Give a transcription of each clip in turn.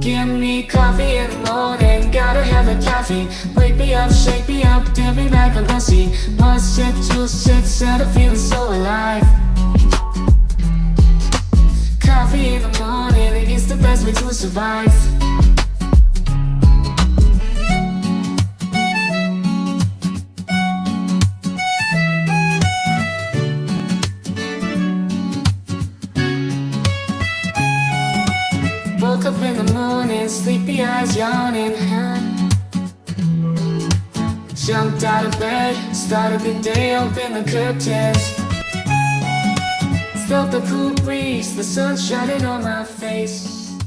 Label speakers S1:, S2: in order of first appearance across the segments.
S1: Give me coffee in the morning, gotta have a caffeine. Wake me up, shake me up, dip me like a lassie. Pause it, juice it, set a feeling so alive. Coffee in the morning, it's the best way to survive. Woke up in the morning, sleepy eyes yawning. Jumped out of bed, started the day, opened the curtains. Felt the cool breeze, the sun shining on my face.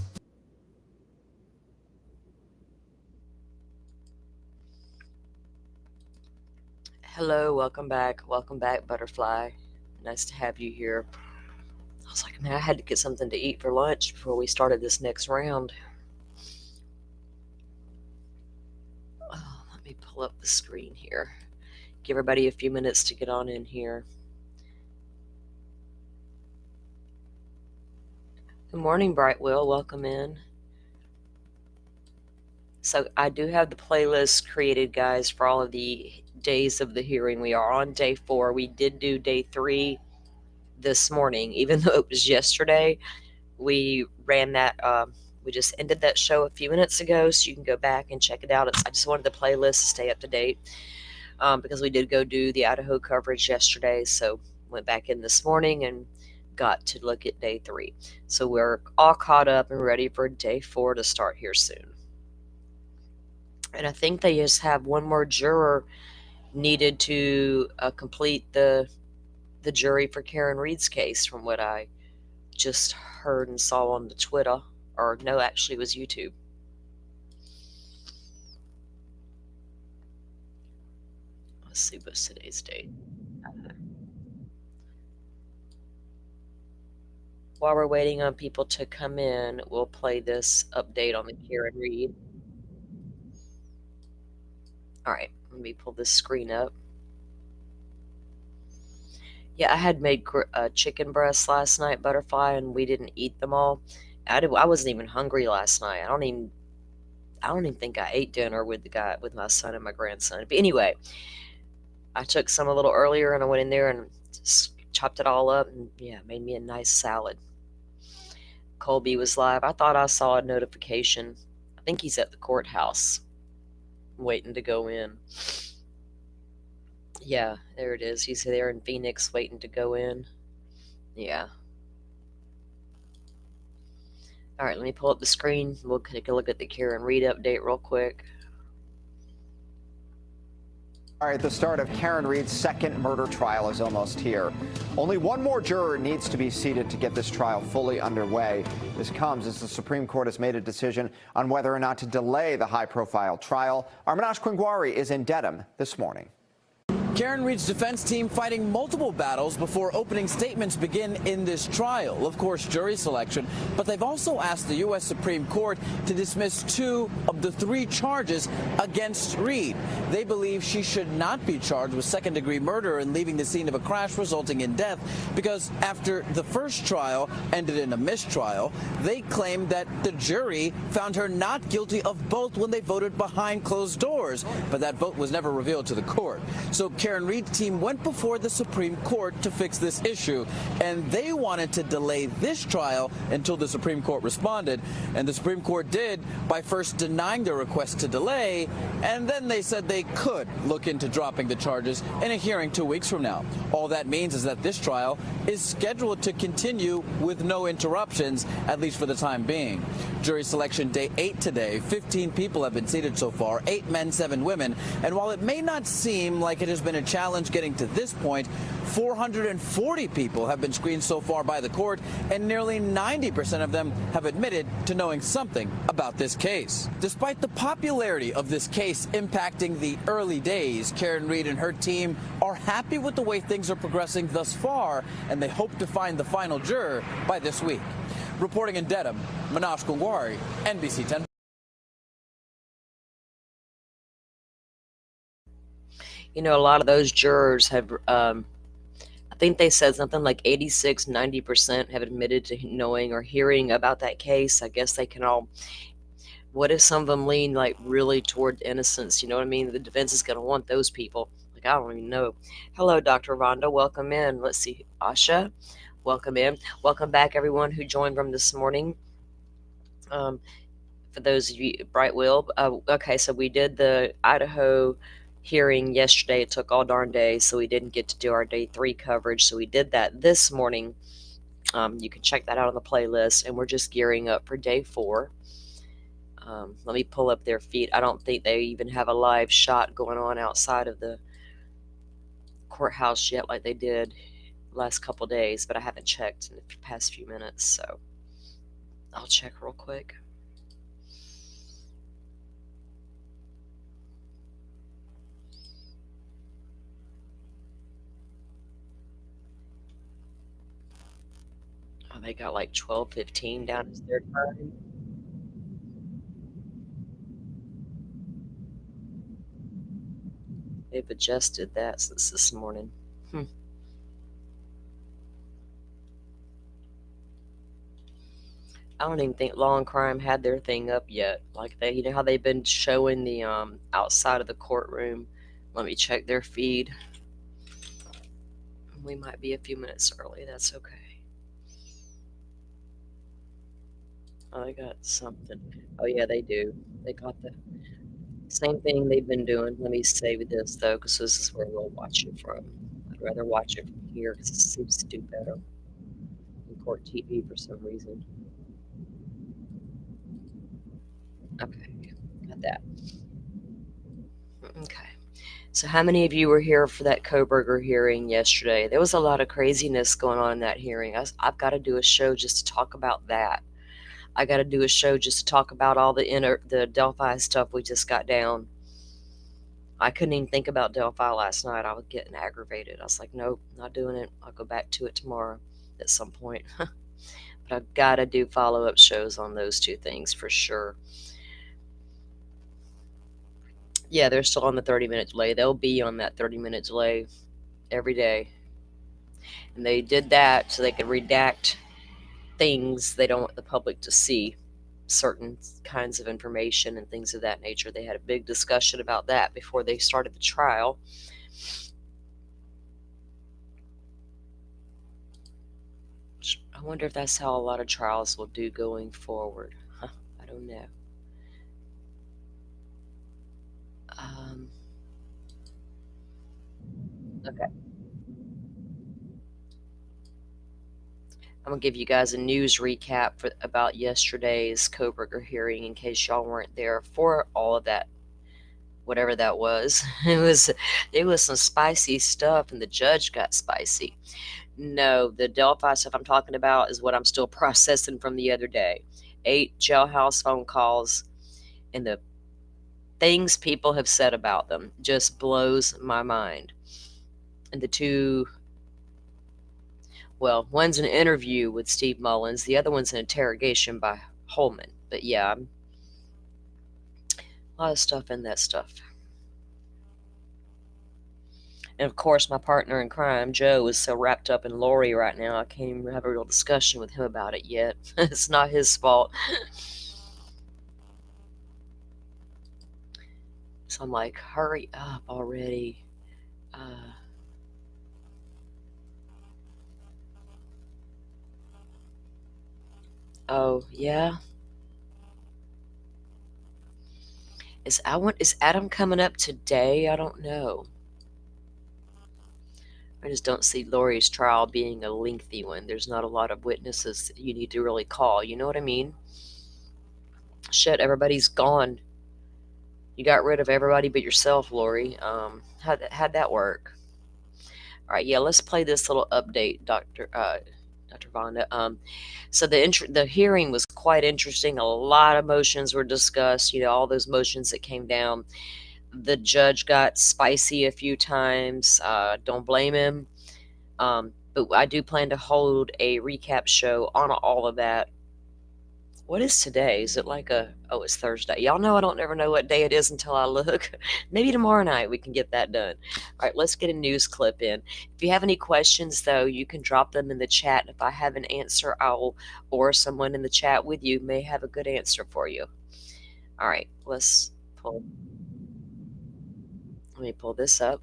S2: Hello, welcome back, Butterfly. Nice to have you here. I was like, man, I had to get something to eat for lunch before we started this next round. Oh, let me pull up the screen here. Give everybody a few minutes to get on in here. Good morning, Bright Will. Welcome in. So I do have the playlist created, guys, for all of the days of the hearing. We are on day 4. We did do day 3 this morning, even though it was yesterday. We ran that, we just ended that show a few minutes ago, so you can go back and check it out. I just wanted the playlist to stay up to date because we did go do the Idaho coverage yesterday, so went back in this morning and got to look at day 3. So we're all caught up and ready for day 4 to start here soon. And I think they just have one more juror needed to complete the jury for Karen Reed's case, from what I just heard and saw on the Twitter, or no, actually it was YouTube. Let's see, what's today's date? While we're waiting on people to come in, we'll play this update on the Karen Reed. All right, let me pull this screen up. Yeah, I had made chicken breasts last night, Butterfly, and we didn't eat them all. I wasn't even hungry last night. I don't even think I ate dinner with my son and my grandson. But anyway, I took some a little earlier and I went in there and just chopped it all up and yeah, made me a nice salad. Colby was live. I thought I saw a notification. I think he's at the courthouse waiting to go in. Yeah, there it is. He's there in Phoenix waiting to go in. Yeah. All right, let me pull up the screen. We'll take a look at the Karen Reed update real quick.
S3: All right, the start of Karen Reed's second murder trial is almost here. Only one more juror needs to be seated to get this trial fully underway. This comes as the Supreme Court has made a decision on whether or not to delay the high-profile trial. Our Manash Kwingwari is in Dedham this morning.
S4: Karen Reed's defense team fighting multiple battles before opening statements begin in this trial. Of course, jury selection, but they've also asked the U.S. Supreme Court to dismiss 2 of the 3 charges against Reed. They believe she should not be charged with second-degree murder and leaving the scene of a crash resulting in death because after the first trial ended in a mistrial, they claimed that the jury found her not guilty of both when they voted behind closed doors, but that vote was never revealed to the court. So Karen Reed's team went before the Supreme Court to fix this issue, and they wanted to delay this trial until the Supreme Court responded, and the Supreme Court did by first denying their request to delay, and then they said they could look into dropping the charges in a hearing 2 weeks from now. All that means is that this trial is scheduled to continue with no interruptions, at least for the time being. Jury selection day 8 today. 15 people have been seated so far, 8 men, 7 women, and while it may not seem like it has been a challenge getting to this point, 440 people have been screened so far by the court, and nearly 90% of them have admitted to knowing something about this case. Despite the popularity of this case impacting the early days, Karen Reed and her team are happy with the way things are progressing thus far, and they hope to find the final juror by this week. Reporting in Dedham, Manash Kwingwari, NBC 10.
S2: You know, a lot of those jurors have, I think they said something like 86, 90% have admitted to knowing or hearing about that case. I guess they can all What if some of them lean like really toward innocence? You know what I mean? The defense is going to want those people. Like, I don't even know. Hello, Dr. Rhonda. Welcome in. Let's see. Asha, welcome in. Welcome back, everyone who joined from this morning. For those of you, Bright Will. Okay, so we did the Idaho hearing yesterday. It took all darn day, so we didn't get to do our day 3 coverage. So we did that this morning. You can check that out on the playlist, and we're just gearing up for day 4. Let me pull up their feed. I don't think they even have a live shot going on outside of the courthouse yet like they did last couple days, but I haven't checked in the past few minutes, so I'll check real quick. Oh, they got like 12:15 down as their time. They've adjusted that since this morning. I don't even think Law and Crime had their thing up yet. Like you know how they've been showing the outside of the courtroom. Let me check their feed. We might be a few minutes early. That's okay. Oh, they got something. Oh yeah, they do. They got the same thing they've been doing. Let me save this though, because this is where we'll watch it from. I'd rather watch it from here because it seems to do better in court TV for some reason. Okay, got that. Okay. So how many of you were here for that Kohberger hearing yesterday? There was a lot of craziness going on in that hearing. I've got to do a show just to talk about that. I got to do a show just to talk about all the Delphi stuff we just got down. I couldn't even think about Delphi last night. I was getting aggravated. I was like, nope, not doing it. I'll go back to it tomorrow at some point. But I've got to do follow-up shows on those 2 things for sure. Yeah, they're still on the 30-minute delay. They'll be on that 30-minute delay every day. And they did that so they could redact things they don't want the public to see, certain kinds of information and things of that nature. They had a big discussion about that before they started the trial. I wonder if that's how a lot of trials will do going forward. I don't know. Okay. I'm going to give you guys a news recap about yesterday's Kohberger hearing in case y'all weren't there for all of that, whatever that was. It was some spicy stuff, and the judge got spicy. No, the Delphi stuff I'm talking about is what I'm still processing from the other day. 8 jailhouse phone calls, and the things people have said about them just blows my mind. And the 2... well, one's an interview with Steve Mullins. The other one's an interrogation by Holman. But yeah, a lot of stuff in that stuff. And of course, my partner in crime, Joe, is so wrapped up in Lori right now, I can't even have a real discussion with him about it yet. It's not his fault. So I'm like, hurry up already. Oh, yeah? Is Adam coming up today? I don't know. I just don't see Lori's trial being a lengthy one. There's not a lot of witnesses that you need to really call. You know what I mean? Shit, everybody's gone. You got rid of everybody but yourself, Lori. How'd that work? All right, yeah, let's play this little update, Dr. Vonda. So the hearing was quite interesting. A lot of motions were discussed. You know, all those motions that came down. The judge got spicy a few times. Don't blame him. But I do plan to hold a recap show on all of that. What is today? Is it like it's Thursday. Y'all know I don't ever know what day it is until I look. Maybe tomorrow night we can get that done. All right, let's get a news clip in. If you have any questions, though, you can drop them in the chat. If I have an answer, or someone in the chat with you may have a good answer for you. All right, let me pull this up.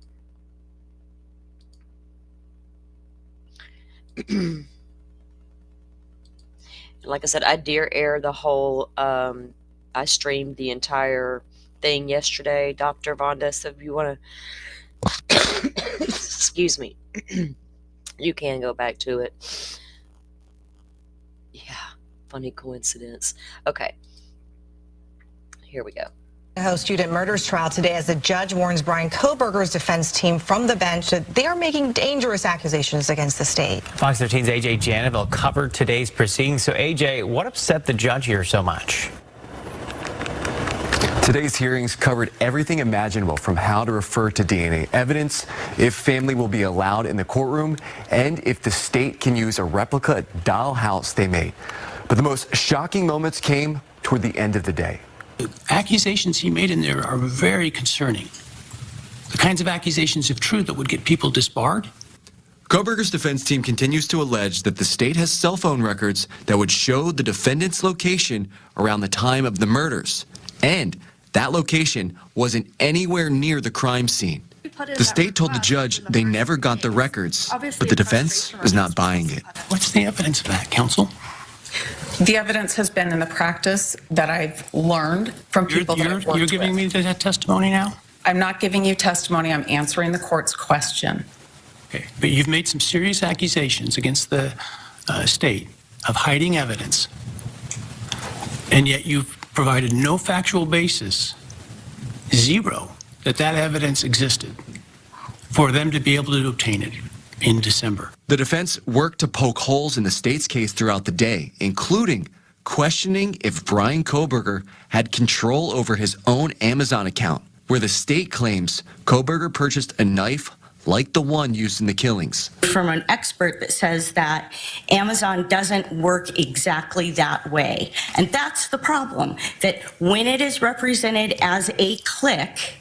S2: Like I said, I dare air the whole, I streamed the entire thing yesterday, Dr. Vonda, so if you want to, excuse me, you can go back to it. Yeah, funny coincidence. Okay, here we go.
S5: Idaho student murders trial today as the judge warns Bryan Kohberger's defense team from the bench that they are making dangerous accusations against the state.
S6: Fox 13's AJ Janeville covered today's proceedings. So AJ, what upset the judge here so much?
S7: Today's hearings covered everything imaginable, from how to refer to DNA evidence, if family will be allowed in the courtroom, and if the state can use a replica dollhouse they made. But the most shocking moments came toward the end of the day.
S8: The accusations he made in there are very concerning. The kinds of accusations, if true, that would get people disbarred.
S9: Kohberger's defense team continues to allege that the state has cell phone records that would show the defendant's location around the time of the murders. And that location wasn't anywhere near the crime scene. The state told the judge they never got the records, but the defense is not buying it.
S8: What's the evidence of that, counsel?
S10: The evidence has been in the practice that I've learned from people that I've worked
S8: You're giving me that testimony now?
S10: I'm not giving you testimony. I'm answering the court's question.
S8: Okay, but you've made some serious accusations against the state of hiding evidence, and yet you've provided no factual basis, zero, that evidence existed for them to be able to obtain it in December.
S9: The defense worked to poke holes in the state's case throughout the day, including questioning if Bryan Kohberger had control over his own Amazon account, where the state claims Kohberger purchased a knife like the one used in the killings.
S11: From an expert that says that Amazon doesn't work exactly that way. And that's the problem, that when it is represented as a click,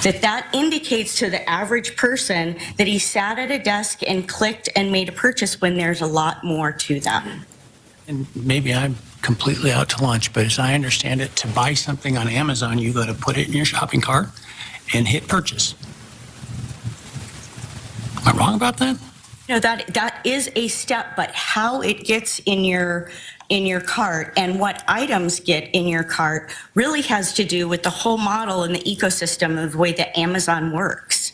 S11: that indicates to the average person that he sat at a desk and clicked and made a purchase, when there's a lot more to that.
S8: And maybe I'm completely out to lunch, but as I understand it, to buy something on Amazon, you got to put it in your shopping cart and hit purchase. Am I wrong about that?
S11: No, that is a step, but how it gets in your cart and what items get in your cart really has to do with the whole model and the ecosystem of the way that Amazon works.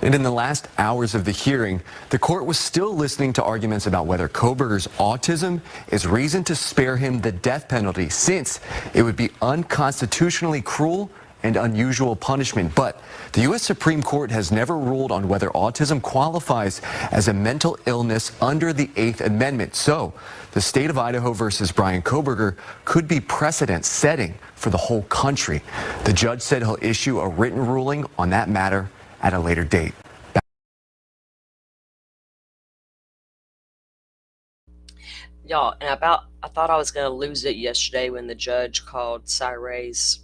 S7: And in the last hours of the hearing, the court was still listening to arguments about whether Kohberger's autism is reason to spare him the death penalty, since it would be unconstitutionally cruel and unusual punishment. But the U.S. Supreme Court has never ruled on whether autism qualifies as a mental illness under the 8th Amendment. So the state of Idaho versus Bryan Kohberger could be precedent setting for the whole country. The judge said he'll issue a written ruling on that matter at a later date.
S2: Y'all, and I thought I was going to lose it yesterday when the judge called Cyre's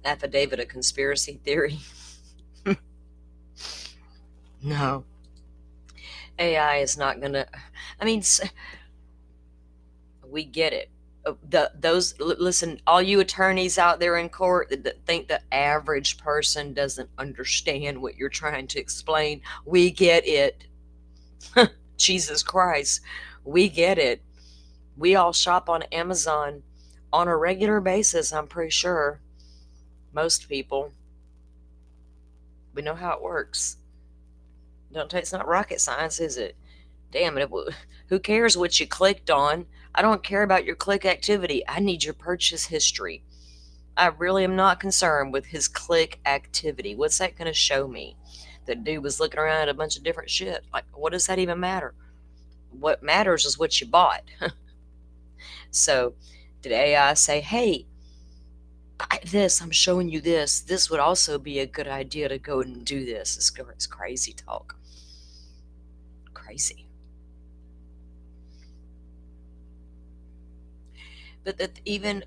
S2: affidavit a conspiracy theory. No. AI is not going to, I mean, we get it. Listen, all you attorneys out there in court that think the average person doesn't understand what you're trying to explain, we get it. Jesus Christ, we get it. We all shop on Amazon on a regular basis, I'm pretty sure. Most people. We know how it works. It's not rocket science, is it? Damn it. Who cares what you clicked on? I don't care about your click activity. I need your purchase history. I really am not concerned with his click activity. What's that going to show me? That dude was looking around at a bunch of different shit. Like, what does that even matter? What matters is what you bought. So, did AI say, hey, buy this, I'm showing you this. This would also be a good idea to go and do this. It's crazy talk. Crazy. But that even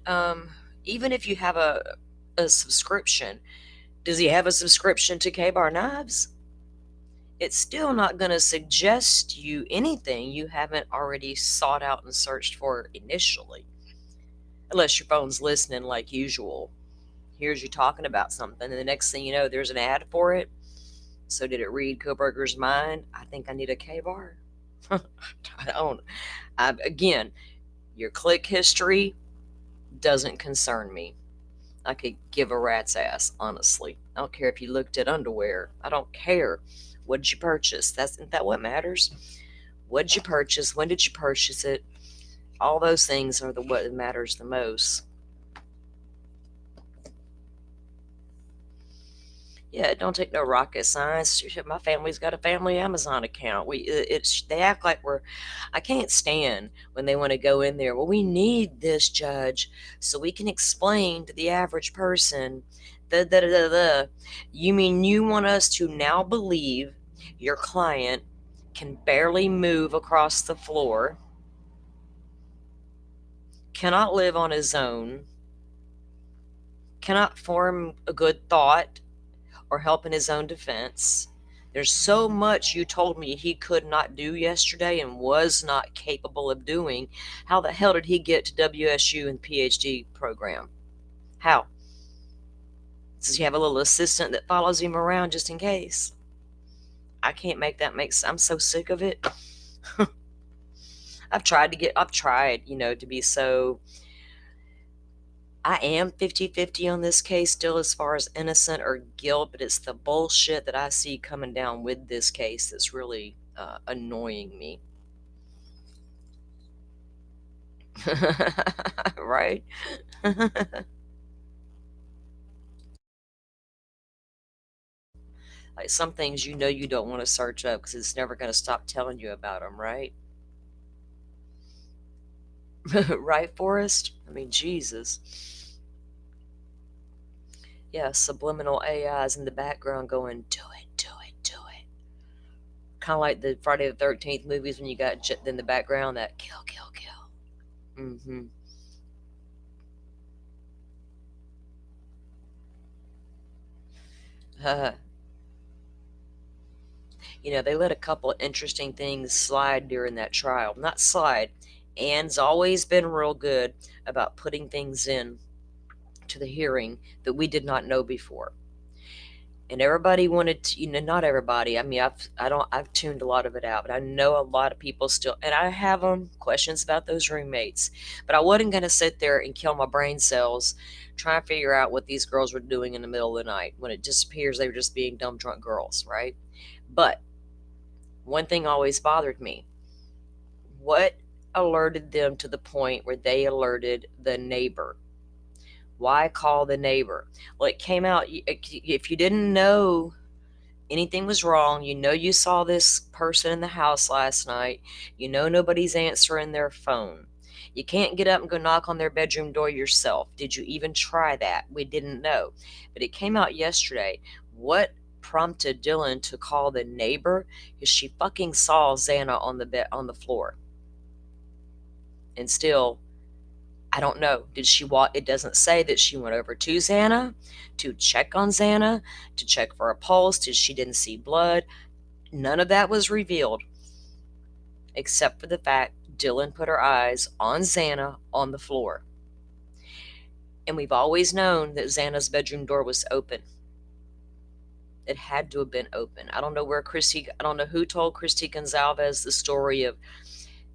S2: if you have a subscription, does he have a subscription to K-Bar Knives? It's still not going to suggest you anything you haven't already sought out and searched for initially. unless your phone's listening like usual. Here's you talking about something, and the next thing you know, there's an ad for it. So did it read Koberger's mind? I think I need a K-bar. I don't. Again, your click history doesn't concern me. I could give a rat's ass, honestly. I don't care if you looked at underwear. I don't care. What did you purchase? Isn't that what matters? What did you purchase? When did you purchase it? All those things are what matters the most. Yeah, it don't take no rocket science. My family's got a family Amazon account. They act like I can't stand when they want to go in there. Well, we need this, judge, so we can explain to the average person. You mean you want us to now believe your client can barely move across the floor, cannot live on his own, cannot form a good thought, or help in his own defense? There's so much you told me he could not do yesterday and was not capable of doing. How the hell did he get to WSU and PhD program? How? Does he have a little assistant that follows him around just in case? I can't make that make sense. I'm so sick of it. I've tried, to be so. I am 50-50 on this case still as far as innocent or guilt, but it's the bullshit that I see coming down with this case that's really annoying me. Right? Like some things you don't want to search up because it's never going to stop telling you about them, right? Right, Forrest? I mean, Jesus. Yeah, subliminal AIs in the background going, do it, do it, do it. Kind of like the Friday the 13th movies when you got in the background that kill, kill, kill. Mm-hmm. They let a couple of interesting things slide during that trial. Not slide. Anne's always been real good about putting things in to the hearing that we did not know before. And everybody wanted to, not everybody. I mean, I've tuned a lot of it out, but I know a lot of people still, and I have questions about those roommates, but I wasn't going to sit there and kill my brain cells trying to figure out what these girls were doing in the middle of the night when it just appears they were just being dumb drunk girls, right? But one thing always bothered me. What alerted them to the point where they alerted the neighbor? Why call the neighbor? Well, it came out, if you didn't know anything was wrong, you saw this person in the house last night, nobody's answering their phone. You can't get up and go knock on their bedroom door yourself. Did you even try that? We didn't know. But it came out yesterday. What prompted Dylan to call the neighbor? Because she fucking saw Xana on the floor. And still, I don't know. Did she walk? It doesn't say that she went over to Xana to check on Xana, to check for a pulse. She didn't see blood. None of that was revealed, except for the fact Dylan put her eyes on Xana on the floor. And we've always known that Xana's bedroom door was open. It had to have been open. I don't know who told Christy Gonzalez the story of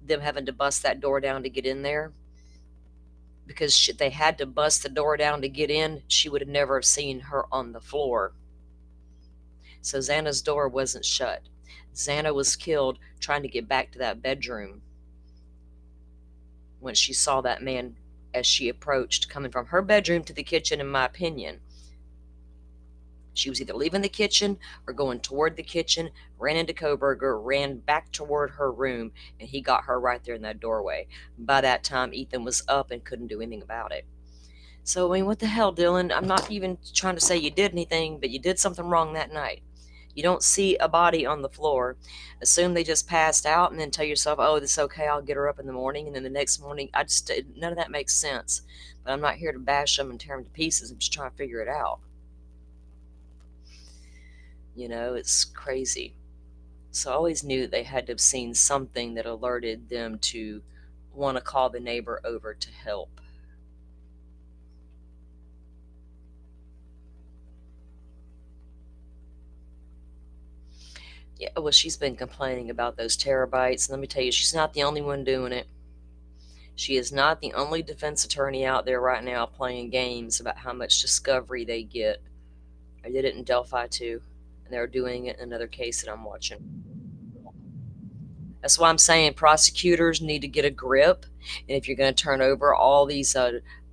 S2: them having to bust that door down to get in there. Because they had to bust the door down to get in, she would have never have seen her on the floor. So Xana's door wasn't shut. Xana was killed trying to get back to that bedroom when she saw that man as she approached, coming from her bedroom to the kitchen, in my opinion. She was either leaving the kitchen or going toward the kitchen, ran into Koberger, ran back toward her room, and he got her right there in that doorway. By that time, Ethan was up and couldn't do anything about it. So, I mean, what the hell, Dylan? I'm not even trying to say you did anything, but you did something wrong that night. You don't see a body on the floor, assume they just passed out, and then tell yourself, oh, it's okay, I'll get her up in the morning, and then the next morning, none of that makes sense. But I'm not here to bash them and tear them to pieces. I'm just trying to figure it out. It's crazy. So I always knew they had to have seen something that alerted them to want to call the neighbor over to help. Yeah, well, she's been complaining about those terabytes. And let me tell you, she's not the only one doing it. She is not the only defense attorney out there right now playing games about how much discovery they get. I did it in Delphi too, and they're doing it in another case that I'm watching. That's why I'm saying prosecutors need to get a grip. And if you're going to turn over all these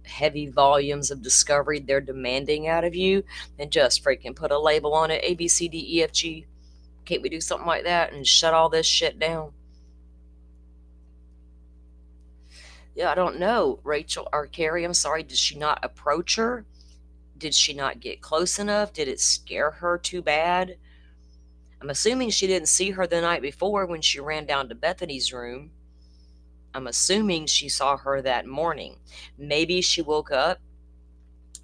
S2: heavy volumes of discovery they're demanding out of you, then just freaking put a label on it, A, B, C, D, E, F, G. Can't we do something like that and shut all this shit down? Yeah, I don't know. Rachel or Carrie, I'm sorry, did she not approach her? Did she not get close enough? Did it scare her too bad? I'm assuming she didn't see her the night before when she ran down to Bethany's room. I'm assuming she saw her that morning. Maybe she woke up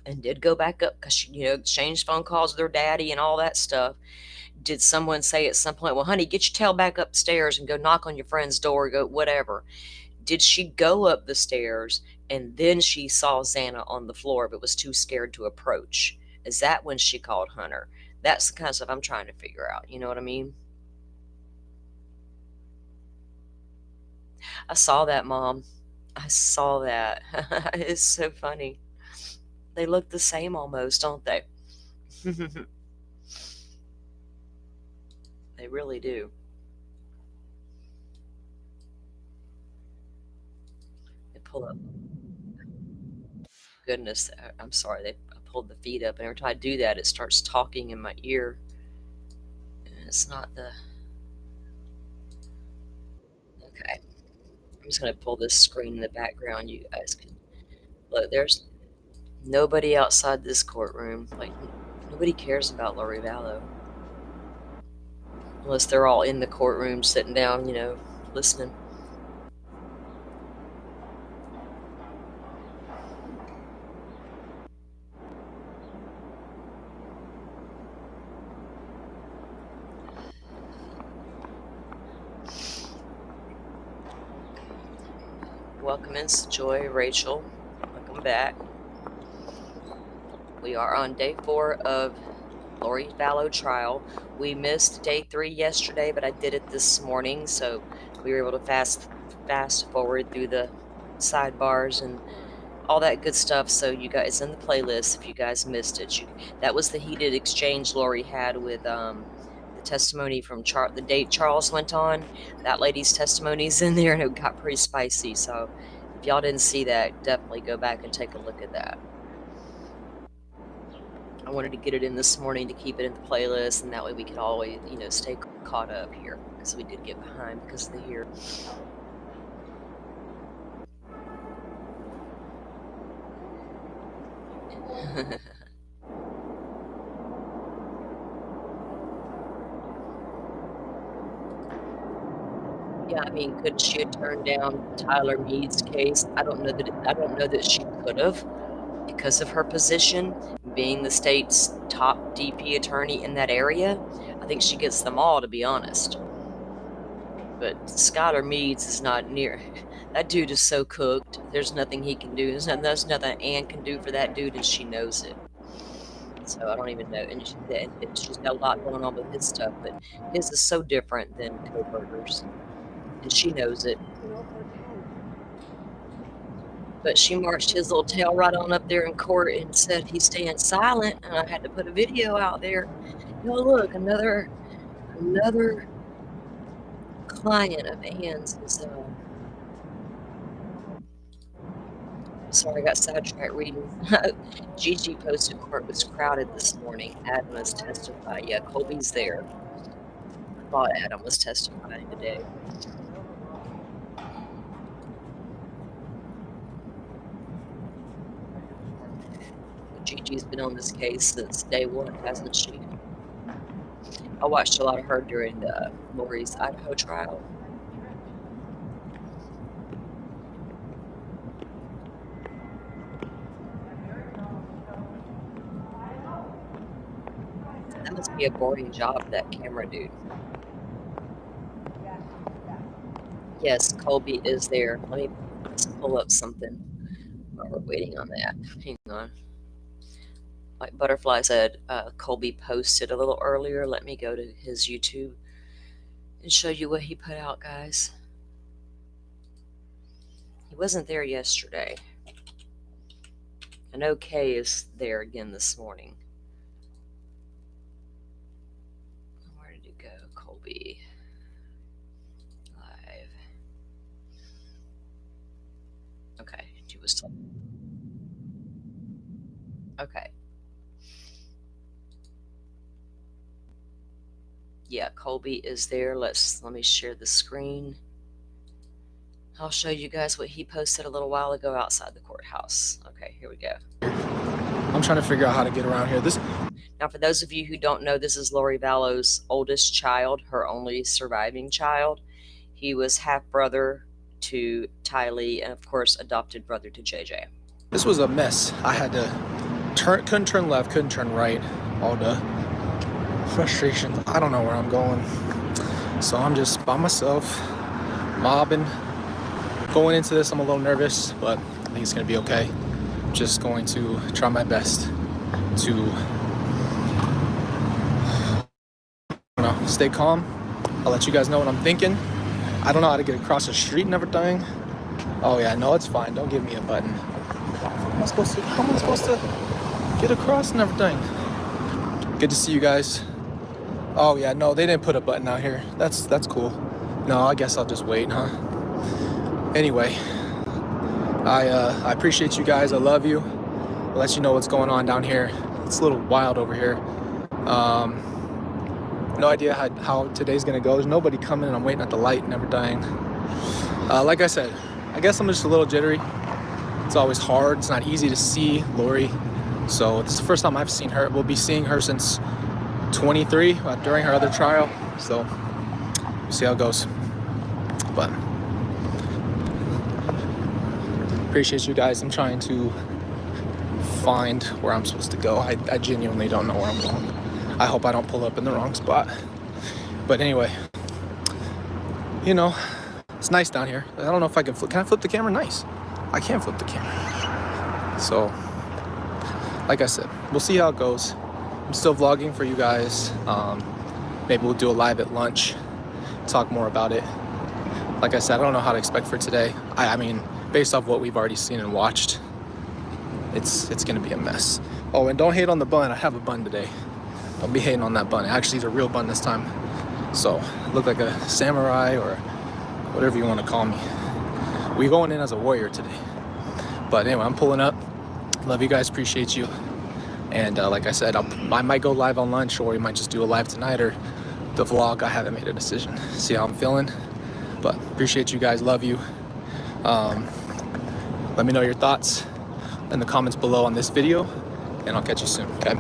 S2: and did go back up because she, exchanged phone calls with her daddy and all that stuff. Did someone say at some point, well, honey, get your tail back upstairs and go knock on your friend's door, go whatever? Did she go up the stairs and then she saw Xana on the floor but was too scared to approach? Is that when she called Hunter? That's the kind of stuff I'm trying to figure out. You know what I mean? I saw that, Mom. I saw that. It's so funny. They look the same almost, don't they? They really do. They pull up. Goodness, I'm sorry. I pulled the feed up, and every time I do that, it starts talking in my ear. And it's not the... Okay. I'm just going to pull this screen in the background. You guys can look. There's nobody outside this courtroom. Like, nobody cares about Lori Vallow. Unless they're all in the courtroom sitting down, listening. Welcome in, Joy, Rachel. Welcome back. We are on day 4 of Lori Vallow trial. We missed day 3 yesterday, but I did it this morning, so we were able to fast forward through the sidebars and all that good stuff. So you guys in the playlist, if you guys missed it, that was the heated exchange Lori had with the testimony from the date Charles went on. That lady's testimony's in there, and it got pretty spicy. So if y'all didn't see that, definitely go back and take a look at that. I wanted to get it in this morning to keep it in the playlist, and that way we could always, stay caught up here, because we did get behind because of the year. Yeah, I mean, could she have turned down Tyler Meade's case? I don't know that she could have, because of her position, being the state's top DP attorney in that area. I think she gets them all, to be honest. But Skylar Meads is not near. That dude is so cooked. There's nothing he can do. There's nothing Ann can do for that dude, and she knows it. So I don't even know. And she's got a lot going on with his stuff, but his is so different than Kohberger's. And she knows it. But she marched his little tail right on up there in court and said he's staying silent, and I had to put a video out there. Look, another client of Ann's is sorry, I got sidetracked reading. Gigi posted court was crowded this morning. Adam was testifying. Yeah, Colby's there. I thought Adam was testifying today. Gigi's been on this case since day 1, hasn't she? I watched a lot of her during Lori's Idaho trial. That must be a boring job, that camera dude. Yes, Colby is there. Let's pull up something while we're waiting on that. Hang on. Like Butterfly said, Colby posted a little earlier. Let me go to his YouTube and show you what he put out, guys. He wasn't there yesterday. I know Kay is there again this morning. Where did it go? Colby. Live. Okay, she was told. Okay. Yeah, Colby is there. Let me share the screen. I'll show you guys what he posted a little while ago outside the courthouse. Okay, here we go.
S12: I'm trying to figure out how to get around here.
S2: Now, for those of you who don't know, this is Lori Vallow's oldest child, her only surviving child. He was half brother to Tylee and, of course, adopted brother to JJ.
S12: This was a mess. I had to couldn't turn left, couldn't turn right. All the frustration. I don't know where I'm going. So I'm just by myself, mobbing. Going into this, I'm a little nervous, but I think it's going to be okay. I'm just going to try my best to stay calm. I'll let you guys know what I'm thinking. I don't know how to get across the street and everything. Oh yeah, no, it's fine. Don't give me a button. How am I supposed to get across and everything? Good to see you guys. Oh yeah, no, they didn't put a button out here. That's cool. No, I guess I'll just wait, huh? Anyway, I appreciate you guys. I love you. I'll let you know what's going on down here. It's a little wild over here. No idea how today's gonna go. There's nobody coming and I'm waiting at the light and everything. Like I said, I guess I'm just a little jittery. It's always hard. It's not easy to see Lori. So this is the first time I've seen her. We'll be seeing her since 23 during her other trial. So we'll see how it goes. But appreciate you guys. I'm trying to find where I'm supposed to go. I genuinely don't know where I'm going. I hope I don't pull up in the wrong spot. But anyway, you know, it's nice down here. I don't know if I can flip. Can I flip the camera? Nice. I can flip the camera. So, like I said, we'll see how it goes. I'm still vlogging for you guys. Maybe we'll do a live at lunch, talk more about it. Like I said, I don't know how to expect for today. I mean, based off what we've already seen and watched, it's gonna be a mess. Oh, and don't hate on the bun. I have a bun today. Don't be hating on that bun. Actually, it's a real bun this time. So, look like a samurai or whatever you want to call me. We going in as a warrior today. But anyway, I'm pulling up. Love you guys. Appreciate you. And like I said, I might go live on lunch, or we might just do a live tonight, or the vlog. I haven't made a decision. See how I'm feeling. But appreciate you guys. Love you. Let me know your thoughts in the comments below on this video, and I'll catch you soon. Okay?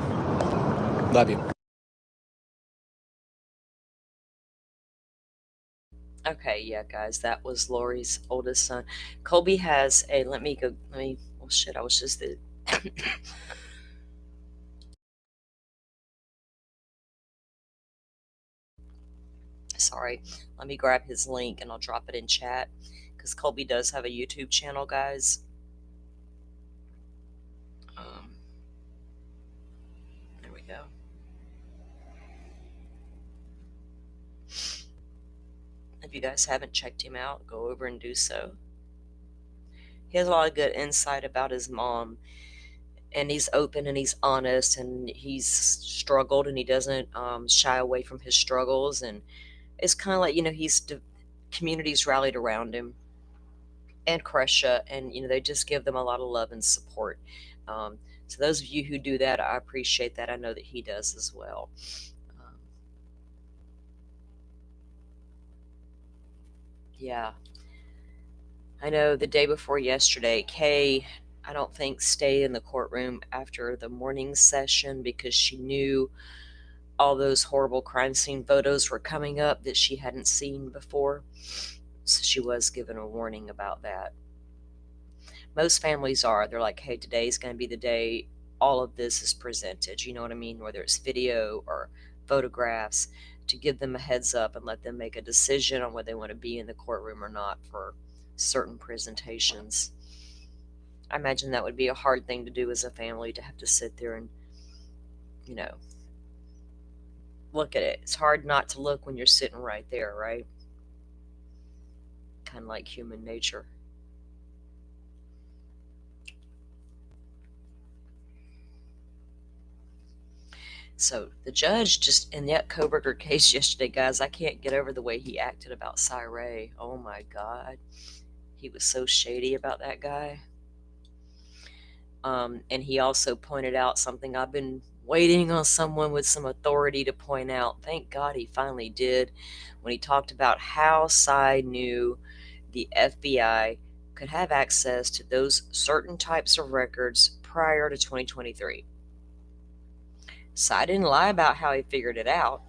S12: Love you.
S2: Okay, yeah, guys, that was Lori's oldest son. Colby has a, well, shit, I was just the, sorry, let me grab his link and I'll drop it in chat, because Colby does have a YouTube channel, guys. There we go. If you guys haven't checked him out, go over and do so. He has a lot of good insight about his mom, and he's open and he's honest, and he's struggled, and he doesn't shy away from his struggles. And it's kind of like, you know, communities rallied around him, and Kresha, and, you know, they just give them a lot of love and support. So those of you who do that, I appreciate that. I know that he does as well. Yeah. I know the day before yesterday, Kay, I don't think, stayed in the courtroom after the morning session because she knew all those horrible crime scene photos were coming up that she hadn't seen before. So she was given a warning about that. Most families are. They're like, hey, today's going to be the day all of this is presented. You know what I mean? Whether it's video or photographs, to give them a heads up and let them make a decision on whether they want to be in the courtroom or not for certain presentations. I imagine that would be a hard thing to do as a family, to have to sit there and, you know, look at it. It's hard not to look when you're sitting right there, right? Kind of like human nature. So the judge just in that Kohberger case yesterday, guys, I can't get over the way he acted about Cy Ray. Oh my God. He was so shady about that guy. And he also pointed out something I've been waiting on someone with some authority to point out. Thank God he finally did, when he talked about how Cy knew the FBI could have access to those certain types of records prior to 2023. Cy didn't lie about how he figured it out.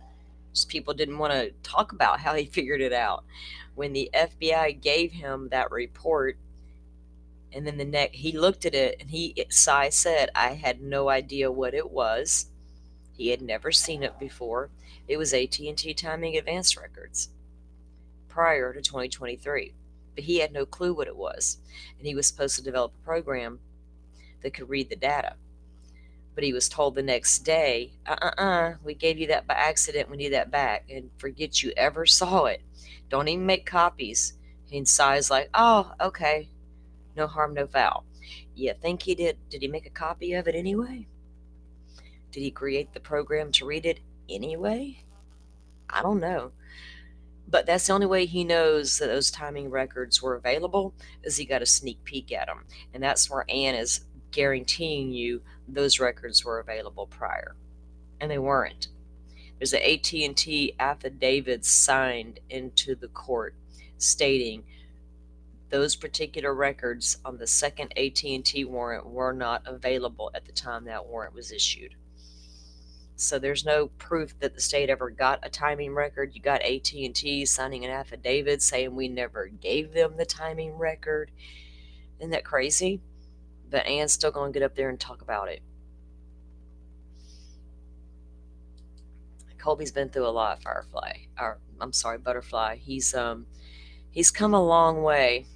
S2: Just people didn't want to talk about how he figured it out. When the FBI gave him that report, and then he looked at it, and Cy said, I had no idea what it was. He had never seen it before. It was AT&T Timing Advanced Records prior to 2023. But he had no clue what it was. And he was supposed to develop a program that could read the data. But he was told the next day, we gave you that by accident. We need that back. And forget you ever saw it. Don't even make copies. And Cy's like, oh, okay. No harm, no foul. You think he did? Did he make a copy of it anyway? Did he create the program to read it anyway? I don't know. But that's the only way he knows that those timing records were available, is he got a sneak peek at them. And that's where Ann is guaranteeing you those records were available prior. And they weren't. There's an AT&T affidavit signed into the court stating those particular records on the second AT&T warrant were not available at the time that warrant was issued. So there's no proof that the state ever got a timing record. You got AT&T signing an affidavit saying we never gave them the timing record. Isn't that crazy? But Ann's still going to get up there and talk about it. Colby's been through a lot, Butterfly. He's come a long way.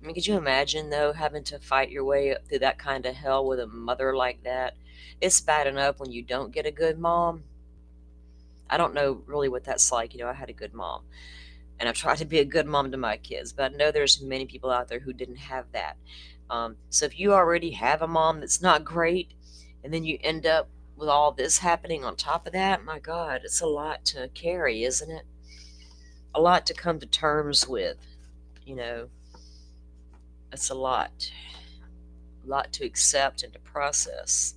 S2: I mean, could you imagine, though, having to fight your way up through that kind of hell with a mother like that? It's bad enough when you don't get a good mom. I don't know really what that's like. I had a good mom, and I've tried to be a good mom to my kids, but I know there's many people out there who didn't have that. So if you already have a mom that's not great, and then you end up with all this happening on top of that, my God, it's a lot to carry, isn't it? A lot to come to terms with, It's a lot to accept and to process.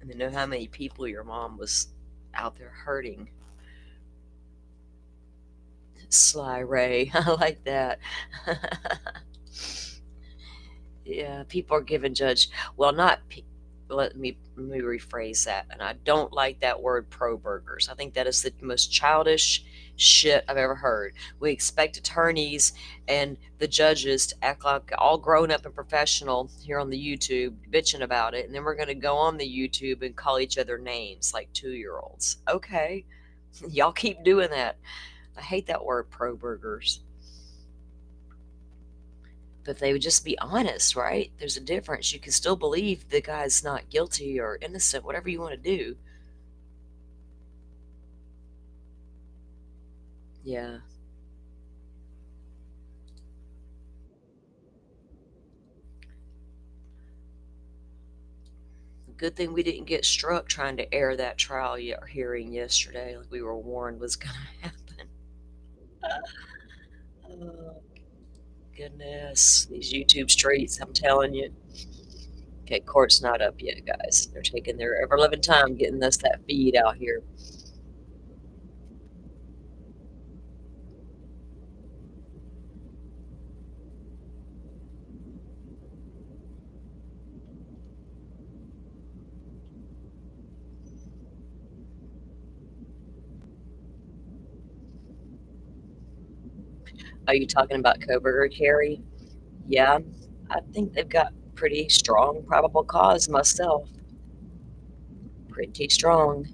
S2: And to know how many people your mom was out there hurting. Sly Ray, I like that. Yeah, people are giving Judge, let me rephrase that. And I don't like that word, pro-burgers. I think that is the most childish shit I've ever heard. We expect attorneys and the judges to act like all grown up and professional here on the YouTube, bitching about it, and then we're going to go on the YouTube and call each other names like 2-year-olds. Okay, y'all keep doing that. I hate that word, pro-burgers. But they would just be honest, right? There's a difference. You can still believe the guy's not guilty or innocent, whatever you want to do. Yeah. Good thing we didn't get struck trying to air that trial or hearing yesterday, like we were warned was going to happen. Oh, goodness. These YouTube streets, I'm telling you. Okay, court's not up yet, guys. They're taking their ever-living time getting us that feed out here. Are you talking about Kohberger, Carrie? Yeah, I think they've got pretty strong probable cause myself. Pretty strong.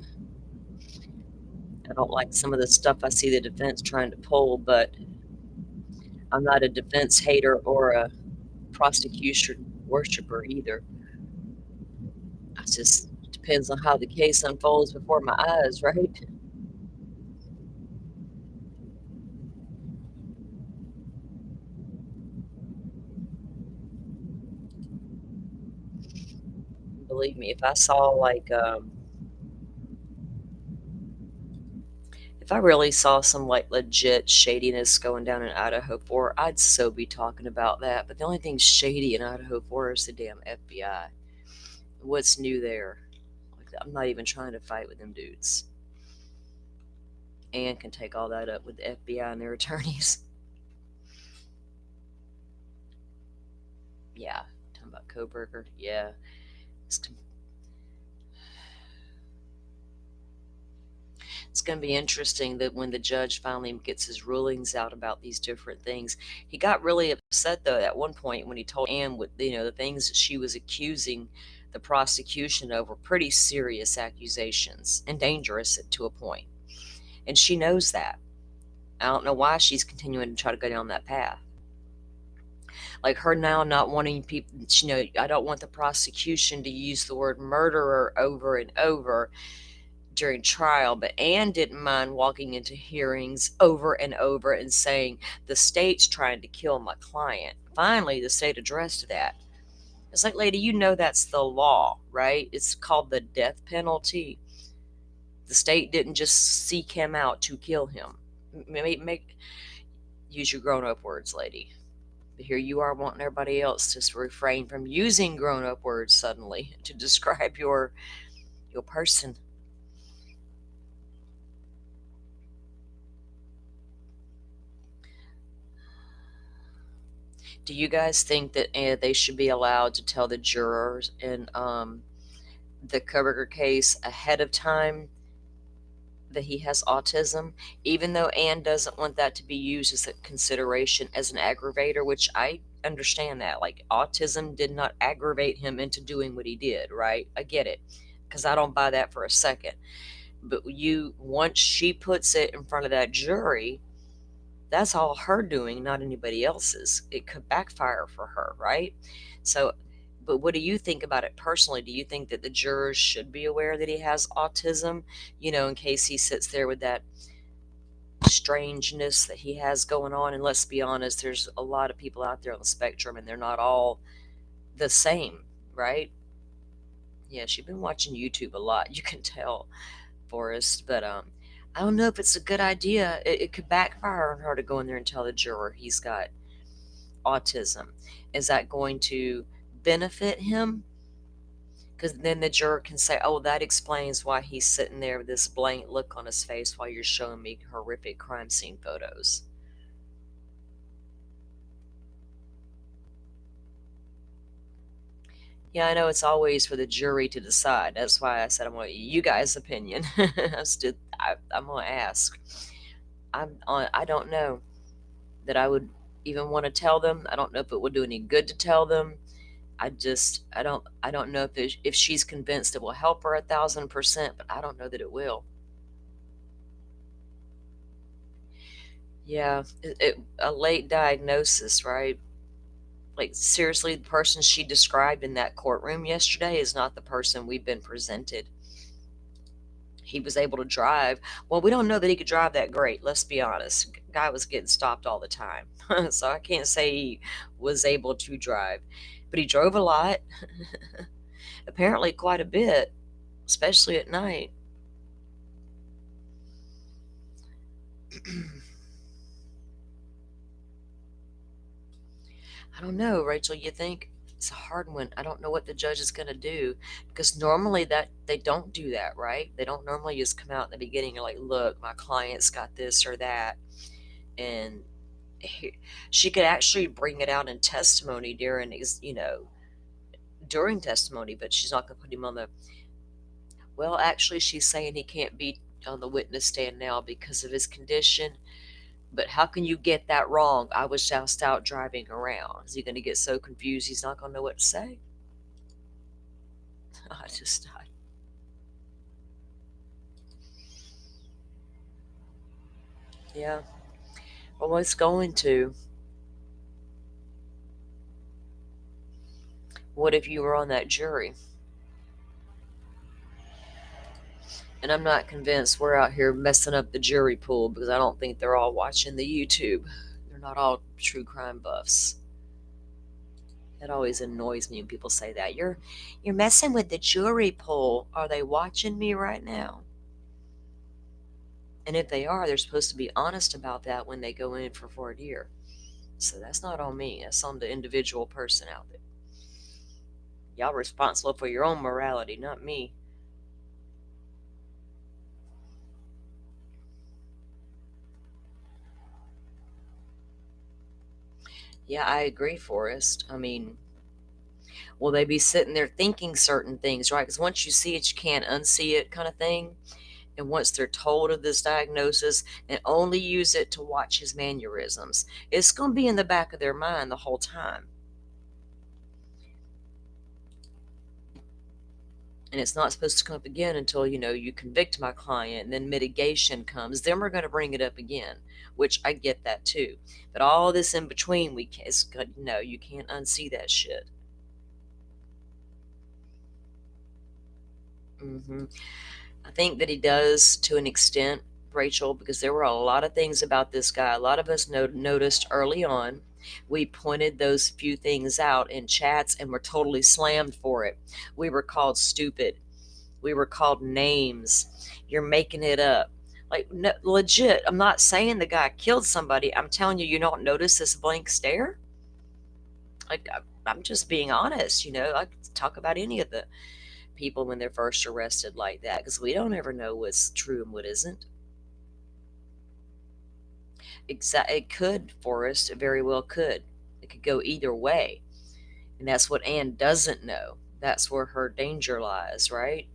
S2: I don't like some of the stuff I see the defense trying to pull, but I'm not a defense hater or a prosecution worshiper either. I just depends on how the case unfolds before my eyes, right? Believe me, if I saw like if I really saw some like legit shadiness going down in Idaho 4, I'd so be talking about that. But the only thing shady in Idaho 4 is the damn FBI. What's new there? Like, I'm not even trying to fight with them dudes. Ann can take all that up with the FBI and their attorneys. Yeah, talking about Kohberger. Yeah, it's going to be interesting that when the judge finally gets his rulings out about these different things. He got really upset though at one point when he told Ann what the things that she was accusing the prosecution of were pretty serious accusations and dangerous to a point, and she knows that. I don't know why she's continuing to try to go down that path. Like her now not wanting people, I don't want the prosecution to use the word murderer over and over during trial, but Ann didn't mind walking into hearings over and over and saying the state's trying to kill my client. Finally, the state addressed that. It's like, lady, that's the law, right? It's called the death penalty. The state didn't just seek him out to kill him. Use your grown-up words, lady. But here you are wanting everybody else to refrain from using grown-up words suddenly to describe your person. Do you guys think that they should be allowed to tell the jurors in the Kohberger case ahead of time that he has autism, even though Ann doesn't want that to be used as a consideration as an aggravator, which I understand that. Like, autism did not aggravate him into doing what he did, right? I get it, because I don't buy that for a second. But once she puts it in front of that jury, that's all her doing, not anybody else's. It could backfire for her, right? So, but what do you think about it personally? Do you think that the jurors should be aware that he has autism, in case he sits there with that strangeness that he has going on? And let's be honest, there's a lot of people out there on the spectrum, and they're not all the same, right? Yeah, she's been watching YouTube a lot. You can tell, Forrest, but I don't know if it's a good idea. It could backfire on her to go in there and tell the juror he's got autism. Is that going to benefit him? Because then the juror can say, oh, that explains why he's sitting there with this blank look on his face while you're showing me horrific crime scene photos. Yeah, I know it's always for the jury to decide. That's why I said I want you guys' opinion. I'm going to ask. I don't know that I would even want to tell them. I don't know if it would do any good to tell them. I don't know if she's convinced it will help her 1,000%, but I don't know that it will. Yeah, a late diagnosis, right? Like, seriously, the person she described in that courtroom yesterday is not the person we've been presented. He was able to drive. Well, we don't know that he could drive that great. Let's be honest. Guy was getting stopped all the time. So I can't say he was able to drive. But he drove a lot. Apparently quite a bit, especially at night. I don't know, Rachel, you think? It's a hard one. I don't know what the judge is going to do, because normally that they don't do that, right? They don't normally just come out in the beginning and like, look, my client's got this or that. And she could actually bring it out in testimony during testimony, but she's not going to put him on the, well, actually she's saying he can't be on the witness stand now because of his condition. But how can you get that wrong? I was just out driving around. Is he going to get so confused he's not going to know what to say? Yeah. Well, it's going to. What if you were on that jury? And I'm not convinced we're out here messing up the jury pool, because I don't think they're all watching the YouTube. They're not all true crime buffs. It always annoys me when people say that. You're messing with the jury pool. Are they watching me right now? And if they are, they're supposed to be honest about that when they go in for voir dire. So that's not on me. That's on the individual person out there. Y'all responsible for your own morality, not me. Yeah, I agree, Forrest. I mean, will they be sitting there thinking certain things, right? Because once you see it, you can't unsee it, kind of thing. And once they're told of this diagnosis, and only use it to watch his mannerisms, it's going to be in the back of their mind the whole time. And it's not supposed to come up again until, you convict my client, and then mitigation comes. Then we're going to bring it up again, which I get that too. But all this in between, you can't unsee that shit. I think that he does to an extent, Rachel, because there were a lot of things about this guy. A lot of us noticed early on. We pointed those few things out in chats and were totally slammed for it. We were called stupid. We were called names. You're making it up. Like, no, legit, I'm not saying the guy killed somebody. I'm telling you, you don't notice this blank stare? Like, I'm just being honest, I could talk about any of the people when they're first arrested like that, because we don't ever know what's true and what isn't. It could, Forrest, it very well could. It could go either way. And that's what Anne doesn't know. That's where her danger lies, right?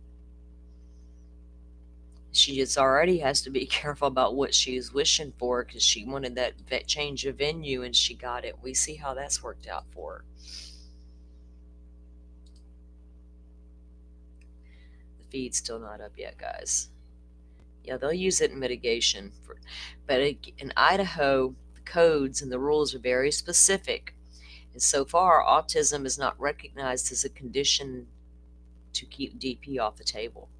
S2: She just already has to be careful about what she's wishing for, because she wanted that change of venue and she got it. We see how that's worked out for her. The feed's still not up yet, guys. Yeah, they'll use it in mitigation. But in Idaho, the codes and the rules are very specific. And so far, autism is not recognized as a condition to keep DP off the table.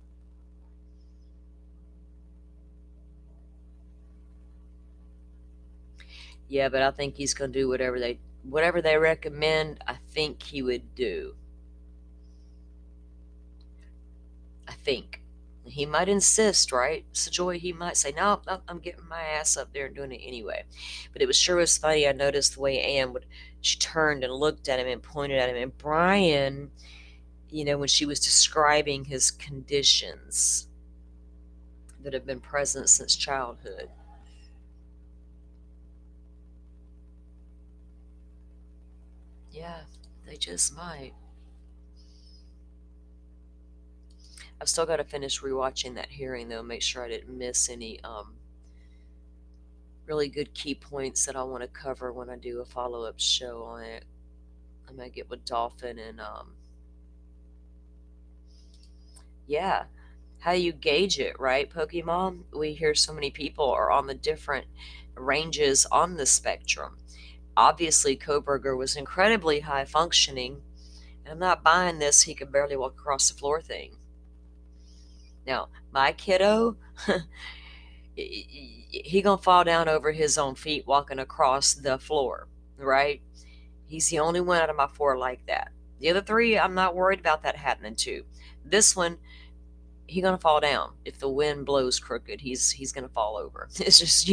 S2: Yeah, but I think he's going to do whatever they recommend, I think he would do. I think. He might insist, right? So Joy, he might say, no, I'm getting my ass up there and doing it anyway. But it was funny. I noticed the way Anne she turned and looked at him and pointed at him. And Brian, when she was describing his conditions that have been present since childhood. Yeah, they just might. I've still got to finish rewatching that hearing, though, make sure I didn't miss any really good key points that I want to cover when I do a follow-up show on it. I might get with Dolphin and yeah, how you gauge it, right, Pokemon? We hear so many people are on the different ranges on the spectrum. Obviously, Kohberger was incredibly high functioning, and I'm not buying this he could barely walk across the floor thing. Now, my kiddo, he gonna fall down over his own feet walking across the floor, right? He's the only one out of my 4 like that. The other 3, I'm not worried about that happening to. This one, he gonna fall down. If the wind blows crooked, he's gonna fall over. It's just,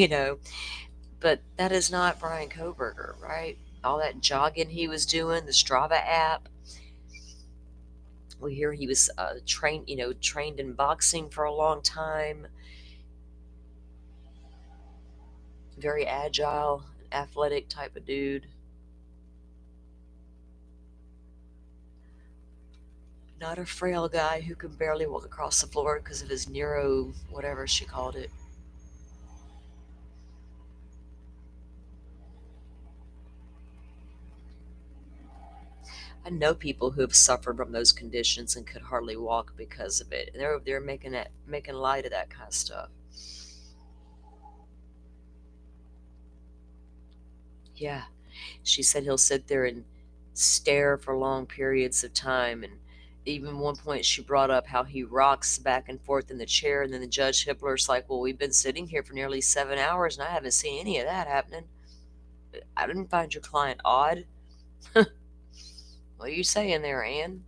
S2: but that is not Brian Kohberger, right? All that jogging he was doing, the Strava app. We hear he was trained in boxing for a long time. Very agile, athletic type of dude. Not a frail guy who can barely walk across the floor because of his neuro, whatever she called it. I know people who have suffered from those conditions and could hardly walk because of it. And they're making light of that kind of stuff. Yeah, she said he'll sit there and stare for long periods of time, and even one point she brought up how he rocks back and forth in the chair, and then the Judge Hippler's like, well, we've been sitting here for nearly 7 hours and I haven't seen any of that happening. I didn't find your client odd. What are you saying there, Anne?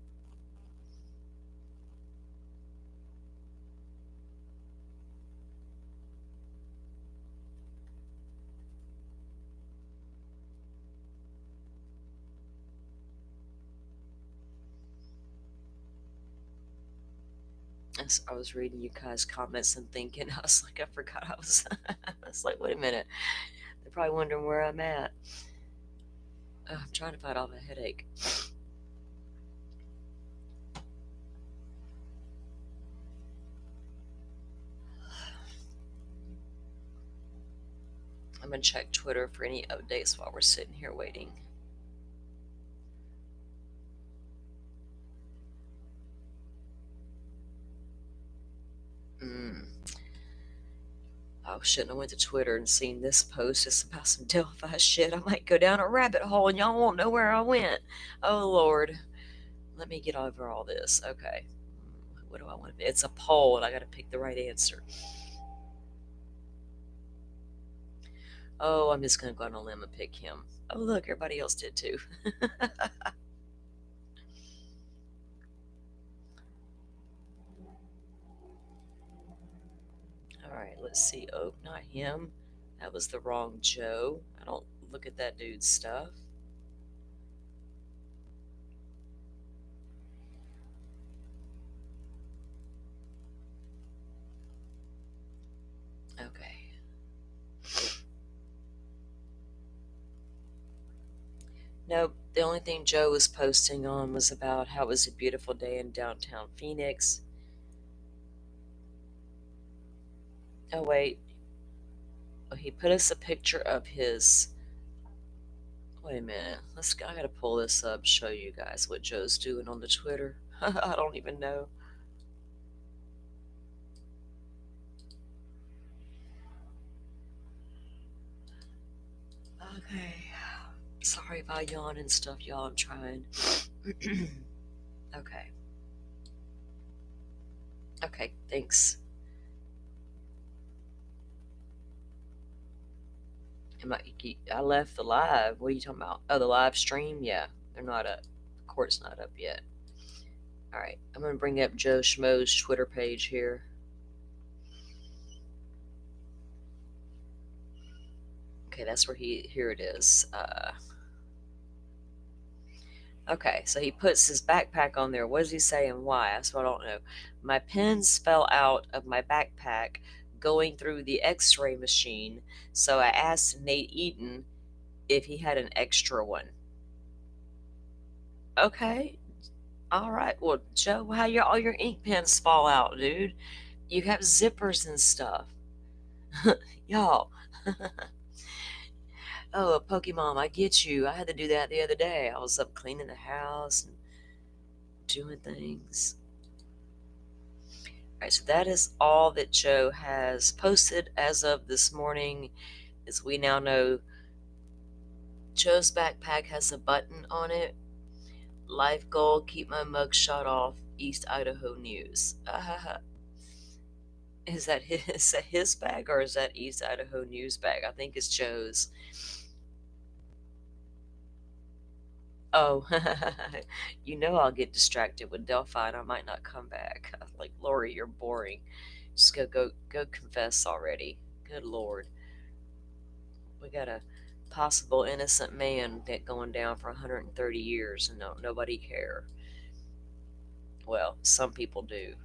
S2: I was reading you guys' comments and thinking, I was like, I forgot I was, I was like, wait a minute. They're probably wondering where I'm at. I'm trying to fight off a headache. I'm going to check Twitter for any updates while we're sitting here waiting. Oh, shouldn't have went to Twitter and seen this post. It's about some Delphi shit. I might go down a rabbit hole and y'all won't know where I went. Oh, Lord. Let me get over all this. Okay. What do I want to be? It's a poll and I got to pick the right answer. Oh, I'm just going to go on a limb and pick him. Oh, look, everybody else did too. All right, let's see. Oh, not him. That was the wrong Joe. I don't look at that dude's stuff. Okay. Nope. The only thing Joe was posting on was about how it was a beautiful day in downtown Phoenix. Oh, wait. Oh, he put us a picture of his... Wait a minute. I gotta pull this up, show you guys what Joe's doing on the Twitter. I don't even know. Okay. Sorry if I yawn and stuff, y'all. I'm trying. Okay. Okay, thanks. I left the live. What are you talking about? Oh, the live stream? Yeah, they're not up. The court's not up yet. All right, I'm going to bring up Joe Schmo's Twitter page here. Okay, that's where here it is. Okay, so he puts his backpack on there. What does he say and why? That's what I don't know. My pens fell out of my backpack going through the x-ray machine, so I asked Nate Eaton if he had an extra one. Okay. All right. Well, Joe, how all your ink pens fall out, dude? You have zippers and stuff. Y'all. Oh, Pokemon, I get you. I had to do that the other day. I was up cleaning the house and doing things. All right, so that is all that Joe has posted as of this morning. As we now know, Joe's backpack has a button on it. Life goal, keep my mugshot off, East Idaho News. Is that his bag or is that East Idaho News bag? I think it's Joe's. Oh, you know I'll get distracted with Delphi and I might not come back. Like, Lori, you're boring. Just go confess already. Good Lord. We got a possible innocent man going down for 130 years and nobody care. Well, some people do.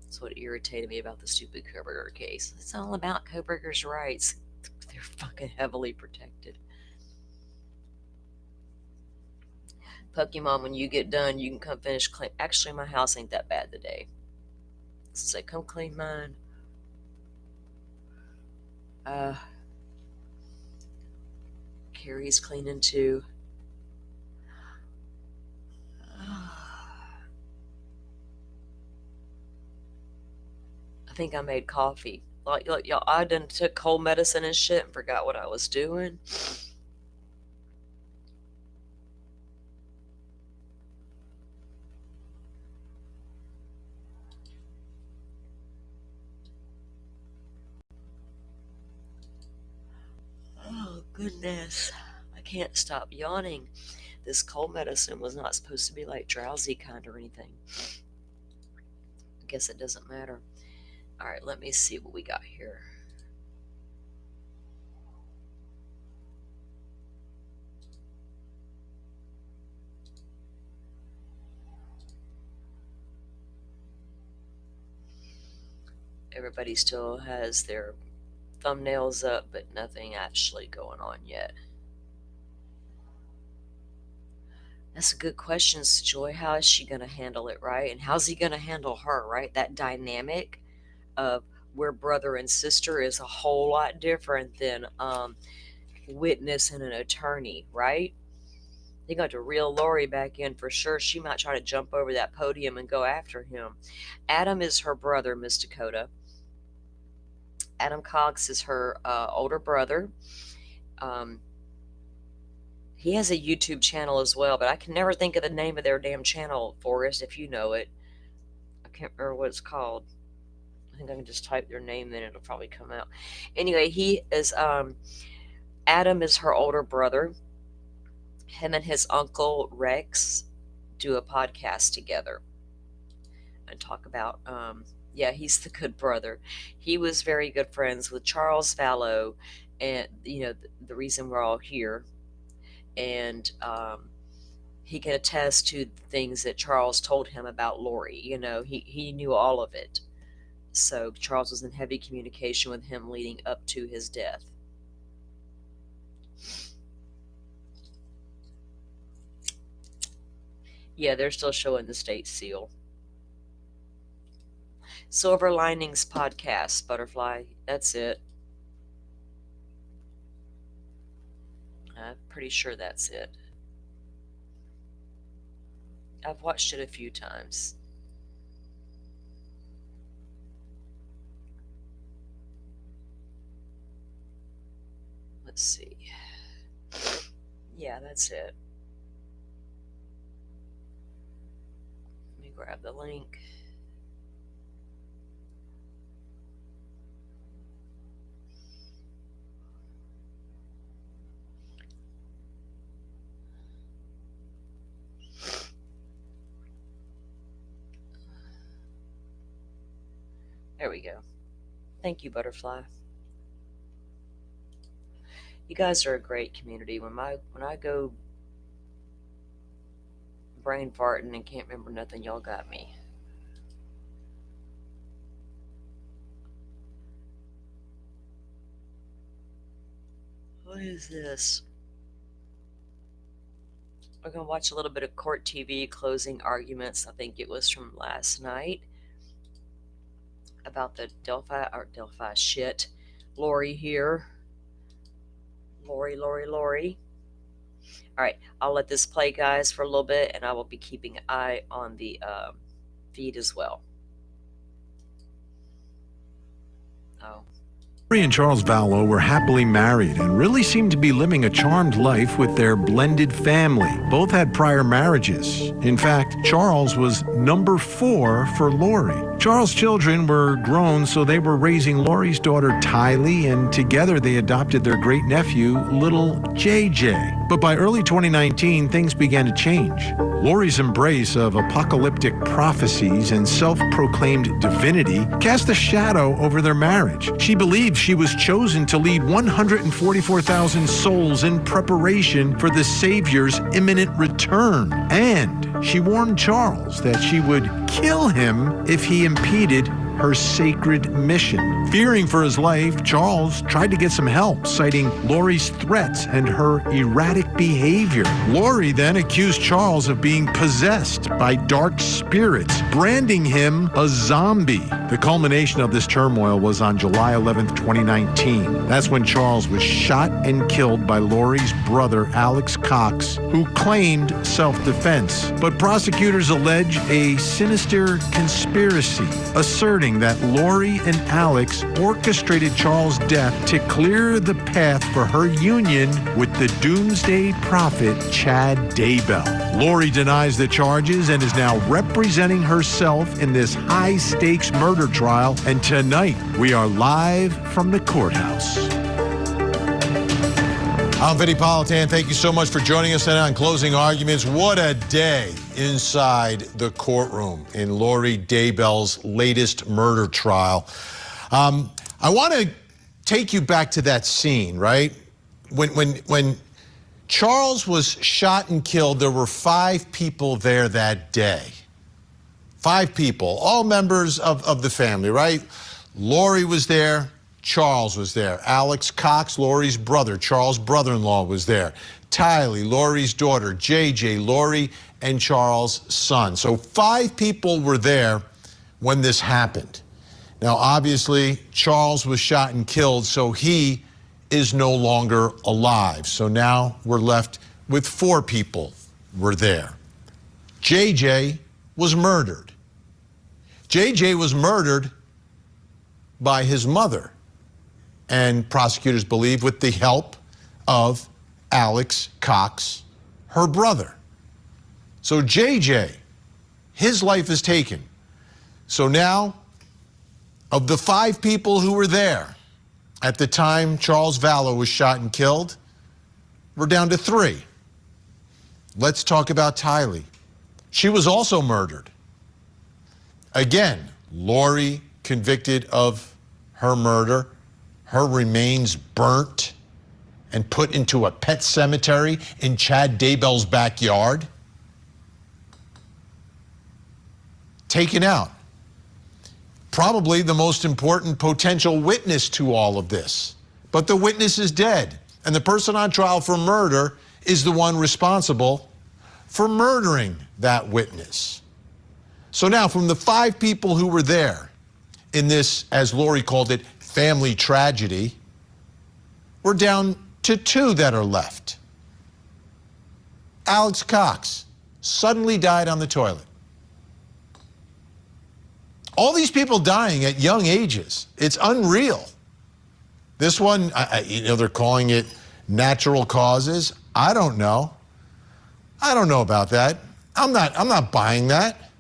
S2: That's what irritated me about the stupid Kohberger case. It's all about Kohberger's rights. They're fucking heavily protected. Pokemon, when you get done, you can come finish clean. Actually, my house ain't that bad today. Say, come clean mine. Carrie's cleaning too. I think I made coffee. Like y'all, I done took cold medicine and shit and forgot what I was doing. Goodness, I can't stop yawning. This cold medicine was not supposed to be like drowsy kind or anything. I guess it doesn't matter. All right, let me see what we got here. Everybody still has their thumbnails up, but nothing actually going on yet. That's a good question, Joy. How is she going to handle it, right? And how's he going to handle her, right? That dynamic of where brother and sister is a whole lot different than witness and an attorney, right? They got to reel Lori back in for sure. She might try to jump over that podium and go after him. Adam is her brother, Miss Dakota. Adam Cox is her older brother. He has a YouTube channel as well, but I can never think of the name of their damn channel, Forrest, if you know it. I can't remember what it's called. I think I can just type their name in, it'll probably come out. Anyway, he is, Adam is her older brother. Him and his uncle Rex do a podcast together and talk about, yeah, he's the good brother. He was very good friends with Charles Vallow, and, you know, the reason we're all here. And he can attest to things that Charles told him about Lori. You know, he knew all of it. So Charles was in heavy communication with him leading up to his death. Yeah, they're still showing the state seal. Silver Linings Podcast, Butterfly. That's it. I'm pretty sure that's it. I've watched it a few times. Let's see. Yeah, that's it. Let me grab the link. There we go. Thank you, Butterfly. You guys are a great community. When I go brain farting and can't remember nothing, y'all got me. What is this? We're going to watch a little bit of Court TV closing arguments. I think it was from last night. About the Delphi shit. Lori here. Lori. All right, I'll let this play, guys, for a little bit, and I will be keeping an eye on the feed as well. Oh.
S13: Lori and Charles Vallow were happily married and really seemed to be living a charmed life with their blended family. Both had prior marriages. In fact, Charles was number 4 for Lori. Charles' children were grown, so they were raising Lori's daughter Tylee, and together they adopted their great-nephew, little JJ. But by early 2019, things began to change. Lori's embrace of apocalyptic prophecies and self-proclaimed divinity cast a shadow over their marriage. She believed she was chosen to lead 144,000 souls in preparation for the Savior's imminent return. And she warned Charles that she would kill him if he impeded her sacred mission. Fearing for his life, Charles tried to get some help, citing Lori's threats and her erratic behavior. Lori then accused Charles of being possessed by dark spirits, branding him a zombie. The culmination of this turmoil was on July 11th, 2019. That's when Charles was shot and killed by Lori's brother, Alex Cox, who claimed self-defense. But prosecutors allege a sinister conspiracy, asserting that Lori and Alex orchestrated Charles' death to clear the path for her union with the doomsday prophet Chad Daybell. Lori denies the charges and is now representing herself in this high-stakes murder trial, and tonight we are live from the courthouse. I'm Vinny Politan. Thank you so much for joining us tonight on Closing Arguments. What a day inside the courtroom in Lori Daybell's latest murder trial. I want to take you back to that scene, right? When Charles was shot and killed, there were 5 people there that day. 5 people, all members of the family, right? Lori was there. Charles was there. Alex Cox, Lori's brother, Charles' brother-in-law was there. Tylee, Lori's daughter, JJ, Lori and Charles' son. So 5 people were there when this happened. Now, obviously, Charles was shot and killed, so he is no longer alive. So now we're left with 4 people were there. JJ was murdered. JJ was murdered by his mother, and prosecutors believe with the help of Alex Cox, her brother. So JJ, his life is taken. So now, of the 5 people who were there at the time Charles Vallow was shot and killed, we're down to 3. Let's talk about Tylee. She was also murdered. Again, Lori convicted of her murder, her remains burnt and put into a pet cemetery in Chad Daybell's backyard. Taken out. Probably the most important potential witness to all of this. But the witness is dead, and the person on trial for murder is the one responsible for murdering that witness. So now, from the 5 people who were there in this, as Lori called it, family tragedy, we're down to 2 that are left. Alex Cox suddenly died on the toilet. All these people dying at young ages, it's unreal. This one, they're calling it natural causes. I don't know. I don't know about that. I'm not buying that.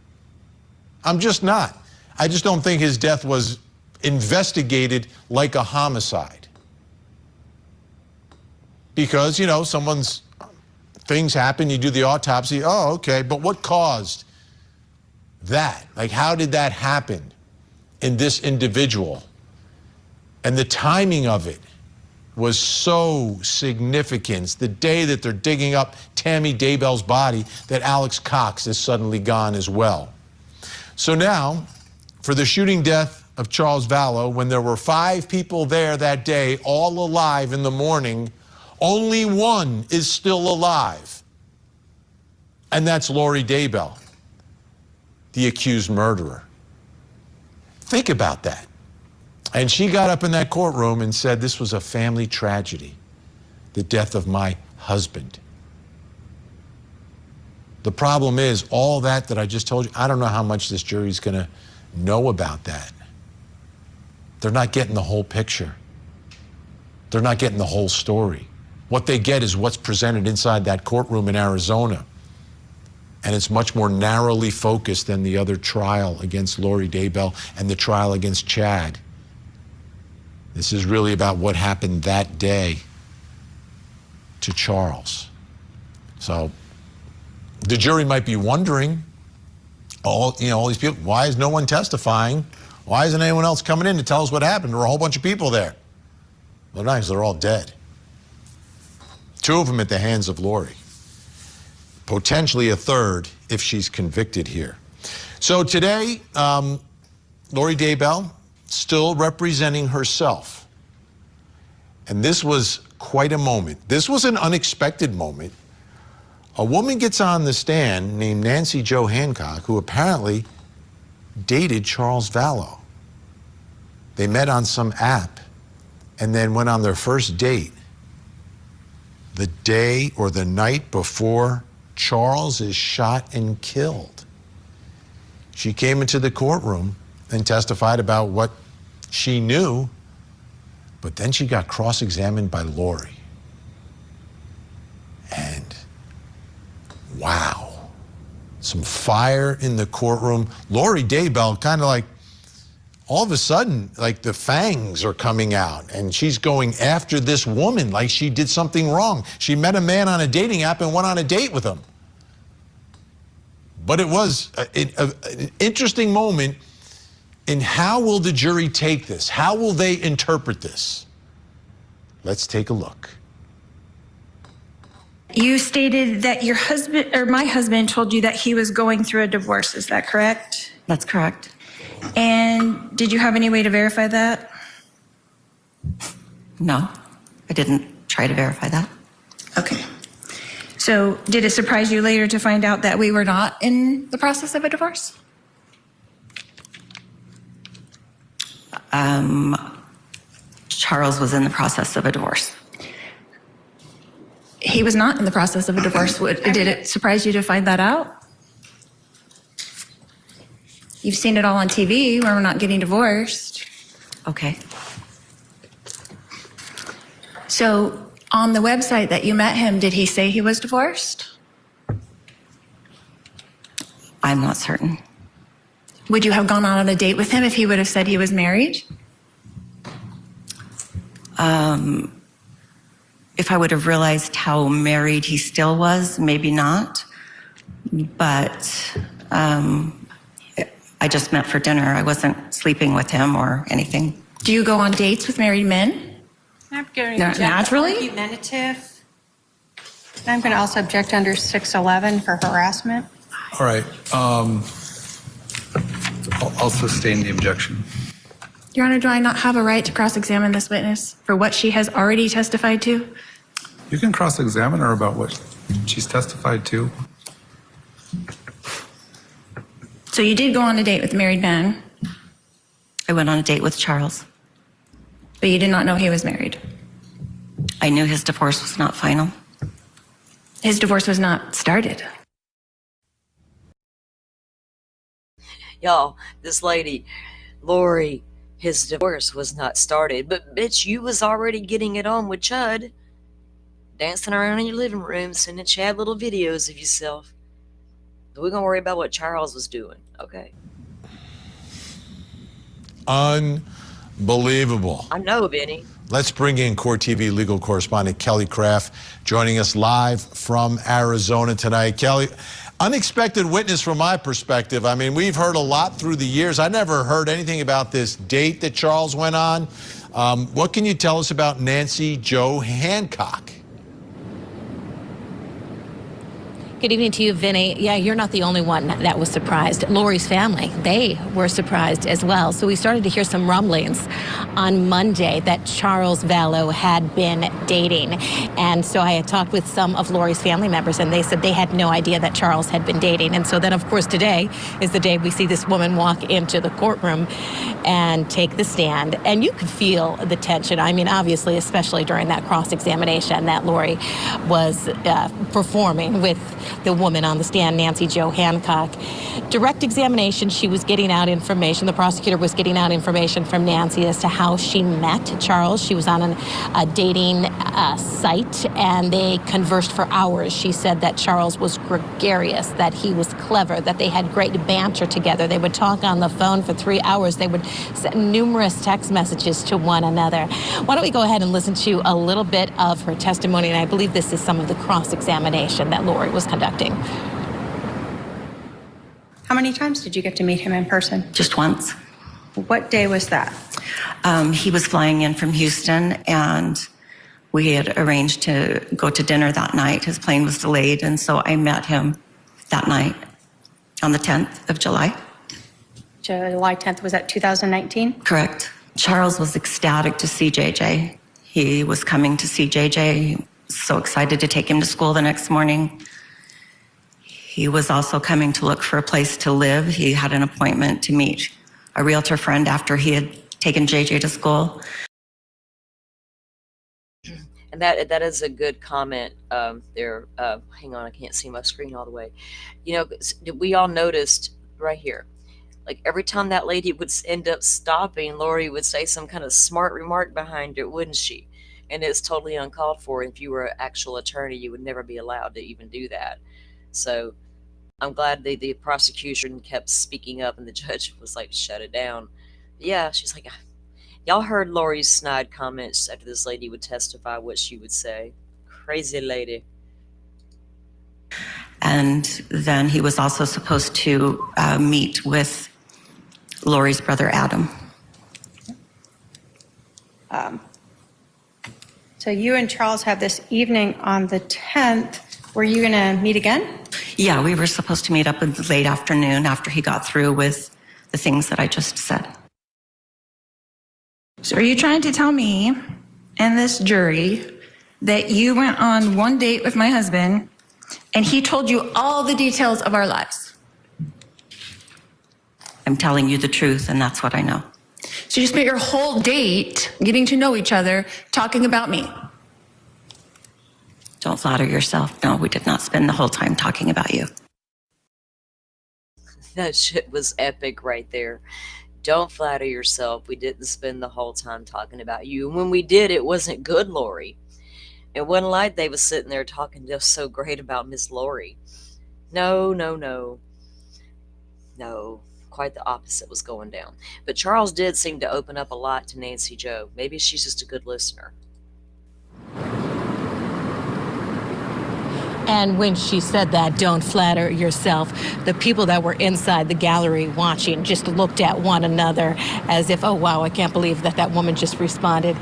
S13: I'm just not. I just don't think his death was investigated like a homicide. Because, things happen, you do the autopsy, oh, okay, but what caused that? Like, how did that happen in this individual? And the timing of it was so significant. The day that they're digging up Tammy Daybell's body, that Alex Cox is suddenly gone as well. So now, for the shooting death of Charles Vallow, when there were 5 people there that day, all alive in the morning, only 1 is still alive. And that's Lori Daybell, the accused murderer. Think about that. And she got up in that courtroom and said, this was a family tragedy, the death of my husband. The problem is, all that I just told you, I don't know how much this jury's going to know about that. They're not getting the whole picture. They're not getting the whole story. What they get is what's presented inside that courtroom in Arizona. And it's much more narrowly focused than the other trial against Lori Daybell and the trial against Chad. This is really about what happened that day to Charles. So the jury might be wondering, all these people, why is no one testifying? Why isn't anyone else coming in to tell us what happened? There were a whole bunch of people there. Well, nice, they're all dead. 2 of them at the hands of Lori. Potentially a 3rd if she's convicted here. So today, Lori Daybell still representing herself. And this was quite a moment. This was an unexpected moment. A woman gets on the stand named Nancy Jo Hancock, who apparently dated Charles Vallow. They met on some app and then went on their first date the day or the night before Charles is shot and killed. She came into the courtroom and testified about what she knew, but then she got cross-examined by Lori. And wow, some fire in the courtroom. Lori Daybell kind of like, all of a sudden, like the fangs are coming out and she's going after this woman like she did something wrong. She met a man on a dating app and went on a date with him. But it was an interesting moment in how will the jury take this? How will they interpret this? Let's take a look.
S14: You stated that your husband, or my husband, told you that he was going through a divorce. Is that correct?
S11: That's correct.
S14: And did you have any way to verify that?
S11: No, I didn't try to verify that.
S14: Okay. So did it surprise you later to find out that we were not in the process of a divorce?
S11: Charles was in the process of a divorce.
S14: He was not in the process of a divorce. Did it surprise you to find that out? You've seen it all on TV where we're not getting divorced.
S11: Okay.
S14: So on the website that you met him, did he say he was divorced?
S11: I'm not certain.
S14: Would you have gone on a date with him if he would have said he was married?
S11: If I would have realized how married he still was, maybe not. But I just met for dinner. I wasn't sleeping with him or anything.
S14: Do you go on dates with married men?
S15: I'm going
S14: Not
S15: to
S14: naturally?
S15: argumentative. I'm going to also object under 611 for harassment.
S16: All right. I'll sustain the objection.
S14: Your Honor, do I not have a right to cross-examine this witness for what she has already testified to?
S16: You can cross-examine her about what she's testified to.
S14: So you did go on a date with a married man,
S11: I went on a date with Charles.
S14: but you did not know he was married.
S11: I knew his divorce was not final.
S14: His divorce was not started.
S2: Y'all, this lady, Lori, his divorce was not started, but bitch, you was already getting it on with Chud. Dancing around in your living room, sending Chad little videos of yourself. We're gonna worry about what Charles was doing, okay?
S13: Unbelievable.
S2: I know, Benny.
S13: Let's bring in Court TV legal correspondent Kelly Craft, joining us live from Arizona tonight. Kelly, unexpected witness from my perspective. I mean, we've heard a lot through the years. I never heard anything about this date that Charles went on. What can you tell us about Nancy Jo Hancock?
S17: Good evening to you, Vinny. Yeah, you're not the only one that was surprised. Lori's family, they were surprised as well. So we started to hear some rumblings on Monday that Charles Vallow had been dating. And so I had talked with some of Lori's family members, and they said they had no idea that Charles had been dating. And so then, of course, today is the day we see this woman walk into the courtroom and take the stand. And you could feel the tension. I mean, obviously, especially during that cross-examination that Lori was performing with the woman on the stand, Nancy Jo Hancock. Direct examination, she was getting out information. The prosecutor was getting out information from Nancy as to how she met Charles. She was on a dating site, and they conversed for hours. She said that Charles was gregarious, that he was clever, that they had great banter together. They would talk on the phone for 3 hours. They would send numerous text messages to one another. Why don't we go ahead and listen to a little bit of her testimony, and I believe this is some of the cross-examination that Lori was conducting.
S15: How many times did you get to meet him in person?
S11: Just once.
S15: What day was that?
S11: He was flying in from Houston, and we had arranged to go to dinner that night. His plane was delayed, and so I met him that night on the 10th of July.
S15: July 10th, was that 2019?
S11: Correct. Charles was ecstatic to see JJ. He was coming to see JJ, so excited to take him to school the next morning. He was also coming to look for a place to live. He had an appointment to meet a realtor friend after he had taken JJ to school.
S2: And that is a good comment there. Hang on, I can't see my screen all the way. You know, we all noticed right here, like every time that lady would end up stopping, Lori would say some kind of smart remark behind it, wouldn't she? And it's totally uncalled for. If you were an actual attorney, you would never be allowed to even do that. So I'm glad the prosecution kept speaking up and the judge was like, shut it down. Yeah, she's like, y'all heard Lori's snide comments after this lady would testify what she would say. Crazy lady.
S18: And then he was also supposed to meet with Lori's brother, Adam.
S15: So you and Charles have this evening on the 10th. Were you going to meet again?
S18: Yeah, we were supposed to meet up in the late afternoon after he got through with the things that I just said.
S14: So are you trying to tell me and this jury that you went on one date with my husband and he told you all the details of our lives?
S18: I'm telling you the truth, and that's what I know.
S14: So you spent your whole date getting to know each other, talking about me?
S18: Don't flatter yourself. No, we did not spend the whole time talking about you.
S2: That shit was epic right there. Don't flatter yourself. We didn't spend the whole time talking about you. And when we did, it wasn't good, Lori. It wasn't like they was sitting there talking just so great about Miss Lori. No. No, quite the opposite was going down. But Charles did seem to open up a lot to Nancy Jo. Maybe she's just a good listener.
S17: And when she said that, don't flatter yourself, the people that were inside the gallery watching just looked at one another as if, oh, wow, I can't believe that woman just responded.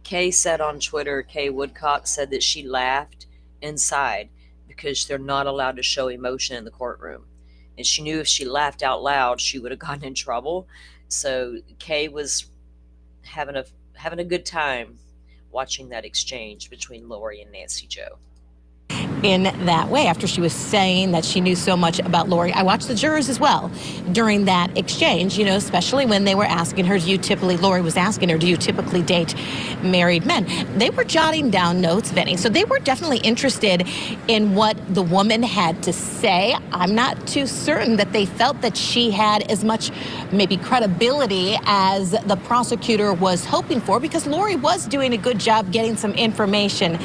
S2: Kay said on Twitter, Kay Woodcock said that she laughed inside because they're not allowed to show emotion in the courtroom. And she knew if she laughed out loud, she would have gotten in trouble. So Kay was having a good time watching that exchange between Lori and Nancy Jo.
S17: In that way, after she was saying that she knew so much about Lori, I watched the jurors as well during that exchange, you know, especially when they were asking her, Lori was asking her, do you typically date married men? They were jotting down notes, Vinny. So they were definitely interested in what the woman had to say. I'm not too certain that they felt that she had as much maybe credibility as the prosecutor was hoping for, because Lori was doing a good job getting some information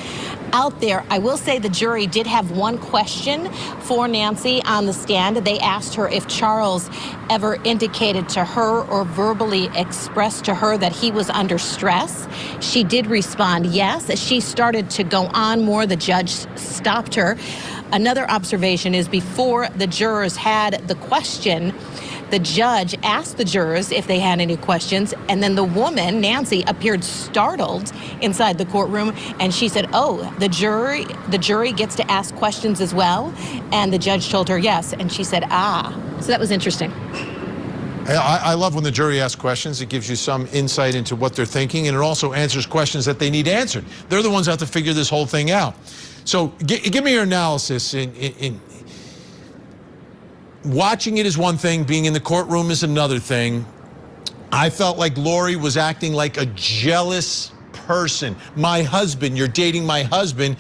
S17: out there. I will say the jury did have one question for Nancy on the stand. They asked her if Charles ever indicated to her or verbally expressed to her that he was under stress. She did respond yes. As she started to go on more, the judge stopped her. Another observation is before the jurors had the question, the judge asked the jurors if they had any questions, and then the woman, Nancy, appeared startled inside the courtroom, and she said, oh, the jury gets to ask questions as well? And the judge told her yes, and she said, ah. So that was interesting.
S13: I love when the jury asks questions. It gives you some insight into what they're thinking, and it also answers questions that they need answered. They're the ones that have to figure this whole thing out. So give me your analysis. Watching it is one thing, being in the courtroom is another thing. I felt like Lori was acting like a jealous person. My husband, you're dating my husband.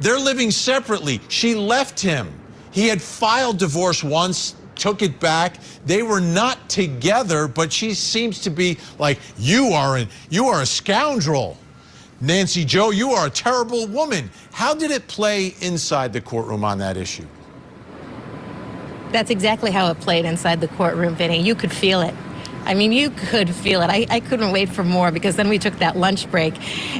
S13: They're living separately. She left him. He had filed divorce once, took it back. They were not together, but she seems to be like, you are a scoundrel. Nancy Jo, you are a terrible woman. How did it play inside the courtroom on that issue?
S17: That's exactly how it played inside the courtroom, Vinny. You could feel it. I mean, you could feel it. I couldn't wait for more, because then we took that lunch break.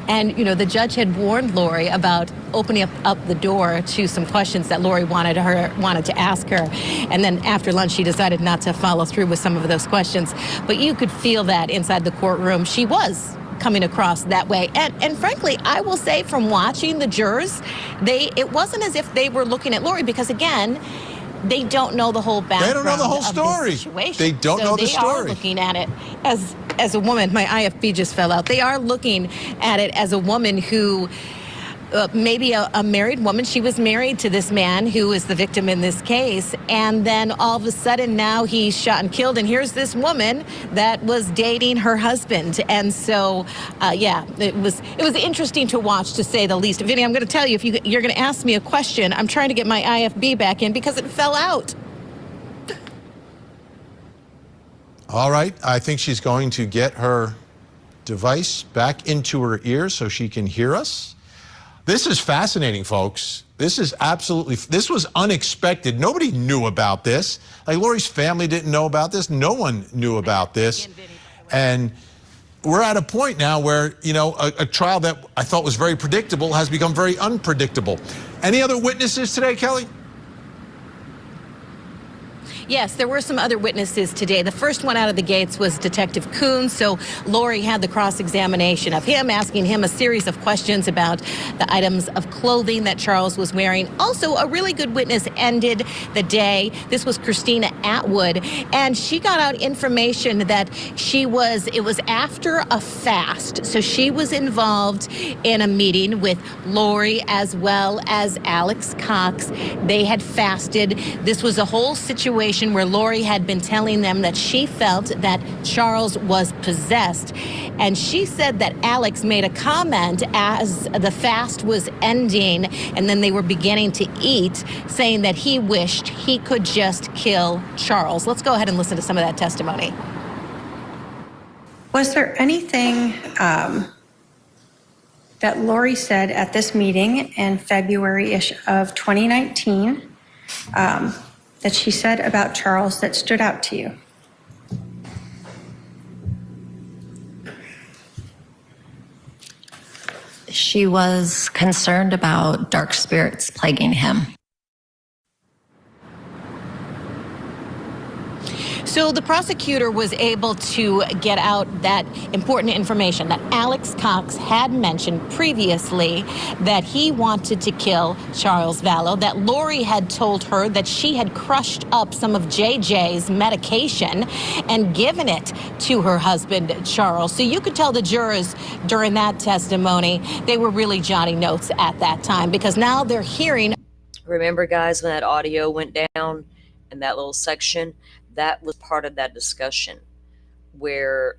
S17: And, you know, the judge had warned Lori about opening up the door to some questions that Lori wanted to ask her. And then after lunch, she decided not to follow through with some of those questions. But you could feel that inside the courtroom. She was coming across that way. And frankly, I will say from watching the jurors, it wasn't as if they were looking at Lori, because, again, they don't know the whole background. They don't know the whole story. They
S13: don't know the story.
S17: They are looking at it as a woman. My IFB just fell out. They are looking at it as a woman who, maybe a married woman. She was married to this man who is the victim in this case. And then all of a sudden now he's shot and killed. And here's this woman that was dating her husband. And so, yeah, it was interesting to watch, to say the least. Vinny, I'm going to tell you, if you're going to ask me a question, I'm trying to get my IFB back in because it fell out.
S13: All right. I think she's going to get her device back into her ear so she can hear us. This is fascinating, folks. This is this was unexpected. Nobody knew about this. Like, Lori's family didn't know about this. No one knew about this. And we're at a point now where, you know, a trial that I thought was very predictable has become very unpredictable. Any other witnesses today, Kelly?
S17: Yes, there were some other witnesses today. The first one out of the gates was Detective Coons. So Lori had the cross-examination of him, asking him a series of questions about the items of clothing that Charles was wearing. Also, a really good witness ended the day. This was Christina Atwood, and she got out information that it was after a fast. So she was involved in a meeting with Lori as well as Alex Cox. They had fasted. This was a whole situation where Lori had been telling them that she felt that Charles was possessed. And she said that Alex made a comment as the fast was ending and then they were beginning to eat, saying that he wished he could just kill Charles. Let's go ahead and listen to some of that testimony.
S15: Was there anything that Lori said at this meeting in February-ish of 2019 that she said about Charles that stood out to you?
S19: She was concerned about dark spirits plaguing him.
S17: So the prosecutor was able to get out that important information that Alex Cox had mentioned previously, that he wanted to kill Charles Vallow, that Lori had told her that she had crushed up some of JJ's medication and given it to her husband, Charles. So you could tell the jurors during that testimony, they were really jotting notes at that time, because now they're hearing.
S2: Remember, guys, when that audio went down in that little section? That was part of that discussion where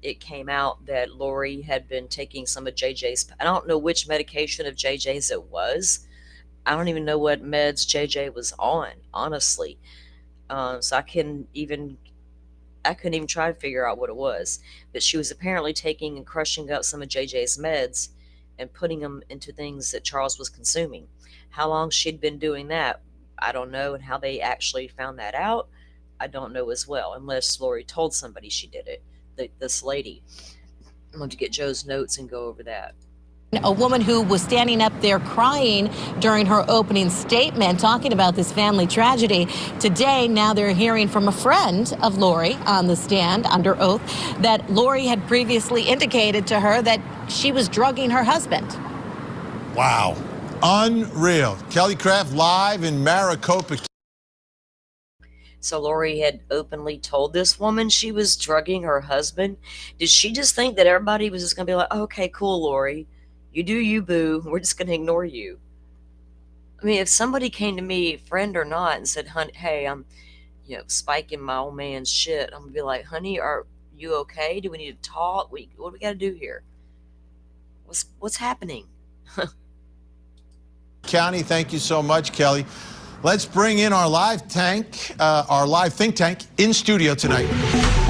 S2: it came out that Lori had been taking some of JJ's. I don't know which medication of JJ's it was. I don't even know what meds JJ was on, honestly. So I couldn't even try to figure out what it was. But she was apparently taking and crushing up some of JJ's meds and putting them into things that Charles was consuming. How long she'd been doing that, I don't know, and how they actually found that out, I don't know as well, unless Lori told somebody she did it, this lady. I'm going to get Joe's notes and go over that.
S17: A woman who was standing up there crying during her opening statement, talking about this family tragedy. Today, now they're hearing from a friend of Lori on the stand under oath that Lori had previously indicated to her that she was drugging her husband.
S13: Wow. Unreal. Kelly Craft live in Maricopa.
S2: So Lori had openly told this woman she was drugging her husband. Did she just think that everybody was just going to be like, okay, cool, Lori. You do you, boo. We're just going to ignore you. I mean, if somebody came to me, friend or not, and said, honey, hey, I'm, spiking my old man's shit, I'm going to be like, honey, are you okay? Do we need to talk? What do we got to do here? What's happening?
S13: County, thank you so much, Kelly. Let's bring in our live think tank in studio tonight.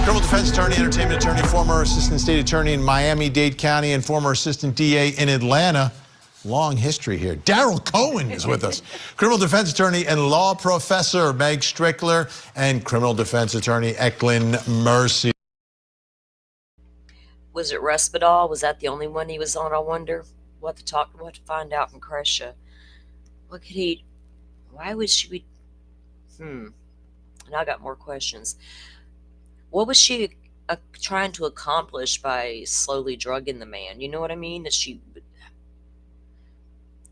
S13: Criminal defense attorney, entertainment attorney, former assistant state attorney in Miami-Dade County, and former assistant DA in Atlanta. Long history here. Daryl Cohen is with us. Criminal defense attorney and law professor Meg Strickler, and criminal defense attorney Eklund Mercy.
S2: Was it Risperdal? Was that the only one he was on, I wonder? What to find out from Crescia. What could he... Why would she be... Now I got more questions. What was she trying to accomplish by slowly drugging the man? You know what I mean?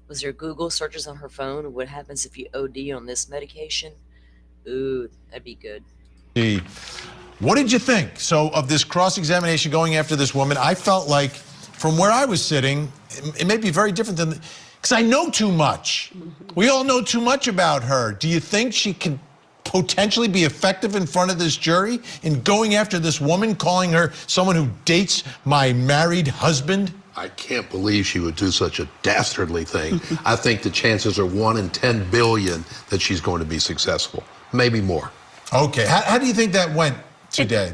S2: Was there Google searches on her phone? What happens if you OD on this medication? Ooh, that'd be good.
S13: What did you think? So of this cross-examination going after this woman, I felt like from where I was sitting, it may be very different than... Because I know too much. We all know too much about her. Do you think she could potentially be effective in front of this jury in going after this woman, calling her someone who dates my married husband?
S20: I can't believe she would do such a dastardly thing. I think the chances are 1 in 10 billion that she's going to be successful, maybe more.
S13: Okay, how do you think that went today,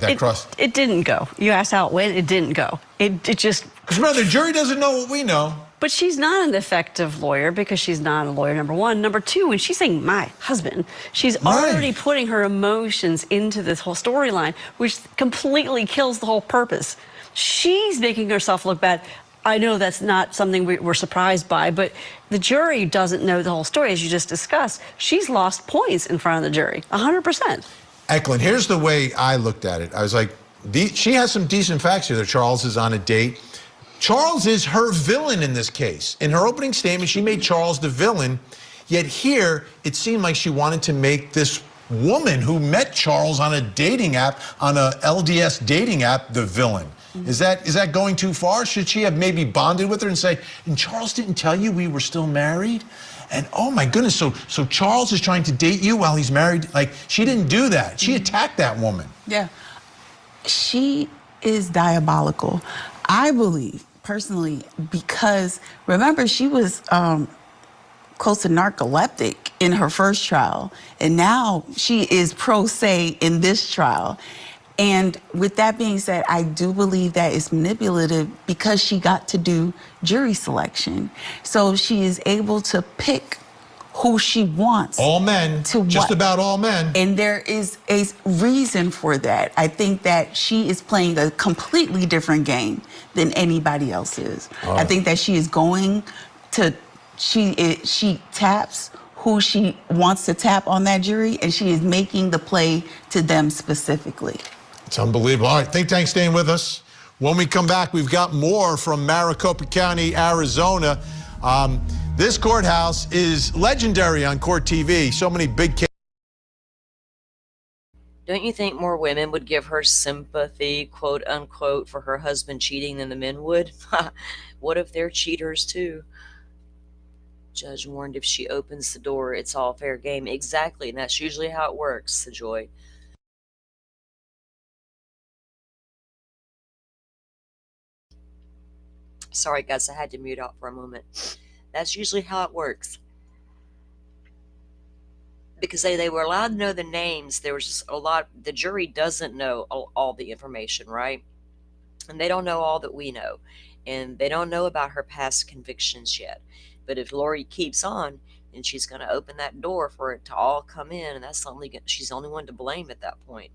S21: It didn't go. You asked how it went, it didn't go. It just...
S13: Because, the jury doesn't know what we know.
S21: But she's not an effective lawyer because she's not a lawyer, number one. Number two, when she's saying my husband, she's already putting her emotions into this whole storyline, which completely kills the whole purpose. She's making herself look bad. I know that's not something we're surprised by, but the jury doesn't know the whole story, as you just discussed. She's lost points in front of the jury, 100%.
S22: Eklund, here's the way I looked at it. I was like, she has some decent facts here that Charles is on a date. Charles is her villain in this case. In her opening statement, she made Charles the villain, yet here it seemed like she wanted to make this woman who met Charles on a dating app, on a LDS dating app, the villain. Is that going too far? Should she have maybe bonded with her and say, and Charles didn't tell you we were still married? And oh my goodness, so Charles is trying to date you while he's married? Like, she didn't do that. She attacked that woman.
S23: Yeah. She is diabolical. I believe, personally, because remember, she was close to narcoleptic in her first trial, and now she is pro se in this trial. And with that being said, I do believe that it's manipulative because she got to do jury selection. So she is able to pick who she wants.
S22: All men, just about all men.
S23: And there is a reason for that. I think that she is playing a completely different game than anybody else is. I think that she is going to, she taps who she wants to tap on that jury, and she is making the play to them specifically.
S22: It's unbelievable. All right, Think Tank staying with us. When we come back, we've got more from Maricopa County, Arizona. This courthouse is legendary on Court TV. So many big cases.
S2: Don't you think more women would give her sympathy, quote unquote, for her husband cheating than the men would? What if they're cheaters too? Judge warned if she opens the door, it's all fair game. Exactly, and that's usually how it works, the Joy. Sorry, guys, I had to mute out for a moment. That's usually how it works. Because they were allowed to know the names. There was just a lot. The jury doesn't know all the information, right? And they don't know all that we know. And they don't know about her past convictions yet. But if Lori keeps on, then she's going to open that door for it to all come in. And that's she's the only one to blame at that point.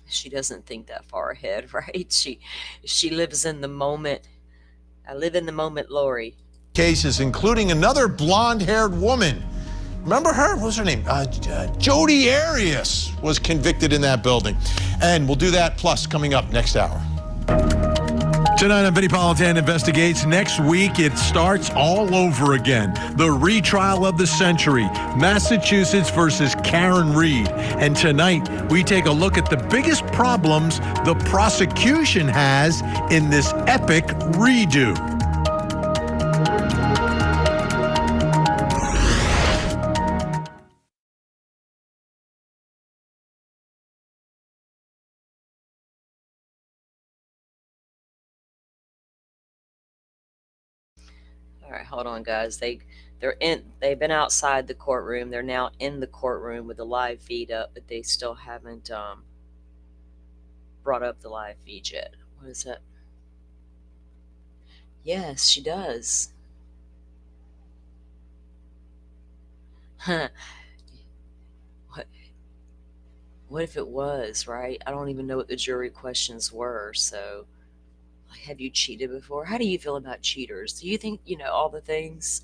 S2: She doesn't think that far ahead, right? She lives in the moment. I live in the moment, Lori.
S22: Cases, including another blonde-haired woman. Remember her? What was her name? Jodi Arias was convicted in that building. And we'll do that plus coming up next hour.
S13: Tonight on Vinnie Politan Investigates. Next week, it starts all over again. The retrial of the century, Massachusetts versus Karen Read. And tonight, we take a look at the biggest problems the prosecution has in this epic redo.
S2: All right, hold on, guys. They've been outside the courtroom. They're now in the courtroom with the live feed up, but they still haven't brought up the live feed yet. What is that? Yes, she does. Huh. What if it was, right? I don't even know what the jury questions were, so have you cheated before? How do you feel about cheaters? Do you think you know all the things?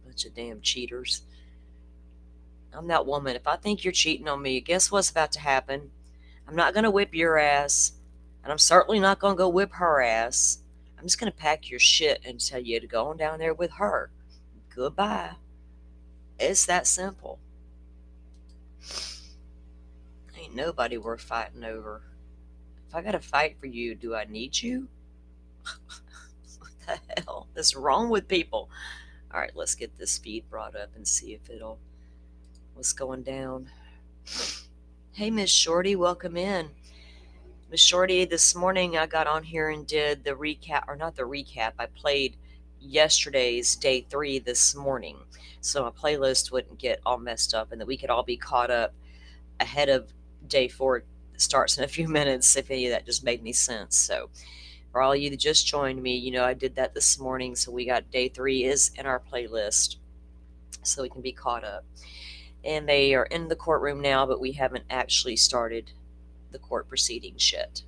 S2: Bunch of damn cheaters. I'm that woman. If I think you're cheating on me, guess what's about to happen? I'm not going to whip your ass, and I'm certainly not going to go whip her ass. I'm just going to pack your shit and tell you to go on down there with her. Goodbye. It's that simple. Ain't nobody worth fighting over. If I gotta fight for you, do I need you? What the hell is wrong with people? All right, let's get this feed brought up and see if what's going down. Hey, Miss Shorty, welcome in. Miss Shorty, this morning I got on here and did the recap, or not the recap, I played yesterday's day 3 this morning. So my playlist wouldn't get all messed up and that we could all be caught up ahead of day 4 starts in a few minutes, if any of that just made any sense. So for all of you that just joined me, you know, I did that this morning. So we got day 3 is in our playlist so we can be caught up. And they are in the courtroom now, but we haven't actually started the court proceedings yet.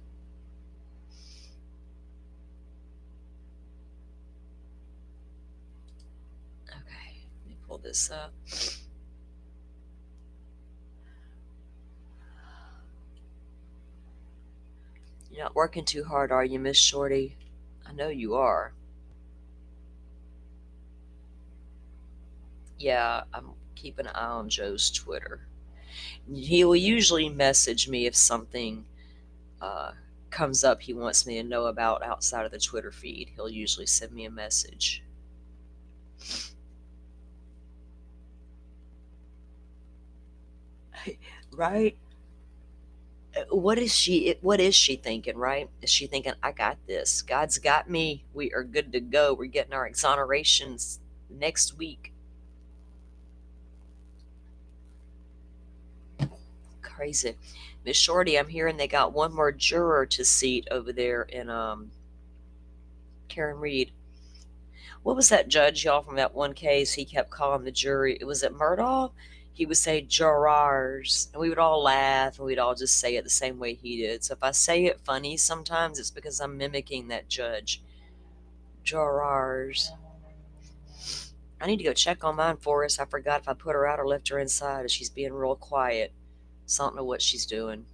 S2: Okay, let me pull this up. You're not working too hard, are you, Miss Shorty? I know you are. Yeah, I'm keeping an eye on Joe's Twitter. He will usually message me if something comes up he wants me to know about outside of the Twitter feed. He'll usually send me a message. Right? What is she thinking, right? Is she thinking, I got this, God's got me, we are good to go, we're getting our exonerations next week? Crazy. Miss Shorty, I'm hearing they got one more juror to seat over there in Karen Reed. What was that judge, y'all, from that one case? He kept calling the jury, it was at Murdaugh? He would say jurors, and we would all laugh, and we'd all just say it the same way he did. So if I say it funny sometimes, it's because I'm mimicking that judge. Jurors. I need to go check on mine for us. I forgot if I put her out or left her inside, if she's being real quiet. So I don't know what she's doing.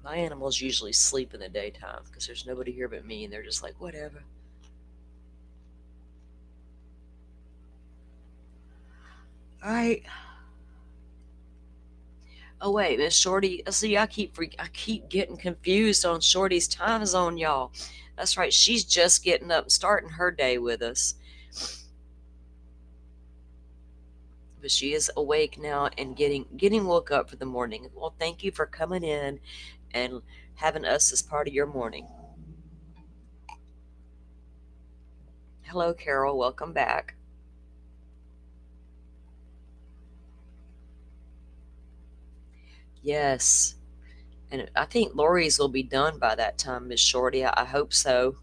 S2: My animals usually sleep in the daytime because there's nobody here but me, and they're just like, whatever. All right. Oh wait, Miss Shorty. See, I keep getting confused on Shorty's time zone, y'all. That's right. She's just getting up and starting her day with us. But she is awake now and getting woke up for the morning. Well, thank you for coming in and having us as part of your morning. Hello, Carol. Welcome back. Yes. And I think Lori's will be done by that time, Miss Shorty. I hope so.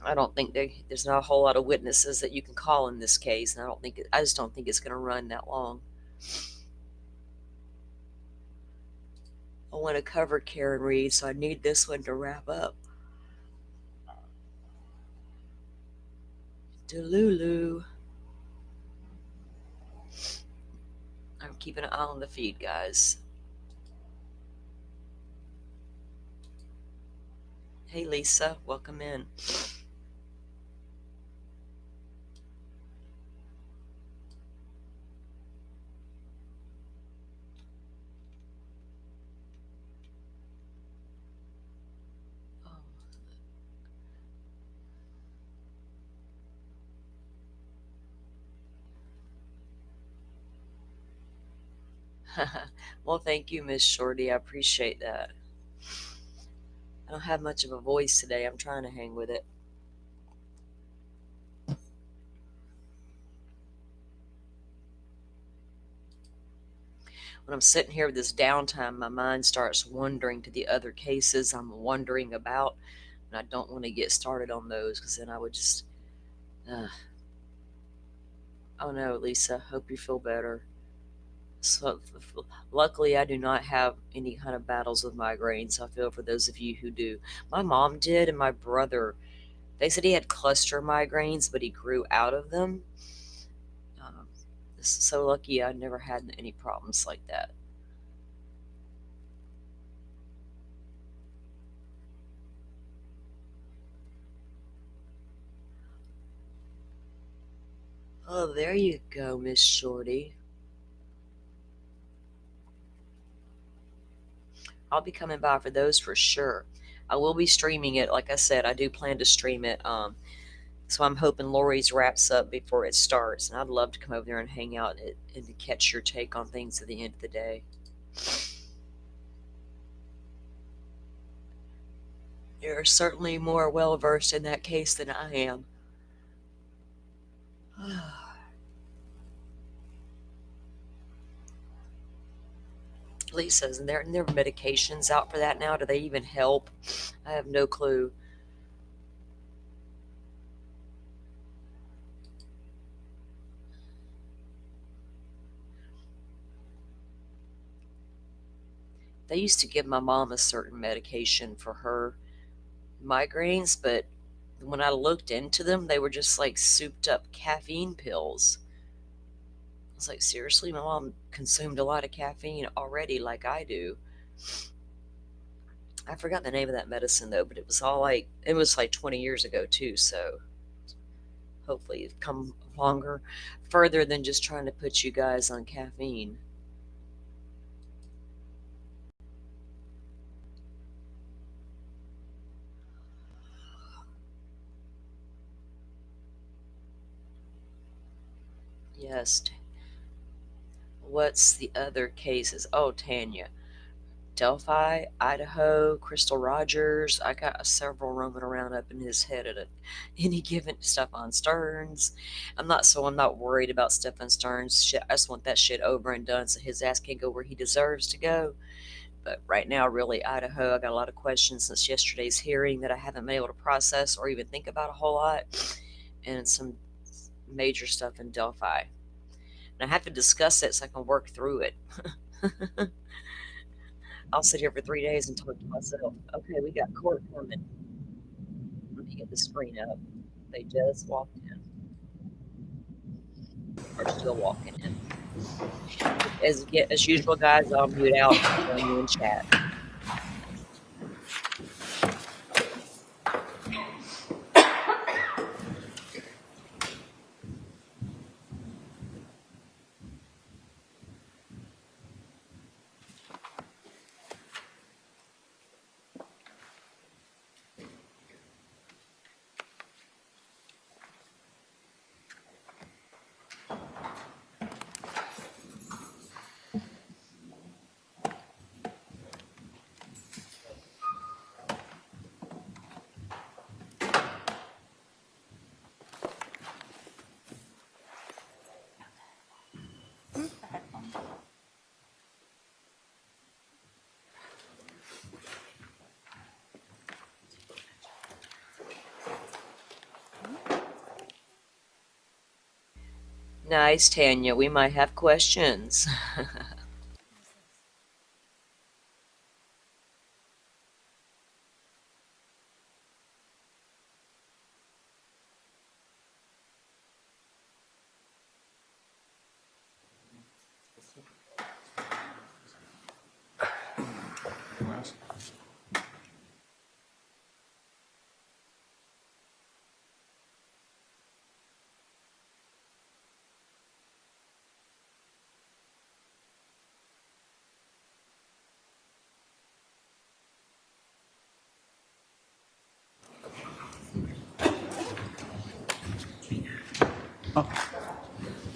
S2: I don't think there's not a whole lot of witnesses that you can call in this case, and I just don't think it's going to run that long. I want to cover Karen Reed, so I need this one to wrap up. Delulu. I'm keeping an eye on the feed, guys. Hey, Lisa, welcome in. Well, thank you, Miss Shorty. I appreciate that. I don't have much of a voice today. I'm trying to hang with it. When I'm sitting here with this downtime, my mind starts wandering to the other cases I'm wondering about, and I don't want to get started on those because then I would just... Oh no, Lisa, hope you feel better. So, luckily, I do not have any kind of battles with migraines. I feel for those of you who do. My mom did, and my brother, they said he had cluster migraines, but he grew out of them. So lucky I never had any problems like that. Oh, there you go, Miss Shorty. I'll be coming by for those for sure. I will be streaming it. Like I said, I do plan to stream it. So I'm hoping Lori's wraps up before it starts. And I'd love to come over there and hang out and to catch your take on things at the end of the day. You're certainly more well-versed in that case than I am. Lisa, isn't there medications out for that now? Do they even help? I have no clue. They used to give my mom a certain medication for her migraines, but when I looked into them, they were just like souped up caffeine pills. I was like, seriously? My mom consumed a lot of caffeine already, like I do. I forgot the name of that medicine though, but it was like 20 years ago too, so hopefully it's come longer, further than just trying to put you guys on caffeine. Yes. What's the other cases? Oh, Tanya. Delphi, Idaho, Crystal Rogers. I got several roaming around up in his head at any given stuff on Stearns. I'm not worried about Stephen Stearns shit. I just want that shit over and done so his ass can go where he deserves to go. But right now, really, Idaho, I got a lot of questions since yesterday's hearing that I haven't been able to process or even think about a whole lot. And some major stuff in Delphi. And I have to discuss it so I can work through it. I'll sit here for 3 days and talk to myself. Okay, we got court coming. Let me get the screen up. They just walked in. Or still walking in. As usual, guys, I'll mute out and join you in chat. Nice, Tanya. We might have questions.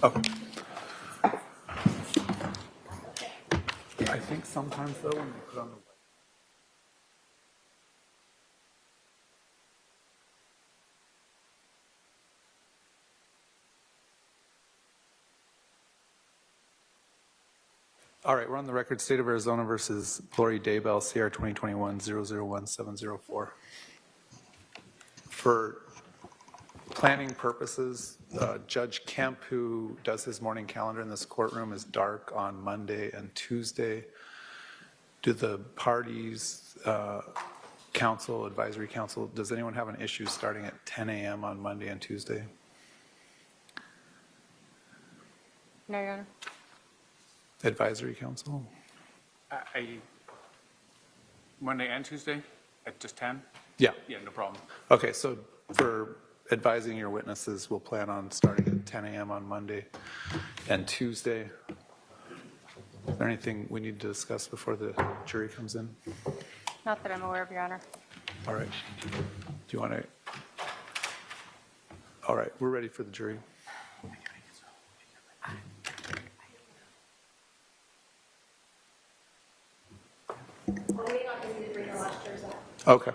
S16: Okay. I think sometimes though when you put on the All right, we're on the record. State of Arizona versus Lori Daybell, CR 2021-001704. For planning purposes, Judge Kemp, who does his morning calendar in this courtroom, is dark on Monday and Tuesday. Do the parties, council, advisory council, does anyone have an issue starting at 10 a.m. on Monday and Tuesday?
S15: No, Your Honor.
S16: Advisory council?
S1: Monday and Tuesday at just 10?
S16: Yeah.
S1: Yeah, no problem.
S16: Okay, so for advising your witnesses, we'll plan on starting at 10 a.m. on Monday and Tuesday. Is there anything we need to discuss before the jury comes in?
S15: Not that I'm aware of, Your Honor.
S16: All right. Do you want to? All right, we're ready for the jury. Okay.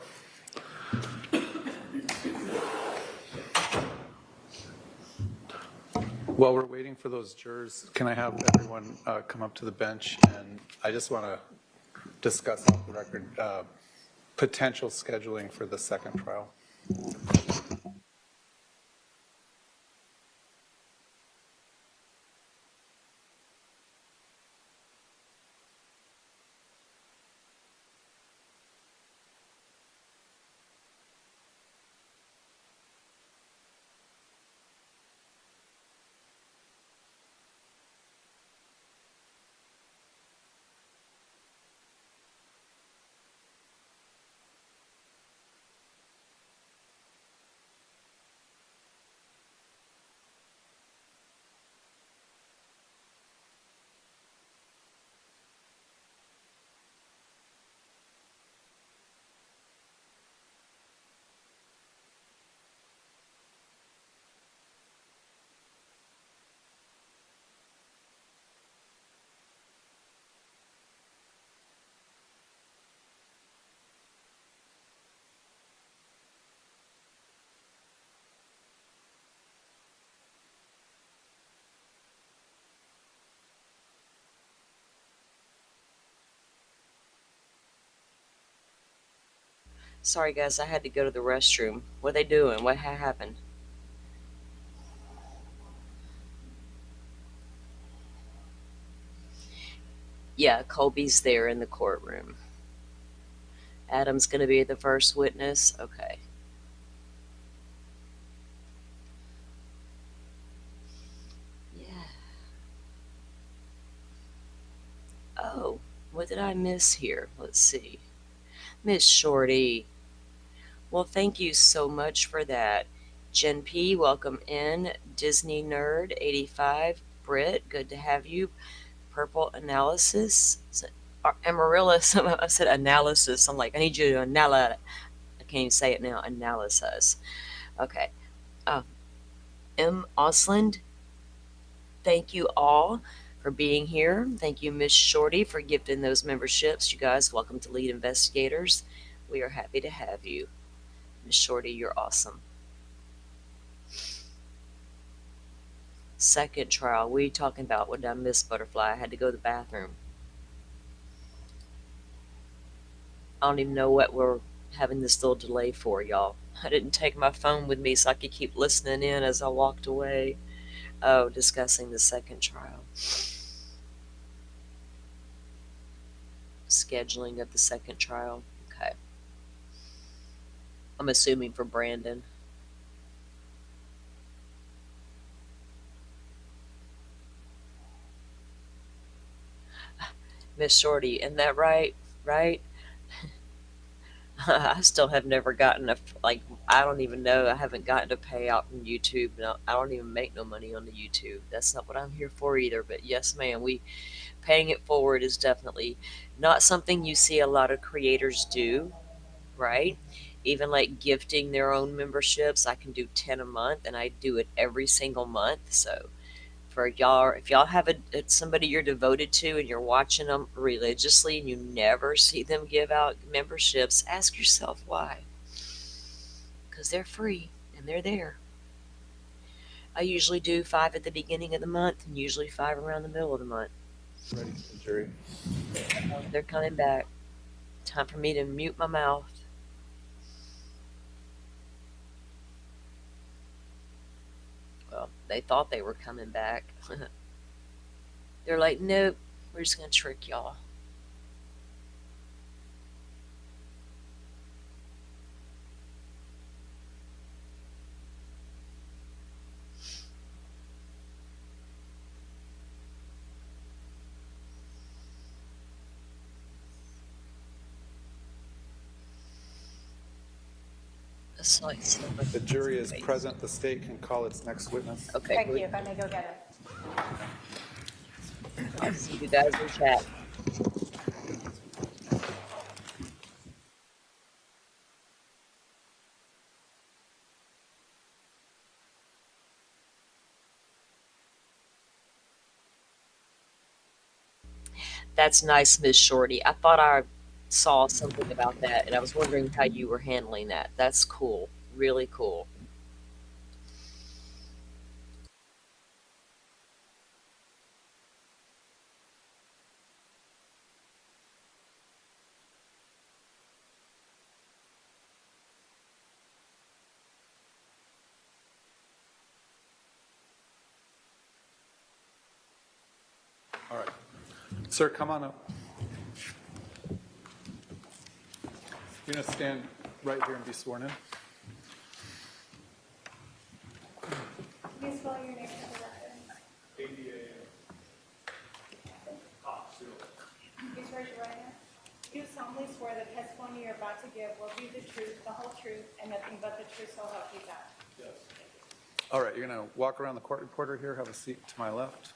S16: While we're waiting for those jurors, can I have everyone come up to the bench? And I just want to discuss off the record potential scheduling for the second trial.
S2: Sorry, guys, I had to go to the restroom. What are they doing? What happened? Yeah, Colby's there in the courtroom. Adam's going to be the first witness. Okay. Yeah. Oh, what did I miss here? Let's see. Miss Shorty. Well, thank you so much for that. Jen P, welcome in. Disney Nerd 85. Britt, good to have you. Purple Analysis. Amaryllis, I said analysis. I'm like, I need you to analyze. I can't even say it now. Analysis. Okay. M. Osland, thank you all for being here. Thank you, Miss Shorty, for gifting those memberships. You guys, welcome to Lead Investigators. We are happy to have you. Miss Shorty, you're awesome. Second trial. What are you talking about? What did I miss, Butterfly? I had to go to the bathroom. I don't even know what we're having this little delay for, y'all. I didn't take my phone with me so I could keep listening in as I walked away. Oh, discussing the second trial. Scheduling of the second trial. Okay. I'm assuming for Brandon. Miss Shorty, isn't that right? Right? I still have never gotten I don't even know. I haven't gotten a payout from YouTube. No, I don't even make no money on the YouTube. That's not what I'm here for either. But yes, ma'am, paying it forward is definitely not something you see a lot of creators do, right? Even like gifting their own memberships. I can do 10 a month and I do it every single month. So for y'all, if y'all have somebody you're devoted to and you're watching them religiously and you never see them give out memberships, ask yourself why. Because they're free and they're there. I usually do 5 at the beginning of the month and usually 5 around the middle of the month.
S16: Ready for the jury.
S2: They're coming back. Time for me to mute my mouth. Well, they thought they were coming back. They're like, nope, we're just going to trick y'all.
S16: The jury is present. The state can call its next witness.
S2: Okay.
S15: Thank you. If I may go get it.
S2: I'll see you guys in chat. That's nice, Miss Shorty. I thought I saw something about that, and I was wondering how you were handling that. That's cool. Really cool.
S16: Sir, come on up. You're going to stand right here and be sworn in.
S15: Can you spell your name for the record? Please raise your right hand. You solemnly swear the testimony you're about to give will be the truth, the whole truth, and nothing but the truth, so help you God.
S16: Yes. All right, you're going to walk around the court reporter here. Have a seat to my left.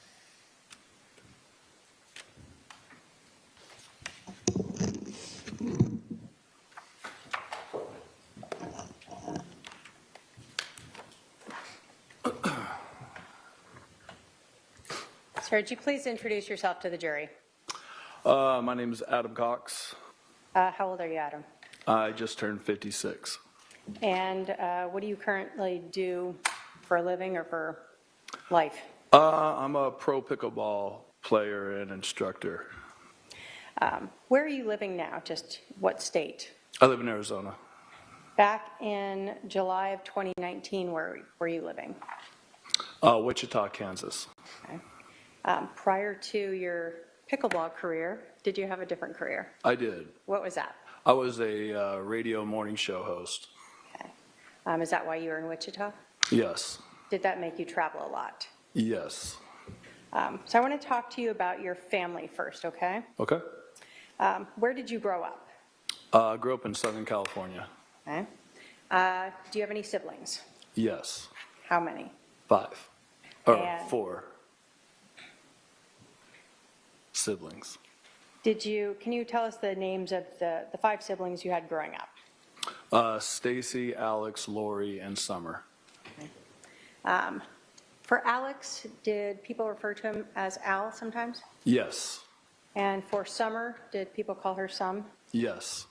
S15: Sir, would you please introduce yourself to the jury?
S3: My name is Adam Cox.
S15: How old are you, Adam?
S3: I just turned 56.
S15: And what do you currently do for a living or for life?
S3: I'm a pro pickleball player and instructor.
S15: Where are you living now? Just what state?
S3: I live in Arizona.
S15: Back in July of 2019, where were you living?
S3: Wichita, Kansas.
S15: Okay. Prior to your pickleball career, did you have a different career?
S3: I did.
S15: What was that?
S3: I was a radio morning show host.
S15: Okay. Is that why you were in Wichita?
S3: Yes.
S15: Did that make you travel a lot?
S3: Yes.
S15: So I want to talk to you about your family first, okay?
S3: Okay.
S15: Where did you grow up?
S3: I grew up in Southern California.
S15: Okay. Do you have any siblings?
S3: Yes.
S15: How many?
S3: 5. Or
S15: And-
S3: 4 siblings.
S15: Can you tell us the names of the 5 siblings you had growing up?
S3: Stacy, Alex, Lori, and Summer.
S15: For Alex, did people refer to him as Al sometimes?
S3: Yes.
S15: And for Summer, did people call her Sum?
S3: Yes.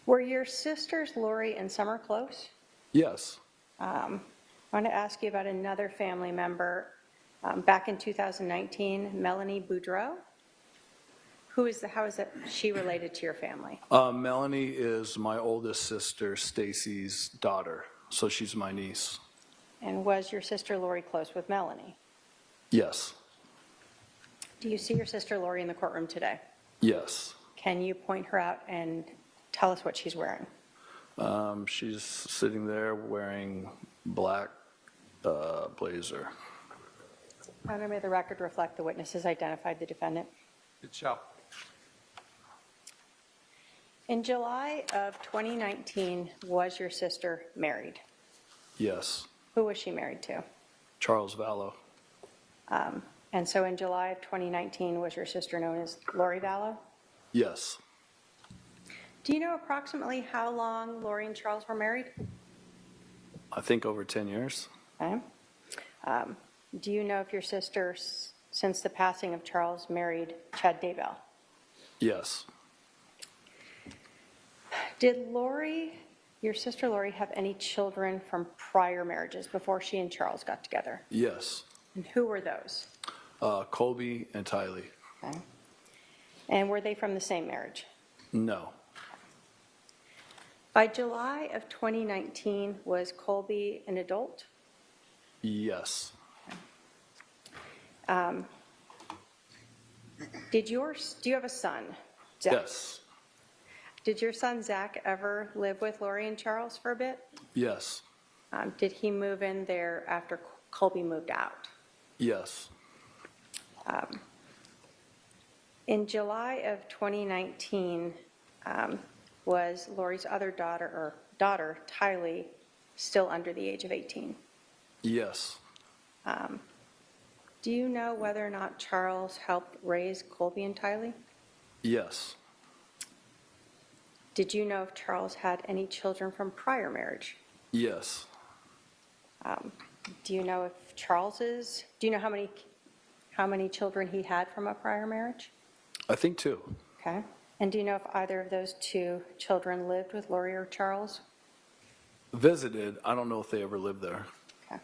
S15: Were your sisters Lori and Summer close?
S3: Yes.
S15: I want to ask you about another family member. Back in 2019, Melanie Boudreau. How is she related to your family?
S3: Melanie is my oldest sister, Stacy's daughter, so she's my niece.
S15: And was your sister Lori close with Melanie?
S3: Yes.
S15: Do you see your sister Lori in the courtroom today?
S3: Yes.
S15: Can you point her out and tell us what she's wearing?
S3: She's sitting there wearing black blazer.
S15: May the record reflect the witnesses identified the defendant.
S16: It shall.
S15: In July of 2019, was your sister married?
S3: Yes.
S15: Who was she married to?
S3: Charles Vallow.
S15: And so in July of 2019, was your sister known as Lori Vallow?
S3: Yes.
S15: Do you know approximately how long Lori and Charles were married?
S3: I think over 10 years.
S15: Okay. Do you know if your sister, since the passing of Charles, married Chad Daybell?
S3: Yes.
S15: Did your sister Lori, have any children from prior marriages before she and Charles got together?
S3: Yes.
S15: And who were those?
S3: Colby and Tylee.
S15: Okay. And were they from the same marriage?
S3: No.
S15: By July of 2019, was Colby an adult?
S3: Yes.
S15: Do you have a son, Zach?
S3: Yes.
S15: Did your son Zach ever live with Lori and Charles for a bit?
S3: Yes.
S15: Did he move in there after Colby moved out?
S3: Yes.
S15: In July of 2019, was Lori's other daughter, Tylee, still under the age of 18?
S3: Yes.
S15: Do you know whether or not Charles helped raise Colby and Tylee?
S3: Yes.
S15: Did you know if Charles had any children from prior marriage?
S3: Yes.
S15: Do you know if do you know how many children he had from a prior marriage?
S3: I think 2.
S15: Okay. And do you know if either of those 2 children lived with Lori or Charles?
S3: Visited. I don't know if they ever lived there.
S15: Okay.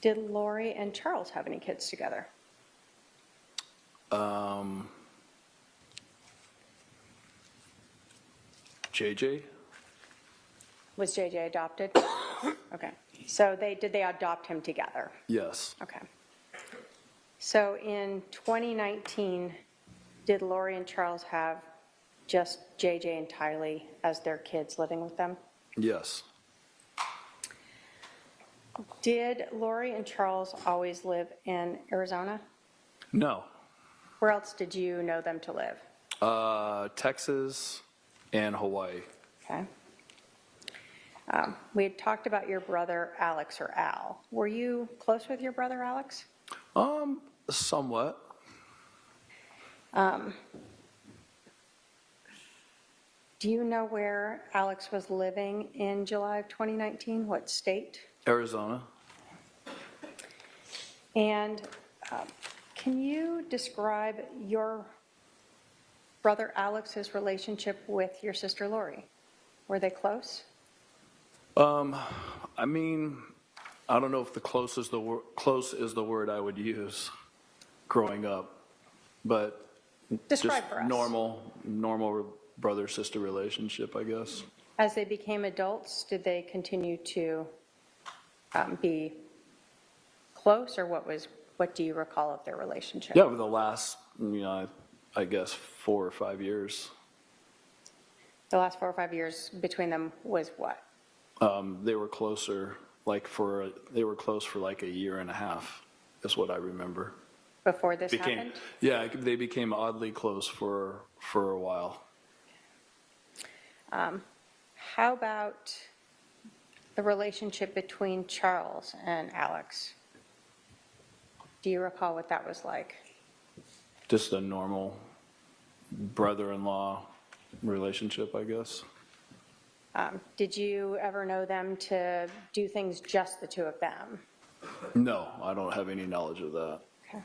S15: Did Lori and Charles have any kids together?
S3: JJ?
S15: Was JJ adopted? Okay. So did they adopt him together?
S3: Yes.
S15: Okay. So in 2019, did Lori and Charles have just JJ and Tylee as their kids living with them?
S3: Yes.
S15: Did Lori and Charles always live in Arizona?
S3: No.
S15: Where else did you know them to live?
S3: Texas and Hawaii.
S15: Okay. We had talked about your brother Alex, or Al. Were you close with your brother Alex?
S3: Somewhat.
S15: Do you know where Alex was living in July of 2019? What state?
S3: Arizona.
S15: And can you describe your brother Alex's relationship with your sister Lori? Were they close?
S3: I mean, I don't know if close is the word I would use growing up, but
S15: Describe
S3: just
S15: for us.
S3: normal brother-sister relationship, I guess.
S15: As they became adults, did they continue to be close, or what do you recall of their relationship?
S3: Yeah, over the last, I guess 4 or 5 years.
S15: The last 4 or 5 years between them was what?
S3: They were closer, they were close for like a year and a half, is what I remember.
S15: Before this happened?
S3: Yeah, they became oddly close for a while.
S15: How about the relationship between Charles and Alex? Do you recall what that was like?
S3: Just a normal brother-in-law relationship, I guess.
S15: Did you ever know them to do things just the two of them?
S3: No, I don't have any knowledge of that.
S15: Okay.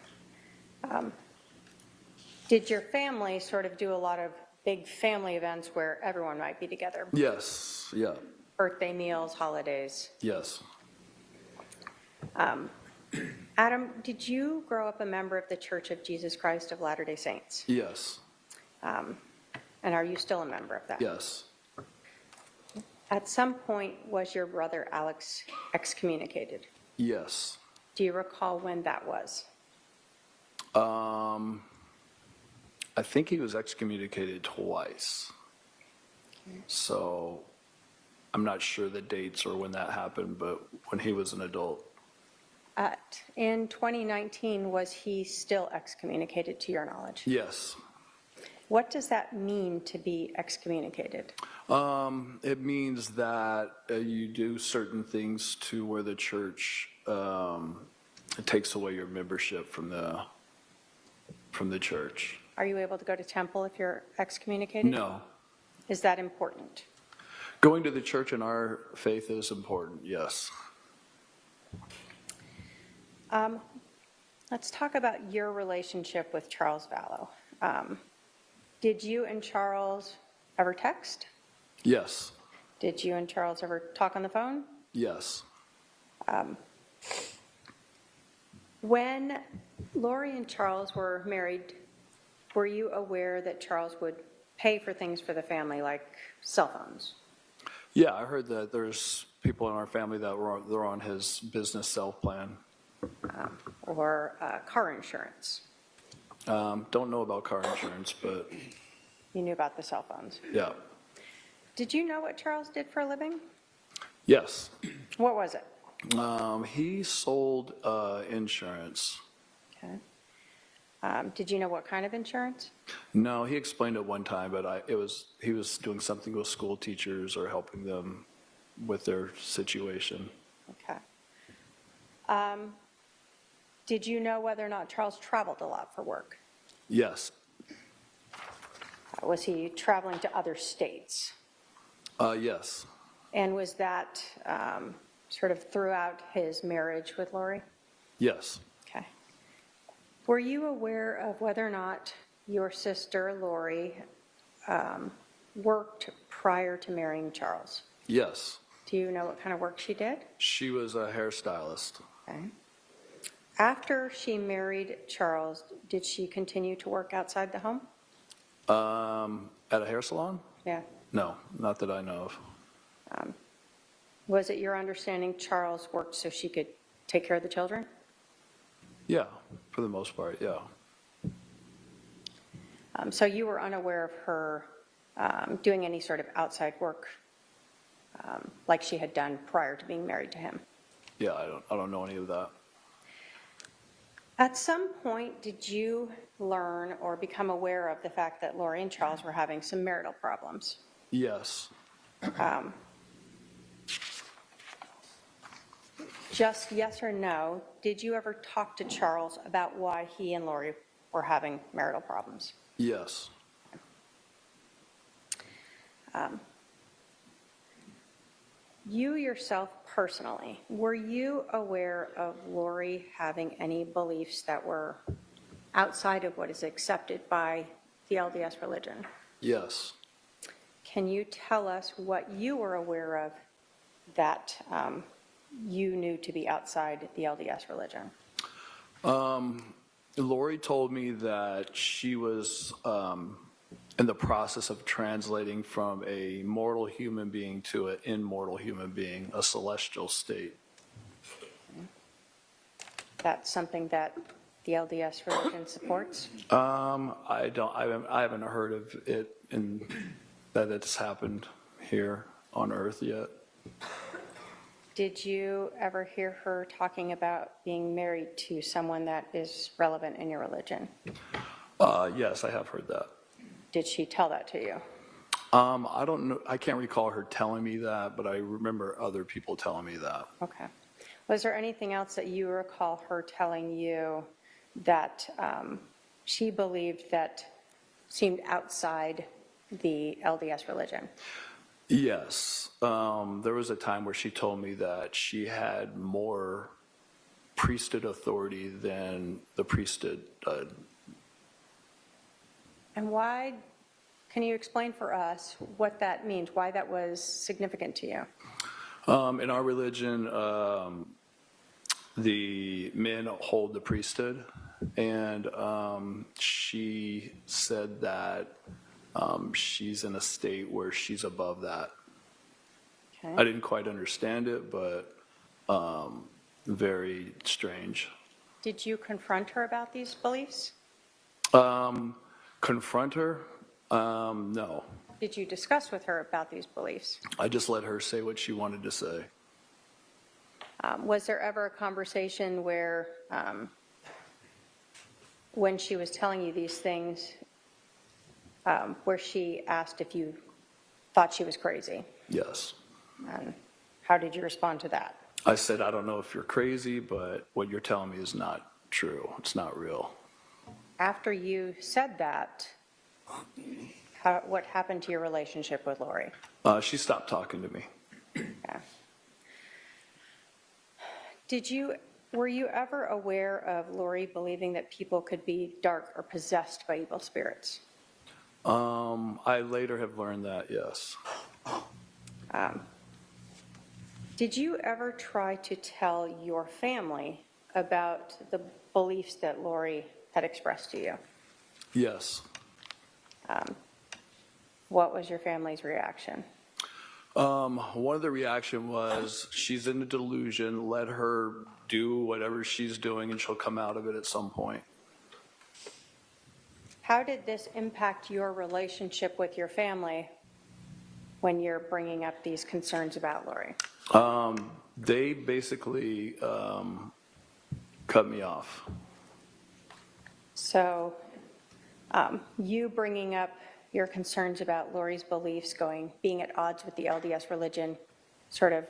S15: Did your family sort of do a lot of big family events where everyone might be together?
S3: Yes, yeah,
S15: Birthday meals, holidays?
S3: yes.
S15: Adam, did you grow up a member of the Church of Jesus Christ of Latter-day Saints?
S3: Yes,
S15: And are you still a member of that?
S3: yes.
S15: At some point, was your brother Alex excommunicated?
S3: Yes.
S15: Do you recall when that was?
S3: I think he was excommunicated twice. So I'm not sure the dates or when that happened, but when he was an adult.
S15: In 2019, was he still excommunicated to your knowledge?
S3: Yes.
S15: What does that mean to be excommunicated?
S3: It means that you do certain things to where the church it takes away your membership from the church.
S15: Are you able to go to temple if you're excommunicated?
S3: No.
S15: Is that important?
S3: Going to the church in our faith is important, yes.
S15: Let's talk about your relationship with Charles Vallow. Did you and Charles ever text?
S3: Yes.
S15: Did you and Charles ever talk on the phone?
S3: Yes.
S15: When Lori and Charles were married, were you aware that Charles would pay for things for the family, like cell phones?
S3: Yeah, I heard that there's people in our family that they're on his business cell plan.
S15: Or car insurance?
S3: Don't know about car insurance, but
S15: You knew about the cell phones.
S3: yeah.
S15: Did you know what Charles did for a living?
S3: Yes.
S15: What was it?
S3: He sold insurance.
S15: Okay. Did you know what kind of insurance?
S3: No, he explained it one time, but he was doing something with school teachers or helping them with their situation.
S15: Okay. Did you know whether or not Charles traveled a lot for work?
S3: Yes.
S15: Was he traveling to other states?
S3: Yes.
S15: And was that sort of throughout his marriage with Lori?
S3: Yes.
S15: Okay. Were you aware of whether or not your sister Lori worked prior to marrying Charles?
S3: Yes.
S15: Do you know what kind of work she did?
S3: She was a hairstylist.
S15: Okay. After she married Charles, did she continue to work outside the home?
S3: At a hair salon?
S15: Yeah.
S3: No, not that I know of.
S15: Was it your understanding Charles worked so she could take care of the children?
S3: Yeah, for the most part, yeah.
S15: So you were unaware of her doing any sort of outside work like she had done prior to being married to him?
S3: Yeah, I don't know any of that.
S15: At some point, did you learn or become aware of the fact that Lori and Charles were having some marital problems?
S3: Yes.
S15: Just yes or no, did you ever talk to Charles about why he and Lori were having marital problems?
S3: Yes.
S15: You yourself personally, were you aware of Lori having any beliefs that were outside of what is accepted by the LDS religion?
S3: Yes.
S15: Can you tell us what you were aware of that you knew to be outside the LDS religion?
S3: Lori told me that she was in the process of translating from a mortal human being to an immortal human being, a celestial state.
S15: That's something that the LDS religion supports?
S3: I haven't heard of it that it's happened here on Earth yet.
S15: Did you ever hear her talking about being married to someone that is relevant in your religion?
S3: Yes, I have heard that.
S15: Did she tell that to you?
S3: I don't know. I can't recall her telling me that, but I remember other people telling me that.
S15: Okay. Was there anything else that you recall her telling you that she believed that seemed outside the LDS religion?
S3: Yes. There was a time where she told me that she had more priesthood authority than the priesthood.
S15: And why, can you explain for us what that means, why that was significant to you?
S3: In our religion, the men hold the priesthood, and she said that she's in a state where she's above that.
S15: Okay.
S3: I didn't quite understand it, but very strange.
S15: Did you confront her about these beliefs?
S3: Confront her? No.
S15: Did you discuss with her about these beliefs?
S3: I just let her say what she wanted to say.
S15: Was there ever a conversation where, when she was telling you these things, where she asked if you thought she was crazy?
S3: Yes.
S15: And how did you respond to that?
S3: I said, I don't know if you're crazy, but what you're telling me is not true. It's not real.
S15: After you said that, what happened to your relationship with Lori?
S3: She stopped talking to me.
S15: Okay. Were you ever aware of Lori believing that people could be dark or possessed by evil spirits?
S3: I later have learned that, yes.
S15: Did you ever try to tell your family about the beliefs that Lori had expressed to you?
S3: Yes.
S15: What was your family's reaction?
S3: One of the reaction was, she's in a delusion, let her do whatever she's doing and she'll come out of it at some point.
S15: How did this impact your relationship with your family when you're bringing up these concerns about Lori?
S3: They basically cut me off.
S15: So you bringing up your concerns about Lori's beliefs being at odds with the LDS religion sort of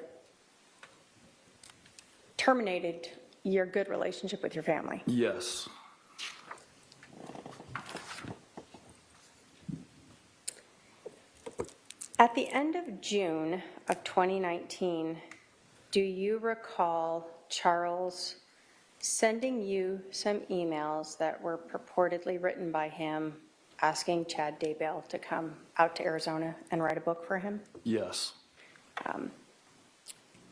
S15: terminated your good relationship with your family?
S3: Yes.
S15: At the end of June of 2019, do you recall Charles sending you some emails that were purportedly written by him asking Chad Daybell to come out to Arizona and write a book for him?
S3: Yes.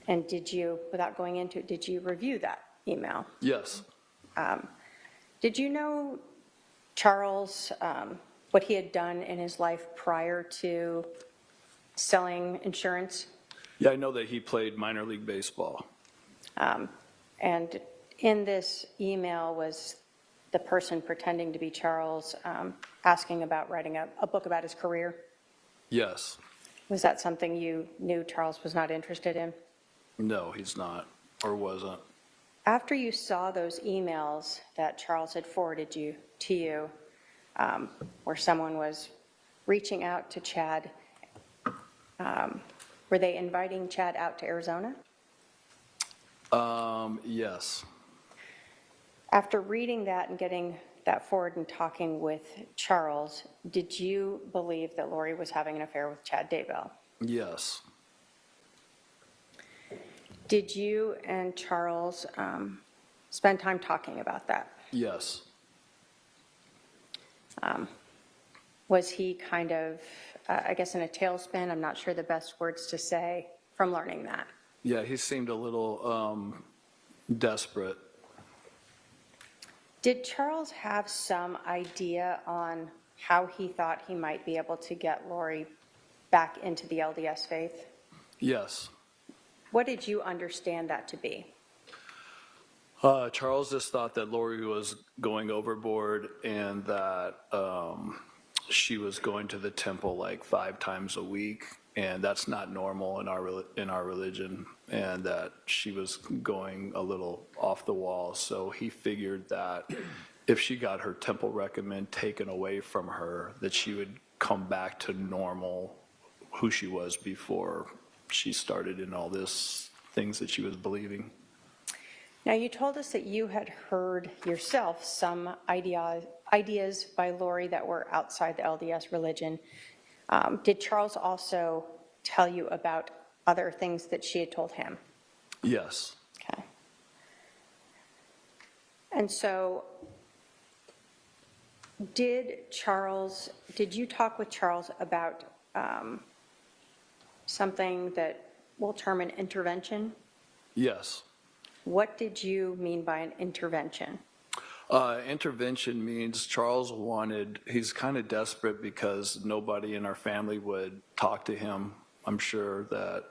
S15: And did you, without going into it, did you review that email?
S3: Yes.
S15: Did you know Charles, what he had done in his life prior to selling insurance?
S3: Yeah, I know that he played minor league baseball.
S15: And In this email was the person pretending to be Charles asking about writing a book about his career.
S3: Yes.
S15: Was that something you knew Charles was not interested in?
S3: No, he's not, or wasn't.
S15: After you saw those emails that Charles had forwarded to you, where someone was reaching out to Chad, were they inviting Chad out to Arizona?
S3: Yes.
S15: After reading that and getting that forward and talking with Charles, did you believe that Lori was having an affair with Chad Daybell?
S3: Yes.
S15: Did you and Charles spend time talking about that?
S3: Yes.
S15: Was he kind of, I guess, in a tailspin? I'm not sure the best words to say from learning that.
S3: Yeah, he seemed a little desperate.
S15: Did Charles have some idea on how he thought he might be able to get Lori back into the LDS faith?
S3: Yes.
S15: What did you understand that to be?
S3: Charles just thought that Lori was going overboard and that she was going to the temple like 5 times a week, and that's not normal in our religion, and that she was going a little off the wall. So he figured that if she got her temple recommend taken away from her, that she would come back to normal, who she was before she started in all this things that she was believing.
S15: Now, you told us that you had heard yourself some ideas by Lori that were outside the LDS religion. Did Charles also tell you about other things that she had told him?
S3: Yes.
S15: Okay. And so, did you talk with Charles about something that we'll term an intervention?
S3: Yes.
S15: What did you mean by an intervention?
S3: Intervention means Charles he's kind of desperate because nobody in our family would talk to him. I'm sure that,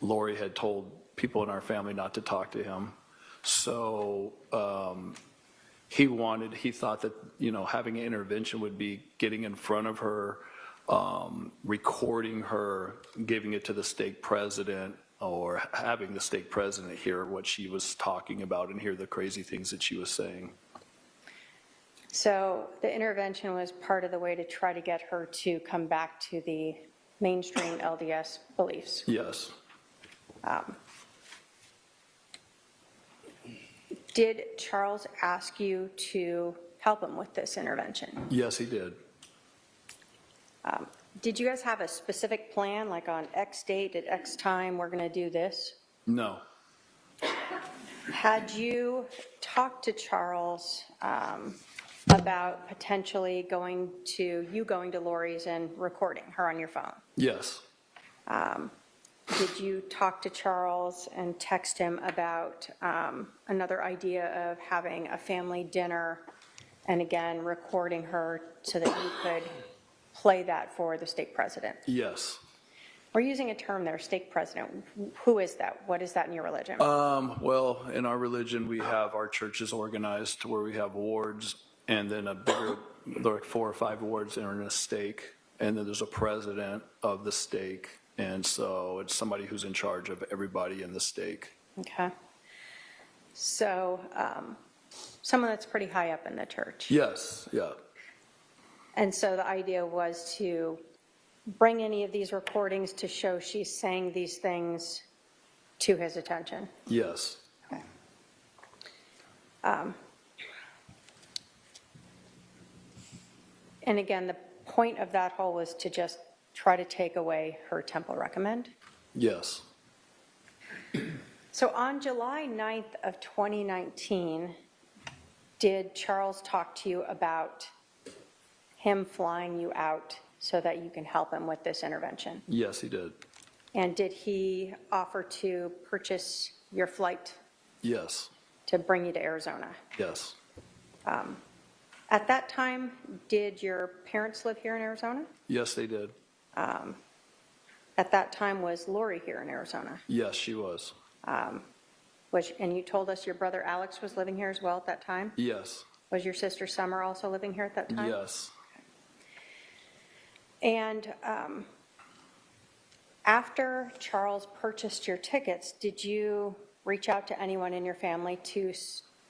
S3: Lori had told people in our family not to talk to him. So he thought that, having an intervention would be getting in front of her, recording her, giving it to the stake president, or having the stake president hear what she was talking about and hear the crazy things that she was saying.
S15: So the intervention was part of the way to try to get her to come back to the mainstream LDS beliefs.
S3: Yes.
S15: Did Charles ask you to help him with this intervention?
S3: Yes, he did.
S15: Did you guys have a specific plan, like on X date at X time, we're going to do this?
S3: No.
S15: Had you talked to Charles about potentially going to Lori's and recording her on your phone?
S3: Yes.
S15: Did you talk to Charles and text him about another idea of having a family dinner and again recording her so that you could play that for the stake president?
S3: Yes.
S15: We're using a term there, stake president. Who is that? What is that in your religion?
S3: Well, in our religion, we have our churches organized to where we have wards, and then like 4 or 5 wards are in a stake, and then there's a president of the stake, and so it's somebody who's in charge of everybody in the stake.
S15: Okay. So someone that's pretty high up in the church.
S3: Yes, yeah.
S15: And so the idea was to bring any of these recordings to show she's saying these things to his attention.
S3: Yes.
S15: Okay. And again, the point of that whole was to just try to take away her temple recommend?
S3: Yes.
S15: So on July 9th of 2019, did Charles talk to you about him flying you out so that you can help him with this intervention?
S3: Yes, he did.
S15: And did he offer to purchase your flight
S3: Yes.
S15: to bring you to Arizona?
S3: Yes.
S15: At that time, did your parents live here in Arizona?
S3: Yes, they did.
S15: At that time, was Lori here in Arizona?
S3: Yes, she was.
S15: And you told us your brother Alex was living here as well at that time?
S3: Yes.
S15: Was your sister Summer also living here at that time?
S3: Yes.
S15: And after Charles purchased your tickets, did you reach out to anyone in your family to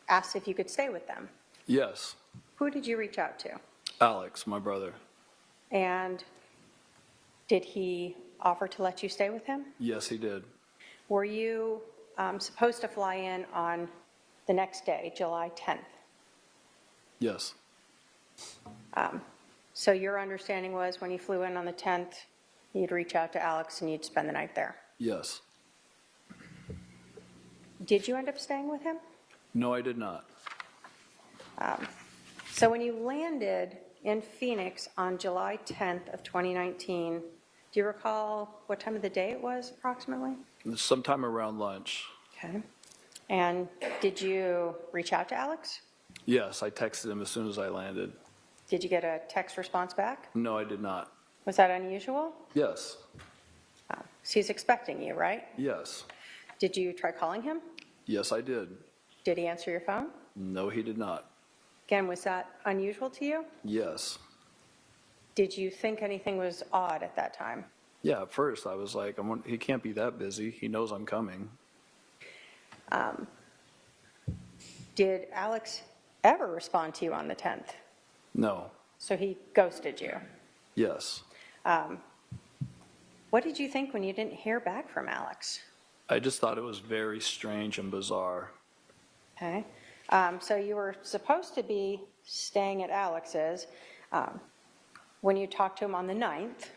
S15: ask if you could stay with them?
S3: Yes.
S15: Who did you reach out to?
S3: Alex, my brother.
S15: And did he offer to let you stay with him?
S3: Yes, he did.
S15: Were you supposed to fly in on the next day, July 10th?
S3: Yes.
S15: So your understanding was when you flew in on the 10th, you'd reach out to Alex and you'd spend the night there?
S3: Yes.
S15: Did you end up staying with him?
S3: No, I did not.
S15: So when you landed in Phoenix on July 10th of 2019, do you recall what time of the day it was approximately?
S3: Sometime around lunch.
S15: Okay. And did you reach out to Alex?
S3: Yes, I texted him as soon as I landed.
S15: Did you get a text response back?
S3: No, I did not.
S15: Was that unusual?
S3: Yes.
S15: So he's expecting you, right?
S3: Yes.
S15: Did you try calling him?
S3: Yes, I did.
S15: Did he answer your phone?
S3: No, he did not.
S15: Again, was that unusual to you?
S3: Yes.
S15: Did you think anything was odd at that time?
S3: Yeah, at first I was like, he can't be that busy. He knows I'm coming.
S15: Did Alex ever respond to you on the 10th?
S3: No.
S15: So he ghosted you.
S3: Yes.
S15: What did you think when you didn't hear back from Alex?
S3: I just thought it was very strange and bizarre.
S15: Okay. So you were supposed to be staying at Alex's when you talked to him on the 9th.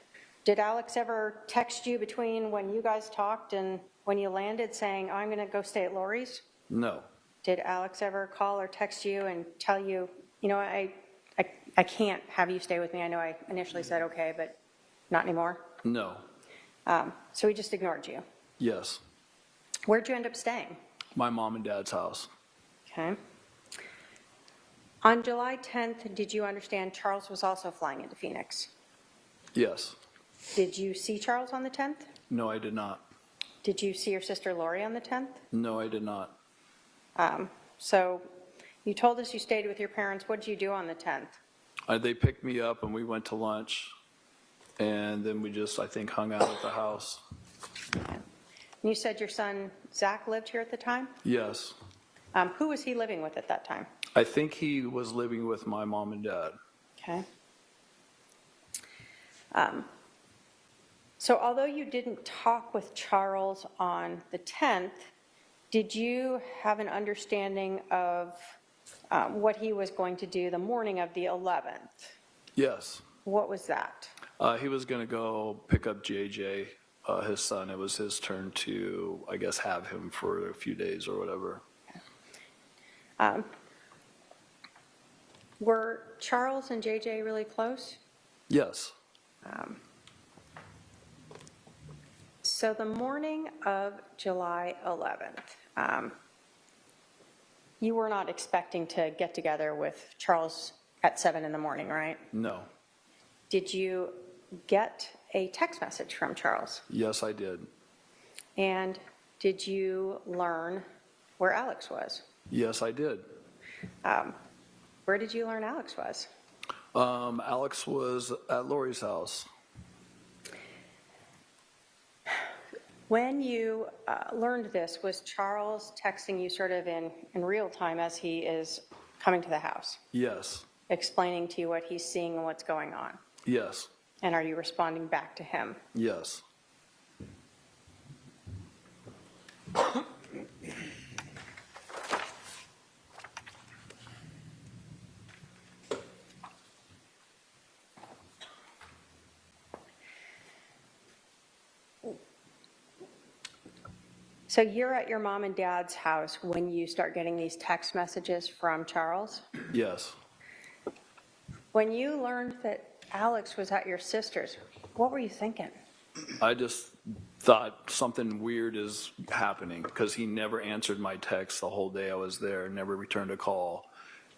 S15: Did Alex ever text you between when you guys talked and when you landed saying, oh, I'm going to go stay at Lori's?
S3: No.
S15: Did Alex ever call or text you and tell you, you know, I can't have you stay with me? I know I initially said okay, but not anymore.
S3: No.
S15: So he just ignored you.
S3: Yes.
S15: Where'd you end up staying?
S3: My mom and dad's house.
S15: Okay. On July 10th, did you understand Charles was also flying into Phoenix?
S3: Yes.
S15: Did you see Charles on the 10th?
S3: No, I did not.
S15: Did you see your sister Lori on the 10th?
S3: No, I did not.
S15: So you told us you stayed with your parents. What did you do on the 10th?
S3: They picked me up and we went to lunch. And then we just, I think, hung out at the house.
S15: You said your son Zach lived here at the time?
S3: Yes.
S15: Who was he living with at that time?
S3: I think he was living with my mom and dad.
S15: Okay. So although you didn't talk with Charles on the 10th, did you have an understanding of what he was going to do the morning of the 11th?
S3: Yes.
S15: What was that?
S3: He was going to go pick up JJ, his son. It was his turn to, I guess, have him for a few days or whatever.
S15: Were Charles and JJ really close?
S3: Yes.
S15: So the morning of July 11th, you were not expecting to get together with Charles at 7 in the morning, right?
S3: No.
S15: Did you get a text message from Charles?
S3: Yes, I did.
S15: And did you learn where Alex was?
S3: Yes, I did.
S15: Where did you learn Alex was?
S3: Alex was at Lori's house.
S15: When you learned this, was Charles texting you sort of in real time as he is coming to the house,
S3: Yes.
S15: explaining to you what he's seeing and what's going on?
S3: Yes.
S15: And are you responding back to him?
S3: Yes.
S15: So you're at your mom and dad's house when you start getting these text messages from Charles?
S3: Yes.
S15: When you learned that Alex was at your sister's, what were you thinking?
S3: I just thought something weird is happening because he never answered my text the whole day I was there, never returned a call.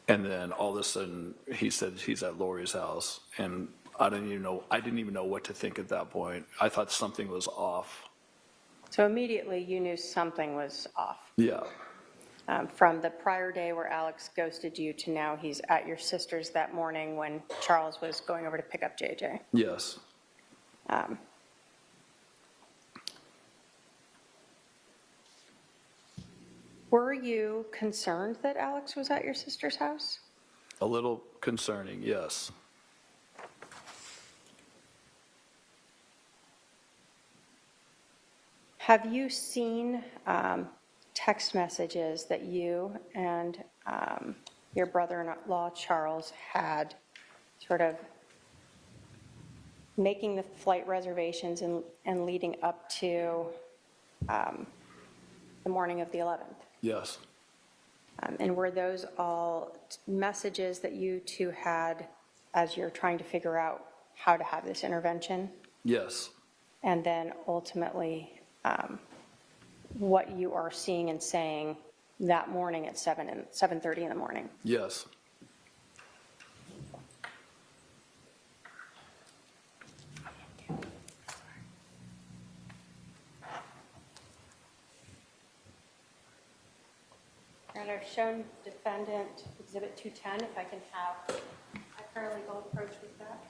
S3: And then all of a sudden he said he's at Lori's house. And I didn't even know what to think at that point. I thought something was off.
S15: So immediately you knew something was off.
S3: Yeah.
S15: From the prior day where Alex ghosted you to now he's at your sister's that morning when Charles was going over to pick up JJ.
S3: Yes.
S15: Were you concerned that Alex was at your sister's house?
S3: A little concerning, yes.
S15: Have you seen text messages that you and your brother-in-law Charles had sort of making the flight reservations and leading up to the morning of the 11th?
S3: Yes.
S15: And were those all messages that you two had as you're trying to figure out how to have this intervention?
S3: Yes.
S15: And then ultimately, what you are seeing and saying that morning at 7:30 in the morning?
S3: Yes.
S15: And I've shown defendant Exhibit 210, if I can have a paralegal approach with that.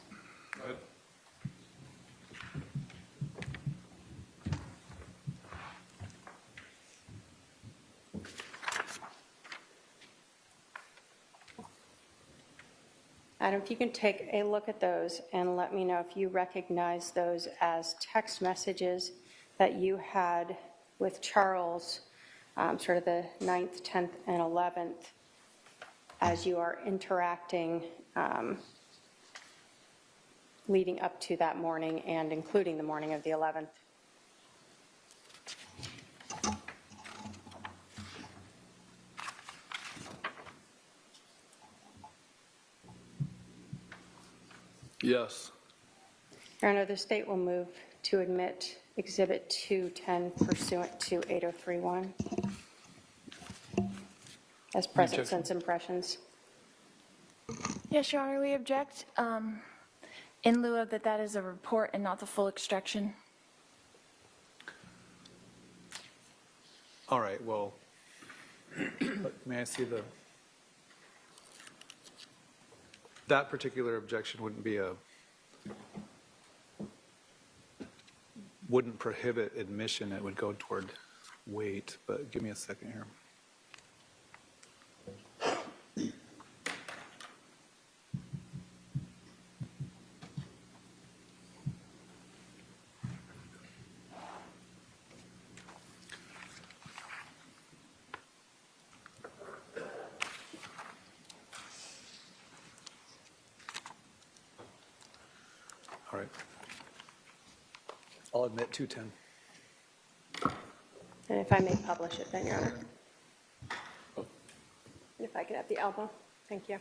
S15: Adam, if you can take a look at those and let me know if you recognize those as text messages that you had with Charles, sort of the 9th, 10th, and 11th, as you are interacting leading up to that morning and including the morning of the 11th.
S3: Yes.
S15: Your Honor, the state will move to admit Exhibit 210 pursuant to 8031 as present sense impressions.
S14: Yes, Your Honor, we object in lieu of that is a report and not the full extraction.
S16: All right, well, may I see that particular objection wouldn't prohibit admission, it would go toward weight, but give me a second here. All right. I'll admit 210.
S15: And if I may publish it then, Your Honor. And if I could have the album. Thank you.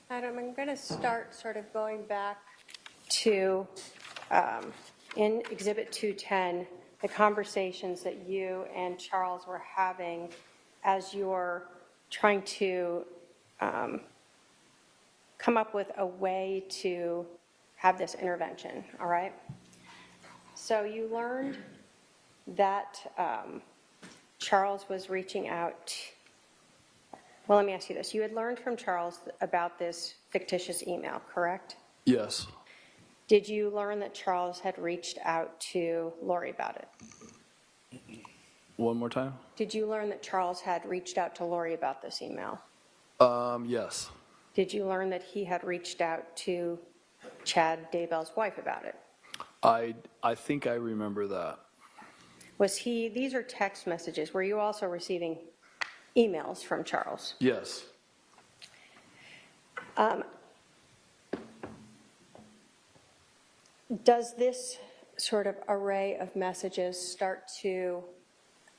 S15: Adam, I'm going to start sort of going back to, in Exhibit 210, the conversations that you and Charles were having as you're trying to come up with a way to have this intervention, all right? So you learned that Charles was reaching out. Well, let me ask you this. You had learned from Charles about this fictitious email, correct?
S3: Yes.
S15: Did you learn that Charles had reached out to Lori about it?
S3: One more time?
S15: Did you learn that Charles had reached out to Lori about this email?
S3: Yes.
S15: Did you learn that he had reached out to Chad Daybell's wife about it?
S3: I think I remember that.
S15: These are text messages. Were you also receiving emails from Charles?
S3: Yes.
S15: Does this sort of array of messages start to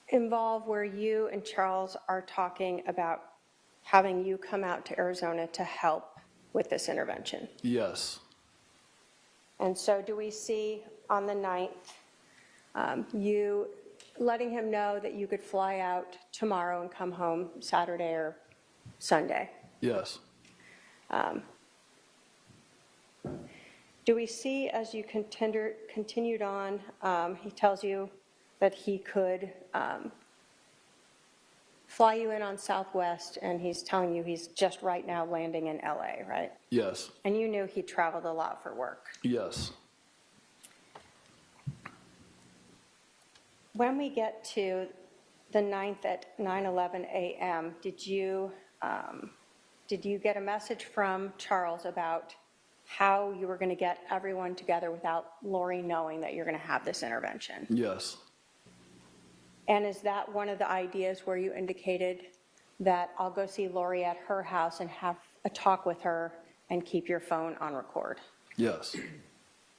S15: involve where you and Charles are talking about having you come out to Arizona to help with this intervention?
S3: Yes.
S15: And so do we see on the 9th You letting him know that you could fly out tomorrow and come home Saturday or Sunday.
S3: Yes.
S15: Do we see, as you continued on, he tells you that he could fly you in on Southwest, and he's telling you he's just right now landing in LA, right?
S3: Yes.
S15: And you knew he traveled a lot for work.
S3: Yes.
S15: When we get to the 9th at 9:11 a.m., did you get a message from Charles about how you were going to get everyone together without Lori knowing that you're going to have this intervention?
S3: Yes.
S15: And is that one of the ideas where you indicated that I'll go see Lori at her house and have a talk with her and keep your phone on record?
S3: Yes.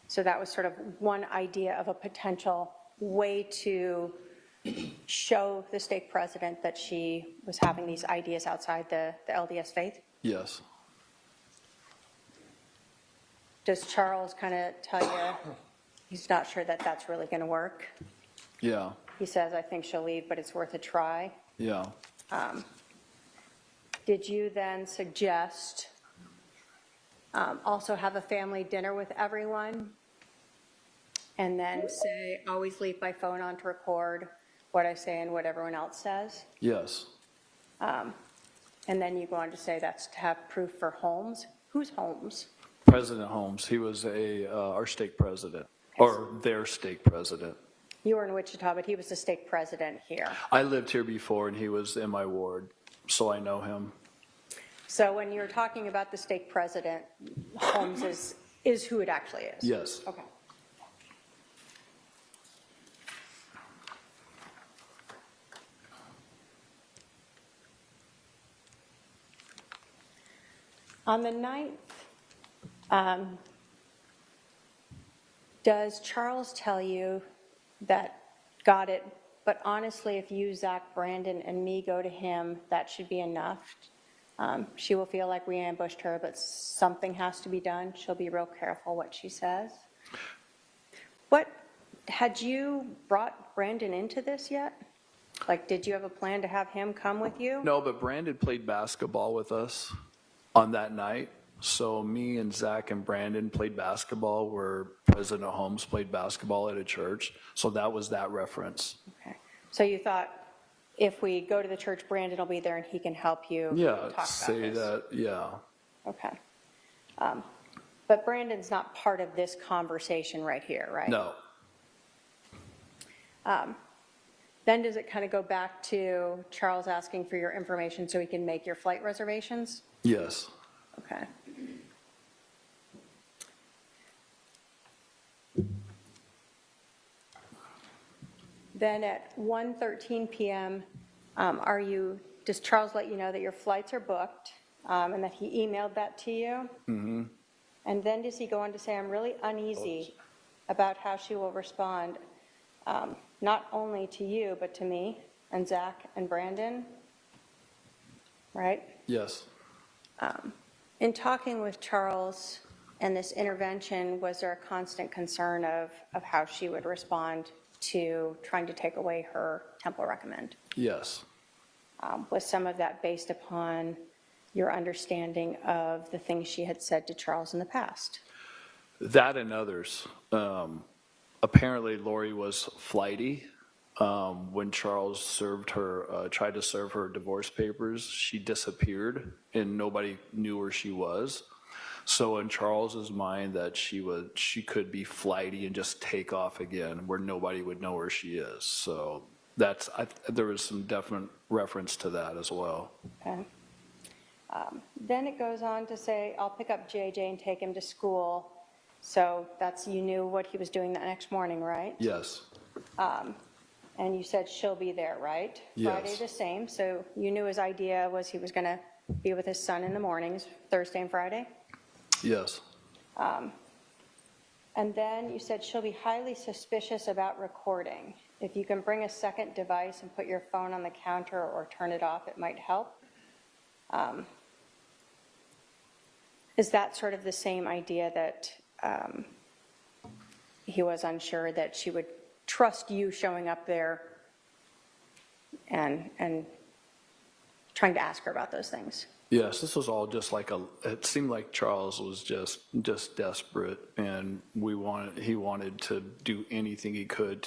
S15: So that was sort of one idea of a potential way to show the stake president that she was having these ideas outside the LDS faith?
S3: Yes.
S15: Does Charles kind of tell you he's not sure that that's really going to work?
S3: Yeah.
S15: He says, I think she'll leave, but it's worth a try.
S3: Yeah.
S15: Did you then suggest also have a family dinner with everyone? And then say, always leave my phone on to record what I say and what everyone else says?
S3: Yes.
S15: And then you go on to say that's to have proof for Holmes. Who's Holmes?
S3: President Holmes. He was our stake president, or their stake president.
S15: You were in Wichita, but he was the stake president here.
S3: I lived here before, and he was in my ward, so I know him.
S15: So when you're talking about the stake president, Holmes is who it actually is?
S3: Yes.
S15: Okay. On the 9th, does Charles tell you that, got it, but honestly, if you, Zach, Brandon, and me go to him, that should be enough? She will feel like we ambushed her, but something has to be done. She'll be real careful what she says. Had you brought Brandon into this yet? Like, did you have a plan to have him come with you?
S3: No, but Brandon played basketball with us on that night. So me and Zach and Brandon played basketball where President Holmes played basketball at a church. So that was that reference.
S15: Okay. So you thought if we go to the church, Brandon will be there and he can help you talk about
S3: say
S15: this.
S3: that, yeah.
S15: Okay. But Brandon's not part of this conversation right here, right?
S3: No.
S15: Then does it kind of go back to Charles asking for your information so he can make your flight reservations?
S3: Yes.
S15: Okay. Then at 1:13 p.m., does Charles let you know that your flights are booked and that he emailed that to you?
S3: Mm-hmm.
S15: And then does he go on to say, I'm really uneasy about how she will respond, not only to you, but to me and Zach and Brandon, right?
S3: Yes.
S15: In talking with Charles and this intervention, was there a constant concern of how she would respond to trying to take away her temple recommend?
S3: Yes.
S15: Was some of that based upon your understanding of the things she had said to Charles in the past?
S3: That and others. Apparently Lori was flighty. When Charles tried to serve her divorce papers, she disappeared and nobody knew where she was. So in Charles's mind, that she could be flighty and just take off again where nobody would know where she is. So there was some definite reference to that as well.
S15: Okay. Then it goes on to say, I'll pick up JJ and take him to school. So you knew what he was doing that next morning, right?
S3: Yes.
S15: And you said she'll be there, right?
S3: Yes.
S15: Friday the same. So you knew his idea was he was going to be with his son in the mornings, Thursday and Friday?
S3: Yes.
S15: And then you said she'll be highly suspicious about recording. If you can bring a second device and put your phone on the counter or turn it off, it might help. Is that sort of the same idea that he was unsure that she would trust you showing up there and trying to ask her about those things.
S3: Yes, this was all just like it seemed like Charles was just desperate, and he wanted to do anything he could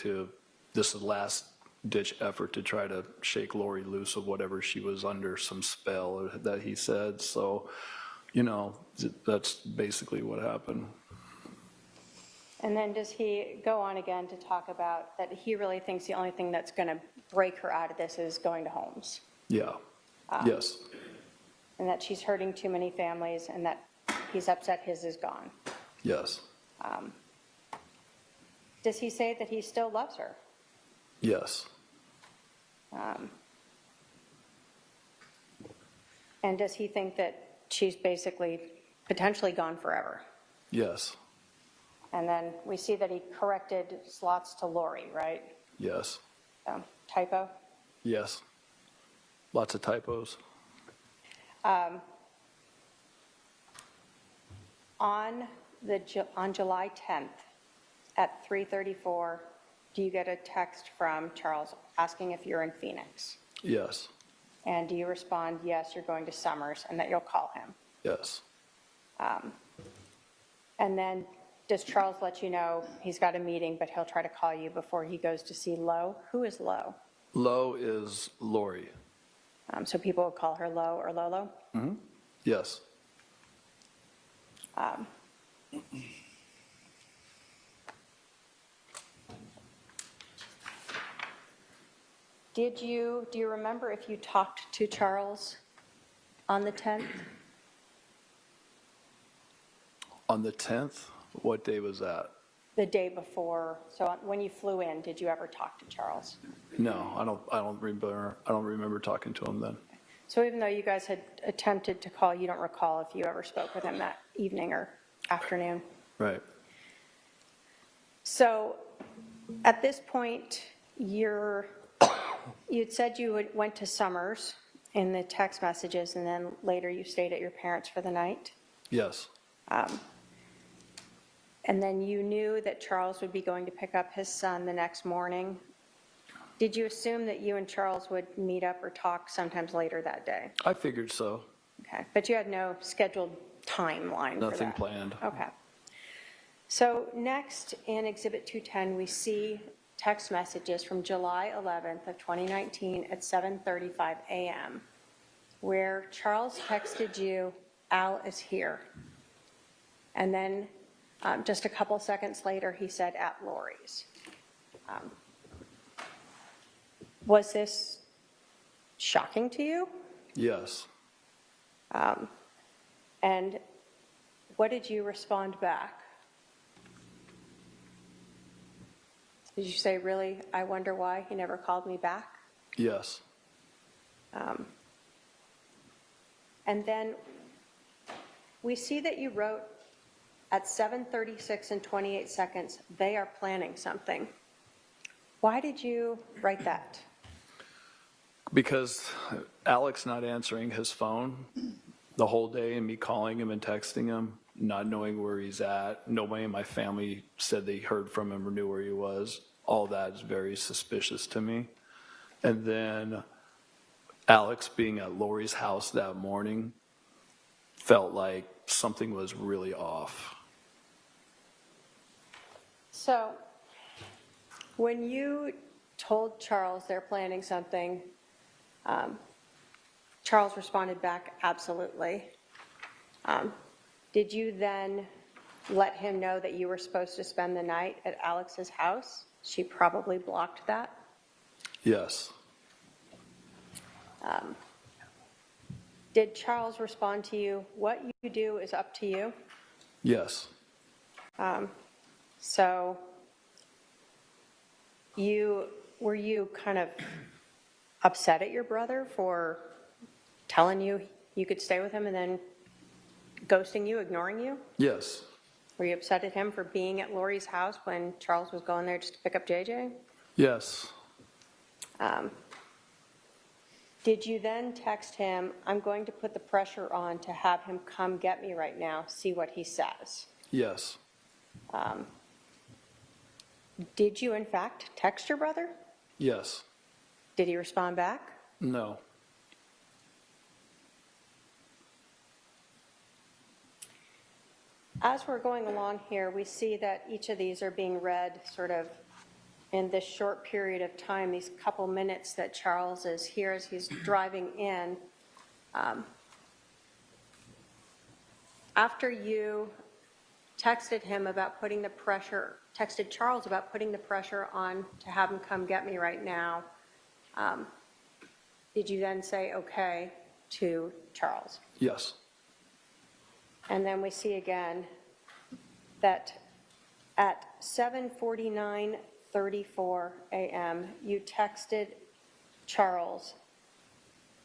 S3: this is the last ditch effort to try to shake Lori loose of whatever she was under, some spell that he said. So, that's basically what happened.
S15: And then does he go on again to talk about that he really thinks the only thing that's going to break her out of this is going to Holmes?
S3: Yeah, yes,
S15: And that she's hurting too many families and that he's upset his is gone.
S3: yes,
S15: Does he say that he still loves her?
S3: yes,
S15: And does he think that she's basically potentially gone forever?
S3: yes,
S15: And then we see that he corrected slots to Lori, right?
S3: yes,
S15: Typo.
S3: yes. Lots of typos.
S15: On July 10th at 3:34, do you get a text from Charles asking if you're in Phoenix?
S3: Yes,
S15: And do you respond, yes, you're going to Summers, and that you'll call him?
S3: yes,
S15: And then does Charles let you know he's got a meeting, but he'll try to call you before he goes to see Lo? Who is Lo?
S3: Lo is Lori.
S15: So people will call her Lo or Lolo?
S3: Mm-hmm. Yes,
S15: Do you remember if you talked to Charles on the 10th?
S3: on the 10th, what day was that?
S15: The day before, so when you flew in, did you ever talk to Charles?
S3: No, I don't remember talking to him then.
S15: So even though you guys had attempted to call, you don't recall if you ever spoke with him that evening or afternoon?
S3: Right,
S15: So at this point, you'd said you went to Summers in the text messages, and then later you stayed at your parents' for the night.
S3: yes,
S15: And then you knew that Charles would be going to pick up his son the next morning. Did you assume that you and Charles would meet up or talk sometimes later that day?
S3: I figured so.
S15: Okay, but you had no scheduled timeline for that?
S3: Nothing planned.
S15: Okay. So next, in Exhibit 210, we see text messages from July 11th of 2019 at 7:35 a.m., where Charles texted you, "Al is here." And then just a couple seconds later, he said, "at Lori's." Was this shocking to you?
S3: Yes,
S15: And what did you respond back? Did you say, "Really, I wonder why he never called me back"?
S3: yes,
S15: And then we see that you wrote at 7:36 and 28 seconds, "they are planning something." Why did you write that?
S3: because Alex not answering his phone the whole day and me calling him and texting him, not knowing where he's at. Nobody in my family said they heard from him or knew where he was. All that is very suspicious to me. And then Alex being at Lori's house that morning felt like something was really off.
S15: So when you told Charles they're planning something, Charles responded back, "absolutely." Did you then let him know that you were supposed to spend the night at Alex's house? She probably blocked that.
S3: Yes,
S15: Did Charles respond to you, "what you do is up to you"?
S3: yes,
S15: So were you kind of upset at your brother for telling you you could stay with him and then ghosting you, ignoring you?
S3: yes,
S15: Were you upset at him for being at Lori's house when Charles was going there just to pick up JJ?
S3: yes,
S15: Did you then text him, "I'm going to put the pressure on to have him come get me right now, see what he says"?
S3: yes,
S15: Did you in fact text your brother?
S3: Yes.
S15: Did he respond back?
S3: No.
S15: As we're going along here, we see that each of these are being read sort of in this short period of time, these couple minutes that Charles is here as he's driving in. After you texted him about putting the pressure, texted Charles about putting the pressure on to have him come get me right now, did you then say okay to Charles?
S3: Yes.
S15: And then we see again that at 7:49:34 a.m., you texted Charles,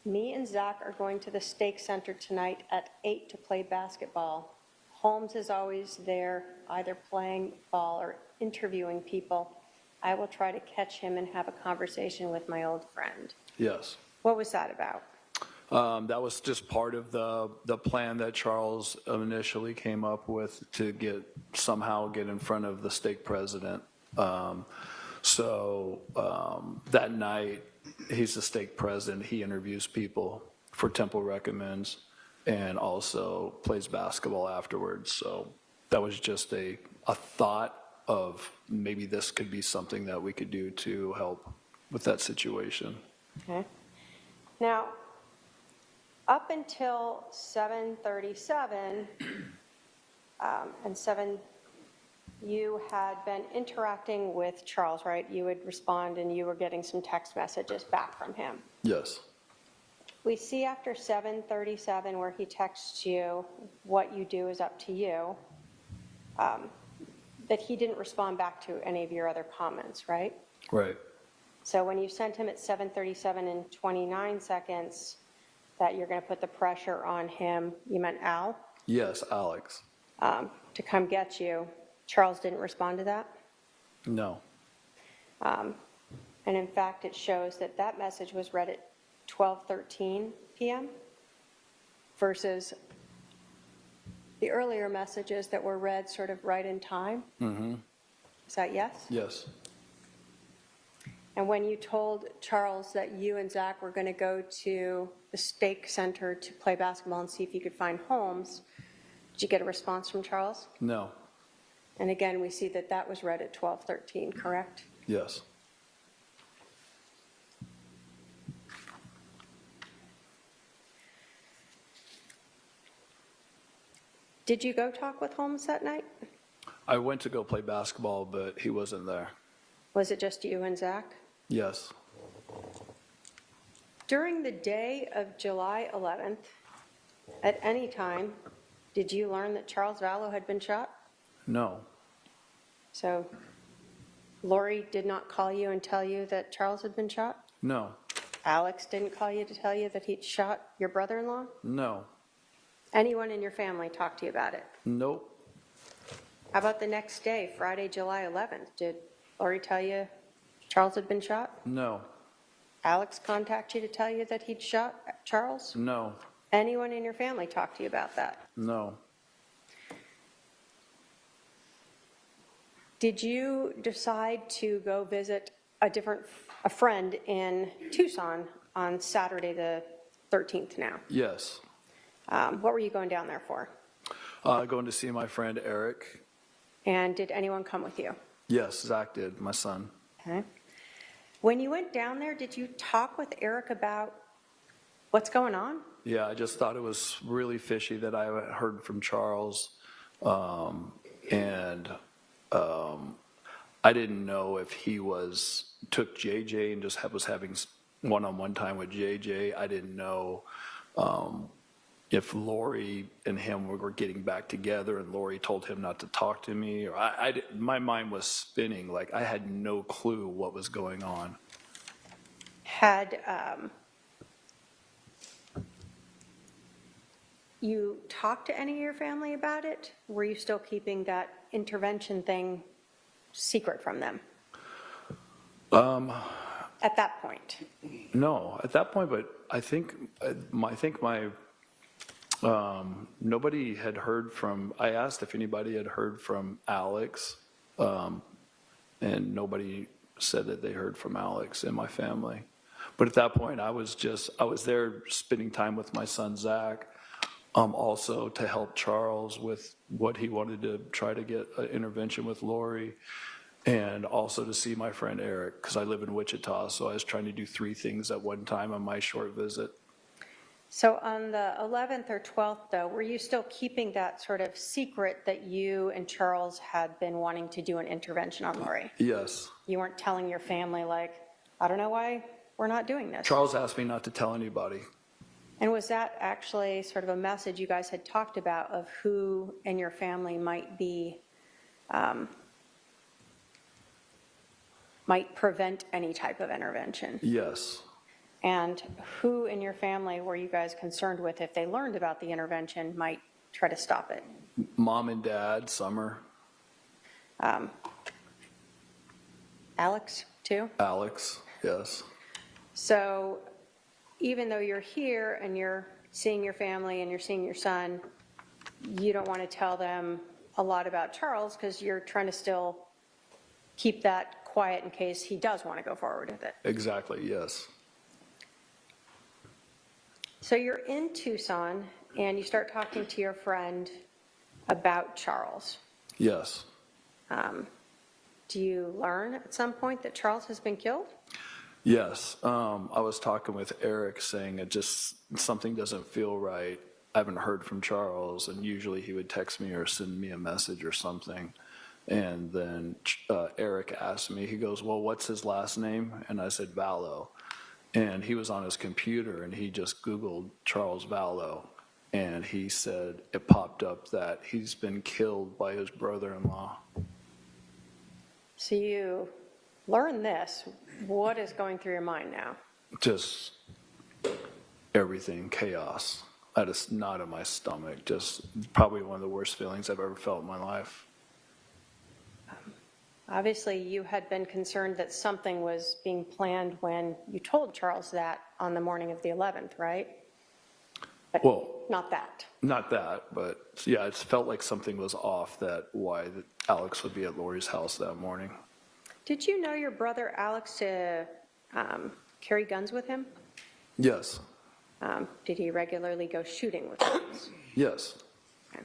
S15: "Me and Zach are going to the Stake Center tonight at 8 to play basketball. Holmes is always there, either playing ball or interviewing people. I will try to catch him and have a conversation with my old friend."
S3: Yes.
S15: What was that about?
S3: That was just part of the plan that Charles initially came up with to somehow get in front of the stake president. That night, he's the stake president. He interviews people for Temple Recommends and also plays basketball afterwards. So that was just a thought of maybe this could be something that we could do to help with that situation.
S15: Okay. Now, up until 7:37 and 7, you had been interacting with Charles, right? You would respond and you were getting some text messages back from him.
S3: Yes.
S15: We see after 7:37 where he texts you, "What you do is up to you," that he didn't respond back to any of your other comments, right?
S3: Right.
S15: So when you sent him at 7:37 and 29 seconds that you're going to put the pressure on him, you meant Al,
S3: Yes, Alex.
S15: to come get you, Charles didn't respond to that?
S3: No.
S15: And in fact, it shows that that message was read at 12:13 p.m. versus the earlier messages that were read sort of right in time.
S3: Mm-hmm.
S15: Is that yes?
S3: Yes.
S15: And when you told Charles that you and Zach were going to go to the Stake Center to play basketball and see if you could find Holmes, did you get a response from Charles?
S3: No.
S15: And again, we see that that was read at 12:13, correct?
S3: Yes.
S15: Did you go talk with Holmes that night?
S3: I went to go play basketball, but he wasn't there.
S15: Was it just you and Zach?
S3: Yes.
S15: During the day of July 11th, at any time, did you learn that Charles Vallow had been shot?
S3: No.
S15: So Lori did not call you and tell you that Charles had been shot?
S3: No.
S15: Alex didn't call you to tell you that he'd shot your brother-in-law?
S3: No.
S15: Anyone in your family talked to you about it?
S3: Nope.
S15: How about the next day, Friday, July 11th? Did Lori tell you Charles had been shot?
S3: No.
S15: Alex contact you to tell you that he'd shot Charles?
S3: No.
S15: Anyone in your family talk to you about that?
S3: No.
S15: Did you decide to go visit a friend in Tucson on Saturday the 13th now?
S3: Yes.
S15: What were you going down there for?
S3: Going to see my friend Eric.
S15: And did anyone come with you?
S3: Yes, Zach did, my son.
S15: Okay. When you went down there, did you talk with Eric about what's going on?
S3: Yeah, I just thought it was really fishy that I heard from Charles. I didn't know if he took JJ and just was having one-on-one time with JJ. I didn't know if Lori and him were getting back together and Lori told him not to talk to me. Or my mind was spinning. Like I had no clue what was going on.
S15: Had you talked to any of your family about it? Were you still keeping that intervention thing secret from them? At that point?
S3: No, at that point, but I think nobody had heard from, I asked if anybody had heard from Alex, and nobody said that they heard from Alex and my family. But at that point, I was there spending time with my son, Zach, also to help Charles with what he wanted to try to get an intervention with Lori, and also to see my friend Eric, because I live in Wichita, so I was trying to do 3 things at one time on my short visit.
S15: So on the 11th or 12th, though, were you still keeping that sort of secret that you and Charles had been wanting to do an intervention on Lori?
S3: Yes.
S15: You weren't telling your family, like, I don't know why we're not doing this?
S3: Charles asked me not to tell anybody.
S15: And was that actually sort of a message you guys had talked about of who in your family might be, might prevent any type of intervention?
S3: Yes.
S15: And who in your family were you guys concerned with if they learned about the intervention might try to stop it?
S3: Mom and Dad, Summer.
S15: Alex, too?
S3: Alex, yes.
S15: So even though you're here and you're seeing your family and you're seeing your son, you don't want to tell them a lot about Charles because you're trying to still keep that quiet in case he does want to go forward with it.
S3: Exactly, yes.
S15: So you're in Tucson and you start talking to your friend about Charles.
S3: Yes.
S15: Do you learn at some point that Charles has been killed?
S3: Yes. I was talking with Eric saying something doesn't feel right. I haven't heard from Charles, and usually he would text me or send me a message or something. And then Eric asked me, he goes, well, what's his last name? And I said, Vallow. And he was on his computer and he just Googled Charles Vallow. And he said it popped up that he's been killed by his brother-in-law.
S15: So you learn this. What is going through your mind now?
S3: Just everything, chaos. I had a knot in my stomach. Just probably one of the worst feelings I've ever felt in my life.
S15: Obviously, you had been concerned that something was being planned when you told Charles that on the morning of the 11th, right? But
S3: well,
S15: not that.
S3: Not that, but yeah, it felt like something was off, that why Alex would be at Lori's house that morning.
S15: Did you know your brother Alex to carry guns with him?
S3: Yes.
S15: Did he regularly go shooting with guns?
S3: Yes.
S15: Okay.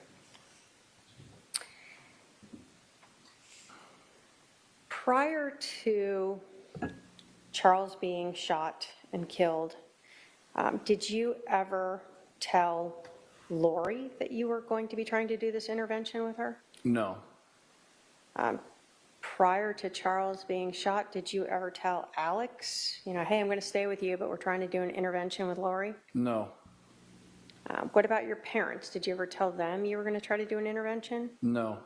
S15: Prior to Charles being shot and killed, did you ever tell Lori that you were going to be trying to do this intervention with her?
S3: No.
S15: Prior to Charles being shot, did you ever tell Alex, hey, I'm going to stay with you, but we're trying to do an intervention with Lori?
S3: No.
S15: What about your parents? Did you ever tell them you were going to try to do an intervention?
S3: No.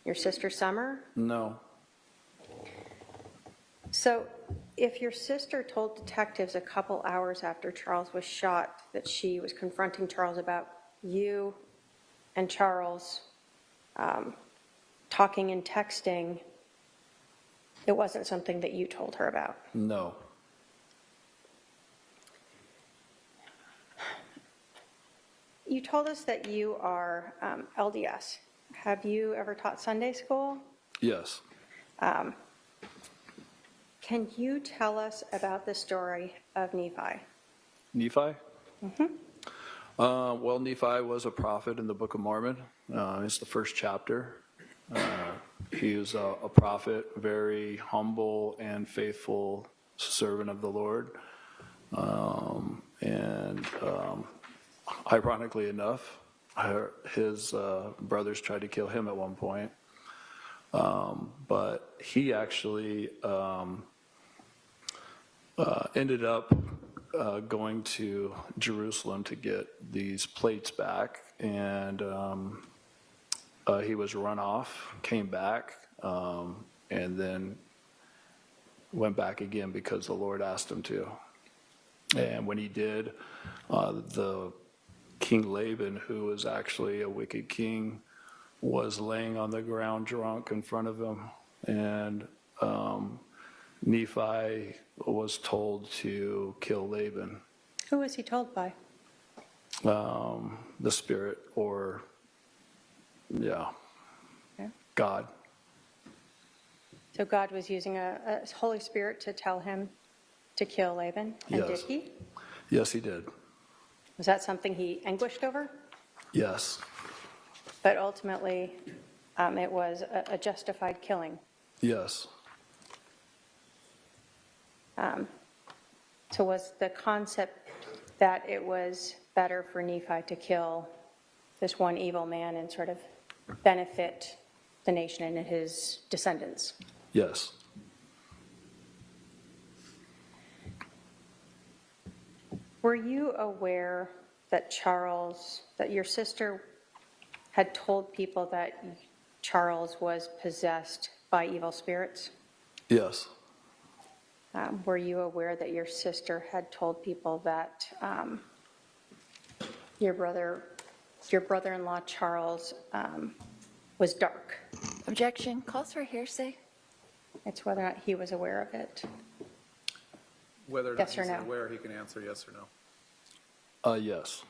S15: Your sister Summer?
S3: No.
S15: So if your sister told detectives a couple hours after Charles was shot that she was confronting Charles about you and Charles talking and texting, it wasn't something that you told her about?
S3: No.
S15: You told us that you are LDS. Have you ever taught Sunday school?
S3: Yes.
S15: Can you tell us about the story of Nephi?
S3: Nephi? Mm-hmm. Well, Nephi was a prophet in the Book of Mormon. It's the first chapter. He was a prophet, very humble and faithful servant of the Lord. Ironically enough, his brothers tried to kill him at one point. But he actually ended up going to Jerusalem to get these plates back, and he was run off, came back, and then went back again because the Lord asked him to. And when he did, the King Laban, who was actually a wicked king, was laying on the ground drunk in front of him, and Nephi was told to kill Laban.
S15: Who was he told by?
S3: The spirit, or
S15: Okay.
S3: God.
S15: So So God was using a Holy Spirit to tell him to kill Laban, and did
S3: Yes.
S15: he?
S3: Yes, he did.
S15: Was that something he anguished over?
S3: Yes.
S15: But ultimately, it was a justified killing.
S3: Yes.
S15: So was the concept that it was better for Nephi to kill this one evil man and sort of benefit the nation and his descendants?
S3: Yes.
S15: Were you aware that that your sister had told people that Charles was possessed by evil spirits?
S3: Yes.
S15: Were you aware that your sister had told people that your brother-in-law Charles was dark?
S19: Objection. Calls for hearsay.
S15: It's whether or not he was aware of it.
S16: Whether or not
S15: Yes or
S16: he's
S15: no?
S16: aware, he can answer yes or no.
S3: Yes.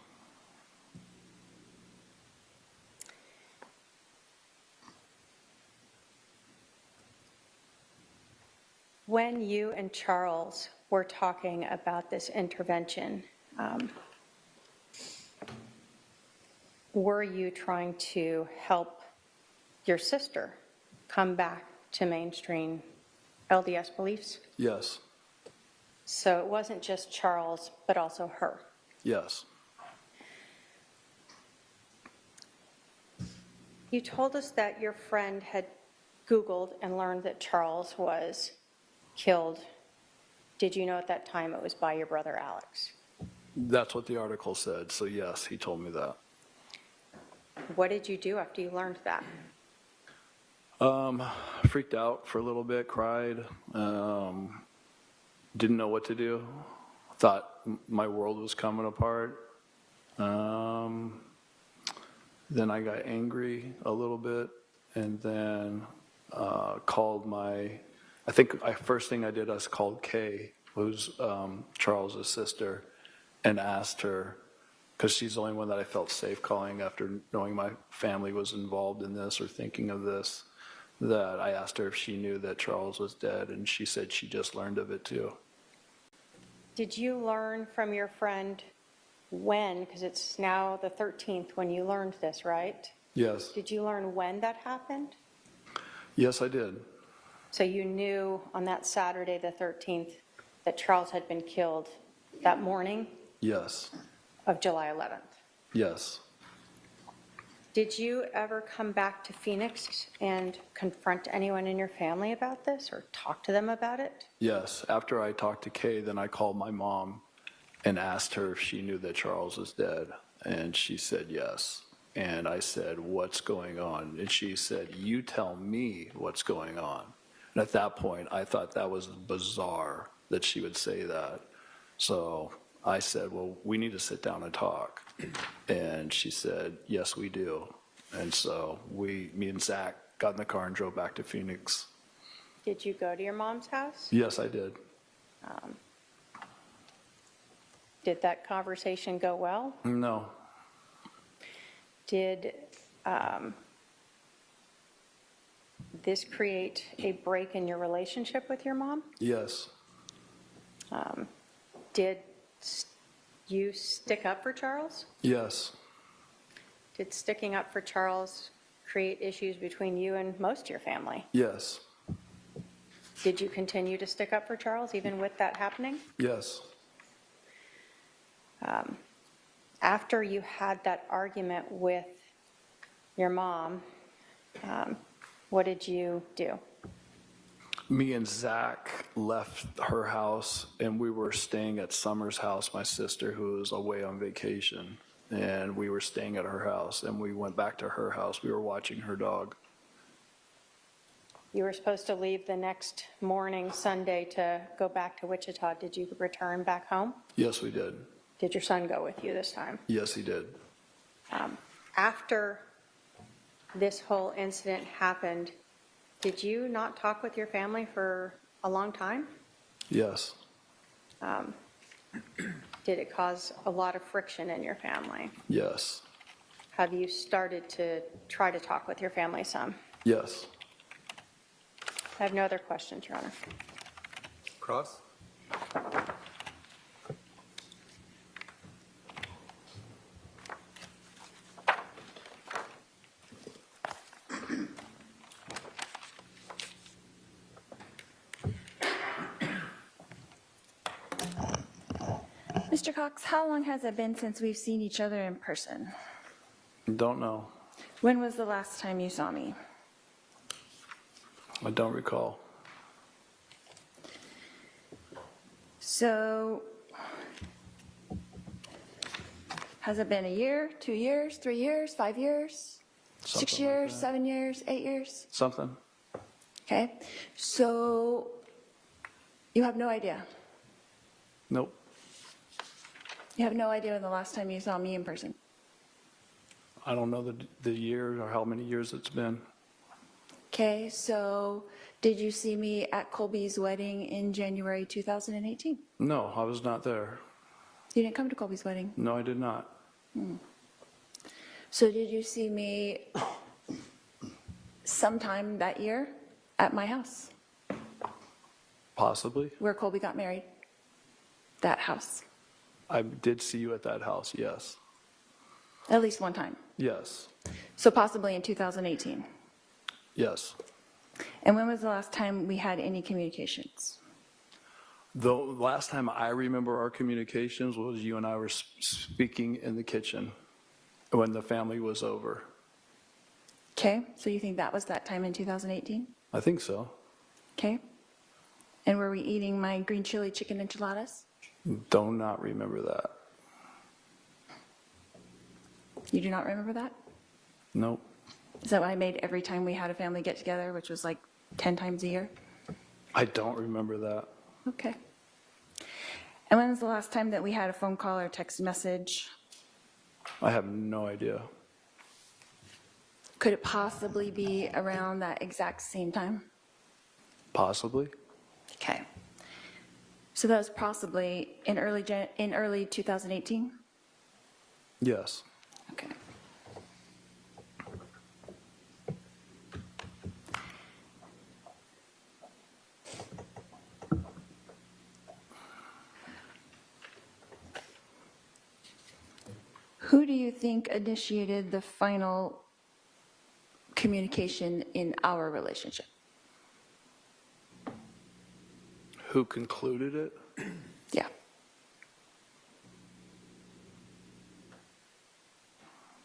S15: When you and Charles were talking about this intervention, were you trying to help your sister come back to mainstream LDS beliefs?
S3: Yes.
S15: So it wasn't just Charles, but also her.
S3: Yes.
S15: You told us that your friend had Googled and learned that Charles was killed. Did you know at that time it was by your brother Alex?
S3: That's what the article said. So yes, he told me that.
S15: What did you do after you learned that?
S3: Freaked out for a little bit, cried, didn't know what to do, thought my world was coming apart. Then I got angry a little bit, and then called first thing I did, I called Kay, who's Charles's sister, and asked her, because she's the only one that I felt safe calling after knowing my family was involved in this or thinking of this, that I asked her if she knew that Charles was dead, and she said she just learned of it too.
S15: Did you learn from your friend when, because it's now the 13th when you learned this, right?
S3: Yes.
S15: Did you learn when that happened?
S3: Yes, I did.
S15: So you knew on that Saturday, the 13th, that Charles had been killed that morning
S3: Yes.
S15: of July 11th.
S3: Yes.
S15: Did you ever come back to Phoenix and confront anyone in your family about this or talk to them about it?
S3: Yes. After I talked to Kay, then I called my mom and asked her if she knew that Charles was dead. And she said yes. And I said, what's going on? And she said, you tell me what's going on. And at that point, I thought that was bizarre that she would say that. So I said, well, we need to sit down and talk. And she said, yes, we do. And so me and Zach got in the car and drove back to Phoenix.
S15: Did you go to your mom's house?
S3: Yes, I did.
S15: Did that conversation go well?
S3: No.
S15: Did this create a break in your relationship with your mom?
S3: Yes.
S15: Did you stick up for Charles?
S3: Yes.
S15: Did sticking up for Charles create issues between you and most of your family?
S3: Yes.
S15: Did you continue to stick up for Charles even with that happening?
S3: Yes.
S15: After you had that argument with your mom, what did you do?
S3: Me and Zach left her house, and we were staying at Summer's house, my sister, who was away on vacation. And we were staying at her house, and we went back to her house. We were watching her dog.
S15: You were supposed to leave the next morning, Sunday, to go back to Wichita. Did you return back home?
S3: Yes, we did.
S15: Did your son go with you this time?
S3: Yes, he did.
S15: After this whole incident happened, did you not talk with your family for a long time?
S3: Yes.
S15: Did it cause a lot of friction in your family?
S3: Yes.
S15: Have you started to try to talk with your family some?
S3: Yes.
S15: I have no other questions, Your Honor.
S16: Cross?
S14: Mr. Cox, how long has it been since we've seen each other in person?
S3: Don't know.
S14: When was the last time you saw me?
S3: I don't recall.
S14: So, has it been a year, 2 years, 3 years, 5 years, 6
S3: Something like
S14: years,
S3: that.
S14: 7 years, 8 years?
S3: Something?
S14: Okay, so you have no idea.
S3: Nope.
S14: You have no idea when the last time you saw me in person.
S3: I don't know the year or how many years it's been.
S14: Okay, so did you see me at Colby's wedding in January 2018?
S3: No, I was not there.
S14: You didn't come to Colby's wedding.
S3: No, I did not.
S14: So did you see me sometime that year at my house
S3: Possibly.
S14: where Colby got married? That house,
S3: I did see you at that house, yes.
S14: at least one time.
S3: Yes.
S14: So possibly in 2018.
S3: Yes.
S14: And when was the last time we had any communications?
S3: The last time I remember our communications was you and I were speaking in the kitchen when the family was over.
S14: Okay, so you think that was that time in 2018?
S3: I think so.
S14: Okay. And were we eating my green chili chicken enchiladas?
S3: Do not remember that.
S14: You do not remember that?
S3: Nope.
S14: Is that what I made every time we had a family get together, which was like 10 times a year?
S3: I don't remember that.
S14: Okay. And when was the last time that we had a phone call or text message?
S3: I have no idea.
S14: Could it possibly be around that exact same time?
S3: Possibly.
S14: Okay. So that was possibly in early 2018?
S3: Yes.
S14: Okay. Who do you think initiated the final communication in our relationship?
S3: Who concluded it?
S14: Yeah.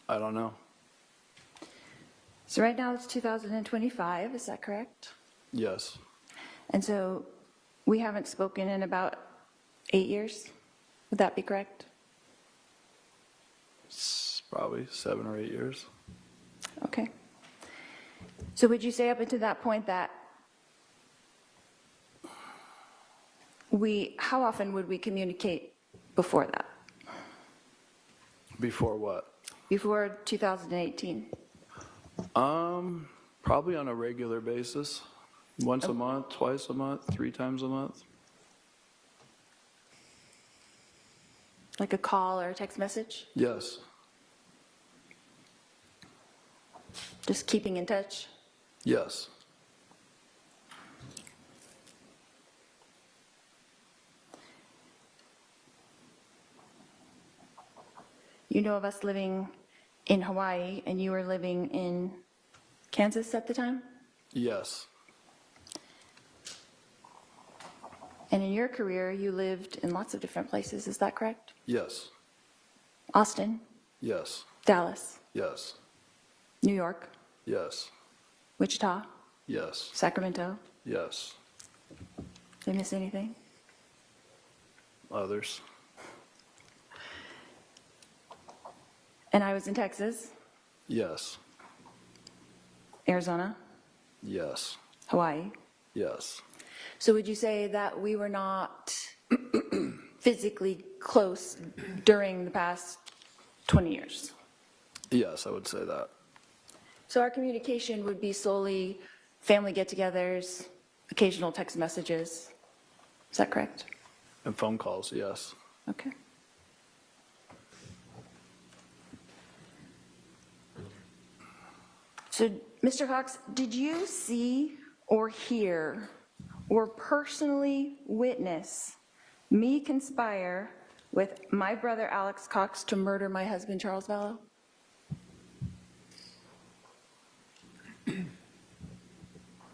S3: I don't know.
S14: So right now it's 2025, is that correct?
S3: Yes.
S14: And so we haven't spoken in about 8 years? Would that be correct?
S3: It's probably 7 or 8 years.
S14: Okay. So would you say up until that point that how often would we communicate before that?
S3: Before what?
S14: Before 2018?
S3: Probably on a regular basis. Once a month, twice a month, 3 times a month.
S14: Like a call or a text message?
S3: Yes.
S14: Just keeping in touch?
S3: Yes.
S14: You know of us living in Hawaii and you were living in Kansas at the time?
S3: Yes.
S14: And in your career, you lived in lots of different places, is that correct?
S3: Yes.
S14: Austin,
S3: Yes.
S14: Dallas,
S3: Yes.
S14: New York,
S3: Yes.
S14: Wichita,
S3: Yes.
S14: Sacramento.
S3: Yes.
S14: Did I miss anything?
S3: Others.
S14: And I was in Texas,
S3: Yes.
S14: Arizona,
S3: Yes.
S14: Hawaii.
S3: Yes.
S14: So would you say that we were not physically close during the past 20 years?
S3: Yes, I would say that.
S14: So our communication would be solely family get-togethers, occasional text messages. Is that correct?
S3: And phone calls, yes.
S14: Okay. So, Mr. Cox, did you see
S4: or hear or personally witness me conspire with my brother Alex Cox to murder my husband Charles Vallow?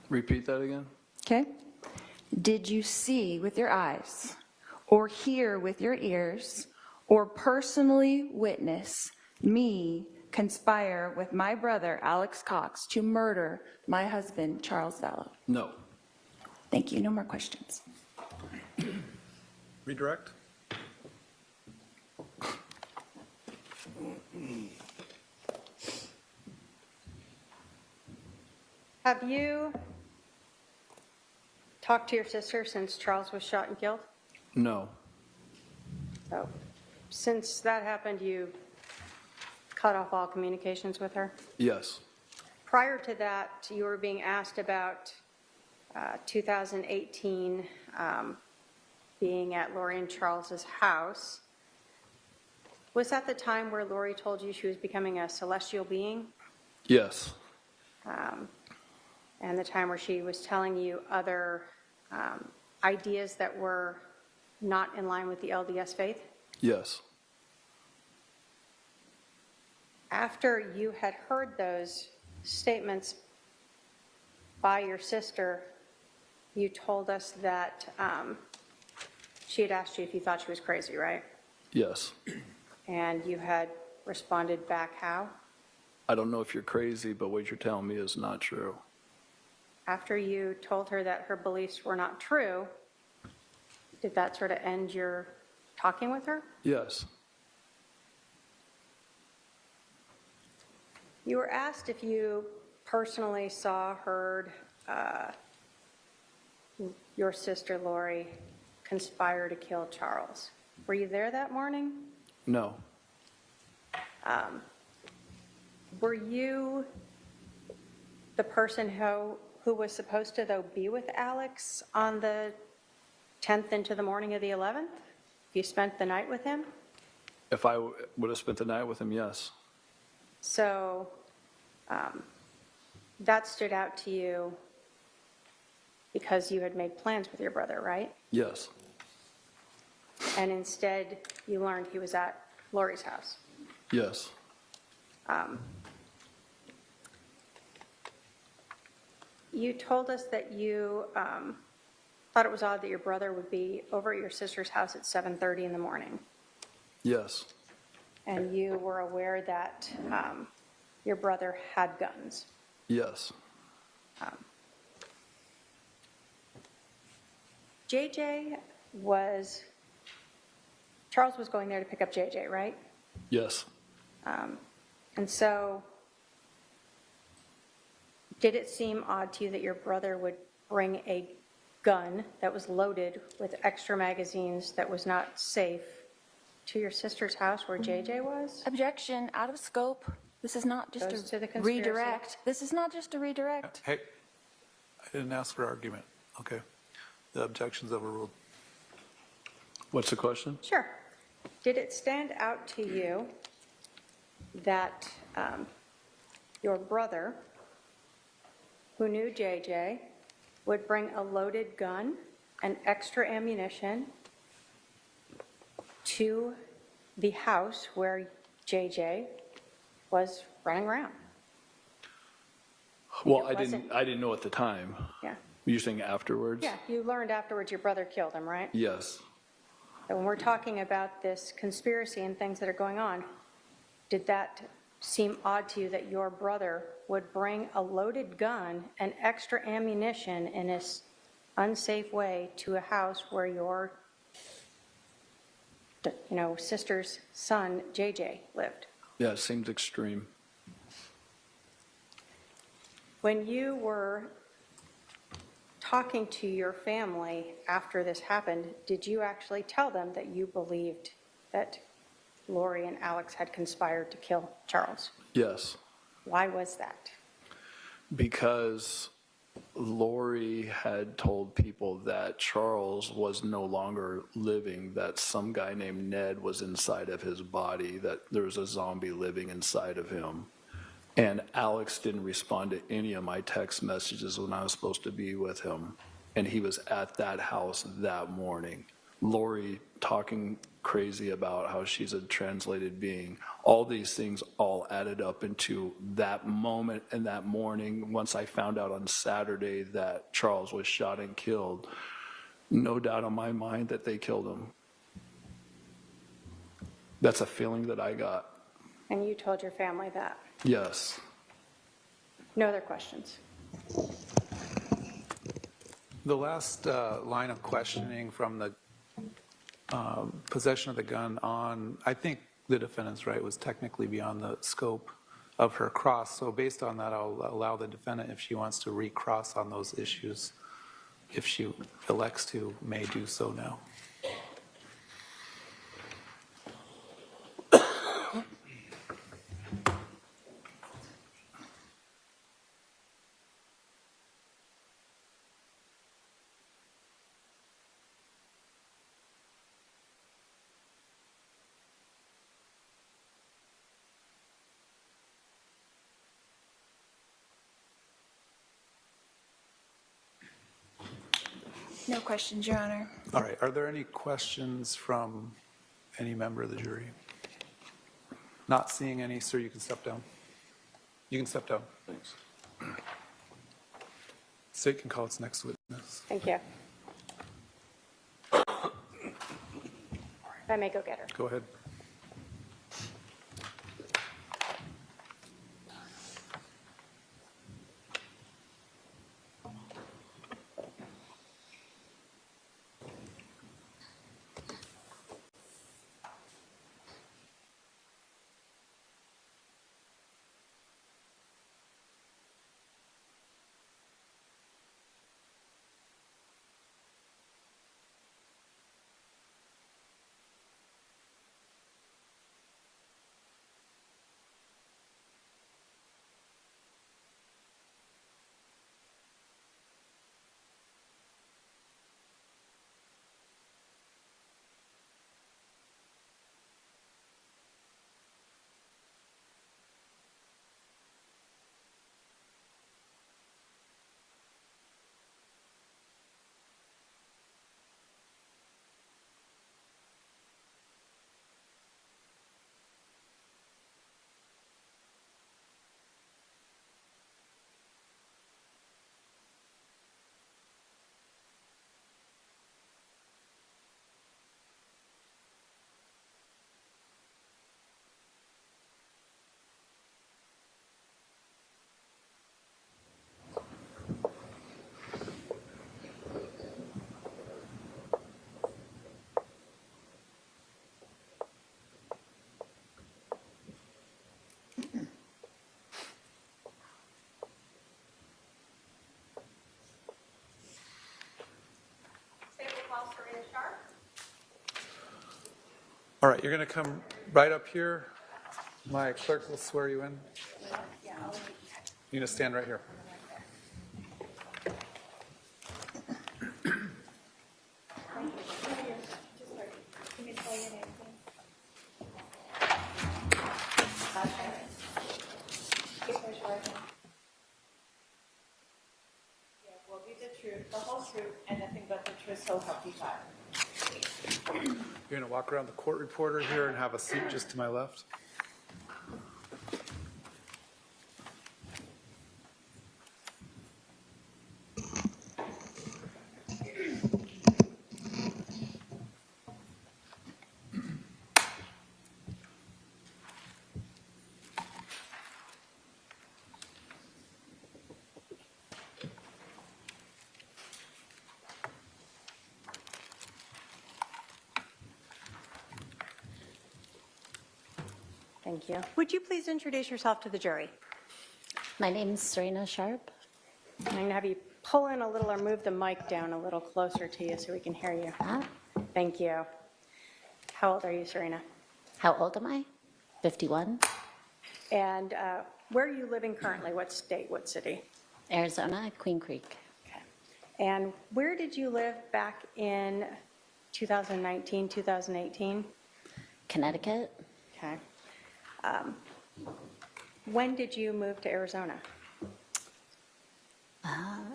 S3: Repeat that again?
S4: Okay. Did you see with your eyes or hear with your ears or personally witness me conspire with my brother Alex Cox to murder my husband Charles Vallow?
S3: No.
S4: Thank you. No more questions.
S16: Redirect?
S15: Have you talked to your sister since Charles was shot and killed?
S3: No.
S15: So, since that happened, you cut off all communications with her?
S3: Yes.
S15: Prior to that, you were being asked about 2018 being at Lori and Charles's house. Was that the time where Lori told you she was becoming a celestial being?
S3: Yes.
S15: And the time where she was telling you other ideas that were not in line with the LDS faith?
S3: Yes.
S15: After you had heard those statements by your sister, you told us that she had asked you if you thought she was crazy, right?
S3: Yes.
S15: And you had responded back how?
S3: I don't know if you're crazy, but what you're telling me is not true.
S15: After you told her that her beliefs were not true, did that sort of end your talking with her?
S3: Yes.
S15: You were asked if you personally saw, heard your sister Lori conspire to kill Charles. Were you there that morning?
S3: No.
S15: Were you the person who was supposed to, though, be with Alex on the 10th into the morning of the 11th? You spent the night with him?
S3: If I would have spent the night with him, yes.
S15: So that stood out to you because you had made plans with your brother, right?
S3: Yes.
S15: And instead, you learned he was at Lori's house.
S3: Yes.
S15: You told us that you thought it was odd that your brother would be over at your sister's house at 7:30 in the morning.
S3: Yes.
S15: And you were aware that your brother had guns.
S3: Yes.
S15: Charles was going there to pick up JJ, right?
S3: Yes.
S15: And so, did it seem odd to you that your brother would bring a gun that was loaded with extra magazines that was not safe to your sister's house where JJ was?
S4: Objection, out of scope. This is not just
S15: Goes to the
S4: a
S15: conspiracy.
S4: redirect. This is not just a redirect.
S16: Hey, I didn't ask for argument. Okay. The objection's overruled.
S3: What's the question?
S15: Sure. Did it stand out to you that your brother, who knew JJ, would bring a loaded gun and extra ammunition to the house where JJ was running around?
S3: Well,
S15: It
S3: I didn't know at the time.
S15: Yeah.
S3: You're saying afterwards?
S15: Yeah, you learned afterwards your brother killed him, right?
S3: Yes.
S15: So when we're talking about this conspiracy and things that are going on, did that seem odd to you that your brother would bring a loaded gun and extra ammunition in a unsafe way to a house where your sister's son, JJ, lived?
S3: Yeah, it seems extreme.
S15: When you were talking to your family after this happened, did you actually tell them that you believed that Lori and Alex had conspired to kill Charles?
S3: Yes.
S15: Why was that?
S3: Because Lori had told people that Charles was no longer living, that some guy named Ned was inside of his body, that there was a zombie living inside of him. And Alex didn't respond to any of my text messages when I was supposed to be with him. And he was at that house that morning. Lori talking crazy about how she's a translated being. All these things all added up into that moment and that morning. Once I found out on Saturday that Charles was shot and killed, no doubt in my mind that they killed him. That's a feeling that I got.
S15: And you told your family that?
S3: Yes.
S15: No other questions?
S16: The last line of questioning from the possession of the gun on, I think the defendant's right, was technically beyond the scope of her cross. So based on that, I'll allow the defendant, if she wants to recross on those issues, if she elects to, may do so now.
S4: No questions, Your Honor.
S16: All right, are there any questions from any member of the jury? Not seeing any, sir, you can step down. You can step down. Thanks. State can call its next witness.
S15: Thank you. If I may go get her.
S16: Go ahead. All right, you're going to come right up here. My clerk will swear you in. You're going to stand right here.
S5: Will be the truth, the whole truth, and nothing but the truth, so help you God.
S16: You're going to walk around the court reporter here and have a seat just to my left.
S15: Thank you. Would you please introduce yourself to the jury?
S5: My name is Serena Sharp.
S15: I'm going to have you pull in a little or move the mic down a little closer to you so we can hear you. Thank you. How old are you, Serena?
S5: How old am I? 51.
S15: And where are you living currently? What state, what city?
S5: Arizona, Queen Creek.
S15: And where did you live back in 2019, 2018?
S5: Connecticut.
S15: Okay. When did you move to Arizona?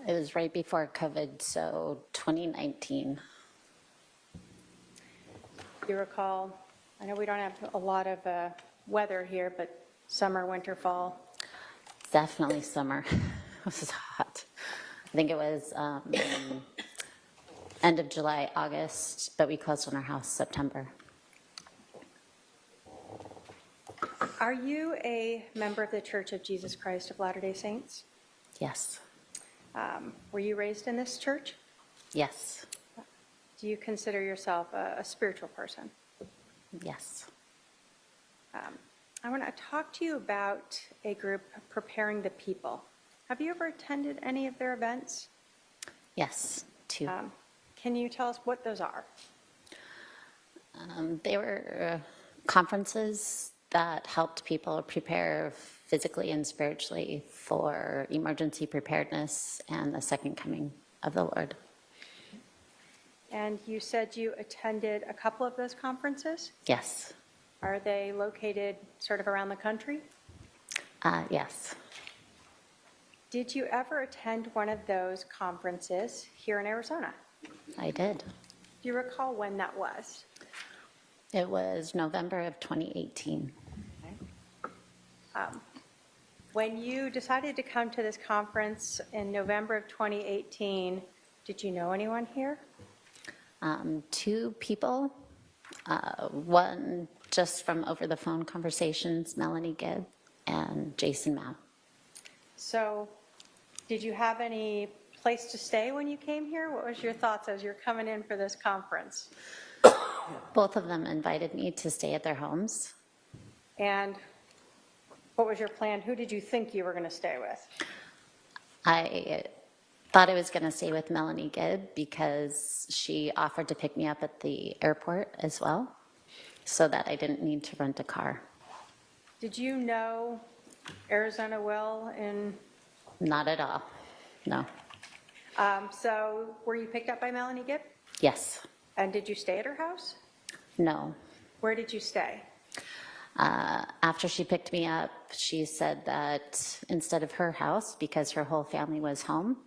S6: It was right before COVID, so 2019.
S15: Do you recall, I know we don't have a lot of weather here, but summer, winter, fall?
S6: Definitely summer. It was hot. I think it was end of July, August, but we closed on our house September.
S15: Are you a member of the Church of Jesus Christ of Latter-day Saints?
S6: Yes.
S15: Were you raised in this church?
S6: Yes.
S15: Do you consider yourself a spiritual person?
S6: Yes.
S15: I want to talk to you about a group, Preparing the People. Have you ever attended any of their events?
S6: Yes, two.
S15: Can you tell us what those are?
S6: They were conferences that helped people prepare physically and spiritually for emergency preparedness and the second coming of the Lord.
S15: And you said you attended a couple of those conferences?
S6: Yes.
S15: Are they located sort of around the country?
S6: Yes.
S15: Did you ever attend one of those conferences here in Arizona?
S6: I did.
S15: Do you recall when that was?
S6: It was November of 2018.
S15: When you decided to come to this conference in November of 2018, did you know anyone here?
S6: Two people, one just from over the phone conversations, Melanie Gibb and Jason Mao.
S15: So did you have any place to stay when you came here? What was your thoughts as you're coming in for this conference?
S6: Both of them invited me to stay at their homes.
S15: And what was your plan? Who did you think you were going to stay with?
S6: I thought I was going to stay with Melanie Gibb because she offered to pick me up at the airport as well, so that I didn't need to rent a car.
S15: Did you know Arizona well?
S6: Not at all, no.
S15: So were you picked up by Melanie Gibb?
S6: Yes.
S15: And did you stay at her house?
S6: No.
S15: Where did you stay?
S6: After she picked me up, she said that instead of her house, because her whole family was home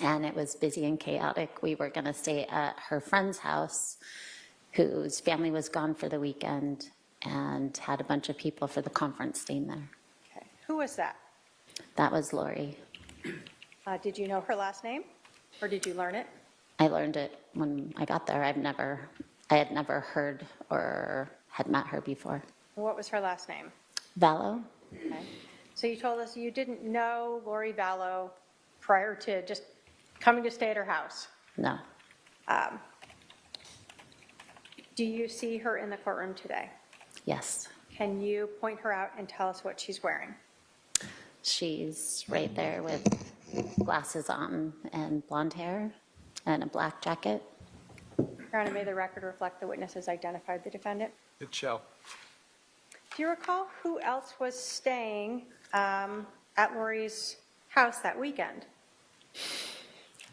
S6: and it was busy and chaotic, we were going to stay at her friend's house whose family was gone for the weekend and had a bunch of people for the conference staying there.
S15: Okay. Who was that?
S6: That was Lori.
S15: Did you know her last name, or did you learn it?
S6: I learned it when I got there. I had never heard or had met her before.
S15: What was her last name?
S6: Vallow?
S15: Okay. So you told us you didn't know Lori Vallow prior to just coming to stay at her house.
S6: No.
S15: Do you see her in the courtroom today?
S6: Yes.
S15: Can you point her out and tell us what she's wearing?
S6: She's right there with glasses on and blonde hair and a black jacket.
S15: Your Honor, may the record reflect the witnesses identified the defendant.
S16: It shall.
S15: Do you recall who else was staying at Lori's house that weekend?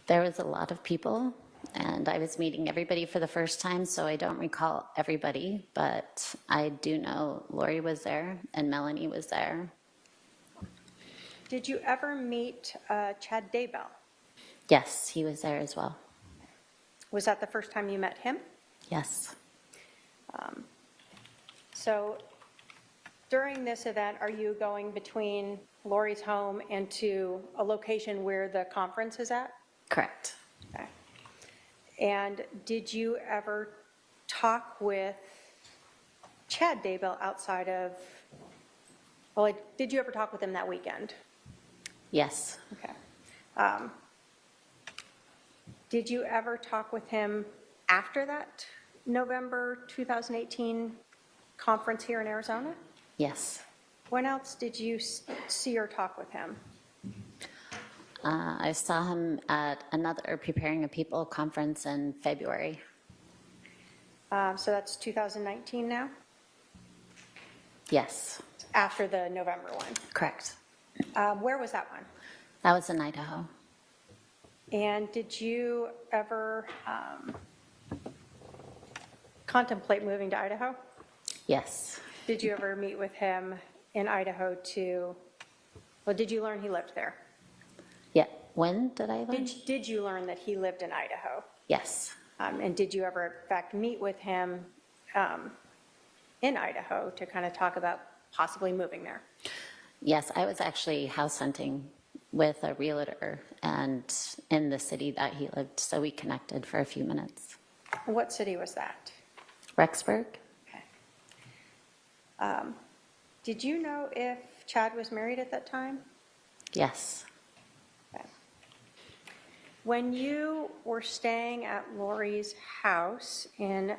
S6: There was a lot of people, and I was meeting everybody for the first time, so I don't recall everybody, but I do know Lori was there and Melanie was there.
S15: Did you ever meet Chad Daybell?
S6: Yes, he was there as well.
S15: Was that the first time you met him?
S6: Yes.
S15: So during this event, are you going between Lori's home and to a location where the conference is at?
S6: Correct.
S15: Okay. And did you ever talk with Chad Daybell outside of, well, did you ever talk with him that weekend?
S6: Yes.
S15: Okay. Did you ever talk with him after that November 2018 conference here in Arizona?
S6: Yes.
S15: When else did you see or talk with him?
S6: I saw him at another Preparing a People conference in February.
S15: So that's 2019 now?
S6: Yes.
S15: After the November one?
S6: Correct.
S15: Where was that one?
S6: That was in Idaho.
S15: And did you ever contemplate moving to Idaho?
S6: Yes.
S15: Did you ever meet with him in Idaho to, well, did you learn he lived there?
S6: Yeah. When did I learn?
S15: Did you learn that he lived in Idaho?
S6: Yes.
S15: And did you ever, in fact, meet with him in Idaho to kind of talk about possibly moving there?
S6: Yes, I was actually house hunting with a realtor and in the city that he lived, so we connected for a few minutes.
S15: What city was that?
S6: Rexburg?
S15: Did you know if Chad was married at that time?
S6: Yes.
S15: When you were staying at Lori's house in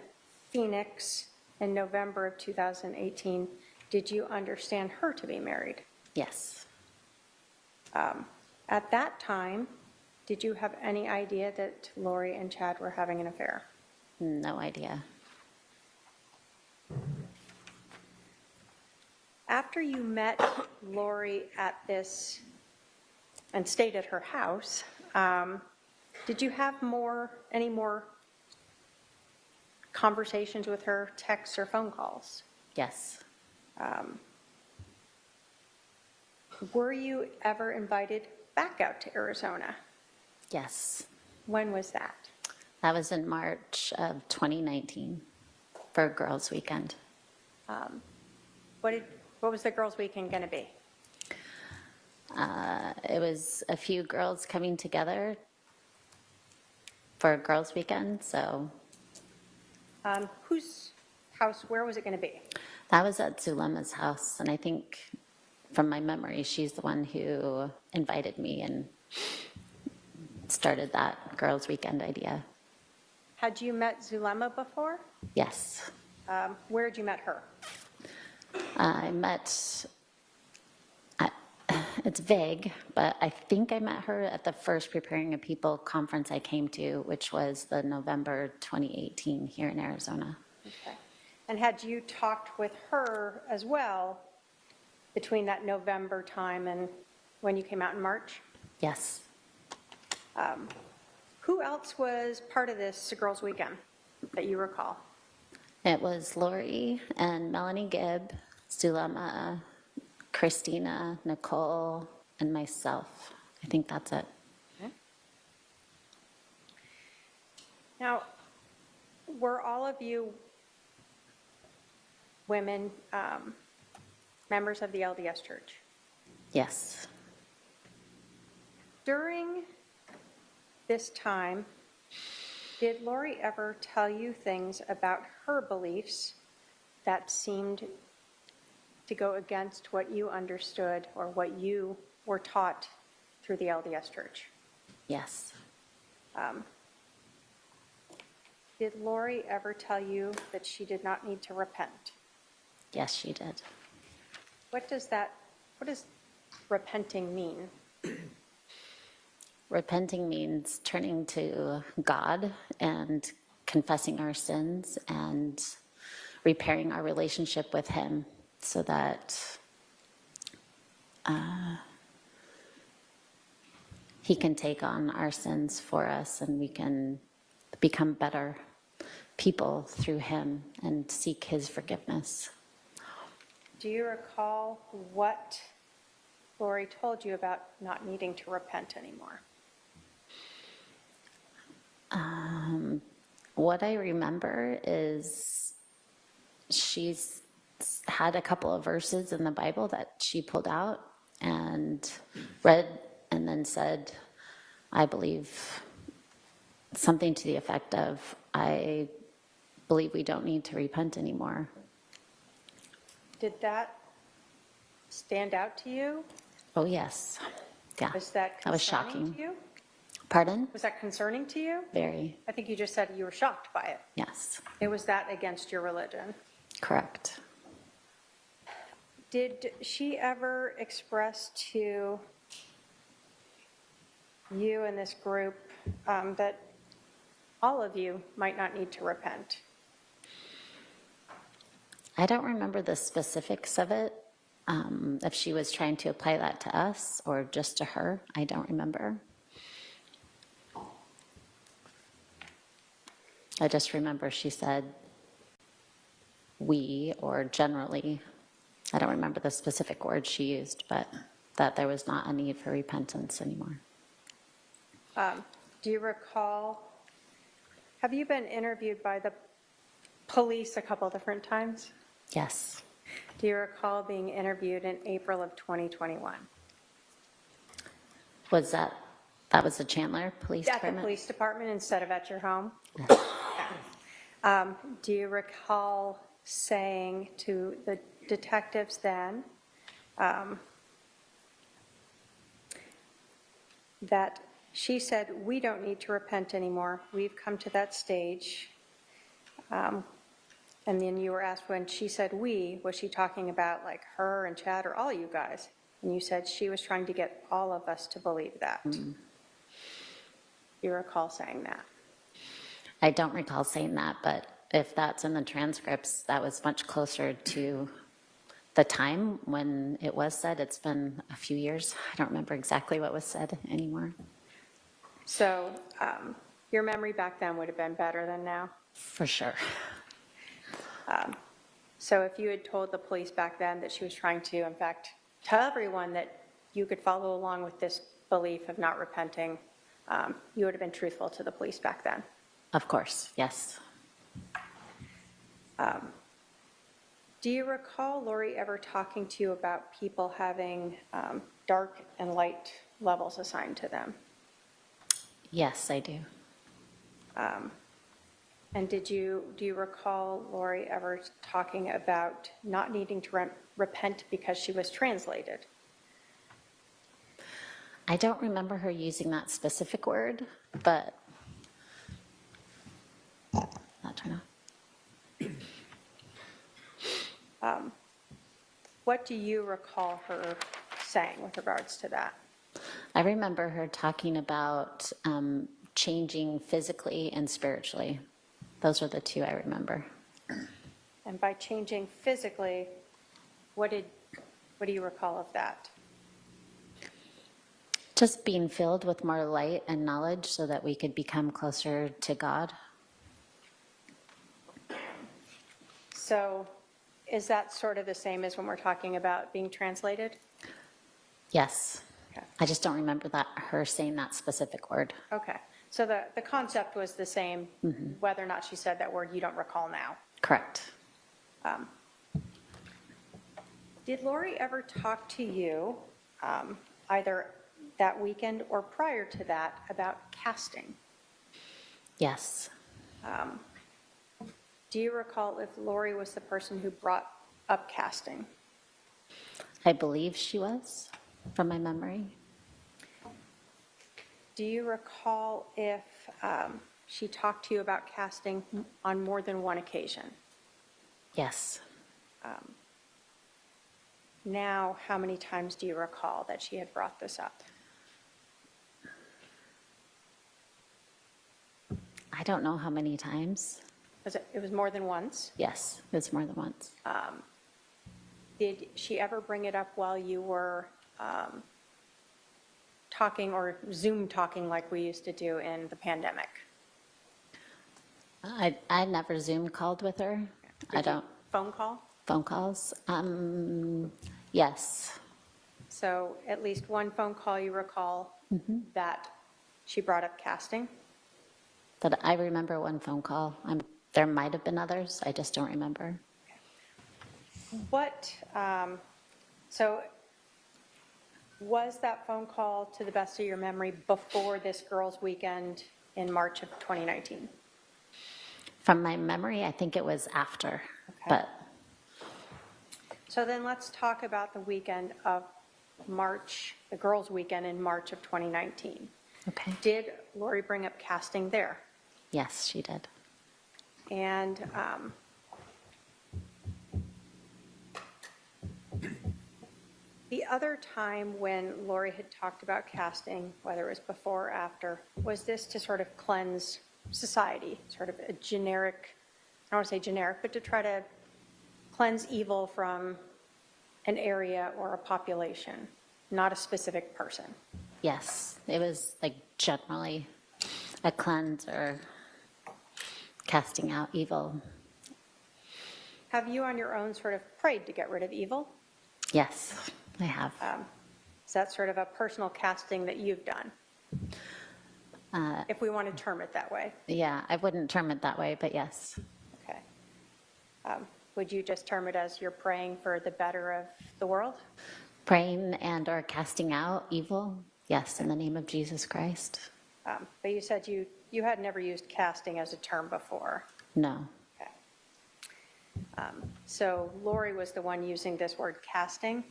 S15: Phoenix in November of 2018, did you understand her to be married?
S6: Yes.
S15: At that time, did you have any idea that Lori and Chad were having an affair?
S6: No idea.
S15: After you met Lori at this and stayed at her house, did you have any more conversations with her, texts or phone calls?
S6: Yes.
S15: Were you ever invited back out to Arizona?
S6: Yes.
S15: When was that?
S6: That was in March of 2019 for Girls Weekend.
S15: What was the girls' weekend going to be?
S6: It was a few girls coming together for a Girls Weekend, so
S15: Whose house, where was it going to be?
S6: that was at Zulema's house, and I think from my memory, she's the one who invited me and started that Girls Weekend idea.
S15: Had you met Zulema before?
S6: Yes.
S15: Where had you met her?
S6: I met, it's vague, but I think I met her at the first Preparing a People conference I came to, which was the November 2018 here in Arizona.
S15: Okay. And had you talked with her as well between that November time and when you came out in March?
S6: Yes.
S15: Who else was part of this Girls' Weekend that you recall?
S6: It was Lori and Melanie Gibb, Zulema, Christina, Nicole, and myself. I think that's it.
S15: Okay. Now, were all of you women members of the LDS Church?
S6: Yes.
S15: During this time, did Lori ever tell you things about her beliefs that seemed to go against what you understood or what you were taught through the LDS Church?
S6: Yes.
S15: Did Lori ever tell you that she did not need to repent?
S6: Yes, she did.
S15: What does repenting mean?
S6: Repenting means turning to God and confessing our sins and repairing our relationship with Him so that He can take on our sins for us and we can become better people through Him and seek His forgiveness.
S15: Do you recall what Lori told you about not needing to repent anymore?
S6: What I remember is she's had a couple of verses in the Bible that she pulled out and read and then said, I believe something to the effect of, I believe we don't need to repent anymore.
S15: Did that stand out to you?
S6: Oh, yes. Yeah.
S15: Was that
S6: That was
S15: concerning
S6: shocking.
S15: to you?
S6: Pardon?
S15: Was that concerning to you?
S6: Very.
S15: I think you just said you were shocked by it.
S6: Yes.
S15: It was that against your religion.
S6: Correct.
S15: Did she ever express to you and this group that all of you might not need to repent?
S6: I don't remember the specifics of it. If she was trying to apply that to us or just to her, I don't remember. I just remember she said we, or generally, I don't remember the specific words she used, but that there was not a need for repentance anymore.
S15: Do you recall, have you been interviewed by the police a couple different times?
S6: Yes.
S15: Do you recall being interviewed in April of 2021?
S6: Was that was the Chandler Police
S15: At the
S6: Department?
S15: police department instead of at your home? Do you recall saying to the detectives then that she said, we don't need to repent anymore, we've come to that stage? And then you were asked when she said we, was she talking about like her and Chad or all you guys? And you said she was trying to get all of us to believe that. You recall saying that?
S6: I don't recall saying that, but if that's in the transcripts, that was much closer to the time when it was said. It's been a few years. I don't remember exactly what was said anymore.
S15: So your memory back then would have been better than now?
S6: For sure.
S15: So if you had told the police back then that she was trying to, in fact, tell everyone that you could follow along with this belief of not repenting, you would have been truthful to the police back then?
S6: Of course, yes.
S15: Do you recall Lori ever talking to you about people having dark and light levels assigned to them?
S6: Yes, I do.
S15: And do you recall Lori ever talking about not needing to repent because she was translated?
S6: I don't remember her using that specific word, but not turn off.
S15: What do you recall her saying with regards to that?
S6: I remember her talking about changing physically and spiritually. Those are the two I remember.
S15: And by changing physically, what do you recall of that?
S6: Just being filled with more light and knowledge so that we could become closer to God.
S15: So is that sort of the same as when we're talking about being translated?
S6: Yes.
S15: Okay.
S6: I just don't remember her saying that specific word.
S15: Okay. So the concept was the same, whether or not she said that word, you don't recall now.
S6: Correct.
S15: Did Lori ever talk to you, either that weekend or prior to that, about casting?
S6: Yes.
S15: Do you recall if Lori was the person who brought up casting?
S6: I believe she was, from my memory.
S15: Do you recall if she talked to you about casting on more than one occasion?
S6: Yes.
S15: Now, how many times do you recall that she had brought this up?
S6: I don't know how many times.
S15: It was more than once?
S6: Yes, it was more than once.
S15: Did she ever bring it up while you were talking or Zoom talking like we used to do in the pandemic?
S6: I never Zoom called with her.
S15: Phone call?
S6: Phone calls? Yes.
S15: So at least one phone call you recall that she brought up casting?
S6: But I remember one phone call. There might have been others. I just don't remember.
S15: So was that phone call, to the best of your memory, before this girls' weekend in March of 2019?
S6: From my memory, I think it was after.
S15: Okay.
S6: But
S15: So then let's talk about the weekend of March, the girls' weekend in March of 2019.
S6: okay.
S15: Did Lori bring up casting there?
S6: Yes, she did.
S15: And the other time when Lori had talked about casting, whether it was before or after, was this to sort of cleanse society, sort of a generic, I don't want to say generic, but to try to cleanse evil from an area or a population, not a specific person?
S6: Yes, it was like generally a cleanse or casting out evil.
S15: Have you on your own sort of prayed to get rid of evil?
S6: Yes, I have.
S15: Is that sort of a personal casting that you've done, if we want to term it that way?
S6: Yeah, I wouldn't term it that way, but yes.
S15: Okay. Would you just term it as you're praying for the better of the world?
S6: Praying and or casting out evil, yes, in the name of Jesus Christ.
S15: But you said you had never used casting as a term before.
S6: No.
S15: Okay. So Lori was the one using this word casting?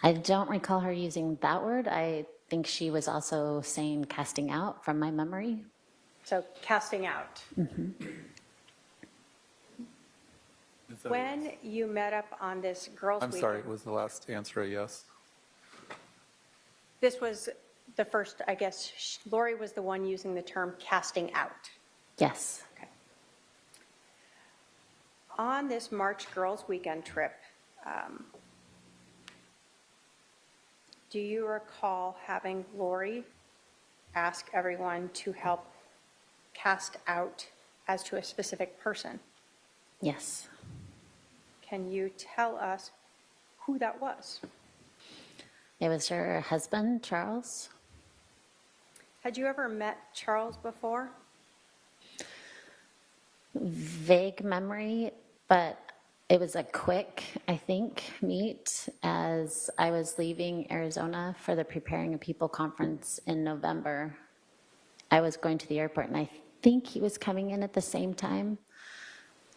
S6: I don't recall her using that word. I think she was also saying casting out from my memory.
S15: So casting out. When you met up on this girls'
S16: I'm
S15: weekend.
S16: sorry, was the last answer a yes?
S15: This was the first, I guess, Lori was the one using the term casting out.
S6: Yes.
S15: Okay. On this March Girls Weekend trip, do you recall having Lori ask everyone to help cast out as to a specific person?
S6: Yes.
S15: Can you tell us who that was?
S6: It was her husband, Charles.
S15: Had you ever met Charles before?
S6: Vague memory, but it was a quick, I think, meet as I was leaving Arizona for the Preparing a People conference in November. I was going to the airport and I think he was coming in at the same time.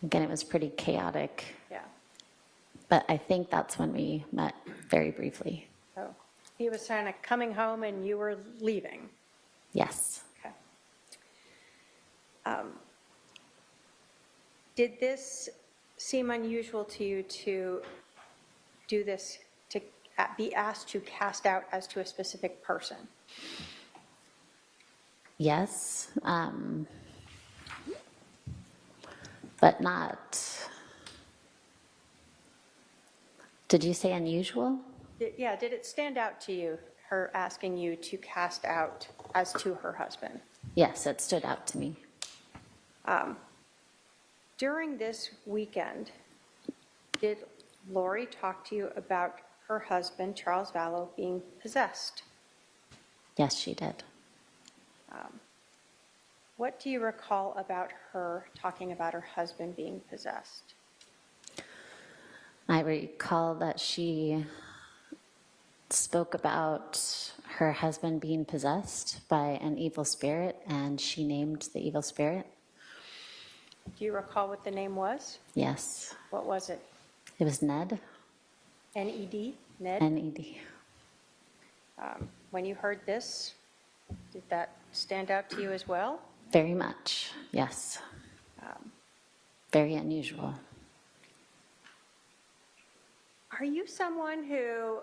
S6: Again, it was pretty chaotic.
S15: Yeah.
S6: But I think that's when we met very briefly.
S15: So he was kind of coming home and you were leaving.
S6: Yes.
S15: Okay. Did this seem unusual to you to do this, to be asked to cast out as to a specific person?
S6: Yes. But not. Did you say unusual?
S15: Yeah, did it stand out to you, her asking you to cast out as to her husband?
S6: Yes, it stood out to me.
S15: During this weekend, did Lori talk to you about her husband, Charles Vallow, being possessed?
S6: Yes, she did.
S15: What do you recall about her talking about her husband being possessed?
S6: I recall that she spoke about her husband being possessed by an evil spirit, and she named the evil spirit.
S15: Do you recall what the name was?
S6: Yes.
S15: What was it?
S6: It was Ned.
S15: N-E-D? Ned?
S6: N-E-D.
S15: When you heard this, did that stand out to you as well?
S6: Very much, yes. Very unusual.
S15: Are you someone who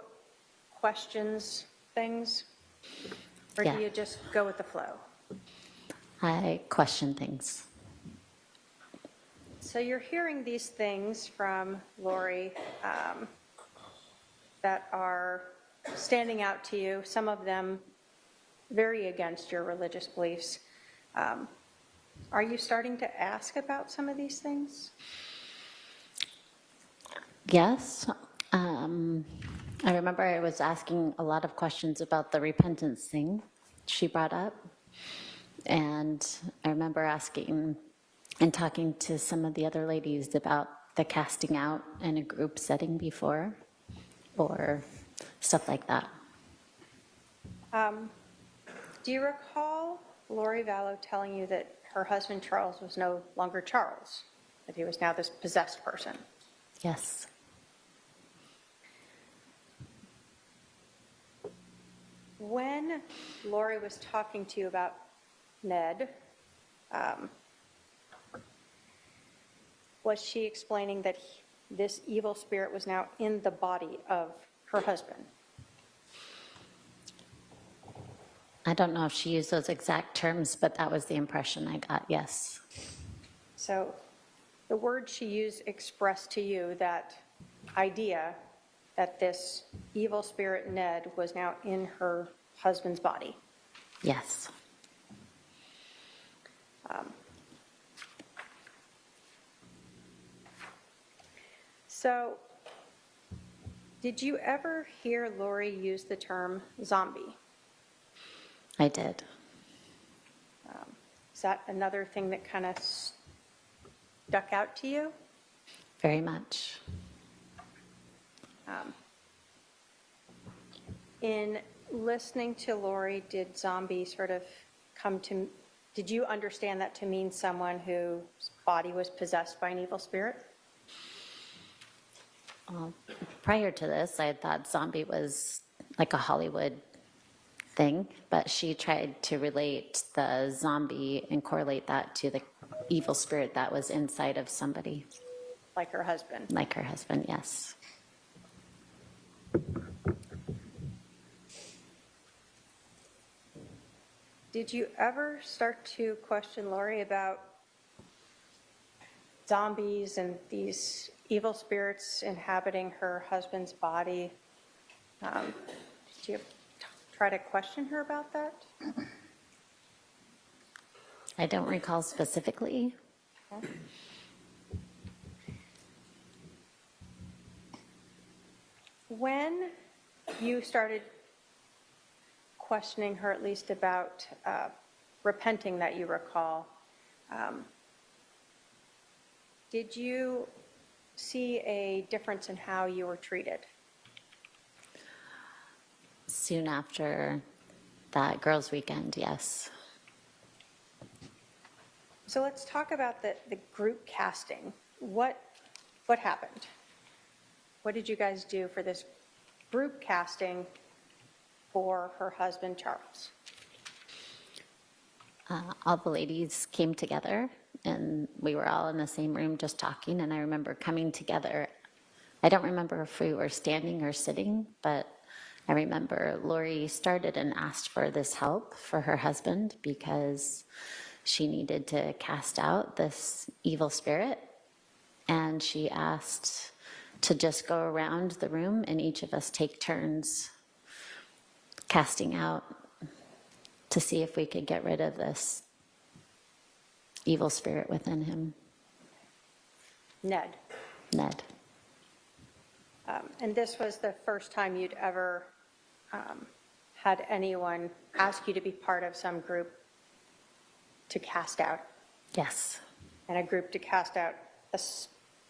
S15: questions things? Or
S6: Yeah.
S15: do you just go with the flow?
S6: I question things.
S15: So you're hearing these things from Lori that are standing out to you, some of them very against your religious beliefs. Are you starting to ask about some of these things?
S6: Yes. I remember I was asking a lot of questions about the repentance thing she brought up. And I remember asking and talking to some of the other ladies about the casting out in a group setting before, or stuff like that.
S15: Do you recall Lori Vallow telling you that her husband Charles was no longer Charles, that he was now this possessed person?
S6: Yes.
S15: When Lori was talking to you about Ned, was she explaining that this evil spirit was now in the body of her husband?
S6: I don't know if she used those exact terms, but that was the impression I got, yes.
S15: So the word she used expressed to you that idea that this evil spirit Ned was now in her husband's body.
S6: Yes.
S15: So Did you ever hear Lori use the term zombie?
S6: I did.
S15: Is that another thing that kind of stuck out to you?
S6: Very much.
S15: In listening to Lori, did zombie sort of did you understand that to mean someone whose body was possessed by an evil spirit?
S6: Prior to this, I had thought zombie was like a Hollywood thing, but she tried to relate the zombie and correlate that to the evil spirit that was inside of somebody.
S15: Like her husband?
S6: Like her husband, yes.
S15: Did you ever start to question Lori about zombies and these evil spirits inhabiting her husband's body? Did you try to question her about that?
S6: I don't recall specifically.
S15: Okay. When you started questioning her, at least about repenting that you recall, did you see a difference in how you were treated?
S6: Soon after that girls' weekend, yes.
S15: So let's talk about the group casting. What happened? What did you guys do for this group casting for her husband, Charles?
S6: All the ladies came together and we were all in the same room just talking, and I remember coming together. I don't remember if we were standing or sitting, but I remember Lori started and asked for this help for her husband because she needed to cast out this evil spirit, and she asked to just go around the room and each of us take turns casting out to see if we could get rid of this evil spirit within him.
S15: Ned. And this was the first time you'd ever had anyone ask you to be part of some group to cast out?
S6: Yes.
S15: And a group to cast out a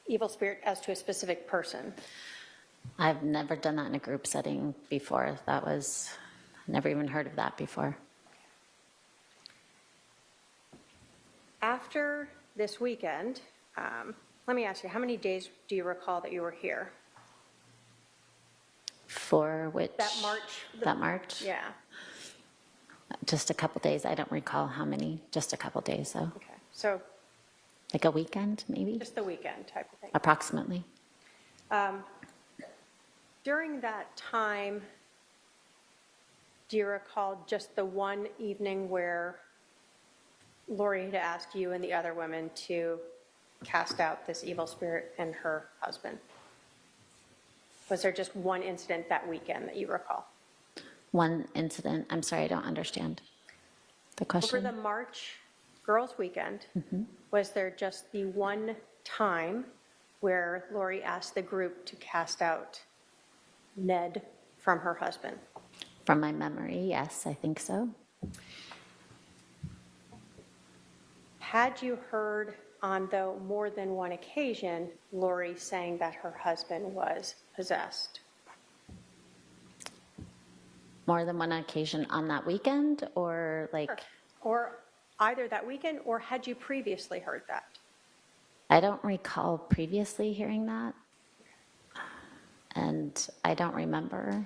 S15: evil spirit as to a specific person?
S6: I've never done that in a group setting before. Never even heard of that before.
S15: After this weekend, let me ask you, how many days do you recall that you were here?
S6: For which?
S15: That March?
S6: That March?
S15: Yeah.
S6: Just a couple days. I don't recall how many. Just a couple days, though.
S15: Okay. So
S6: like a weekend, maybe?
S15: just the weekend type of thing.
S6: Approximately.
S15: During that time, do you recall just the one evening where Lori had asked you and the other women to cast out this evil spirit and her husband? Was there just one incident that weekend that you recall?
S6: One incident. I'm sorry, I don't understand the question.
S15: Over the March Girls Weekend, was there just the one time where Lori asked the group to cast out Ned from her husband?
S6: From my memory, yes, I think so.
S15: Had you heard on, though, more than one occasion, Lori saying that her husband was possessed?
S6: More than one occasion on that weekend, or like?
S15: Or either that weekend, or had you previously heard that?
S6: I don't recall previously hearing that. And I don't remember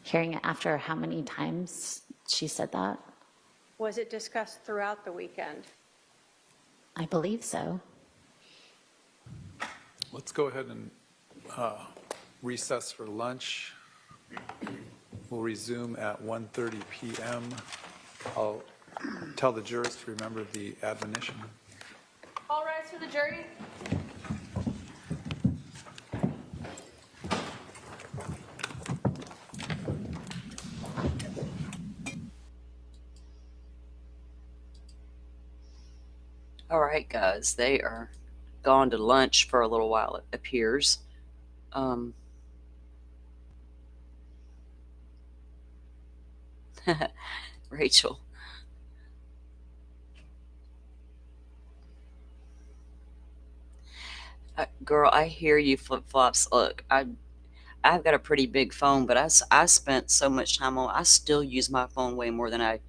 S6: hearing it after how many times she said that.
S15: Was it discussed throughout the weekend?
S6: I believe so.
S16: Let's go ahead and recess for lunch. We'll resume at 1:30 p.m. I'll tell the jurors to remember the admonition.
S5: All rise for the jury.
S2: All right, guys, they are gone to lunch for a little while, it appears. Rachel. Girl, I hear you, flip flops. Look, I've got a pretty big phone, but I spent so much time on. I still use my phone way more than I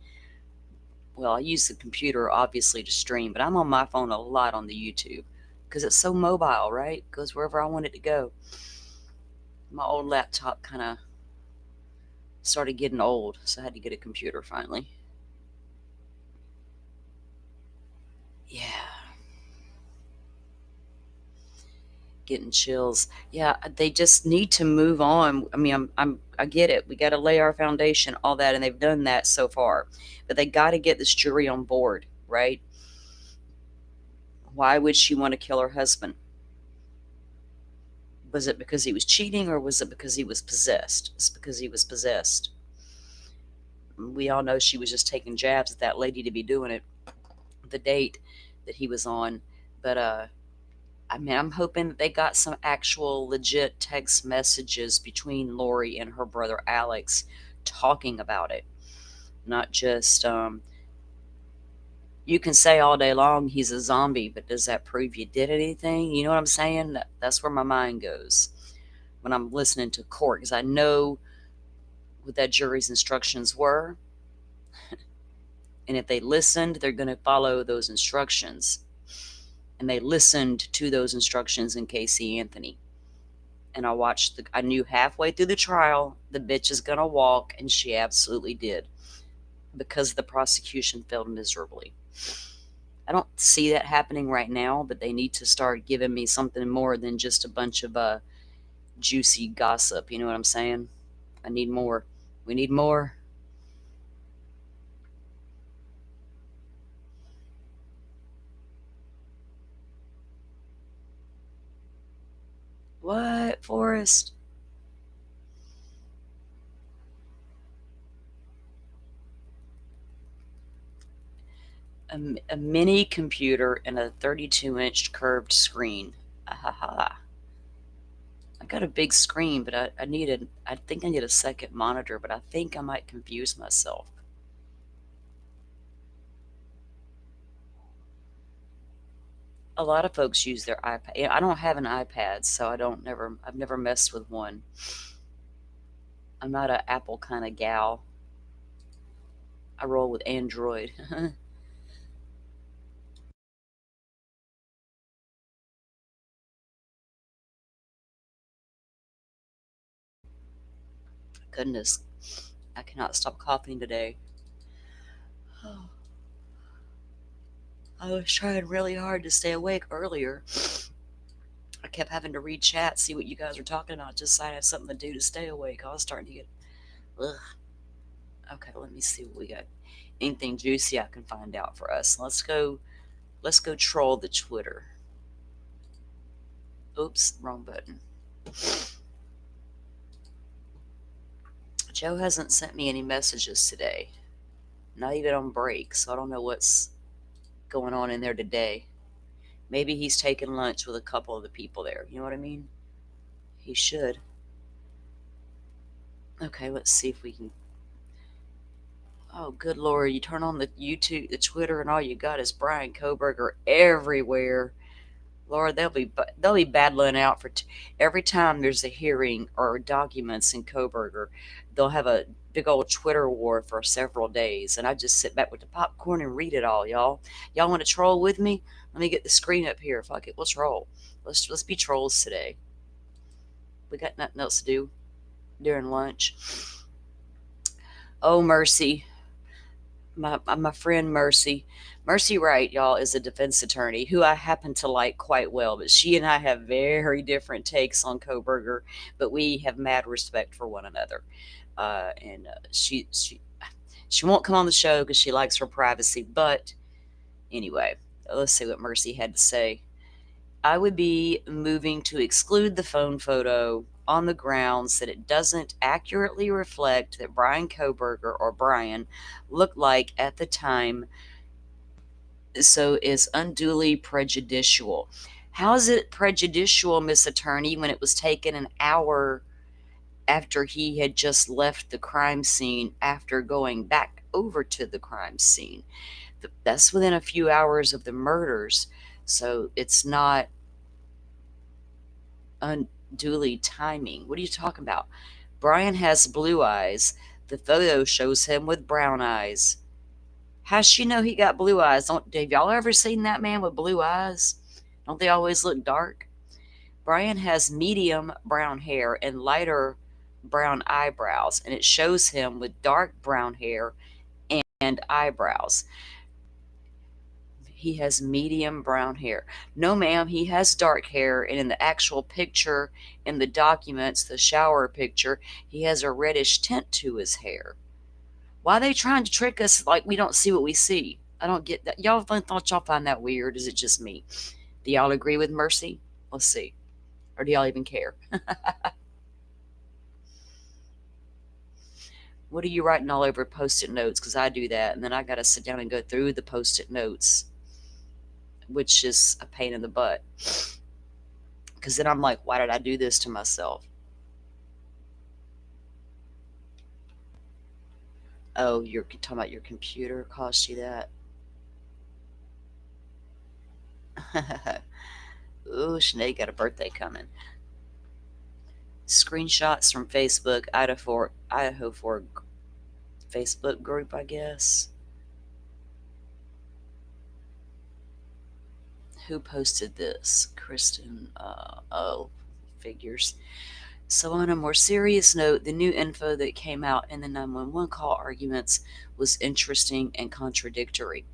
S2: use the computer obviously to stream, but I'm on my phone a lot on the YouTube because it's so mobile, right? Goes wherever I want it to go. My old laptop kind of started getting old, so I had to get a computer finally. Yeah. Getting chills. Yeah, they just need to move on. I mean, I get it. We got to lay our foundation, all that, and they've done that so far. But they got to get this jury on board, right? Why would she want to kill her husband? Was it because he was cheating, or was it because he was possessed? It's because he was possessed. We all know she was just taking jabs at that lady to be doing it, the date that he was on. But I mean, I'm hoping that they got some actual legit text messages between Lori and her brother Alex talking about it. Not just, you can say all day long he's a zombie, but does that prove you did anything? You know what I'm saying? That's where my mind goes when I'm listening to court, because I know what that jury's instructions were. And if they listened, they're going to follow those instructions. And they listened to those instructions in Casey Anthony. And I knew halfway through the trial, the bitch is going to walk, and she absolutely did. Because the prosecution failed miserably. I don't see that happening right now, but they need to start giving me something more than just a bunch of juicy gossip. You know what I'm saying? I need more. We need more. What, Forrest? A mini computer and a 32-inch curved screen. I got a big screen, but I think I need a second monitor, but I think I might confuse myself. A lot of folks use their iPad. I don't have an iPad, so I've never messed with one. I'm not an Apple kind of gal. I roll with Android. Goodness, I cannot stop coughing today. Oh. I was trying really hard to stay awake earlier. I kept having to read chat, see what you guys were talking about, just so I have something to do to stay awake. I was starting to get, ugh. Okay, let me see what we got. Anything juicy I can find out for us. Let's go troll the Twitter. Oops, wrong button. Joe hasn't sent me any messages today. Not even on break, so I don't know what's going on in there today. Maybe he's taking lunch with a couple of the people there. You know what I mean? He should. Okay, let's see if we can. Oh, good Lord. You turn on the YouTube, the Twitter, and all you got is Bryan Kohberger everywhere. Lord, they'll be battling out for every time there's a hearing or documents in Kohberger, they'll have a big old Twitter war for several days, and I just sit back with the popcorn and read it all, y'all. Y'all want to troll with me? Let me get the screen up here. Fuck it, we'll troll. Let's be trolls today. We got nothing else to do during lunch. Oh, Mercy. My friend Mercy Wright, y'all, is a defense attorney who I happen to like quite well, but she and I have very different takes on Kohberger, but we have mad respect for one another. And she won't come on the show because she likes her privacy, but anyway, let's see what Mercy had to say. I would be moving to exclude the phone photo on the grounds that it doesn't accurately reflect that Bryan Kohberger, or Brian, looked like at the time, so is unduly prejudicial. How is it prejudicial, Miss Attorney, when it was taken an hour after he had just left the crime scene after going back over to the crime scene. That's within a few hours of the murders, so it's not unduly timing. What are you talking about? Brian has blue eyes. The photo shows him with brown eyes. How's she know he got blue eyes? Have y'all ever seen that man with blue eyes? Don't they always look dark? Brian has medium brown hair and lighter brown eyebrows, and it shows him with dark brown hair and eyebrows. He has medium brown hair. No, ma'am, he has dark hair, and in the actual picture, in the documents, the shower picture, he has a reddish tint to his hair. Why are they trying to trick us like we don't see what we see? I don't get that. Y'all thought y'all find that weird? Is it just me? Do y'all agree with Mercy? Let's see. Or do y'all even care? What are you writing all over Post-it notes? Because I do that, and then I got to sit down and go through the Post-it notes, which is a pain in the butt. Because then I'm like, why did I do this to myself? Oh, you're talking about your computer cost you that? Ooh, Sinead got a birthday coming. Screenshots from Facebook, Idaho for Facebook group, I guess. Who posted this? Kristen, figures. So on a more serious note, the new info that came out in the 911 call arguments was interesting and contradictory.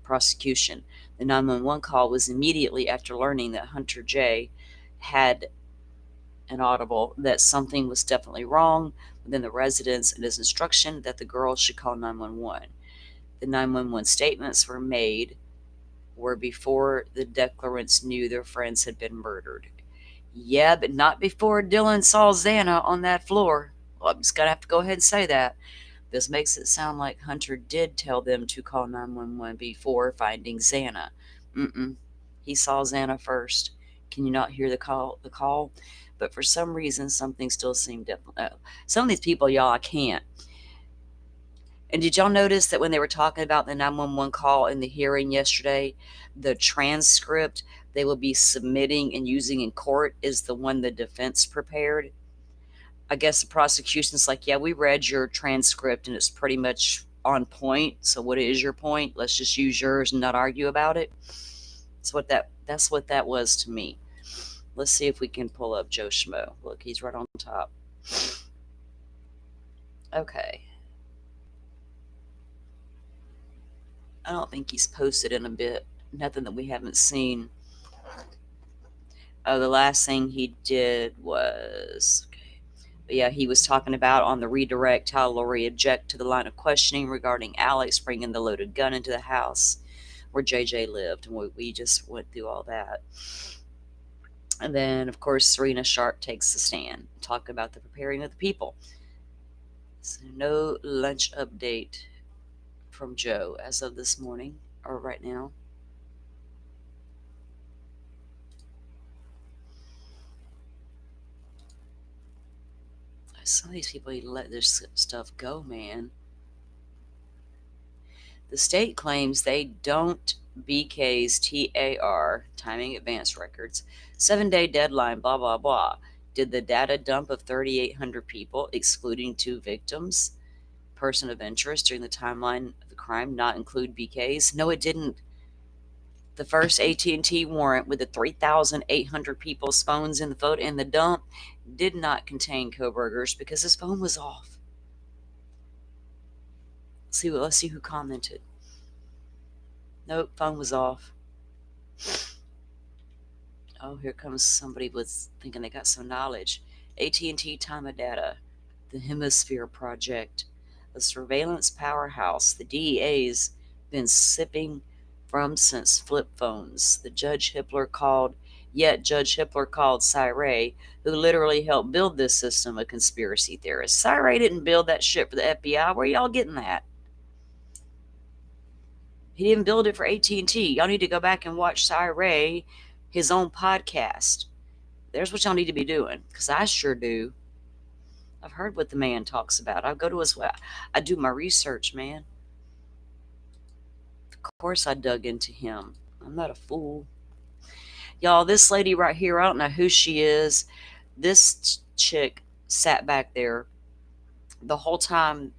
S2: Prosecution. The 911 call was immediately after learning that Hunter J. had an audible that something was definitely wrong within the residence and his instruction that the girls should call 911. The 911 statements were before the declarants knew their friends had been murdered. Yeah, but not before Dylan saw Xana on that floor. Well, I'm just going to have to go ahead and say that. This makes it sound like Hunter did tell them to call 911 before finding Xana. He saw Xana first. Can you not hear the call? But for some reason, something still seemed different. Some of these people, y'all, I can't. And did y'all notice that when they were talking about the 911 call in the hearing yesterday, the transcript they will be submitting and using in court is the one the defense prepared? I guess the prosecution's like, yeah, we read your transcript and it's pretty much on point. So what is your point? Let's just use yours and not argue about it. That's what that was to me. Let's see if we can pull up Joe Schmo. Look, he's right on top. Okay. I don't think he's posted in a bit. Nothing that we haven't seen. Oh, the last thing he did was, okay. But yeah, he was talking about on the redirect how Lori objected to the line of questioning regarding Alex bringing the loaded gun into the house where JJ lived. And we just went through all that. And then, of course, Serena Sharp takes the stand, talk about the preparing of the people. So no lunch update from Joe as of this morning or right now. Some of these people need to let this stuff go, man. The state claims they don't BK's TAR, timing advance records, 7-day deadline, blah, blah, blah. Did the data dump of 3,800 people, excluding 2 victims, person of interest during the timeline of the crime, not include BK's? No, it didn't. The first AT&T warrant with the 3,800 people's phones in the dump did not contain Kohberger's because his phone was off. Let's see who commented. Nope, phone was off. Oh, here comes somebody with thinking they got some knowledge. AT&T time of data, the Hemisphere Project, a surveillance powerhouse the DEA's been sipping from since flip phones. Judge Hippler called Cy Ray, who literally helped build this system, a conspiracy theorist. Cy Ray didn't build that shit for the FBI. Where y'all getting that? He didn't build it for AT&T. Y'all need to go back and watch Cy Ray, his own podcast. There's what y'all need to be doing, because I sure do. I've heard what the man talks about. I go to his, I do my research, man. Of course I dug into him. I'm not a fool. Y'all, this lady right here, I don't know who she is. This chick sat back there the whole time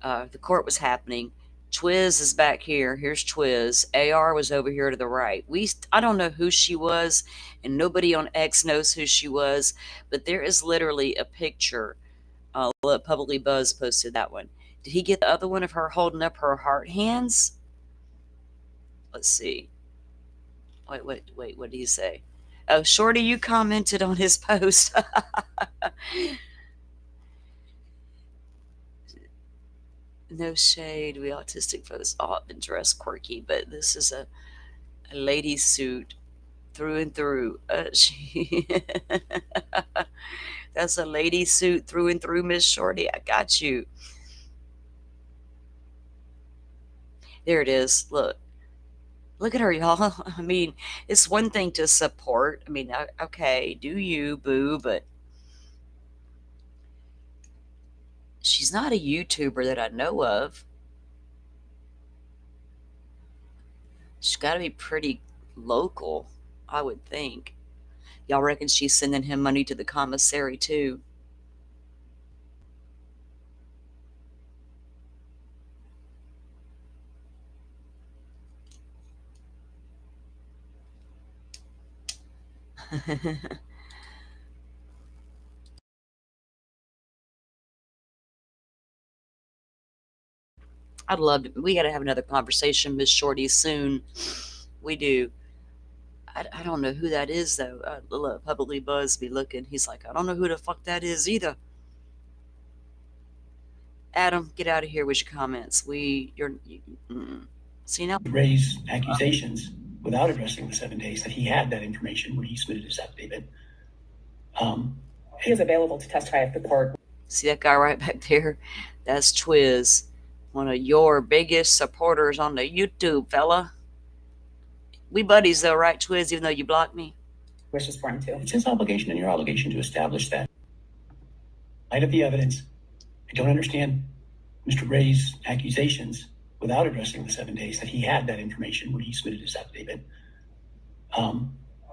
S2: the court was happening. Twiz is back here. Here's Twiz. AR was over here to the right. I don't know who she was, and nobody on X knows who she was, but there is literally a picture. Publicly Buzz posted that one. Did he get the other one of her holding up her heart hands? Let's see. Wait, what did he say? Oh, Shorty, you commented on his post. No shade. We autistic folks all have been dressed quirky, but this is a lady suit through and through. That's a lady suit through and through, Miss Shorty. I got you. There it is. Look at her, y'all. I mean, it's one thing to support. I mean, okay, do you, boo, but she's not a YouTuber that I know of. She's got to be pretty local, I would think. Y'all reckon she's sending him money to the commissary too? I'd love to. We got to have another conversation, Miss Shorty, soon. We do. I don't know who that is, though. Look, Publicly Buzz be looking. He's like, I don't know who the fuck that is either. Adam, get out of here with your comments. See now?
S8: Raise accusations without addressing the 7 days that he had that information when he submitted his affidavit. He is available to testify at the court.
S2: See that guy right back there? That's Twiz, one of your biggest supporters on the YouTube, fella. We buddies though, right, Twiz, even though you blocked me?
S8: Wishes for him to. It's his obligation and your obligation to establish that. In light of the evidence, I don't understand Mr. Ray's accusations without addressing the 7 days that he had that information when he submitted his affidavit.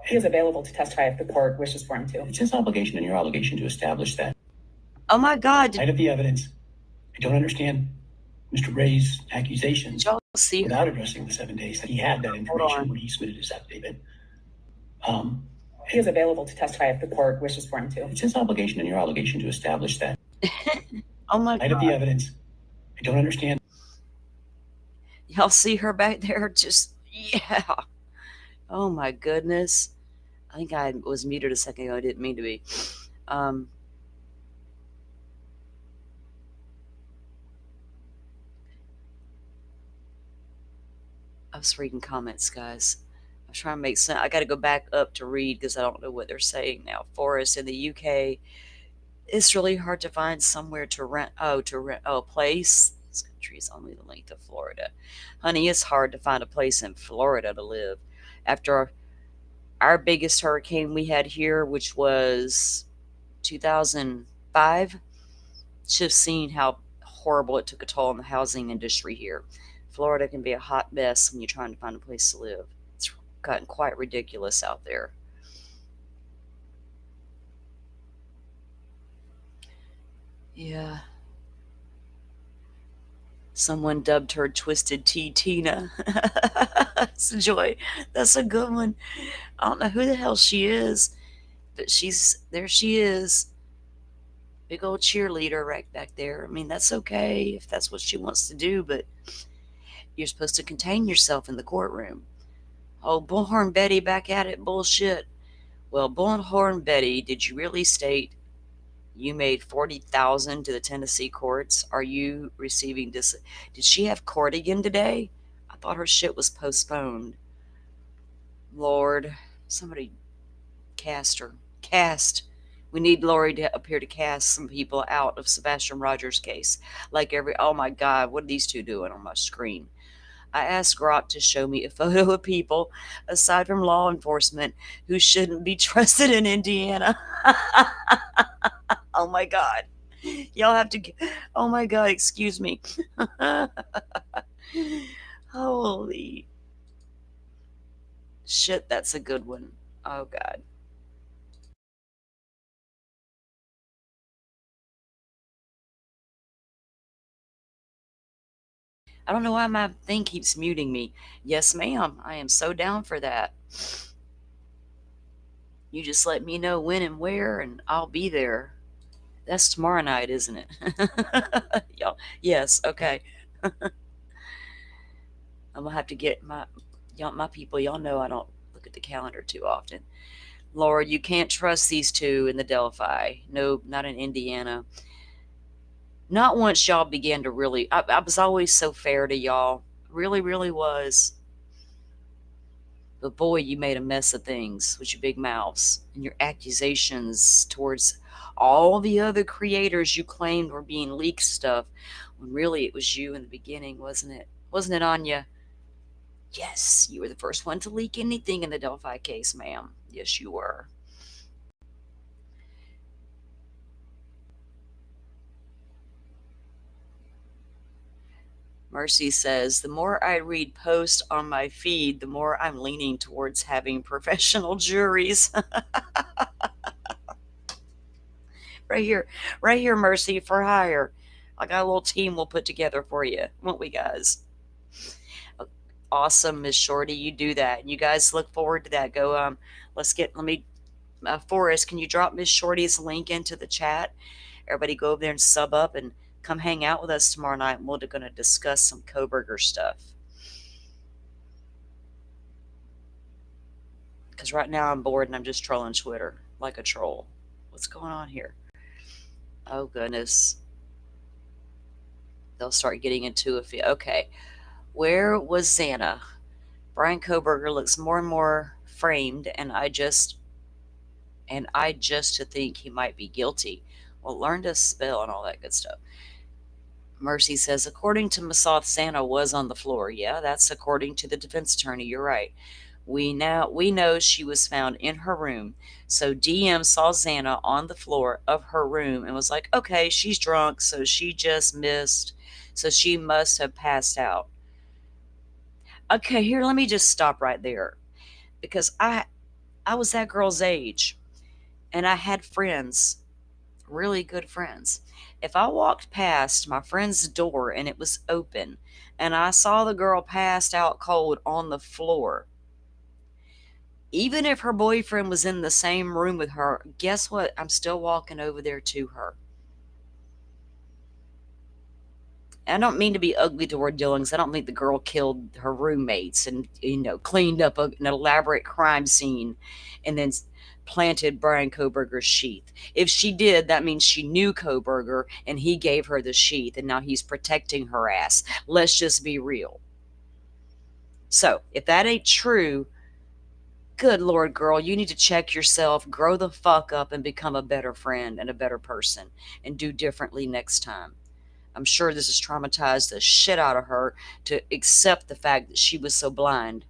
S8: He is available to testify if the court wishes for him to. It's his obligation and your obligation to establish that.
S2: Oh my God.
S8: In light of the evidence, I don't understand Mr. Ray's accusations without addressing the 7 days that he had that information when he submitted his affidavit. He is available to testify if the court wishes for him to. It's his obligation and your obligation to establish that.
S2: Oh my
S8: In light
S2: God.
S8: of the evidence, I don't understand.
S2: Y'all see her back there? Just, yeah. Oh my goodness. I think I was muted a second ago. I didn't mean to be. I was reading comments, guys. I'm trying to make sense. I got to go back up to read because I don't know what they're saying now. Forest in the UK, it's really hard to find somewhere to rent. A place. This country is only the length of Florida. Honey, it's hard to find a place in Florida to live. After our biggest hurricane we had here, which was 2005, just seen how horrible it took a toll on the housing industry here. Florida can be a hot mess when you're trying to find a place to live. It's gotten quite ridiculous out there. Yeah. Someone dubbed her Twisted Tea Tina. It's a joy. That's a good one. I don't know who the hell she is, but there she is. Big old cheerleader right back there. I mean, that's okay if that's what she wants to do, but you're supposed to contain yourself in the courtroom. Oh, Bullhorn Betty back at it. Bullshit. Well, Bullhorn Betty, did you really state you made $40,000 to the Tennessee courts? Are you receiving this? Did she have court again today? I thought her shit was postponed. Lord, somebody cast her. Cast. We need Lori to appear to cast some people out of Sebastian Rogers' case. Oh my God, what are these two doing on my screen? I asked Grok to show me a photo of people, aside from law enforcement, who shouldn't be trusted in Indiana. Oh my God. Y'all have to get, oh my God, excuse me. Holy shit, that's a good one. Oh God. I don't know why my thing keeps muting me. Yes, ma'am. I am so down for that. You just let me know when and where, and I'll be there. That's tomorrow night, isn't it? Y'all, yes, okay. I'm gonna have to get my people. Y'all know I don't look at the calendar too often. Lord, you can't trust these two in the Delphi. No, not in Indiana. Not once y'all began to really. I was always so fair to y'all. Really, really was. But boy, you made a mess of things with your big mouths and your accusations towards all the other creators you claimed were being leaked stuff, when really it was you in the beginning, wasn't it? Wasn't it, Anya? Yes, you were the first one to leak anything in the Delphi case, ma'am. Yes, you were. Mercy says, the more I read posts on my feed, the more I'm leaning towards having professional juries. Right here, Mercy, for hire. I got a little team we'll put together for you, won't we, guys? Awesome, Miss Shorty, you do that. You guys look forward to that. Go, Forrest, can you drop Miss Shorty's link into the chat? Everybody go over there and sub up and come hang out with us tomorrow night. We're going to discuss some Kohberger stuff. Because right now I'm bored and I'm just trolling Twitter like a troll. What's going on here? Oh, goodness. They'll start getting into it. Okay. Where was Xana? Brian Kohberger looks more and more framed, and I just to think he might be guilty. Well, learn to spell and all that good stuff. Mercy says, according to Masoth, Xana was on the floor. Yeah, that's according to the defense attorney. You're right. We know she was found in her room. So DM saw Xana on the floor of her room and was like, okay, she's drunk, so she just missed. So she must have passed out. Okay, here, let me just stop right there. Because I was that girl's age. And I had friends, really good friends. If I walked past my friend's door and it was open and I saw the girl passed out cold on the floor, even if her boyfriend was in the same room with her, guess what? I'm still walking over there to her. I don't mean to be ugly toward Dylan, because I don't think the girl killed her roommates and, cleaned up an elaborate crime scene and then planted Brian Kohberger's sheath. If she did, that means she knew Kohberger and he gave her the sheath and now he's protecting her ass. Let's just be real. So if that ain't true, good Lord, girl, you need to check yourself, grow the fuck up and become a better friend and a better person and do differently next time. I'm sure this has traumatized the shit out of her to accept the fact that she was so blind.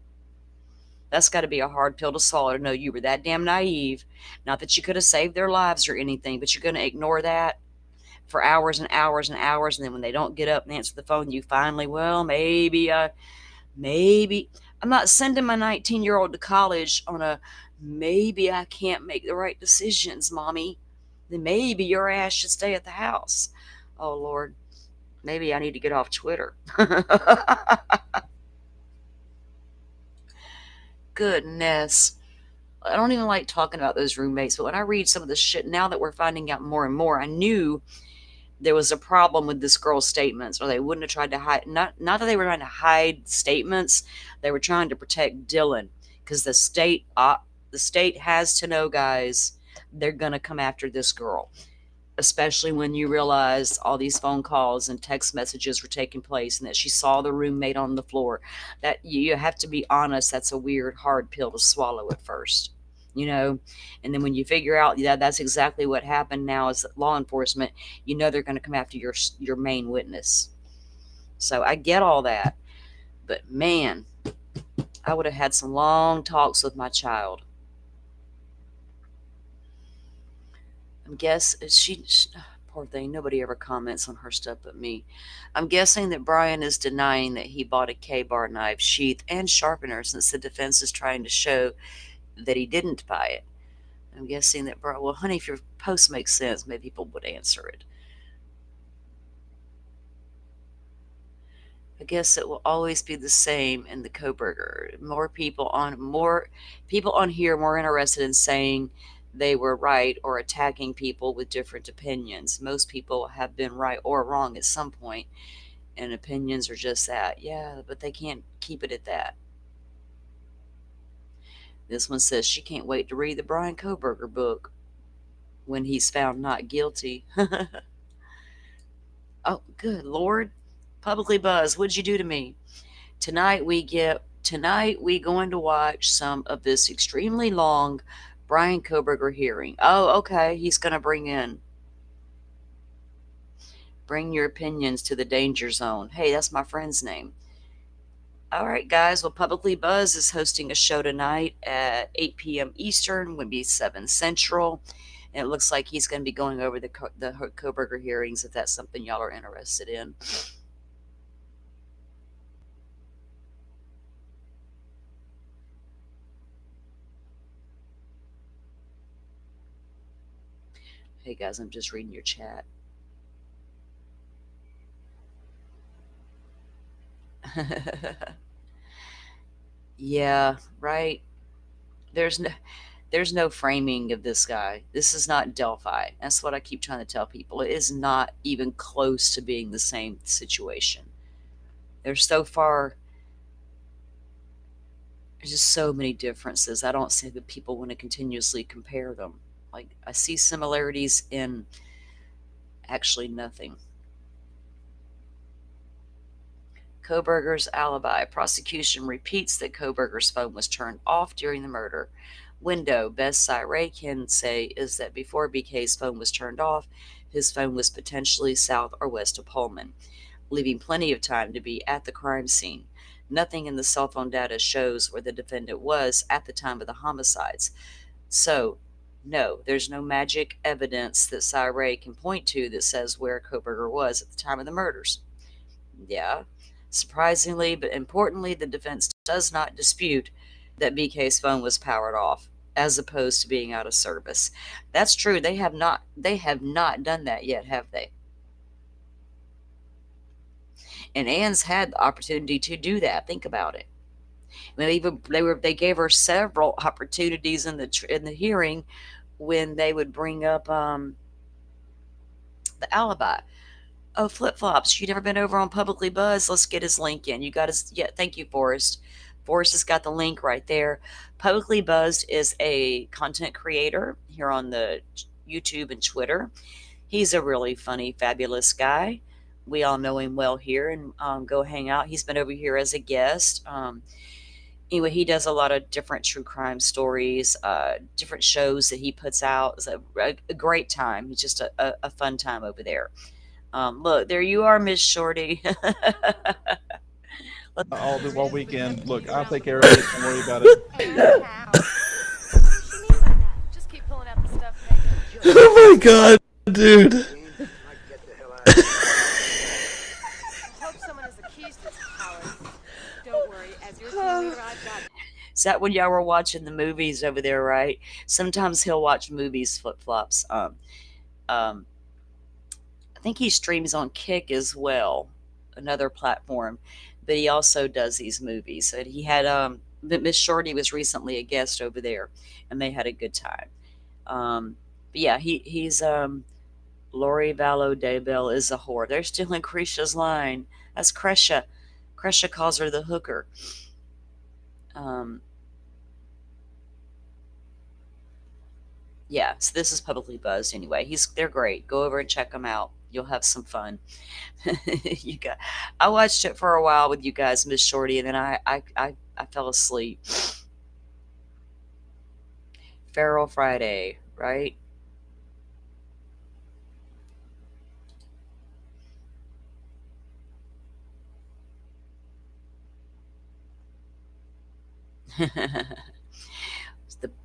S2: That's got to be a hard pill to swallow, to know you were that damn naive. Not that you could have saved their lives or anything, but you're going to ignore that for hours and hours and hours. And then when they don't get up and answer the phone, you finally, well, maybe. I'm not sending my 19-year-old to college on a maybe I can't make the right decisions, mommy. Then maybe your ass should stay at the house. Oh, Lord. Maybe I need to get off Twitter. Goodness. I don't even like talking about those roommates, but when I read some of the shit now that we're finding out more and more, I knew there was a problem with this girl's statements, or they wouldn't have tried to hide. Not that they were trying to hide statements, they were trying to protect Dylan, because the state has to know, guys, they're gonna come after this girl. Especially when you realize all these phone calls and text messages were taking place and that she saw the roommate on the floor. That you have to be honest, that's a weird, hard pill to swallow at first, and then when you figure out that that's exactly what happened now as law enforcement, they're going to come after your main witness. So I get all that, but man, I would have had some long talks with my child. I guess she Poor thing. Nobody ever comments on her stuff but me. I'm guessing that Brian is denying that he bought a K-bar knife, sheath, and sharpener since the defense is trying to show that he didn't buy it. I'm guessing that Brian, well, honey, if your post makes sense, maybe people would answer it. I guess it will always be the same in the Koberger. More people on here more interested in saying they were right or attacking people with different opinions. Most people have been right or wrong at some point, and opinions are just that. Yeah, but they can't keep it at that. This one says she can't wait to read the Brian Koberger book when he's found not guilty. Oh, good Lord. Publicly Buzz, what'd you do to me? Tonight we going to watch some of this extremely long Brian Koberger hearing. Oh, okay. He's going to bring your opinions to the danger zone. Hey, that's my friend's name. All right, guys. Well, Publicly Buzz is hosting a show tonight at 8 p.m. Eastern, would be 7 Central. And it looks like he's going to be going over the Koberger hearings if that's something y'all are interested in. Hey guys, I'm just reading your chat. Yeah, right. There's no framing of this guy. This is not Delphi. That's what I keep trying to tell people. It is not even close to being the same situation. There's just so many differences. I don't see that people want to continuously compare them. Like, I see similarities in actually nothing. Koberger's alibi. Prosecution repeats that Koberger's phone was turned off during the murder. Window. Best Ray can say is that before BK's phone was turned off, his phone was potentially south or west of Pullman, leaving plenty of time to be at the crime scene. Nothing in the cell phone data shows where the defendant was at the time of the homicides. So, no, there's no magic evidence that Ray can point to that says where Koberger was at the time of the murders. Yeah. Surprisingly, but importantly, the defense does not dispute that BK's phone was powered off, as opposed to being out of service. That's true. They have not done that yet, have they? And Ann's had the opportunity to do that. Think about it. They gave her several opportunities in the hearing when they would bring up the alibi. Oh, flip-flops. You never been over on Publicly Buzz? Let's get his link in. You got his, yeah, thank you, Forrest. Forrest has got the link right there. Publicly Buzzed is a content creator here on the YouTube and Twitter. He's a really funny, fabulous guy. We all know him well here and go hang out. He's been over here as a guest. Anyway, he does a lot of different true crime stories, different shows that he puts out. It's a great time. It's just a fun time over there. Look, there you are, Miss Shorty.
S7: all weekend. Look, I'll take care of it. Don't worry about it.
S5: Just keep pulling out the stuff.
S7: Oh my god, dude.
S5: Hope someone has the keys to this palace. Don't worry, as your team leader, I've got it.
S2: Is that when y'all were watching the movies over there, right? Sometimes he'll watch movies, flip-flops. I think he streams on Kick as well, another platform, but he also does these movies. So he had Miss Shorty was recently a guest over there, and they had a good time. But yeah, he's Lori Vallow Daybell is a whore. They're stealing Krisha's line. That's Kresha. Kresha calls her the hooker. Yeah, so this is Publicly Buzzed anyway. They're great. Go over and check them out. You'll have some fun. I watched it for a while with you guys, Miss Shorty, and then I fell asleep. Feral Friday, right?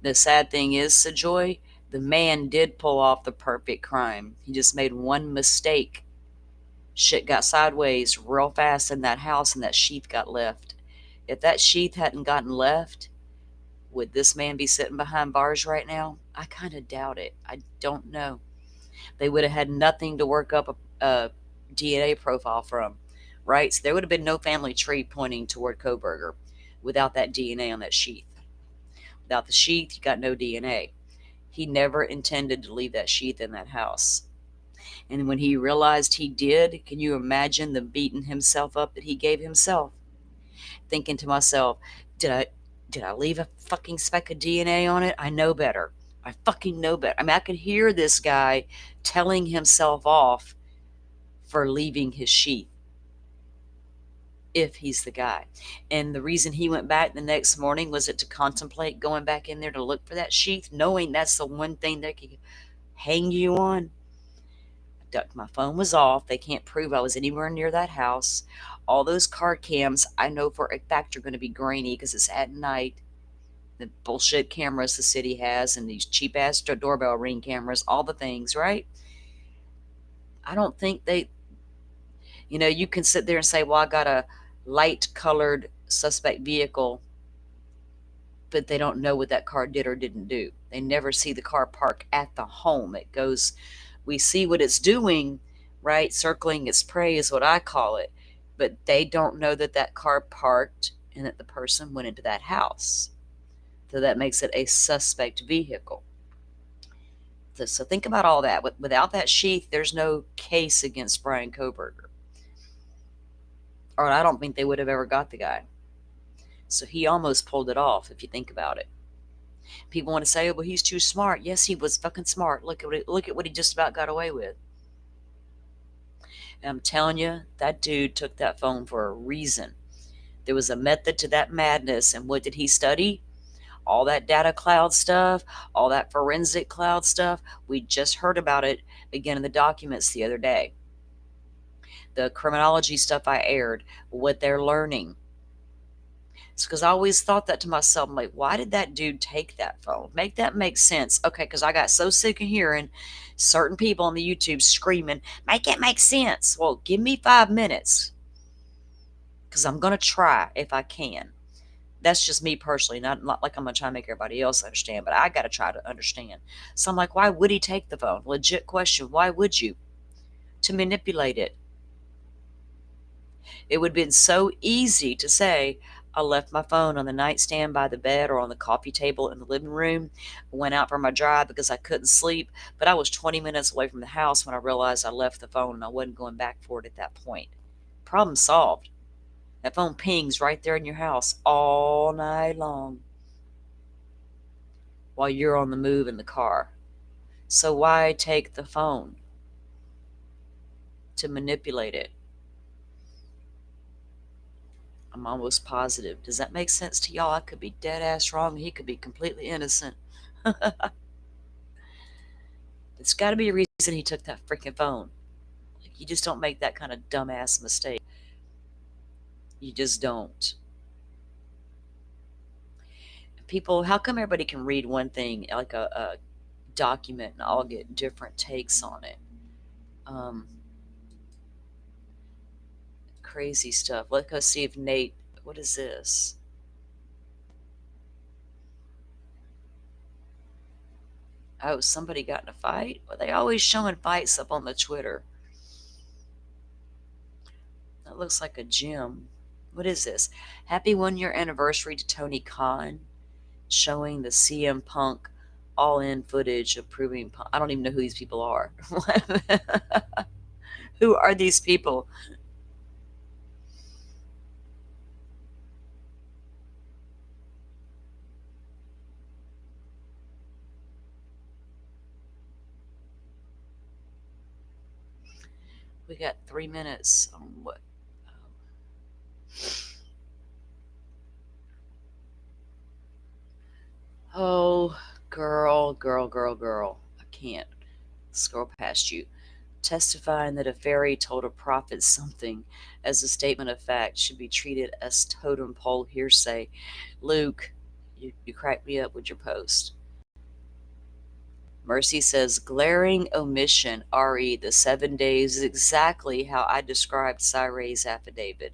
S2: The sad thing is, Sajoy, The man did pull off the perfect crime. He just made one mistake. Shit got sideways real fast in that house, and that sheath got left. If that sheath hadn't gotten left, would this man be sitting behind bars right now? I kind of doubt it. I don't know. They would have had nothing to work up a DNA profile from, right? So there would have been no family tree pointing toward Kohberger without that DNA on that sheath. Without the sheath, you got no DNA. He never intended to leave that sheath in that house. And when he realized he did, can you imagine the beating himself up that he gave himself? Thinking to myself, did I leave a fucking speck of DNA on it? I know better. I fucking know better. I mean, I could hear this guy telling himself off for leaving his sheath, if he's the guy. And the reason he went back the next morning, was it to contemplate going back in there to look for that sheath, knowing that's the one thing they could hang you on? My phone was off. They can't prove I was anywhere near that house. All those car cams, I know for a fact, are going to be grainy because it's at night. The bullshit cameras the city has, and these cheap ass doorbell ring cameras, all the things, right? I don't think they, you can sit there and say, well, I got a light colored suspect vehicle, but they don't know what that car did or didn't do. They never see the car park at the home. It goes, we see what it's doing, right? Circling its prey is what I call it. But they don't know that that car parked and that the person went into that house. So that makes it a suspect vehicle. So think about all that. Without that sheath, there's no case against Bryan Kohberger. Or I don't think they would have ever got the guy. So he almost pulled it off, if you think about it. People want to say, oh, well, he's too smart. Yes, he was fucking smart. Look at what he just about got away with. And I'm telling you, that dude took that phone for a reason. There was a method to that madness. And what did he study? All that data cloud stuff, all that forensic cloud stuff. We just heard about it again in the documents the other day. The criminology stuff I aired, what they're learning. It's because I always thought that to myself. I'm like, why did that dude take that phone? Make that make sense. Okay, because I got so sick of hearing certain people on the YouTube screaming, make it make sense. Well, give me 5 minutes, because I'm going to try if I can. That's just me personally, not like I'm going to try to make everybody else understand, but I got to try to understand. So I'm like, why would he take the phone? Legit question. Why would you? To manipulate it. It would have been so easy to say, I left my phone on the nightstand by the bed or on the coffee table in the living room. Went out for my drive because I couldn't sleep, but I was 20 minutes away from the house when I realized I left the phone and I wasn't going back for it at that point. Problem solved. That phone pings right there in your house all night long while you're on the move in the car. So why take the phone? To manipulate it. I'm almost positive. Does that make sense to y'all? I could be dead ass wrong. He could be completely innocent. There's got to be a reason he took that freaking phone. Like, you just don't make that kind of dumbass mistake. You just don't. People, how come everybody can read one thing, like a document, and all get different takes on it? Crazy stuff. Let's go see if Nate, what is this? Oh, somebody got in a fight? Well, they always showing fights up on the Twitter. That looks like a gym. What is this? Happy 1-year anniversary to Tony Khan, showing the CM Punk all-in footage of proving Punk. I don't even know who these people are. Who are these people? We got 3 minutes on what? Oh, girl. I can't scroll past you. Testifying that a fairy told a prophet something as a statement of fact should be treated as totem pole hearsay. Luke, you cracked me up with your post. Mercy says, glaring omission, RE, the 7 days is exactly how I described Cyre's affidavit.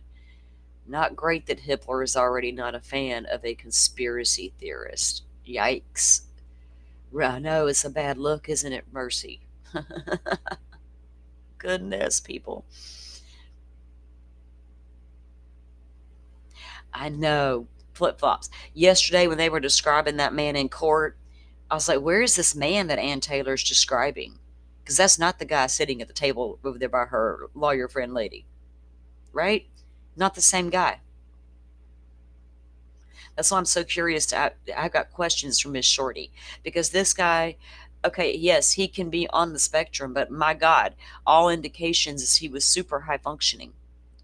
S2: Not great that Hitler is already not a fan of a conspiracy theorist. Yikes. I know, it's a bad look, isn't it, Mercy? Goodness, people. I know. Flip-flops. Yesterday, when they were describing that man in court, I was like, where is this man that Ann Taylor's describing? Because that's not the guy sitting at the table over there by her lawyer friend lady. Right? Not the same guy. That's why I'm so curious. I've got questions from Miss Shorty. Because this guy, okay, yes, he can be on the spectrum, but my God, all indications is he was super high functioning.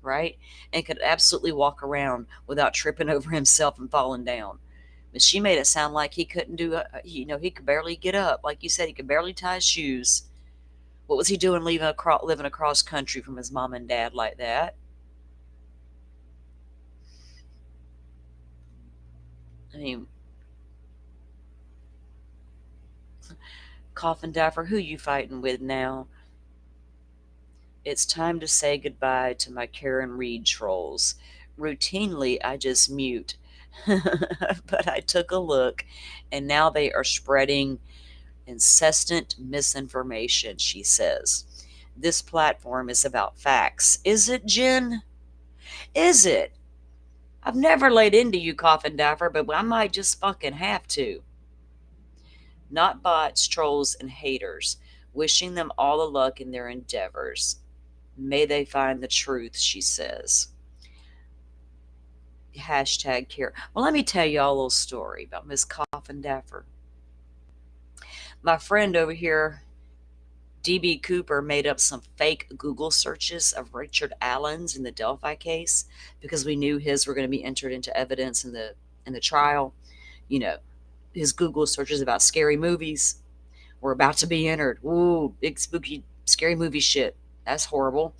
S2: Right? And could absolutely walk around without tripping over himself and falling down. But she made it sound like he couldn't do, he could barely get up. Like you said, he could barely tie his shoes. What was he doing living across country from his mom and dad like that? I mean, Coffin Dapper, who you fighting with now? It's time to say goodbye to my Karen Reed trolls. Routinely, I just mute. But I took a look, and now they are spreading incessant misinformation, she says. This platform is about facts. Is it, Jen? Is it? I've never laid into you, Coffin Dapper, but I might just fucking have to. Not bots, trolls, and haters. Wishing them all the luck in their endeavors. May they find the truth, she says. Hashtag care. Well, let me tell you all a little story about Miss Coffin Dapper. My friend over here, DB Cooper, made up some fake Google searches of Richard Allen's in the Delphi case because we knew his were going to be entered into evidence in the trial. You know, his Google searches about scary movies were about to be entered. Ooh, big spooky scary movie shit. That's horrible.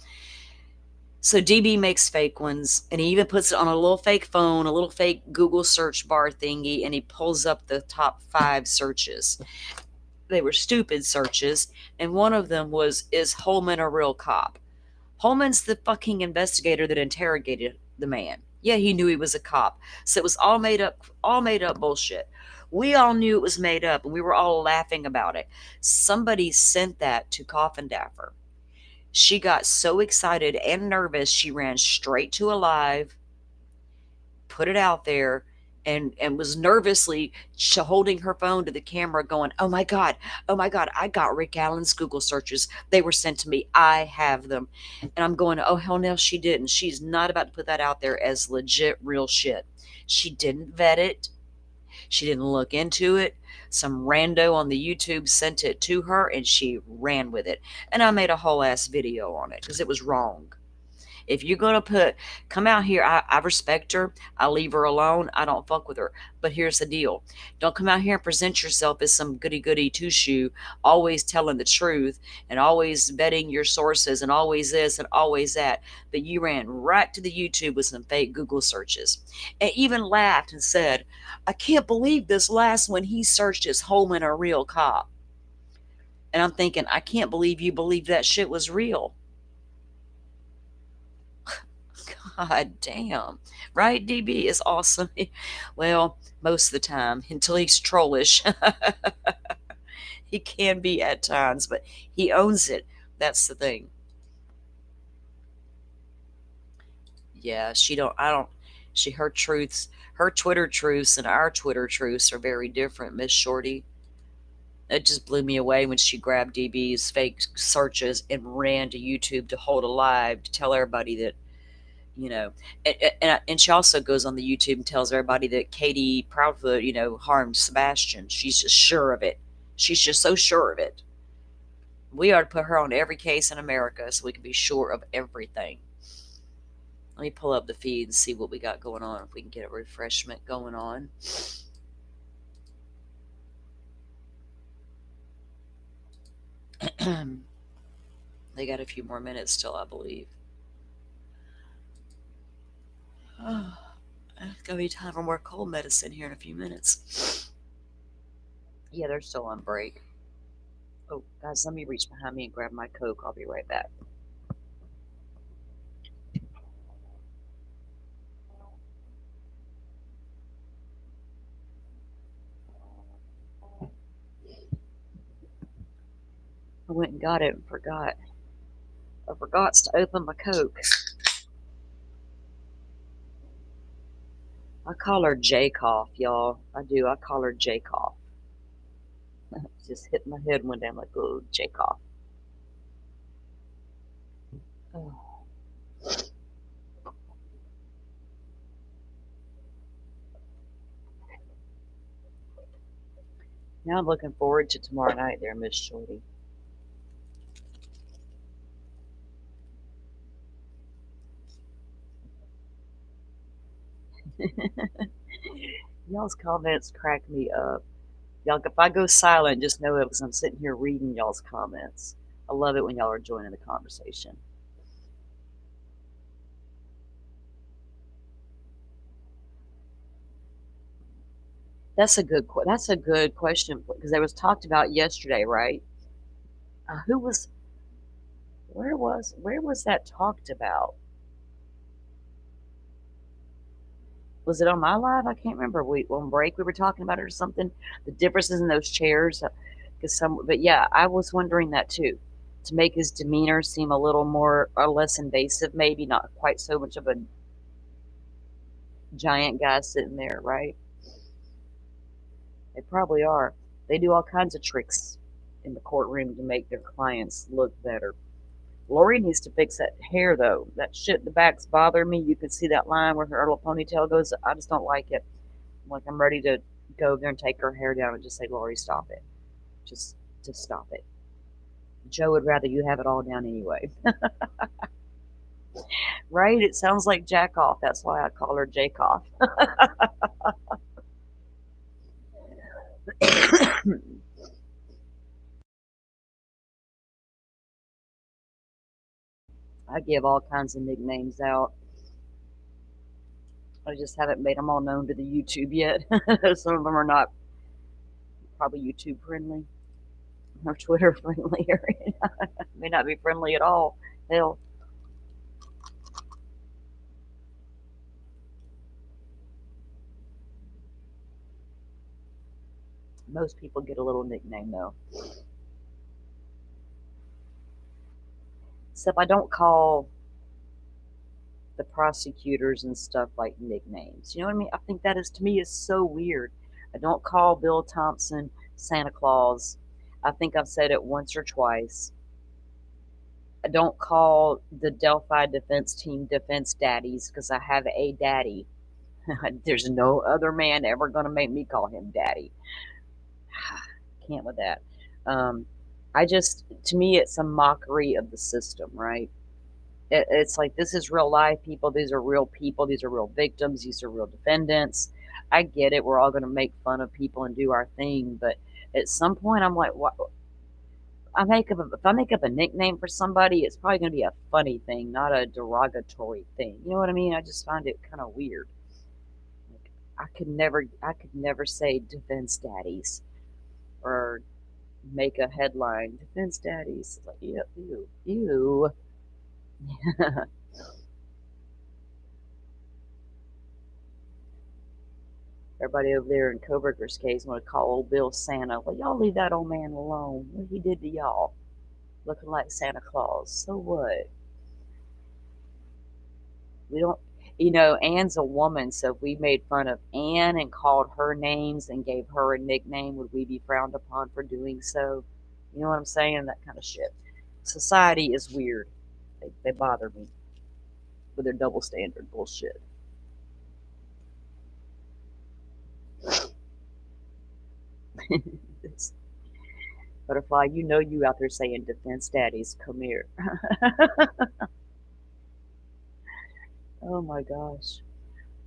S2: So DB makes fake ones, and he even puts it on a little fake phone, a little fake Google search bar thingy, and he pulls up the top 5 searches. They were stupid searches, and one of them was, is Holman a real cop? Holman's the fucking investigator that interrogated the man. Yeah, he knew he was a cop. So it was all made up bullshit. We all knew it was made up, and we were all laughing about it. Somebody sent that to Coffin Dapper. She got so excited and nervous, she ran straight to a live, put it out there, and was nervously holding her phone to the camera going, oh my God, I got Rick Allen's Google searches. They were sent to me. I have them. And I'm going, oh, hell no, she didn't. She's not about to put that out there as legit, real shit. She didn't vet it. She didn't look into it. Some rando on the YouTube sent it to her, and she ran with it. And I made a whole ass video on it because it was wrong. If you're going to come out here, I respect her. I leave her alone. I don't fuck with her. But here's the deal. Don't come out here and present yourself as some goody-goody two-shoe, always telling the truth and always vetting your sources and always this and always that. But you ran right to the YouTube with some fake Google searches and even laughed and said, I can't believe this last one he searched as Holman a real cop. And I'm thinking, I can't believe you believe that shit was real. God damn. Right, DB is awesome. Well, most of the time, until he's trollish. He can be at times, but he owns it. That's the thing. Yeah, her truths, her Twitter truths and our Twitter truths are very different, Miss Shorty. It just blew me away when she grabbed DB's fake searches and ran to YouTube to hold a live to tell everybody that, you know, and she also goes on the YouTube and tells everybody that Katie Proudfoot, harmed Sebastian. She's just sure of it. She's just so sure of it. We ought to put her on every case in America so we can be sure of everything. Let me pull up the feed and see what we got going on, if we can get a refreshment going on. They got a few more minutes still, I believe. Oh, it's going to be time for more cold medicine here in a few minutes. Yeah, they're still on break. Oh, guys, let me reach behind me and grab my Coke. I'll be right back. I went and got it and forgot. I forgot to open my Coke. I call her J-Cough, y'all. I do. I call her J-Cough. Just hit my head one day. I'm like, oh, J-Cough. Oh. Now I'm looking forward to tomorrow night there, Miss Shorty. Y'all's comments crack me up. Y'all, if I go silent, just know it because I'm sitting here reading y'all's comments. I love it when y'all are joining the conversation. That's a good question because it was talked about yesterday, right? Where was that talked about? Was it on my live? I can't remember. On break we were talking about it or something. The differences in those chairs, but yeah, I was wondering that too. To make his demeanor seem a little more or less invasive, maybe not quite so much of a giant guy sitting there, right? They probably are. They do all kinds of tricks in the courtroom to make their clients look better. Lori needs to fix that hair though. That shit in the back's bothering me. You can see that line where her little ponytail goes. I just don't like it. I'm ready to go there and take her hair down and just say, Lori, stop it. Just stop it. Joe would rather you have it all down anyway. Right? It sounds like jack off. That's why I call her Jacoff. I give all kinds of nicknames out. I just haven't made them all known to the YouTube yet. Some of them are not probably YouTube friendly or Twitter friendly, or may not be friendly at all. Hell. Most people get a little nickname though. Except I don't call the prosecutors and stuff like nicknames. You know what I mean? I think that is, to me, is so weird. I don't call Bill Thompson Santa Claus. I think I've said it once or twice. I don't call the Delphi defense team defense daddies because I have a daddy. There's no other man ever going to make me call him daddy. Can't with that. To me, it's a mockery of the system, right? It's like, this is real life people. These are real people. These are real victims. These are real defendants. I get it. We're all going to make fun of people and do our thing. But at some point, I'm like, what? If I make up a nickname for somebody, it's probably going to be a funny thing, not a derogatory thing. You know what I mean? I just find it kind of weird. Like, I could never say defense daddies or make a headline defense daddies. Like, ew. Everybody over there in Koberger's case want to call old Bill Santa. Well, y'all leave that old man alone. What he did to y'all, looking like Santa Claus. So what? We don't, Ann's a woman, so if we made fun of Ann and called her names and gave her a nickname, would we be frowned upon for doing so? You know what I'm saying? That kind of shit. Society is weird. They bother me with their double standard bullshit. Butterfly, you out there saying defense daddies, come here. Oh my gosh.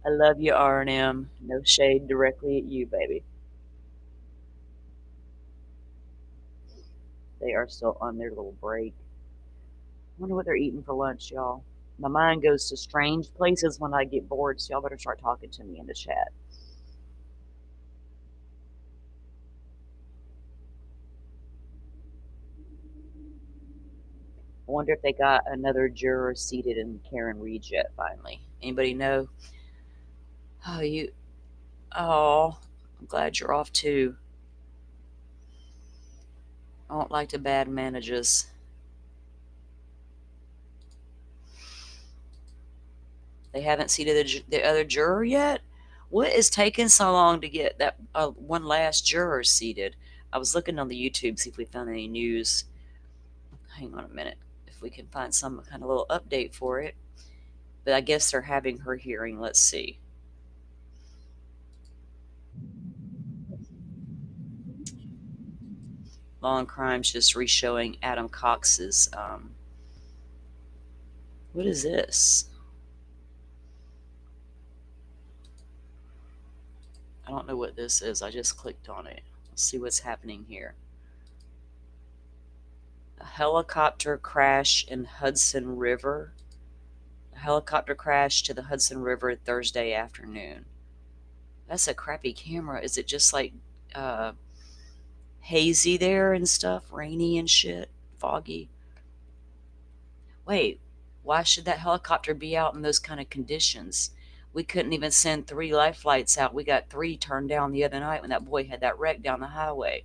S2: I love you, R&M. No shade directly at you, baby. They are still on their little break. I wonder what they're eating for lunch, y'all. My mind goes to strange places when I get bored, so y'all better start talking to me in the chat. I wonder if they got another juror seated in Karen Reed yet, finally. Anybody know? Oh, I'm glad you're off too. I don't like to bad manages. They haven't seated the other juror yet? What is taking so long to get that one last juror seated? I was looking on the YouTube, see if we found any news. Hang on a minute. If we can find some kind of little update for it. But I guess they're having her hearing. Let's see. Law and Crime's just re-showing Adam Cox's, what is this? I don't know what this is. I just clicked on it. Let's see what's happening here. A helicopter crash in Hudson River. A helicopter crash to the Hudson River Thursday afternoon. That's a crappy camera. Is it just like hazy there and stuff? Rainy and shit? Foggy? Wait, why should that helicopter be out in those kind of conditions? We couldn't even send 3 life flights out. We got 3 turned down the other night when that boy had that wreck down the highway.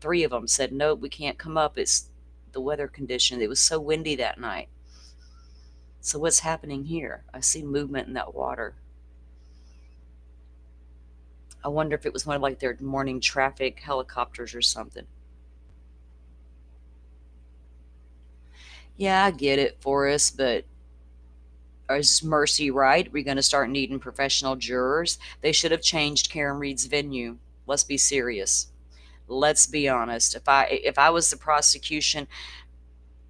S2: 3 of them said, nope, we can't come up. It's the weather condition. It was so windy that night. So what's happening here? I see movement in that water. I wonder if it was one of like their morning traffic helicopters or something. Yeah, I get it, Forrest, but is Mercy right? We're going to start needing professional jurors. They should have changed Karen Reed's venue. Let's be serious. Let's be honest. If I was the prosecution,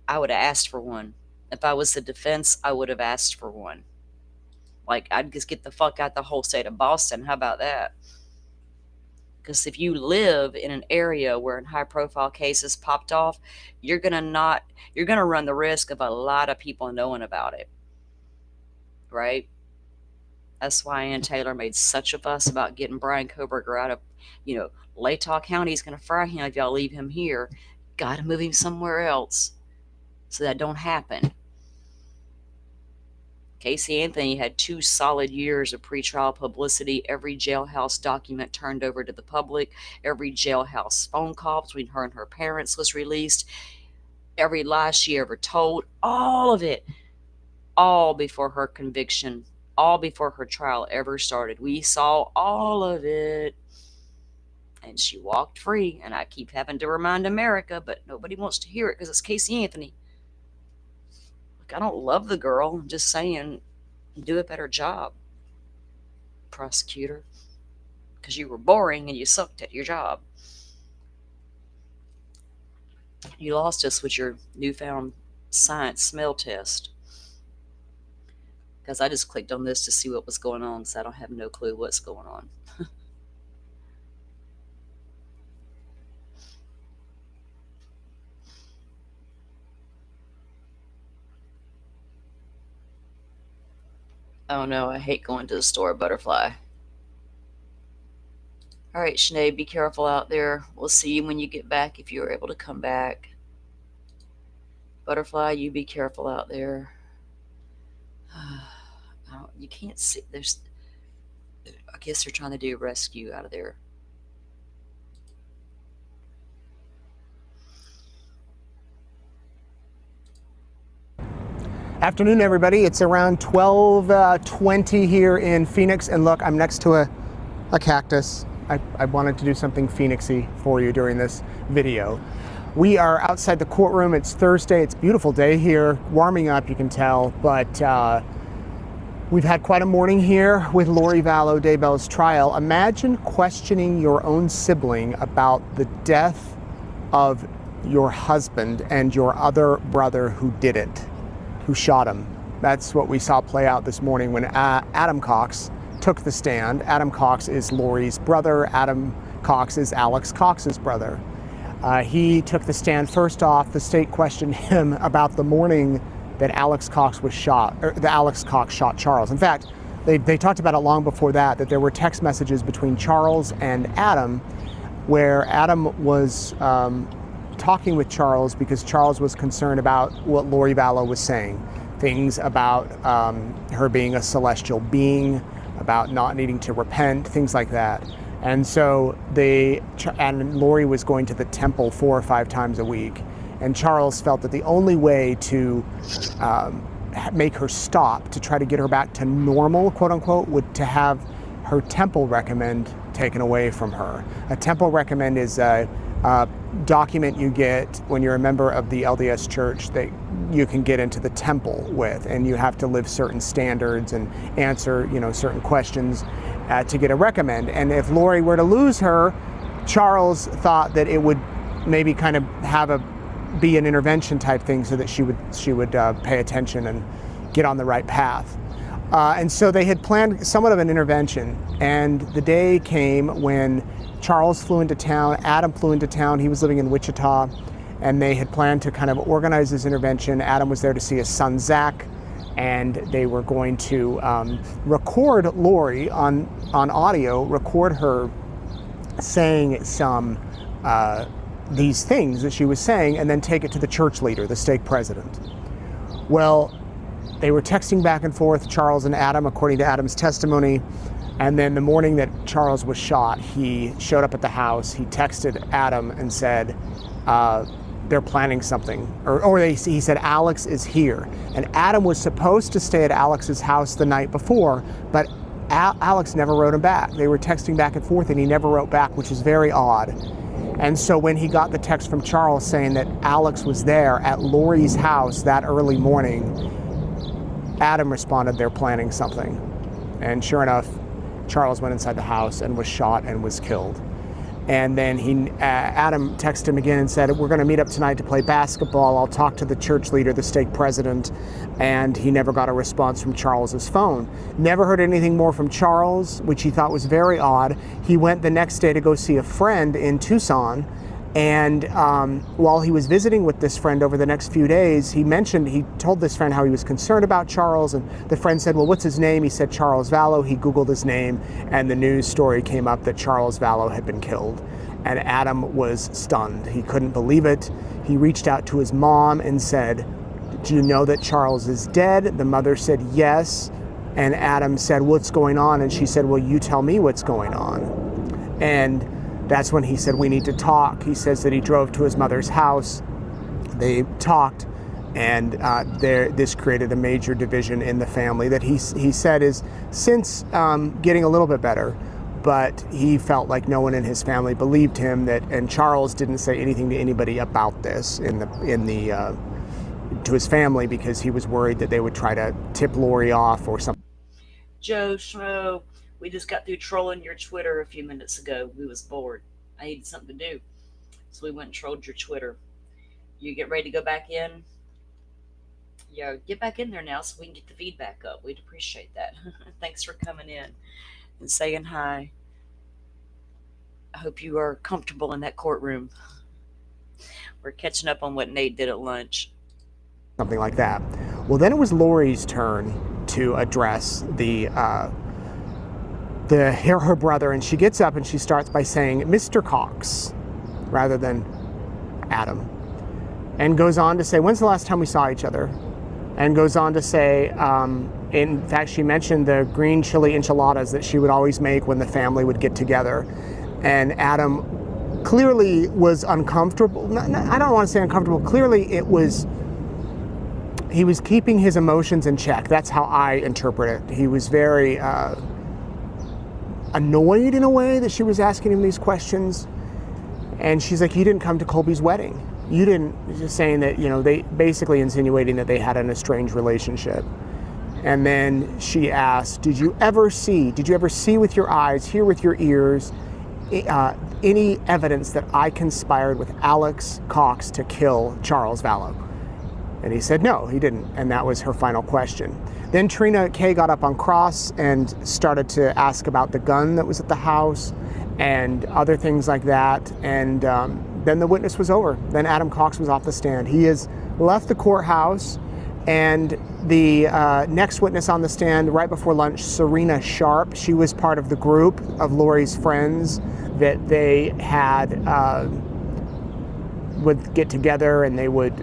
S2: I would have asked for one. If I was the defense, I would have asked for one. Like, I'd just get the fuck out the whole state of Boston. How about that? Because if you live in an area where high-profile cases popped off, you're gonna run the risk of a lot of people knowing about it. Right? That's why Ann Taylor made such a fuss about getting Brian Kohberger out of, Latah County's going to fry him if y'all leave him here. Got to move him somewhere else so that don't happen. Casey Anthony had 2 solid years of pretrial publicity. Every jailhouse document turned over to the public. Every jailhouse phone call between her and her parents was released. Every lie she ever told. All of it. All before her conviction, all before her trial ever started. We saw all of it. And she walked free. And I keep having to remind America, but nobody wants to hear it because it's Casey Anthony. Look, I don't love the girl. I'm just saying, do a better job, prosecutor. Because you were boring and you sucked at your job. You lost us with your newfound science smell test. Because I just clicked on this to see what was going on, so I don't have no clue what's going on. Oh no, I hate going to the store, Butterfly. All right, Sinead, be careful out there. We'll see you when you get back if you're able to come back. Butterfly, you be careful out there. You can't see. I guess they're trying to do a rescue out of there.
S9: Afternoon, everybody. It's around 12:20 here in Phoenix, and look, I'm next to a cactus. I wanted to do something Phoenixy for you during this video. We are outside the courtroom. It's Thursday. It's a beautiful day here, warming up, you can tell, but we've had quite a morning here with Lori Vallow Daybell's trial. Imagine questioning your own sibling about the death of your husband and your other brother who did it, who shot him. That's what we saw play out this morning when Adam Cox took the stand. Adam Cox is Lori's brother. Adam Cox is Alex Cox's brother. He took the stand. First off, the state questioned him about the morning that Alex Cox was shot, or that Alex Cox shot Charles. In fact, they talked about it long before that there were text messages between Charles and Adam where Adam was talking with Charles because Charles was concerned about what Lori Vallow was saying. Things about her being a celestial being, about not needing to repent, things like that. And so Lori was going to the temple 4 or 5 times a week. And Charles felt that the only way to make her stop, to try to get her back to normal, quote unquote, would to have her temple recommend taken away from her. A temple recommend is a document you get when you're a member of the LDS Church that you can get into the temple with, and you have to live certain standards and answer, certain questions to get a recommend. And if Lori were to lose her, Charles thought that it would maybe kind of be an intervention type thing so that she would pay attention and get on the right path. And so they had planned somewhat of an intervention, and the day came when Charles flew into town, Adam flew into town, he was living in Wichita, and they had planned to kind of organize this intervention. Adam was there to see his son Zach, and they were going to record Lori on audio, record her saying some these things that she was saying, and then take it to the church leader, the stake president. Well, they were texting back and forth, Charles and Adam, according to Adam's testimony. And then the morning that Charles was shot, he showed up at the house. He texted Adam and said, they're planning something. He said, Alex is here. And Adam was supposed to stay at Alex's house the night before, but Alex never wrote him back. They were texting back and forth, and he never wrote back, which is very odd. And so when he got the text from Charles saying that Alex was there at Lori's house that early morning, Adam responded, they're planning something. And sure enough, Charles went inside the house and was shot and was killed. And then Adam texted him again and said, we're going to meet up tonight to play basketball. I'll talk to the church leader, the stake president. And he never got a response from Charles's phone. Never heard anything more from Charles, which he thought was very odd. He went the next day to go see a friend in Tucson. And while he was visiting with this friend over the next few days, he told this friend how he was concerned about Charles, and the friend said, well, what's his name? He said Charles Vallow. He Googled his name, and the news story came up that Charles Vallow had been killed. And Adam was stunned. He couldn't believe it. He reached out to his mom and said, do you know that Charles is dead? The mother said yes. And Adam said, what's going on? And she said, well, you tell me what's going on. And that's when he said, we need to talk. He says that he drove to his mother's house. They talked, and this created a major division in the family that he said is since getting a little bit better, but he felt like no one in his family believed him, and Charles didn't say anything to anybody about this to his family because he was worried that they would try to tip Lori off or something.
S2: Joe Schmo, we just got through trolling your Twitter a few minutes ago. We was bored. I needed something to do. So we went and trolled your Twitter. You get ready to go back in? Yeah, get back in there now so we can get the feedback up. We'd appreciate that. Thanks for coming in and saying hi. I hope you are comfortable in that courtroom. We're catching up on what Nate did at lunch.
S9: Something like that. Well, then it was Lori's turn to address her brother, and she gets up and she starts by saying Mr. Cox rather than Adam, and goes on to say, when's the last time we saw each other? And goes on to say, in fact, she mentioned the green chili enchiladas that she would always make when the family would get together. And Adam clearly was uncomfortable. I don't want to say uncomfortable. Clearly he was keeping his emotions in check. That's how I interpret it. He was very annoyed in a way that she was asking him these questions. And she's like, you didn't come to Colby's wedding. You didn't, just saying that, they basically insinuating that they had an estranged relationship. And then she asked, did you ever see with your eyes, hear with your ears, any evidence that I conspired with Alex Cox to kill Charles Vallow? And he said, no, he didn't. And that was her final question. Then Trina Kay got up on cross and started to ask about the gun that was at the house and other things like that. And then the witness was over. Then Adam Cox was off the stand. He has left the courthouse, and the next witness on the stand right before lunch, Serena Sharp, she was part of the group of Lori's friends that they had would get together and they would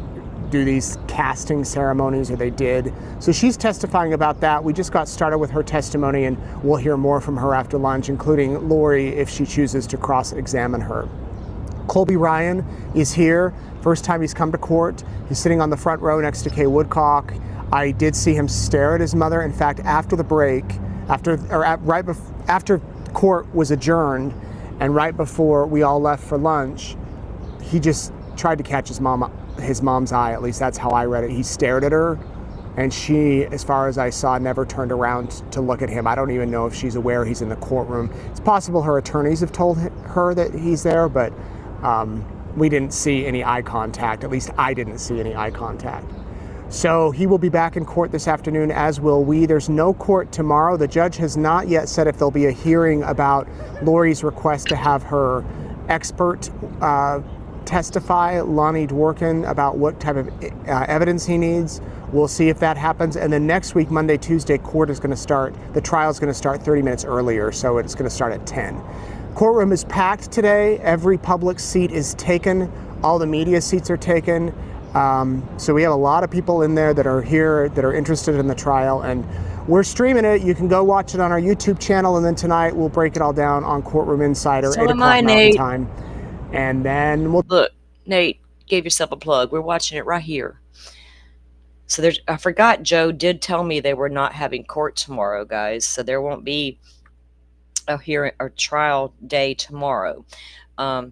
S9: do these casting ceremonies, or they did. So she's testifying about that. We just got started with her testimony, and we'll hear more from her after lunch, including Lori if she chooses to cross-examine her. Colby Ryan is here. First time he's come to court. He's sitting on the front row next to Kay Woodcock. I did see him stare at his mother. In fact, after the break, after court was adjourned, and right before we all left for lunch, he just tried to catch his mom's eye. At least that's how I read it. He stared at her, and she, as far as I saw, never turned around to look at him. I don't even know if she's aware he's in the courtroom. It's possible her attorneys have told her that he's there, but we didn't see any eye contact. At least I didn't see any eye contact. So he will be back in court this afternoon, as will we. There's no court tomorrow. The judge has not yet said if there'll be a hearing about Lori's request to have her expert testify, Lonnie Dworkin, about what type of evidence he needs. We'll see if that happens. And then next week, Monday, Tuesday, the trial is going to start 30 minutes earlier, so it's going to start at 10. Courtroom is packed today. Every public seat is taken. All the media seats are taken. So we have a lot of people in there that are here, that are interested in the trial, and we're streaming it. You can go watch it on our YouTube channel, and then tonight we'll break it all down on Courtroom Insider,
S2: So
S9: 8
S2: am
S9: o'clock
S2: I,
S9: Mountain
S2: Nate.
S9: Time. And then we'll...
S2: Look, Nate, gave yourself a plug. We're watching it right here. So I forgot Joe did tell me they were not having court tomorrow, guys. So there won't be a hearing or trial day tomorrow. I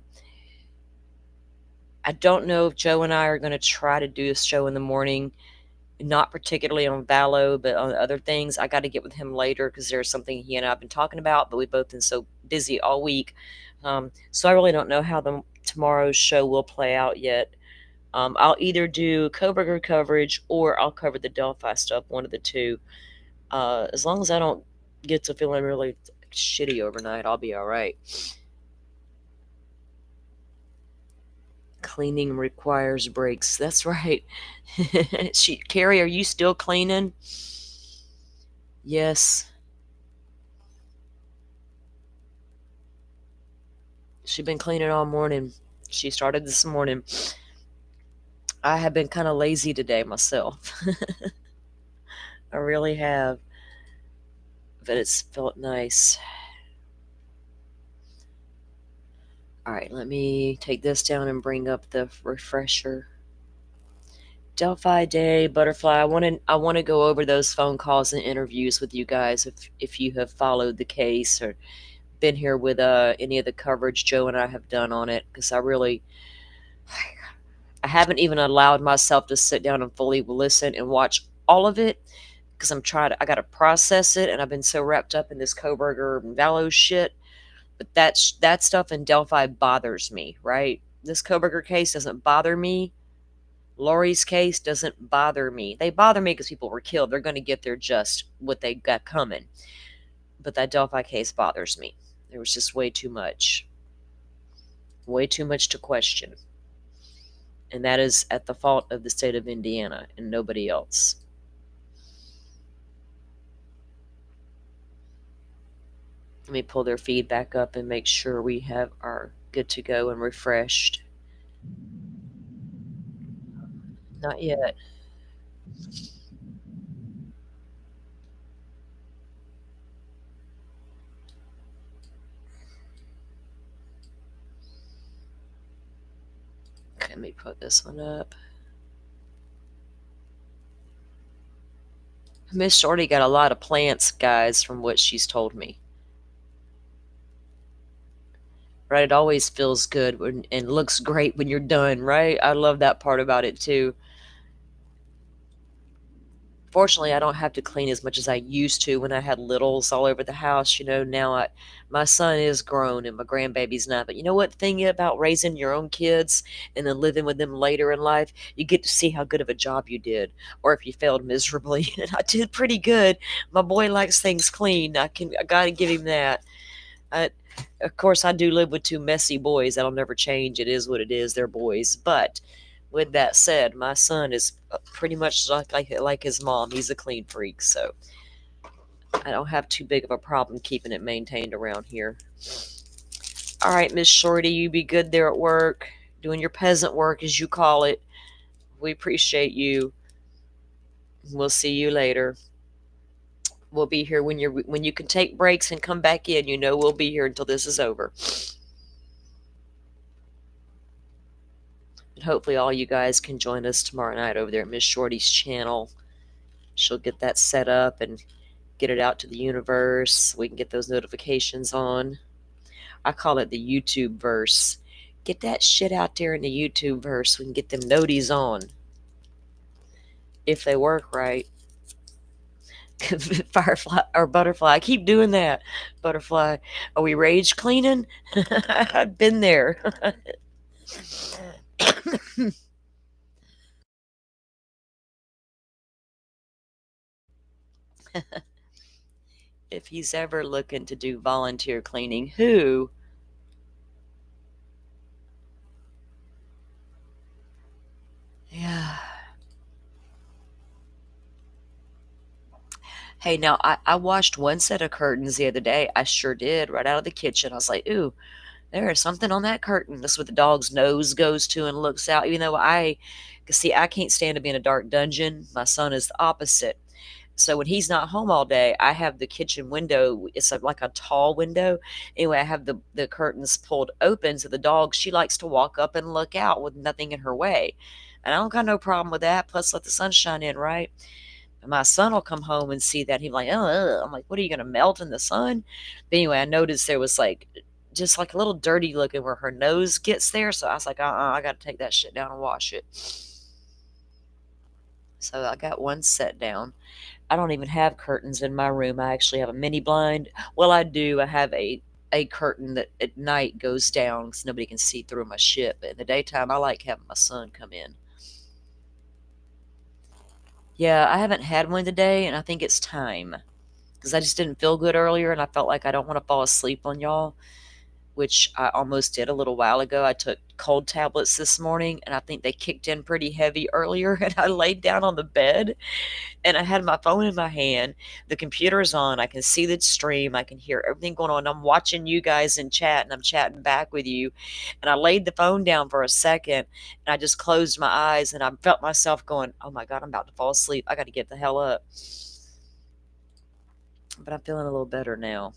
S2: don't know if Joe and I are going to try to do a show in the morning, not particularly on Vallow, but on other things. I got to get with him later because there's something he and I have been talking about, but we've both been so busy all week. So I really don't know how tomorrow's show will play out yet. I'll either do Kohberger coverage or I'll cover the Delphi stuff, one of the two. As long as I don't get to feeling really shitty overnight, I'll be all right. Cleaning requires breaks. That's right. Carrie, are you still cleaning? Yes. She's been cleaning all morning. She started this morning. I have been kind of lazy today myself. I really have. But it's felt nice. All right, let me take this down and bring up the refresher. Delphi Day, Butterfly. I want to go over those phone calls and interviews with you guys if you have followed the case or been here with any of the coverage Joe and I have done on it, because I haven't even allowed myself to sit down and fully listen and watch all of it, because I got to process it, and I've been so wrapped up in this Kohberger and Vallow shit. But that stuff in Delphi bothers me, right? This Kohberger case doesn't bother me. Lori's case doesn't bother me. They bother me because people were killed. They're going to get their just what they got coming. But that Delphi case bothers me. There was just way too much. Way too much to question. And that is at the fault of the state of Indiana and nobody else. Let me pull their feed back up and make sure we are good to go and refreshed. Not yet. Okay, let me put this one up. Miss Shorty got a lot of plants, guys, from what she's told me. Right, it always feels good and looks great when you're done, right? I love that part about it too. Fortunately, I don't have to clean as much as I used to when I had littles all over the house. You know, now my son is grown and my grandbaby's not. But you know what the thing about raising your own kids and then living with them later in life? You get to see how good of a job you did, or if you failed miserably. And I did pretty good. My boy likes things clean. I got to give him that. Of course, I do live with two messy boys. That'll never change. It is what it is. They're boys. But with that said, my son is pretty much like his mom. He's a clean freak, so I don't have too big of a problem keeping it maintained around here. All right, Miss Shorty, you be good there at work. doing your peasant work, as you call it. We appreciate you. We'll see you later. We'll be here when you can take breaks and come back in. You know we'll be here until this is over. And hopefully all you guys can join us tomorrow night over there at Miss Shorty's channel. She'll get that set up and get it out to the universe. We can get those notifications on. I call it the YouTube verse. Get that shit out there in the YouTube verse. We can get them noties on. If they work right. Firefly or butterfly. I keep doing that. Butterfly. Are we rage cleaning? I've been there. If he's ever looking to do volunteer cleaning, who? Yeah. Hey, now I washed one set of curtains the other day. I sure did, right out of the kitchen. I was like, ooh, there is something on that curtain. That's what the dog's nose goes to and looks out. Even though I can't stand to be in a dark dungeon. My son is the opposite. So when he's not home all day, I have the kitchen window. It's like a tall window. Anyway, I have the curtains pulled open. So the dog, she likes to walk up and look out with nothing in her way. And I don't got no problem with that. Plus, let the sunshine in, right? And my son will come home and see that. He's like, oh, I'm like, what are you going to melt in the sun? But anyway, I noticed there was just like a little dirty looking where her nose gets there. So I was like, I got to take that shit down and wash it. So I got one set down. I don't even have curtains in my room. I actually have a mini blind. Well, I do. I have a curtain that at night goes down because nobody can see through my shit. But in the daytime, I like having my son come in. Yeah, I haven't had one today, and I think it's time. Because I just didn't feel good earlier, and I felt like I don't want to fall asleep on y'all, which I almost did a little while ago. I took cold tablets this morning, and I think they kicked in pretty heavy earlier, and I laid down on the bed, and I had my phone in my hand. The computer's on. I can see the stream. I can hear everything going on. I'm watching you guys in chat, and I'm chatting back with you, and I laid the phone down for a second, and I just closed my eyes, and I felt myself going, oh my God, I'm about to fall asleep. I got to get the hell up. But I'm feeling a little better now.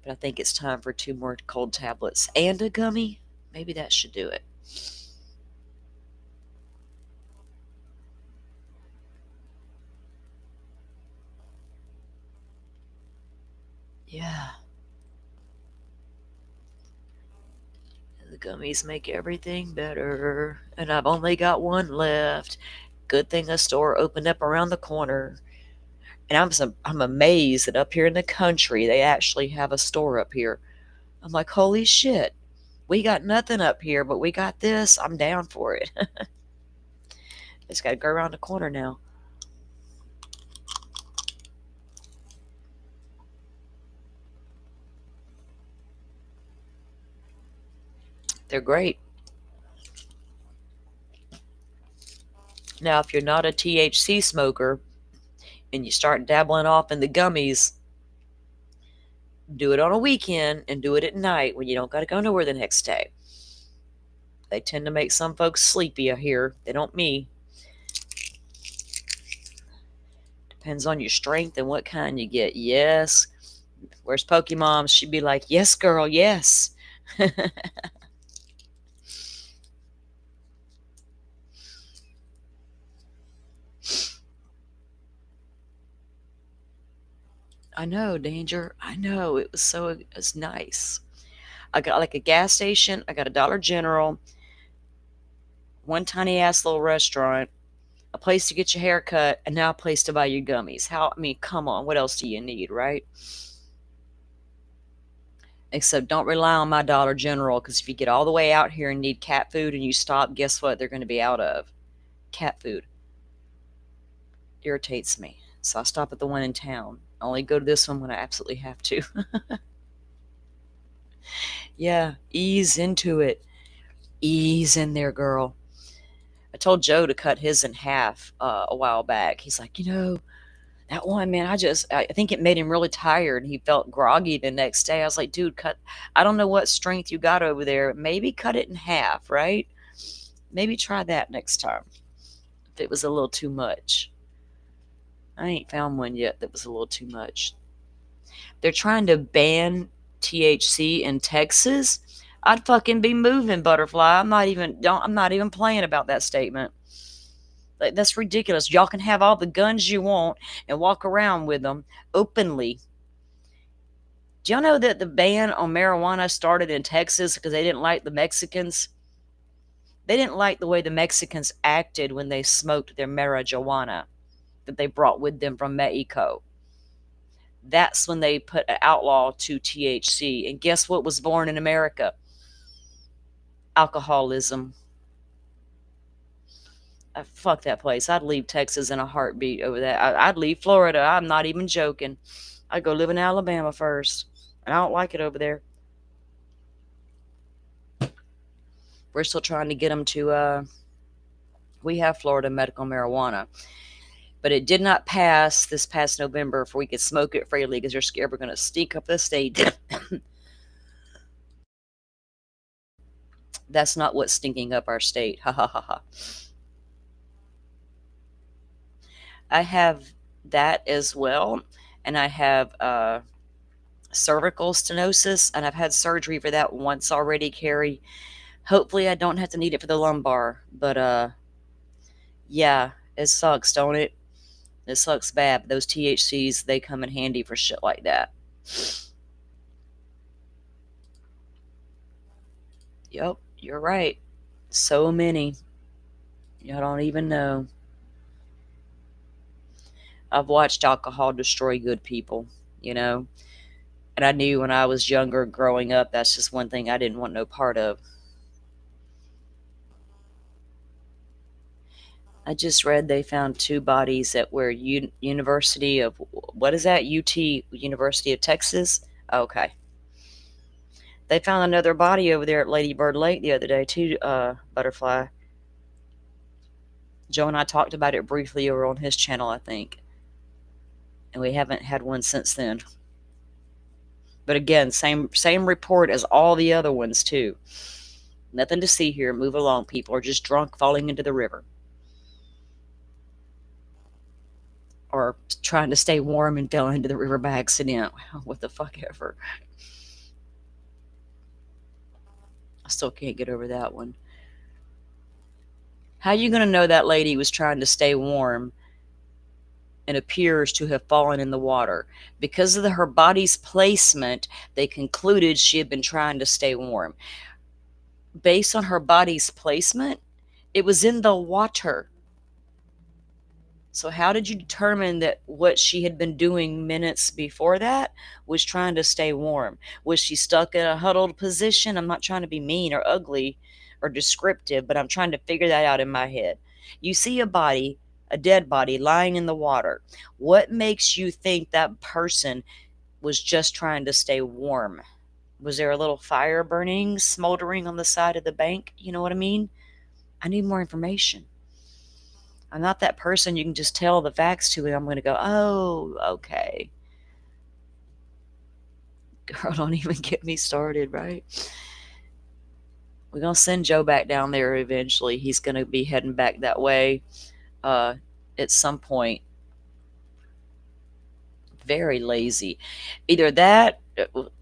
S2: But I think it's time for 2 more cold tablets and a gummy. Maybe that should do it. Yeah. The gummies make everything better. And I've only got one left. Good thing a store opened up around the corner. And I'm amazed that up here in the country, they actually have a store up here. I'm like, holy shit. We got nothing up here, but we got this. I'm down for it. Just got to go around the corner now. They're great. Now, if you're not a THC smoker and you start dabbling off in the gummies, do it on a weekend and do it at night when you don't got to go nowhere the next day. They tend to make some folks sleepy, I hear. They don't me. Depends on your strength and what kind you get. Yes. Where's Pokemon? She'd be like, yes, girl, yes. I know, Danger. I know. It was nice. I got like a gas station. I got a Dollar General. One tiny ass little restaurant. A place to get your hair cut. And now a place to buy your gummies. Come on. What else do you need, right? Except don't rely on my Dollar General. Because if you get all the way out here and need cat food and you stop, guess what? They're going to be out of cat food. Irritates me. So I stop at the one in town. I only go to this one when I absolutely have to. Yeah, ease into it. Ease in there, girl. I told Joe to cut his in half a while back. He's like, That one, man, I think it made him really tired. He felt groggy the next day. I was like, dude, I don't know what strength you got over there. Maybe cut it in half, right? Maybe try that next time if it was a little too much. I ain't found one yet that was a little too much. They're trying to ban THC in Texas. I'd fucking be moving, Butterfly. I'm not even playing about that statement. Like, that's ridiculous. Y'all can have all the guns you want and walk around with them openly. Do y'all know that the ban on marijuana started in Texas because they didn't like the Mexicans? They didn't like the way the Mexicans acted when they smoked their marijuana that they brought with them from Mexico. That's when they put an outlaw to THC. And guess what was born in America? Alcoholism. Fuck that place. I'd leave Texas in a heartbeat over that. I'd leave Florida. I'm not even joking. I'd go live in Alabama first. And I don't like it over there. We're still trying to get them to, we have Florida medical marijuana. But it did not pass this past November for we could smoke it freely because they're scared we're going to stink up the state. That's not what's stinking up our state. Ha ha ha ha. I have that as well. And I have cervical stenosis. And I've had surgery for that once already, Carrie. Hopefully I don't have to need it for the lumbar. But yeah, it sucks, don't it? It sucks bad. But those THCs, they come in handy for shit like that. Yep, you're right. So many. Y'all don't even know. I've watched alcohol destroy good people, you know. And I knew when I was younger, growing up, that's just one thing I didn't want no part of. I just read they found 2 bodies at where University of, what is that? UT, University of Texas? Okay. They found another body over there at Lady Bird Lake the other day too, Butterfly. Joe and I talked about it briefly over on his channel, I think. And we haven't had one since then. But again, same report as all the other ones too. Nothing to see here. Move along. People are just drunk falling into the river. Or trying to stay warm and fell into the river by accident. What the fuck ever. I still can't get over that one. How are you going to know that lady was trying to stay warm and appears to have fallen in the water? Because of her body's placement, they concluded she had been trying to stay warm. Based on her body's placement, it was in the water. So how did you determine that what she had been doing minutes before that was trying to stay warm? Was she stuck in a huddled position? I'm not trying to be mean or ugly or descriptive, but I'm trying to figure that out in my head. You see a body, a dead body lying in the water. What makes you think that person was just trying to stay warm? Was there a little fire burning, smoldering on the side of the bank? You know what I mean? I need more information. I'm not that person you can just tell the facts to and I'm going to go, oh, okay. Girl, don't even get me started, right? We're going to send Joe back down there eventually. He's going to be heading back that way at some point. Very lazy. Either that,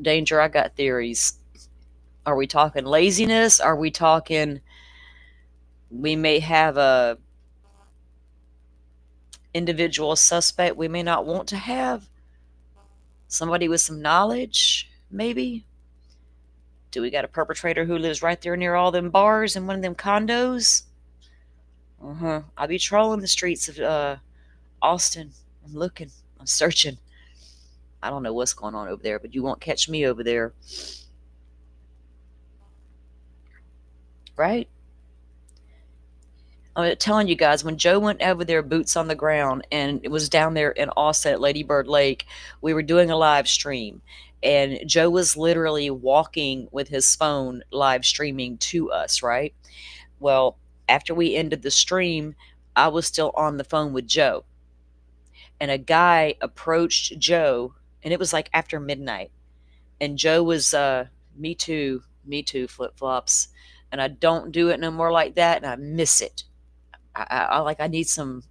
S2: Danger, I got theories. Are we talking laziness? Are we talking we may have a individual suspect we may not want to have? Somebody with some knowledge, maybe? Do we got a perpetrator who lives right there near all them bars in one of them condos? I'll be trolling the streets of Austin. I'm looking. I'm searching. I don't know what's going on over there, but you won't catch me over there. Right? I'm telling you guys, when Joe went over there, boots on the ground, and it was down there in Austin at Lady Bird Lake, we were doing a live stream, and Joe was literally walking with his phone live streaming to us, right? Well, after we ended the stream, I was still on the phone with Joe. and a guy approached Joe, and it was like after midnight, and Joe was me too flip-flops, and I don't do it no more like that, and I miss it. I need something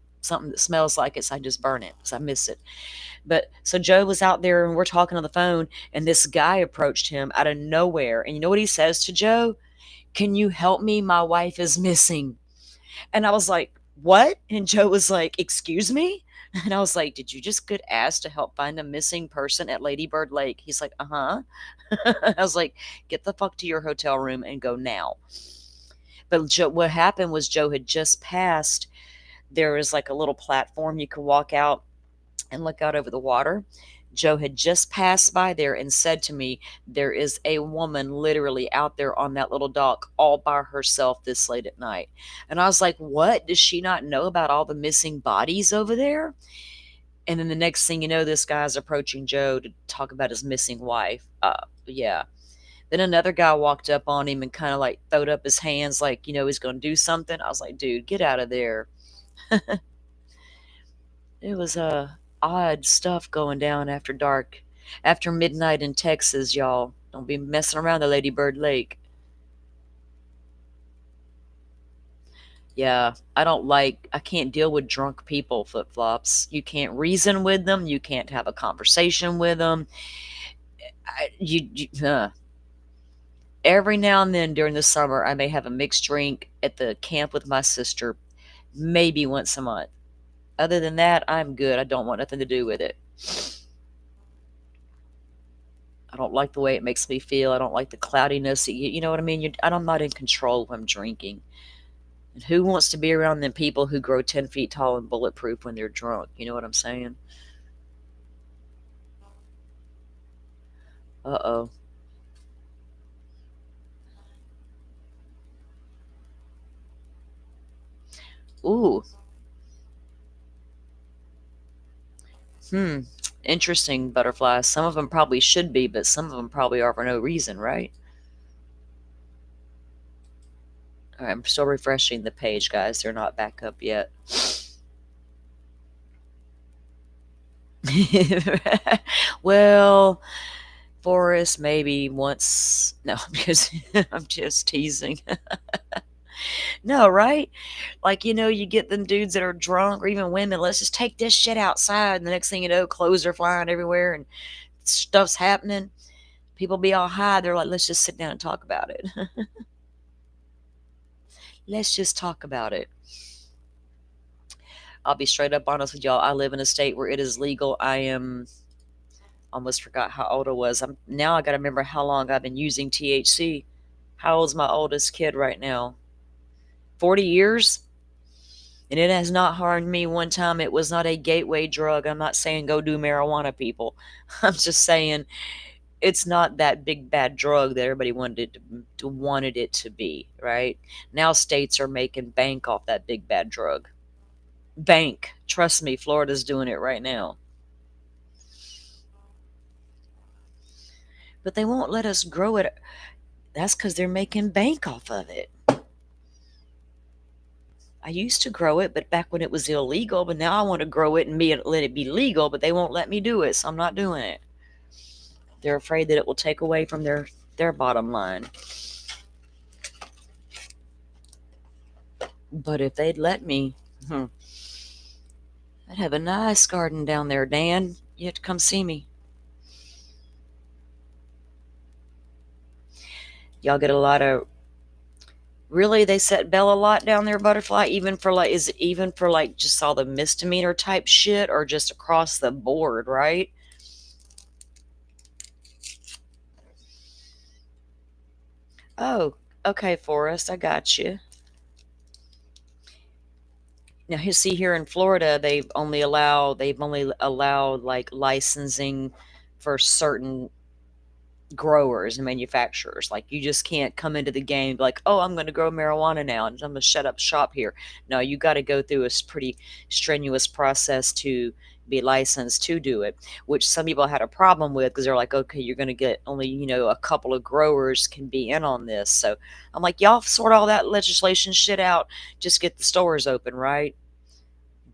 S2: that smells like it, so I just burn it because I miss it. But so Joe was out there and we're talking on the phone, and this guy approached him out of nowhere, and you know what he says to Joe? "Can you help me? My wife is missing." And I was like, "What?" And Joe was like, "Excuse me?" And I was like, "Did you just get asked to help find a missing person at Lady Bird Lake?" He's like, "Uh-huh." I was like, "Get the fuck to your hotel room and go now." But Joe, what happened was Joe had just passed. There was like a little platform you could walk out and look out over the water. Joe had just passed by there and said to me, "There is a woman literally out there on that little dock all by herself this late at night." And I was like, "What? Does she not know about all the missing bodies over there?" And then the next thing you know, this guy's approaching Joe to talk about his missing wife. Yeah. Then another guy walked up on him and kind of like throwed up his hands like, he's going to do something. I was like, "Dude, get out of there." It was odd stuff going down after dark, after midnight in Texas, y'all. Don't be messing around the Lady Bird Lake. Yeah, I can't deal with drunk people, flip-flops. You can't reason with them. You can't have a conversation with them. Every now and then during the summer, I may have a mixed drink at the camp with my sister, maybe once a month. Other than that, I'm good. I don't want nothing to do with it. I don't like the way it makes me feel. I don't like the cloudiness. You know what I mean? I'm not in control when I'm drinking. And who wants to be around them people who grow 10 feet tall and bulletproof when they're drunk? You know what I'm saying? Uh-oh. Ooh. Interesting, butterflies. Some of them probably should be, but some of them probably are for no reason, right? All right, I'm still refreshing the page, guys. They're not back up yet. Well, Forrest, maybe once. No, I'm just teasing. No, right? Like, you get them dudes that are drunk, or even women, "Let's just take this shit outside." And the next thing you know, clothes are flying everywhere and stuff's happening. People be all high. They're like, "Let's just sit down and talk about it." Let's just talk about it. I'll be straight up honest with y'all. I live in a state where it is legal. Almost forgot how old I was. Now I got to remember how long I've been using THC. How old's my oldest kid right now? 40 years? And it has not harmed me one time. It was not a gateway drug. I'm not saying go do marijuana, people. I'm just saying it's not that big bad drug that everybody wanted it to be, right? Now states are making bank off that big bad drug. Bank. Trust me, Florida's doing it right now. But they won't let us grow it. That's because they're making bank off of it. I used to grow it, but back when it was illegal, but now I want to grow it and let it be legal, but they won't let me do it, so I'm not doing it. They're afraid that it will take away from their bottom line. But if they'd let me, I'd have a nice garden down there, Dan. You have to come see me. Y'all get a lot of... Really, they set bail a lot down there, Butterfly? Is it even for like just all the misdemeanor type shit, or just across the board, right? Oh, okay, Forrest, I got you. Now, here in Florida, they've only allowed like licensing for certain growers and manufacturers. Like, you just can't come into the game like, "Oh, I'm going to grow marijuana now and I'm going to shut up shop here." No, you got to go through a pretty strenuous process to be licensed to do it, which some people had a problem with because they're like, "Okay, you're going to get only, a couple of growers can be in on this." So I'm like, y'all sort all that legislation shit out. Just get the stores open, right?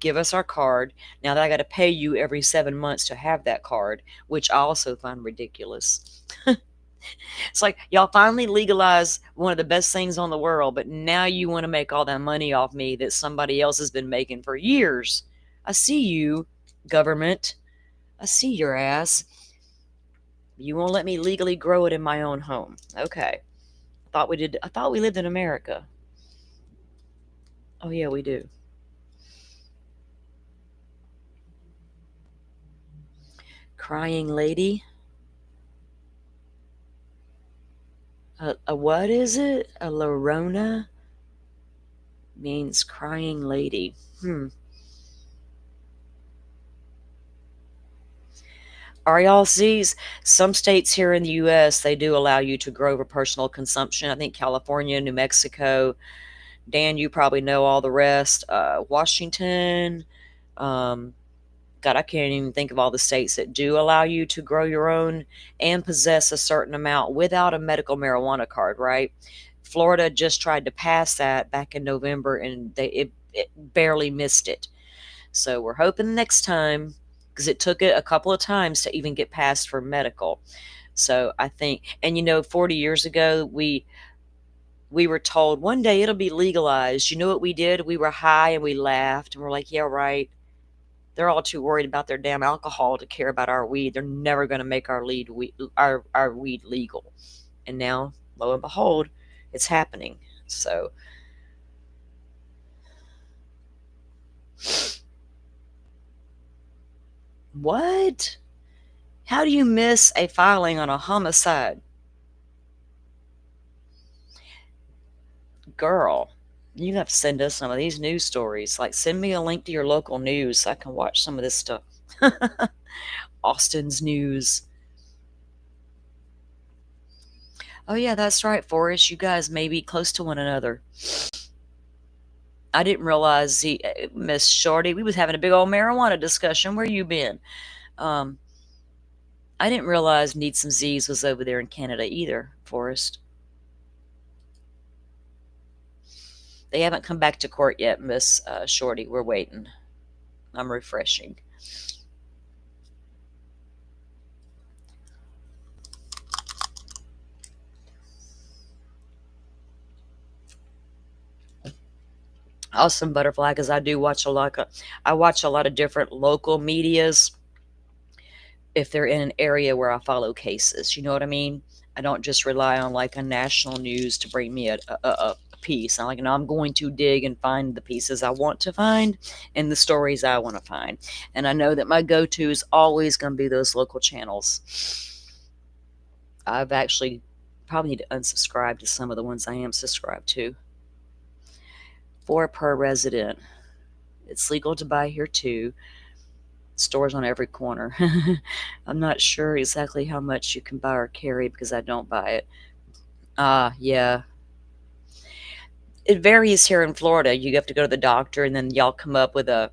S2: give us our card. Now that I got to pay you every 7 months to have that card, which I also find ridiculous. It's like y'all finally legalize one of the best things on the world, but now you want to make all that money off me that somebody else has been making for years. I see you, government. I see your ass. You won't let me legally grow it in my own home. Okay. I thought we lived in America. Oh yeah, we do. Crying lady. A what is it? A Lorona? Means crying lady. RLCs, some states here in the U.S., they do allow you to grow for personal consumption. I think California, New Mexico. Dan, you probably know all the rest. Washington. God, I can't even think of all the states that do allow you to grow your own and possess a certain amount without a medical marijuana card, right? Florida just tried to pass that back in November, and it barely missed it. So we're hoping next time, because it took it a couple of times to even get passed for medical. So I think, and 40 years ago, we were told one day it'll be legalized. You know what we did? We were high and we laughed and we're like, yeah, right. They're all too worried about their damn alcohol to care about our weed. They're never going to make our weed legal. And now, lo and behold, it's happening. So what? How do you miss a filing on a homicide? Girl, you have to send us some of these news stories. Like, send me a link to your local news so I can watch some of this stuff. Austin's news. Oh, yeah, that's right, Forrest. You guys may be close to one another. I didn't realize, Miss Shorty, we was having a big old marijuana discussion. Where you been? I didn't realize Need Some Z's was over there in Canada either, Forrest. They haven't come back to court yet, Miss Shorty. We're waiting. I'm refreshing. Awesome, Butterfly, because I do watch I watch a lot of different local medias if they're in an area where I follow cases. You know what I mean? I don't just rely on like a national news to bring me a piece. I'm going to dig and find the pieces I want to find and the stories I want to find. And I know that my go-to is always going to be those local channels. I've actually probably need to unsubscribe to some of the ones I am subscribed to. 4 per resident. It's legal to buy here too. Stores on every corner. I'm not sure exactly how much you can buy or carry because I don't buy it. Yeah. It varies here in Florida. You have to go to the doctor and then y'all come up with a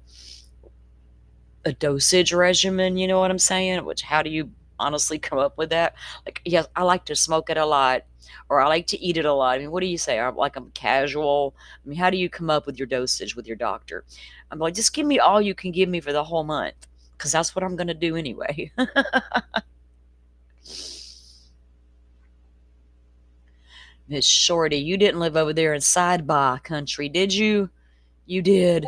S2: dosage regimen, you know what I'm saying? How do you honestly come up with that? Like, yes, I like to smoke it a lot, or I like to eat it a lot. I mean, what do you say? I'm casual. I mean, how do you come up with your dosage with your doctor? I'm like, just give me all you can give me for the whole month, because that's what I'm going to do anyway. Miss Shorty, you didn't live over there in Sidebar country, did you? You did.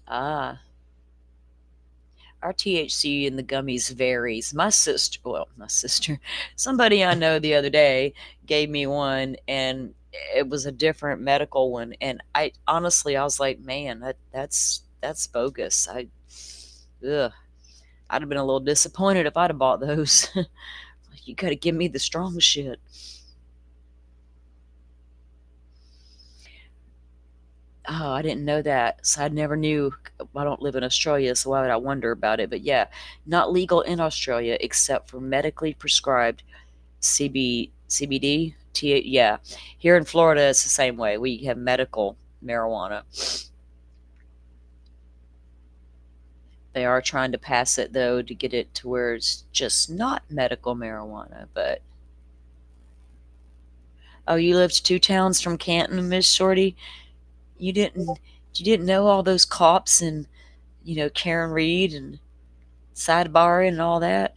S2: Our THC in the gummies varies. My sister, somebody I know the other day gave me one, and it was a different medical one. And I was like, man, that's bogus. I'd have been a little disappointed if I'd have bought those. You got to give me the strong shit. Oh, I didn't know that. So I never knew. I don't live in Australia, so why would I wonder about it? But yeah, not legal in Australia except for medically prescribed CBD. Yeah. Here in Florida, it's the same way. We have medical marijuana. They are trying to pass it, though, to get it to where it's just not medical marijuana. But Oh, you lived 2 towns from Canton, Miss Shorty? You didn't know all those cops and, Karen Reed and Sidebar and all that?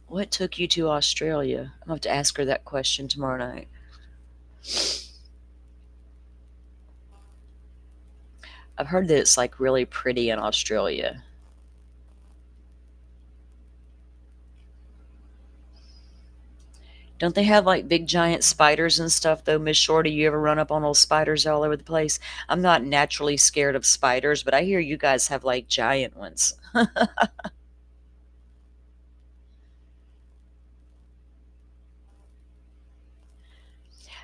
S2: What took you to Australia? I'm gonna have to ask her that question tomorrow night. I've heard that it's like really pretty in Australia. Don't they have like big giant spiders and stuff though, Miss Shorty? You ever run up on those spiders all over the place? I'm not naturally scared of spiders, but I hear you guys have like giant ones.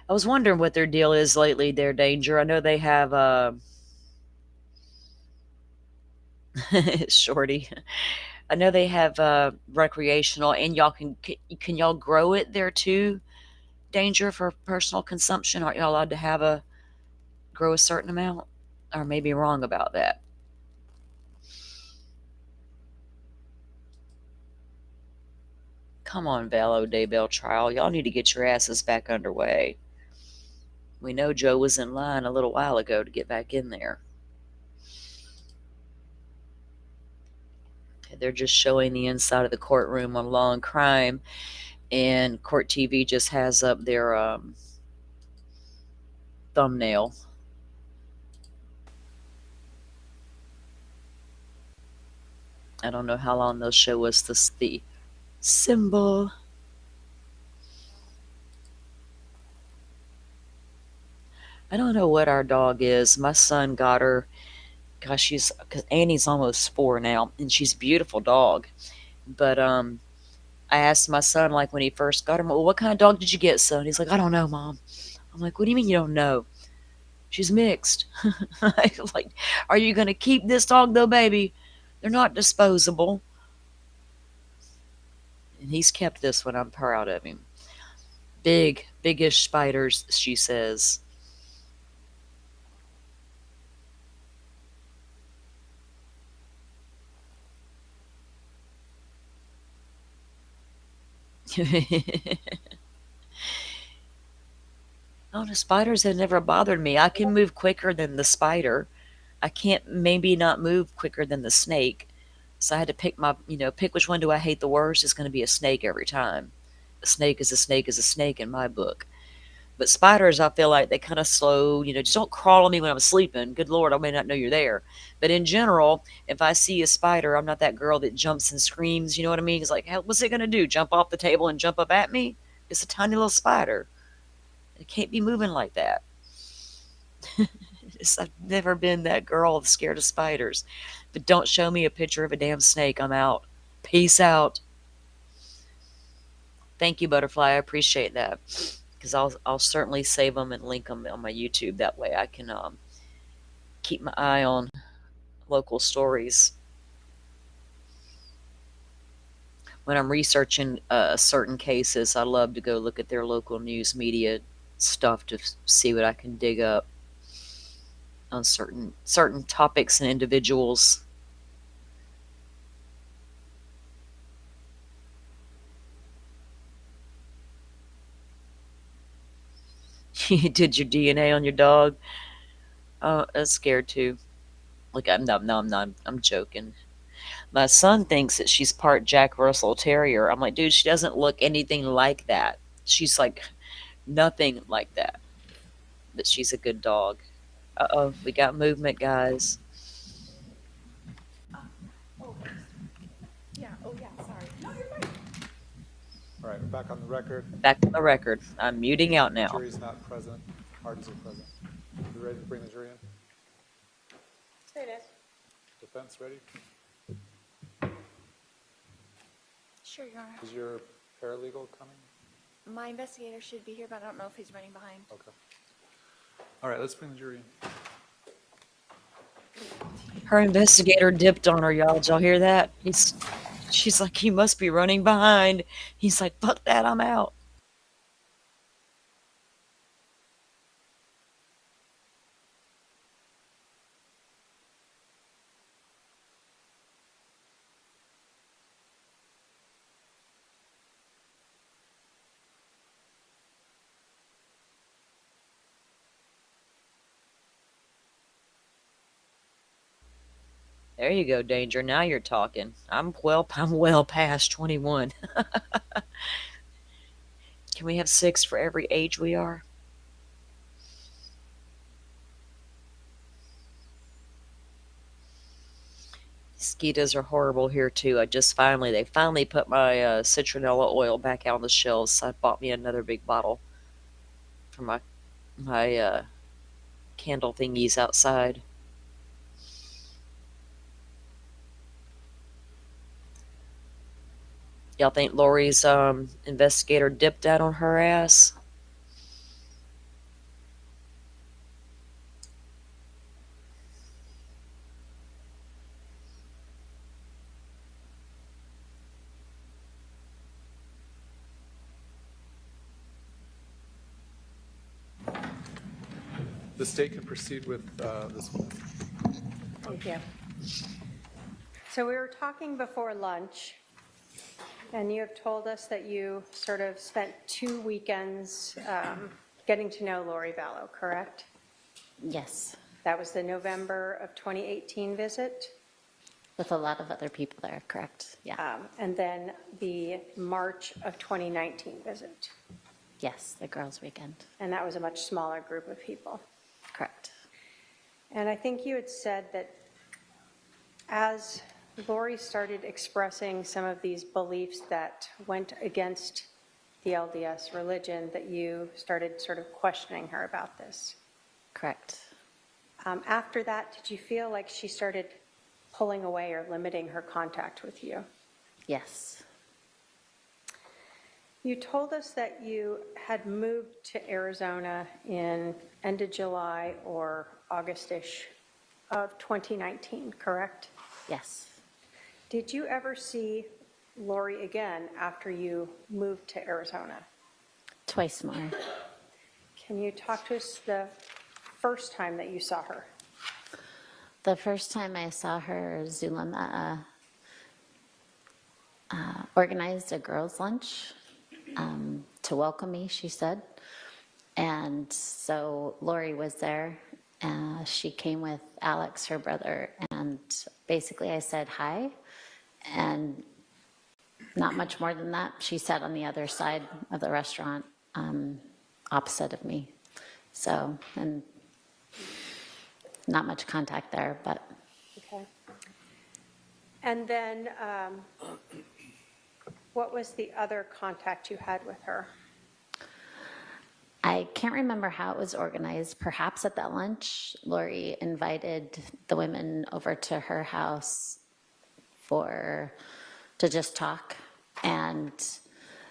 S2: I was wondering what their deal is lately, their Danger. I know they have Shorty. I know they have recreational, and y'all can y'all grow it there too? Danger, for personal consumption? Aren't y'all allowed to have grow a certain amount? Or maybe wrong about that. Come on, Valo Daybell trial. Y'all need to get your asses back underway. We know Joe was in line a little while ago to get back in there. They're just showing the inside of the courtroom on Law and Crime, and Court TV just has up their thumbnail. I don't know how long they'll show us the symbol. I don't know what our dog is. My son got her. Gosh, cause Annie's almost 4 now, and she's a beautiful dog. But I asked my son, like, when he first got her, well, what kind of dog did you get, son? He's like, I don't know, Mom. I'm like, what do you mean you don't know? She's mixed. Like, are you gonna keep this dog though, baby? They're not disposable. And he's kept this one. I'm proud of him. Biggish spiders, she says. Oh, the spiders have never bothered me. I can move quicker than the spider. I can't maybe not move quicker than the snake. So I had to pick which one do I hate the worst. It's going to be a snake every time. A snake is a snake is a snake in my book. But spiders, I feel like they kind of slow, just don't crawl on me when I'm sleeping. Good Lord, I may not know you're there. But in general, if I see a spider, I'm not that girl that jumps and screams, you know what I mean? It's like, what's it going to do? Jump off the table and jump up at me? It's a tiny little spider. It can't be moving like that. I've never been that girl that's scared of spiders. But don't show me a picture of a damn snake. I'm out. Peace out. Thank you, Butterfly. I appreciate that. Because I'll certainly save them and link them on my YouTube. That way I can keep my eye on local stories. When I'm researching certain cases, I love to go look at their local news media stuff to see what I can dig up on certain topics and individuals. You did your DNA on your dog? Oh, I'm scared too. Like, I'm not. I'm joking. My son thinks that she's part Jack Russell Terrier. I'm like, dude, she doesn't look anything like that. She's like nothing like that. But she's a good dog. Uh-oh, we got movement, guys.
S16: All right, we're back on the record.
S2: Back on the record. I'm muting out now.
S16: Jury's not present. Parties are present. You ready to bring the jury in?
S5: There it is.
S16: Defense ready?
S4: Sure, Your Honor.
S16: Is your paralegal coming?
S4: My investigator should be here, but I don't know if he's running behind.
S16: Okay. All right, let's bring the jury in.
S2: Her investigator dipped on her, y'all. Did y'all hear that? She's like, he must be running behind. He's like, fuck that, I'm out. There you go, Danger. Now you're talking. I'm well past 21. Can we have 6 for every age we are? Mosquitoes are horrible here too. They finally put my citronella oil back out on the shelves. So I bought me another big bottle for my candle thingies outside. Y'all think Lori's investigator dipped out on her ass?
S16: The state can proceed with this one.
S15: Thank you. So we were talking before lunch, and you have told us that you sort of spent 2 weekends getting to know Lori Vallow, correct?
S6: Yes,
S15: That was the November of 2018 visit,
S6: with a lot of other people there, correct? Yeah.
S15: and then the March of 2019 visit.
S6: Yes, the girls' weekend.
S15: And that was a much smaller group of people.
S6: Correct.
S15: And I think you had said that as Lori started expressing some of these beliefs that went against the LDS religion, that you started sort of questioning her about this.
S6: Correct.
S15: After that, did you feel like she started pulling away or limiting her contact with you?
S6: Yes.
S15: You told us that you had moved to Arizona in end of July or August-ish of 2019, correct?
S6: Yes.
S15: Did you ever see Lori again after you moved to Arizona?
S6: Twice more.
S15: Can you talk to us the first time that you saw her?
S6: The first time I saw her, Zulema organized a girls' lunch to welcome me, she said. And so Lori was there. She came with Alex, her brother, and basically I said hi. And not much more than that. She sat on the other side of the restaurant, opposite of me. So, and not much contact there, but.
S15: Okay. And then what was the other contact you had with her?
S6: I can't remember how it was organized. Perhaps at that lunch, Lori invited the women over to her house to just talk. And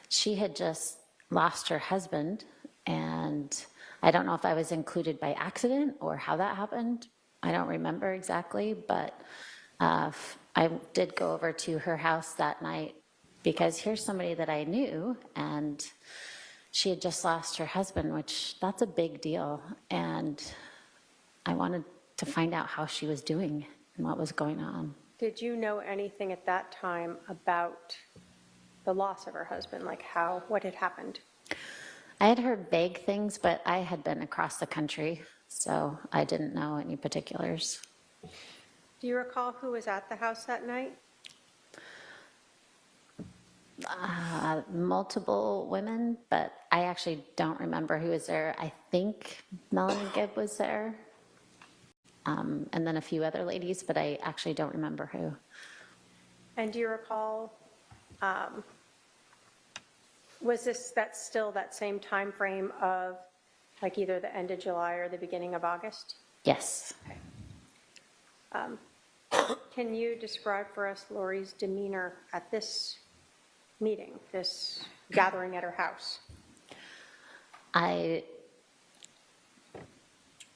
S6: she had just lost her husband. And I don't know if I was included by accident or how that happened. I don't remember exactly, but I did go over to her house that night because here's somebody that I knew, and she had just lost her husband, which that's a big deal. And I wanted to find out how she was doing and what was going on.
S15: Did you know anything at that time about the loss of her husband, like what had happened?
S6: I had heard vague things, but I had been across the country, so I didn't know any particulars.
S15: Do you recall who was at the house that night?
S6: Multiple women, but I actually don't remember who was there. I think Melanie Gibb was there, and then a few other ladies, but I actually don't remember who.
S15: And do you recall, was that still that same time frame of like either the end of July or the beginning of August?
S6: Yes.
S15: Okay. Can you describe for us Lori's demeanor at this meeting, this gathering at her house?
S6: I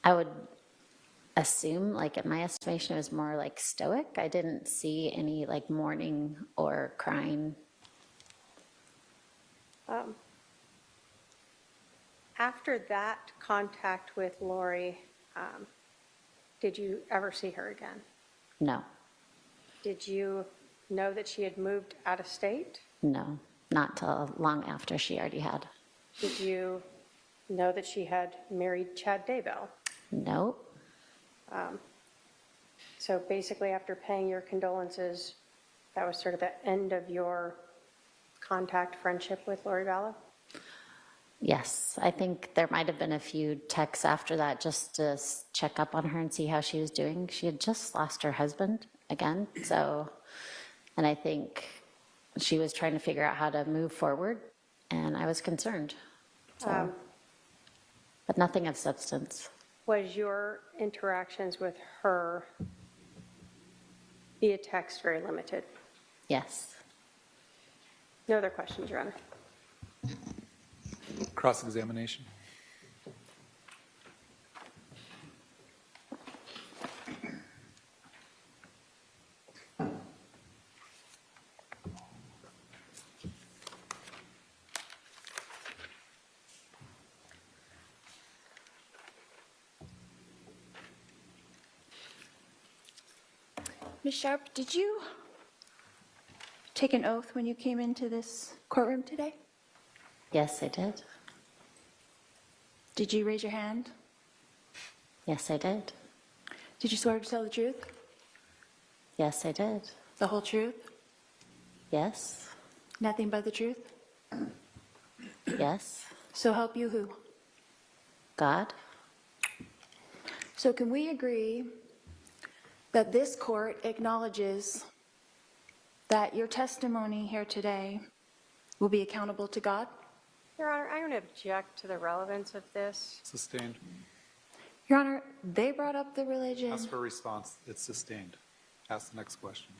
S6: would assume, like in my estimation, it was more like stoic. I didn't see any like mourning or crying.
S15: After that contact with Lori, did you ever see her again?
S6: No.
S15: Did you know that she had moved out of state?
S6: No, not till long after she already had.
S15: Did you know that she had married Chad Daybell?
S6: Nope.
S15: So basically, after paying your condolences, that was sort of the end of your contact friendship with Lori Vallow?
S6: Yes, I think there might have been a few texts after that just to check up on her and see how she was doing. She had just lost her husband again, so, and I think she was trying to figure out how to move forward, and I was concerned. So, but nothing of substance.
S15: Was your interactions with her via text very limited?
S6: Yes.
S15: No other questions, Your Honor.
S16: Cross-examination.
S4: Ms. Sharp, did you take an oath when you came into this courtroom today?
S6: Yes, I did.
S4: Did you raise your hand?
S6: Yes, I did.
S4: Did you swear to tell the truth?
S6: Yes, I did.
S4: The whole truth?
S6: Yes.
S4: Nothing but the truth?
S6: Yes.
S4: So help you who?
S6: God.
S4: So can we agree that this court acknowledges that your testimony here today will be accountable to God?
S15: Your Honor, I don't object to the relevance of this.
S16: Sustained.
S4: Your Honor, they brought up the religion.
S16: Ask for a response. It's sustained. Ask the next question.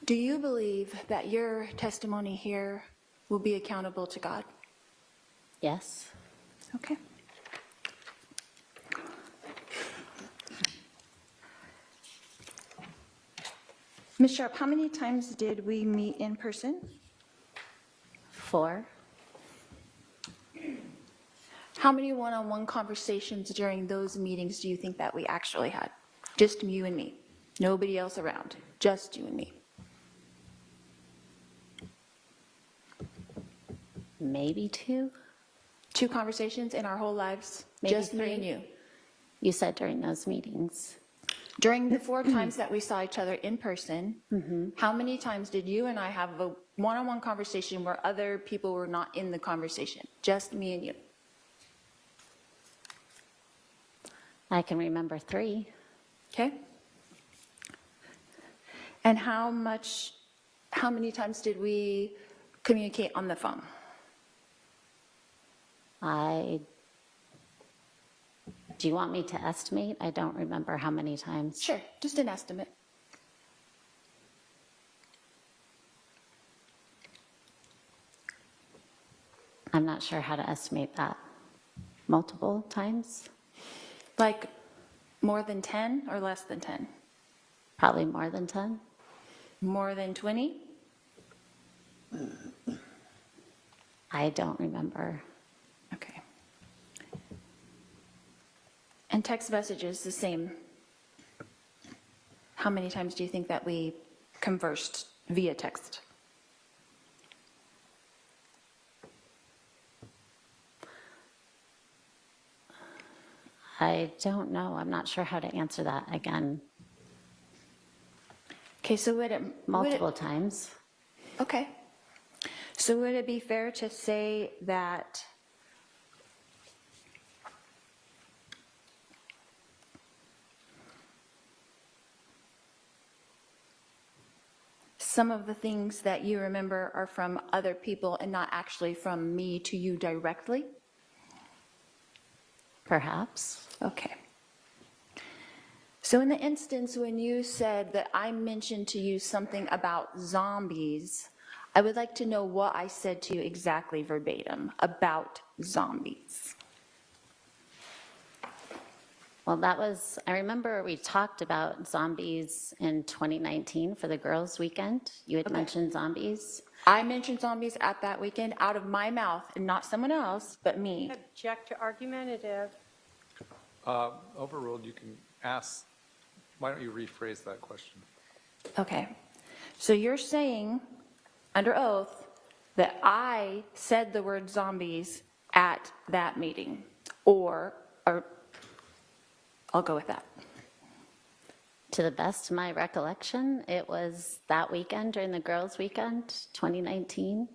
S4: Do you believe that your testimony here will be accountable to God?
S6: Yes.
S4: Okay. Ms. Sharp, how many times did we meet in person?
S6: 4.
S4: How many one-on-one conversations during those meetings do you think that we actually had? Just you and me. Nobody else around. Just you and me.
S6: Maybe 2.
S4: 2 conversations in our whole lives?
S6: Maybe
S4: Just
S6: 3.
S4: me and you.
S6: You said during those meetings.
S4: During the 4 times that we saw each other in person, how many times did you and I have a one-on-one conversation where other people were not in the conversation? Just me and you.
S6: I can remember 3.
S4: Okay? And how many times did we communicate on the phone?
S6: Do you want me to estimate? I don't remember how many times.
S4: Sure, just an estimate.
S6: I'm not sure how to estimate that. Multiple times?
S4: Like more than 10 or less than 10?
S6: Probably more than 10.
S4: More than 20?
S6: I don't remember.
S4: Okay. And text messages, the same. How many times do you think that we conversed via text?
S6: I don't know. I'm not sure how to answer that again.
S4: Okay, so
S6: Multiple times.
S4: Okay. So would it be fair to say that some of the things that you remember are from other people and not actually from me to you directly?
S6: Perhaps.
S4: Okay. So in the instance when you said that I mentioned to you something about zombies, I would like to know what I said to you exactly verbatim about zombies.
S6: Well, I remember we talked about zombies in 2019 for the girls' weekend. You had mentioned zombies.
S4: I mentioned zombies at that weekend out of my mouth, and not someone else, but me.
S15: Object to argumentative.
S16: Overruled. You can ask. Why don't you rephrase that question?
S4: Okay. So you're saying, under oath, that I said the word zombies at that meeting, or I'll go with that.
S6: To the best of my recollection, it was that weekend during the girls' weekend, 2019.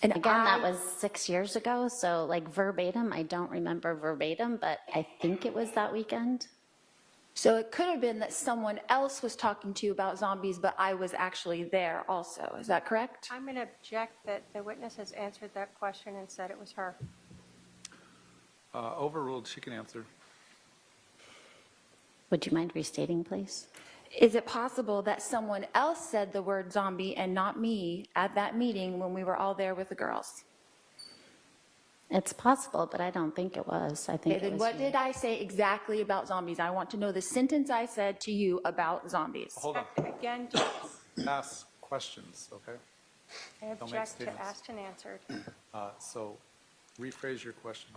S4: And
S6: again, that was 6 years ago, so like verbatim, I don't remember verbatim, but I think it was that weekend.
S4: So it could have been that someone else was talking to you about zombies, but I was actually there also. Is that correct?
S15: I'm going to object that the witness has answered that question and said it was her.
S16: Overruled, she can answer.
S6: Would you mind restating, please?
S4: Is it possible that someone else said the word zombie and not me at that meeting when we were all there with the girls?
S6: It's possible, but I don't think it was. I think
S4: Okay,
S6: it
S4: then
S6: was
S4: what
S6: you.
S4: did I say exactly about zombies? I want to know the sentence I said to you about zombies.
S16: Hold on.
S15: Again,
S16: Ask questions, okay?
S15: I
S16: Don't make
S15: object to
S16: statements.
S15: asked and answered.
S16: So rephrase your question.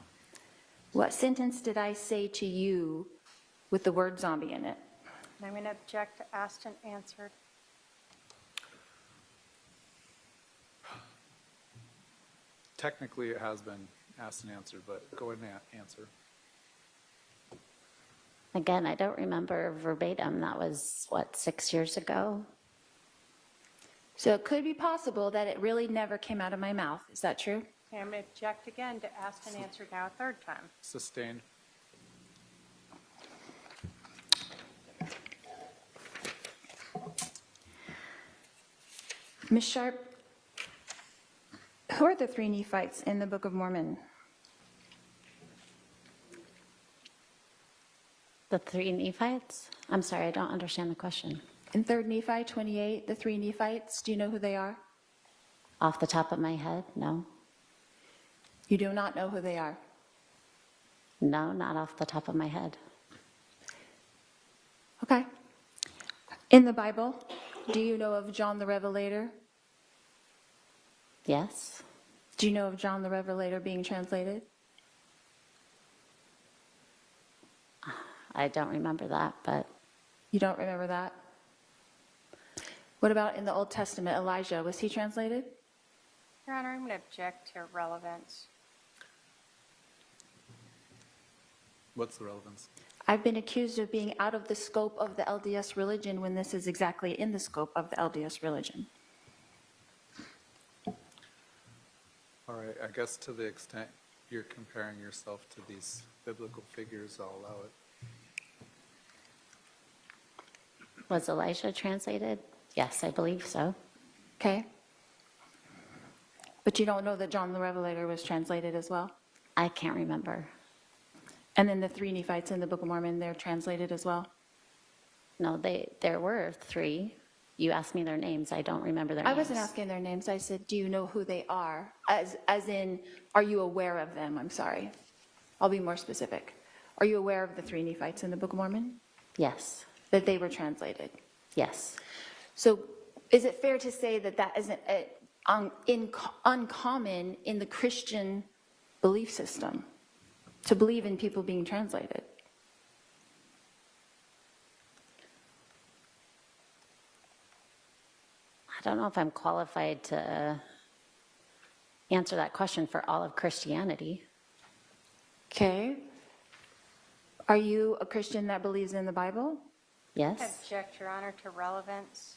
S4: What sentence did I say to you with the word zombie in it?
S15: And I'm going to object to asked and answered.
S16: Technically, it has been asked and answered, but go ahead and answer.
S6: Again, I don't remember verbatim. That was, what, 6 years ago?
S4: So it could be possible that it really never came out of my mouth. Is that true?
S15: Okay, I'm going to object again to asked and answered now a third time.
S16: Sustained.
S4: Ms. Sharp, who are the three Nephites in the Book of Mormon?
S6: The three Nephites? I'm sorry, I don't understand the question.
S4: In 3 Nephi 28, the three Nephites, do you know who they are?
S6: Off the top of my head, no.
S4: You do not know who they are?
S6: No, not off the top of my head.
S4: Okay. In the Bible, do you know of John the Revelator?
S6: Yes.
S4: Do you know of John the Revelator being translated?
S6: I don't remember that, but
S4: You don't remember that? What about in the Old Testament, Elijah? Was he translated?
S15: Your Honor, I'm going to object to relevance.
S16: What's the relevance?
S4: I've been accused of being out of the scope of the LDS religion when this is exactly in the scope of the LDS religion.
S16: All right, I guess to the extent you're comparing yourself to these biblical figures, I'll allow it.
S6: was Elijah translated? Yes, I believe so.
S4: Okay. But you don't know that John the Revelator was translated as well?
S6: I can't remember.
S4: And then the three Nephites in the Book of Mormon, they're translated as well?
S6: No, there were three. You asked me their names. I don't remember their
S4: I
S6: names.
S4: wasn't asking their names. I said, do you know who they are? As in, are you aware of them? I'm sorry. I'll be more specific. Are you aware of the three Nephites in the Book of Mormon?
S6: Yes.
S4: That they were translated?
S6: Yes.
S4: So is it fair to say that that isn't uncommon in the Christian belief system, to believe in people being translated?
S6: I don't know if I'm qualified to answer that question for all of Christianity.
S4: Okay. Are you a Christian that believes in the Bible?
S6: Yes.
S15: Object, Your Honor, to relevance.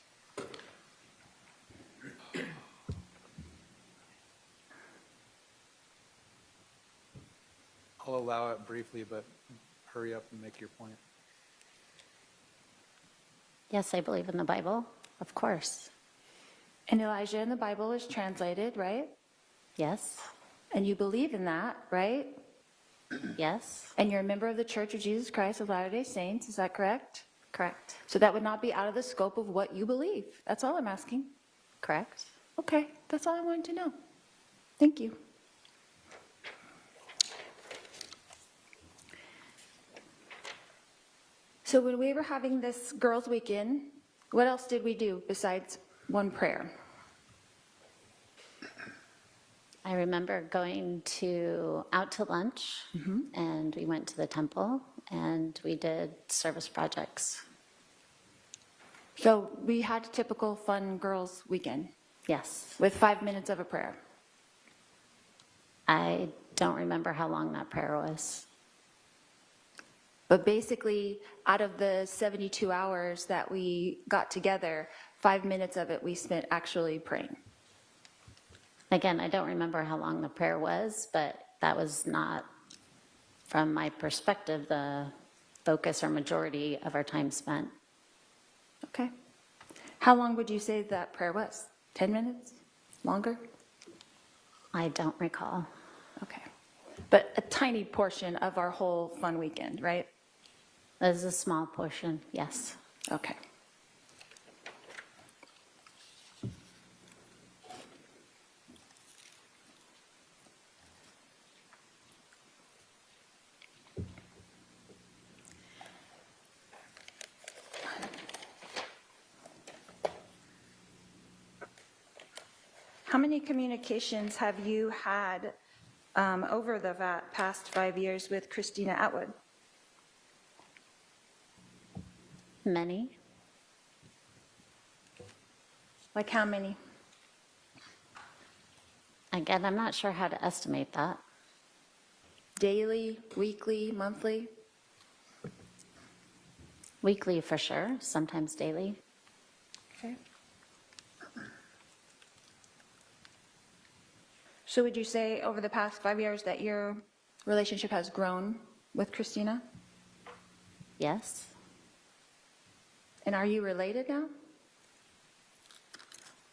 S16: I'll allow it briefly, but hurry up and make your point.
S6: Yes, I believe in the Bible, of course.
S4: And Elijah in the Bible is translated, right?
S6: Yes.
S4: And you believe in that, right?
S6: Yes.
S4: And you're a member of the Church of Jesus Christ of Latter-day Saints, is that correct?
S6: Correct.
S4: So that would not be out of the scope of what you believe. That's all I'm asking.
S6: Correct.
S4: Okay, that's all I wanted to know. Thank you. So when we were having this girls' weekend, what else did we do besides one prayer?
S6: I remember going out to lunch, and we went to the temple, and we did service projects.
S4: So we had a typical fun girls' weekend
S6: Yes.
S4: with 5 minutes of a prayer.
S6: I don't remember how long that prayer was.
S4: But basically, out of the 72 hours that we got together, 5 minutes of it we spent actually praying.
S6: Again, I don't remember how long the prayer was, but that was not, from my perspective, the focus or majority of our time spent.
S4: Okay. How long would you say that prayer was? 10 minutes? Longer?
S6: I don't recall.
S4: Okay. But a tiny portion of our whole fun weekend, right?
S6: That is a small portion, yes.
S4: Okay. How many communications have you had over the past 5 years with Christina Atwood?
S6: Many.
S4: Like how many?
S6: Again, I'm not sure how to estimate that.
S4: Daily, weekly, monthly?
S6: Weekly for sure, sometimes daily.
S4: Okay. So would you say over the past 5 years that your relationship has grown with Christina?
S6: Yes.
S4: And are you related now?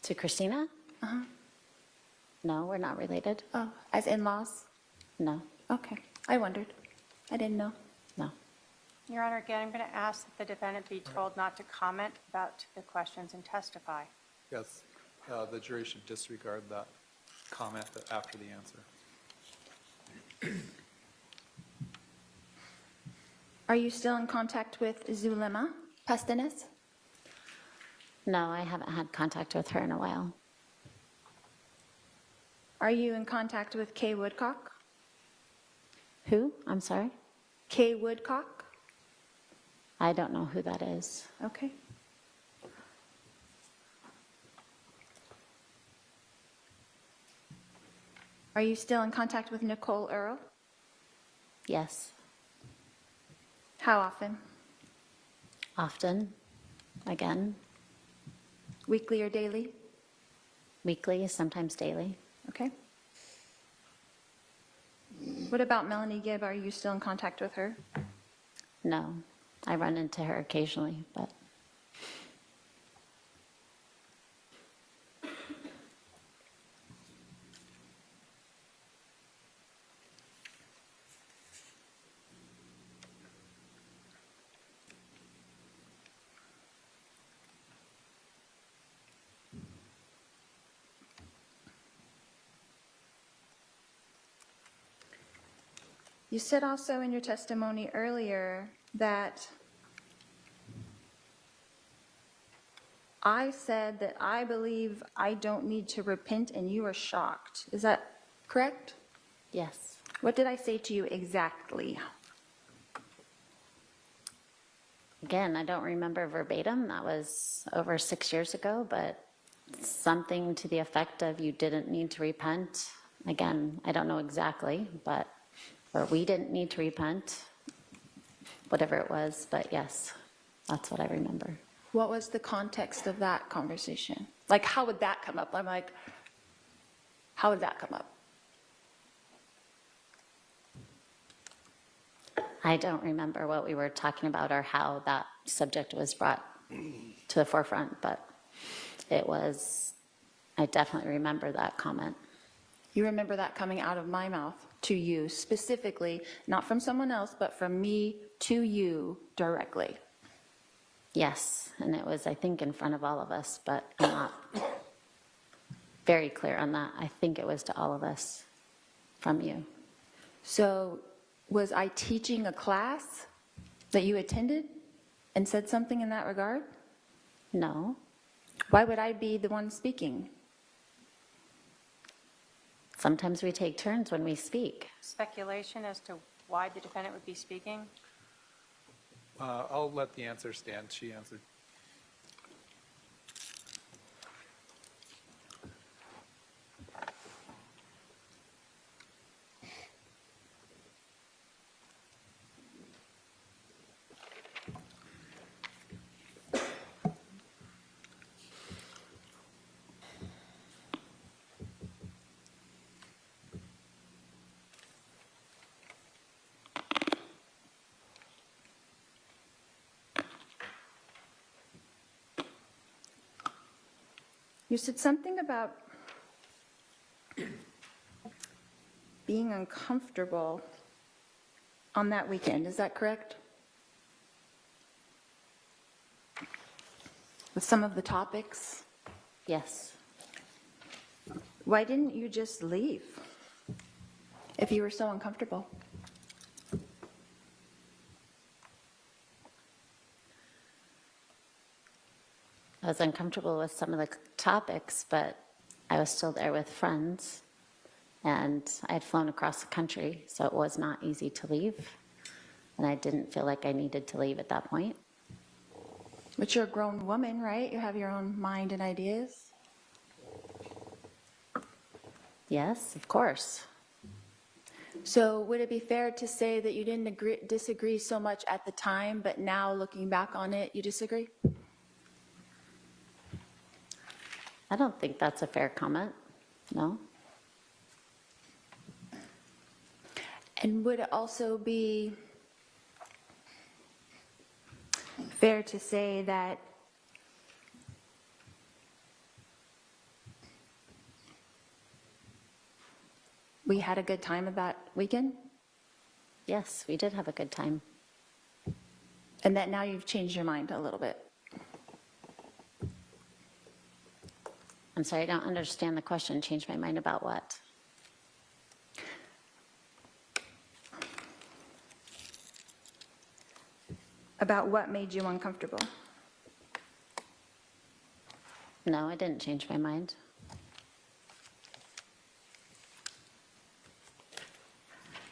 S6: To Christina?
S4: Uh-huh.
S6: No, we're not related.
S4: Oh, as in-laws?
S6: No.
S4: Okay, I wondered. I didn't know.
S6: No.
S15: Your Honor, again, I'm going to ask that the defendant be told not to comment about the questions and testify.
S16: Yes, the jury should disregard that comment after the answer.
S4: Are you still in contact with Zulema Pastenes?
S6: No, I haven't had contact with her in a while.
S4: Are you in contact with Kay Woodcock?
S6: Who? I'm sorry?
S4: Kay Woodcock?
S6: I don't know who that is.
S4: Okay. Are you still in contact with Nicole Earl?
S6: Yes.
S4: How often?
S6: Often. Again.
S4: Weekly or daily?
S6: Weekly, sometimes daily.
S4: Okay. What about Melanie Gibb? Are you still in contact with her?
S6: No. I run into her occasionally, but
S4: You said also in your testimony earlier that I said that I believe I don't need to repent and you are shocked. Is that correct?
S6: yes.
S4: What did I say to you exactly?
S6: Again, I don't remember verbatim. That was over 6 years ago, but something to the effect of you didn't need to repent. Again, I don't know exactly, but or we didn't need to repent, whatever it was, but yes, that's what I remember.
S4: What was the context of that conversation? Like, how would that come up? I'm like, how would that come up?
S6: I don't remember what we were talking about or how that subject was brought to the forefront, but it was, I definitely remember that comment.
S4: You remember that coming out of my mouth to you specifically, not from someone else, but from me to you directly.
S6: Yes, and it was, I think, in front of all of us, but I'm not very clear on that. I think it was to all of us from you.
S4: So was I teaching a class that you attended and said something in that regard?
S6: No.
S4: Why would I be the one speaking?
S6: Sometimes we take turns when we speak.
S15: Speculation as to why the defendant would be speaking?
S16: I'll let the answer stand. She answered.
S4: You said something about being uncomfortable on that weekend. Is that correct? With some of the topics?
S6: Yes.
S4: Why didn't you just leave if you were so uncomfortable?
S6: I was uncomfortable with some of the topics, but I was still there with friends, and I had flown across the country, so it was not easy to leave, and I didn't feel like I needed to leave at that point.
S4: But you're a grown woman, right? You have your own mind and ideas.
S6: Yes, of course.
S4: So would it be fair to say that you didn't disagree so much at the time, but now looking back on it, you disagree?
S6: I don't think that's a fair comment, no.
S4: And would it also be fair to say that we had a good time at that weekend?
S6: Yes, we did have a good time.
S4: And that now you've changed your mind a little bit?
S6: I'm sorry, I don't understand the question. Change my mind about what?
S4: About what made you uncomfortable?
S6: No, I didn't change my mind.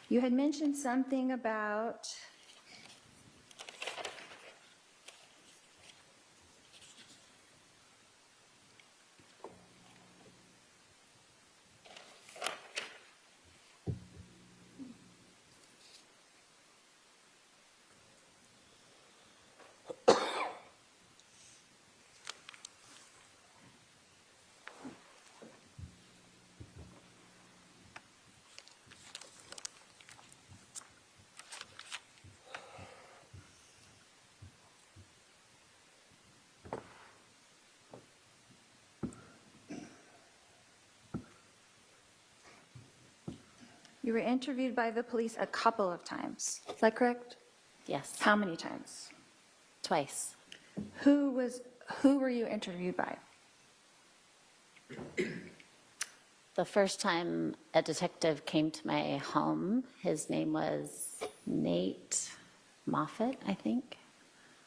S4: You had mentioned something about you were interviewed by the police a couple of times. Is that correct?
S6: Yes.
S4: How many times?
S6: Twice.
S4: Who were you interviewed by?
S6: The first time a detective came to my home, his name was Nate Moffat, I think.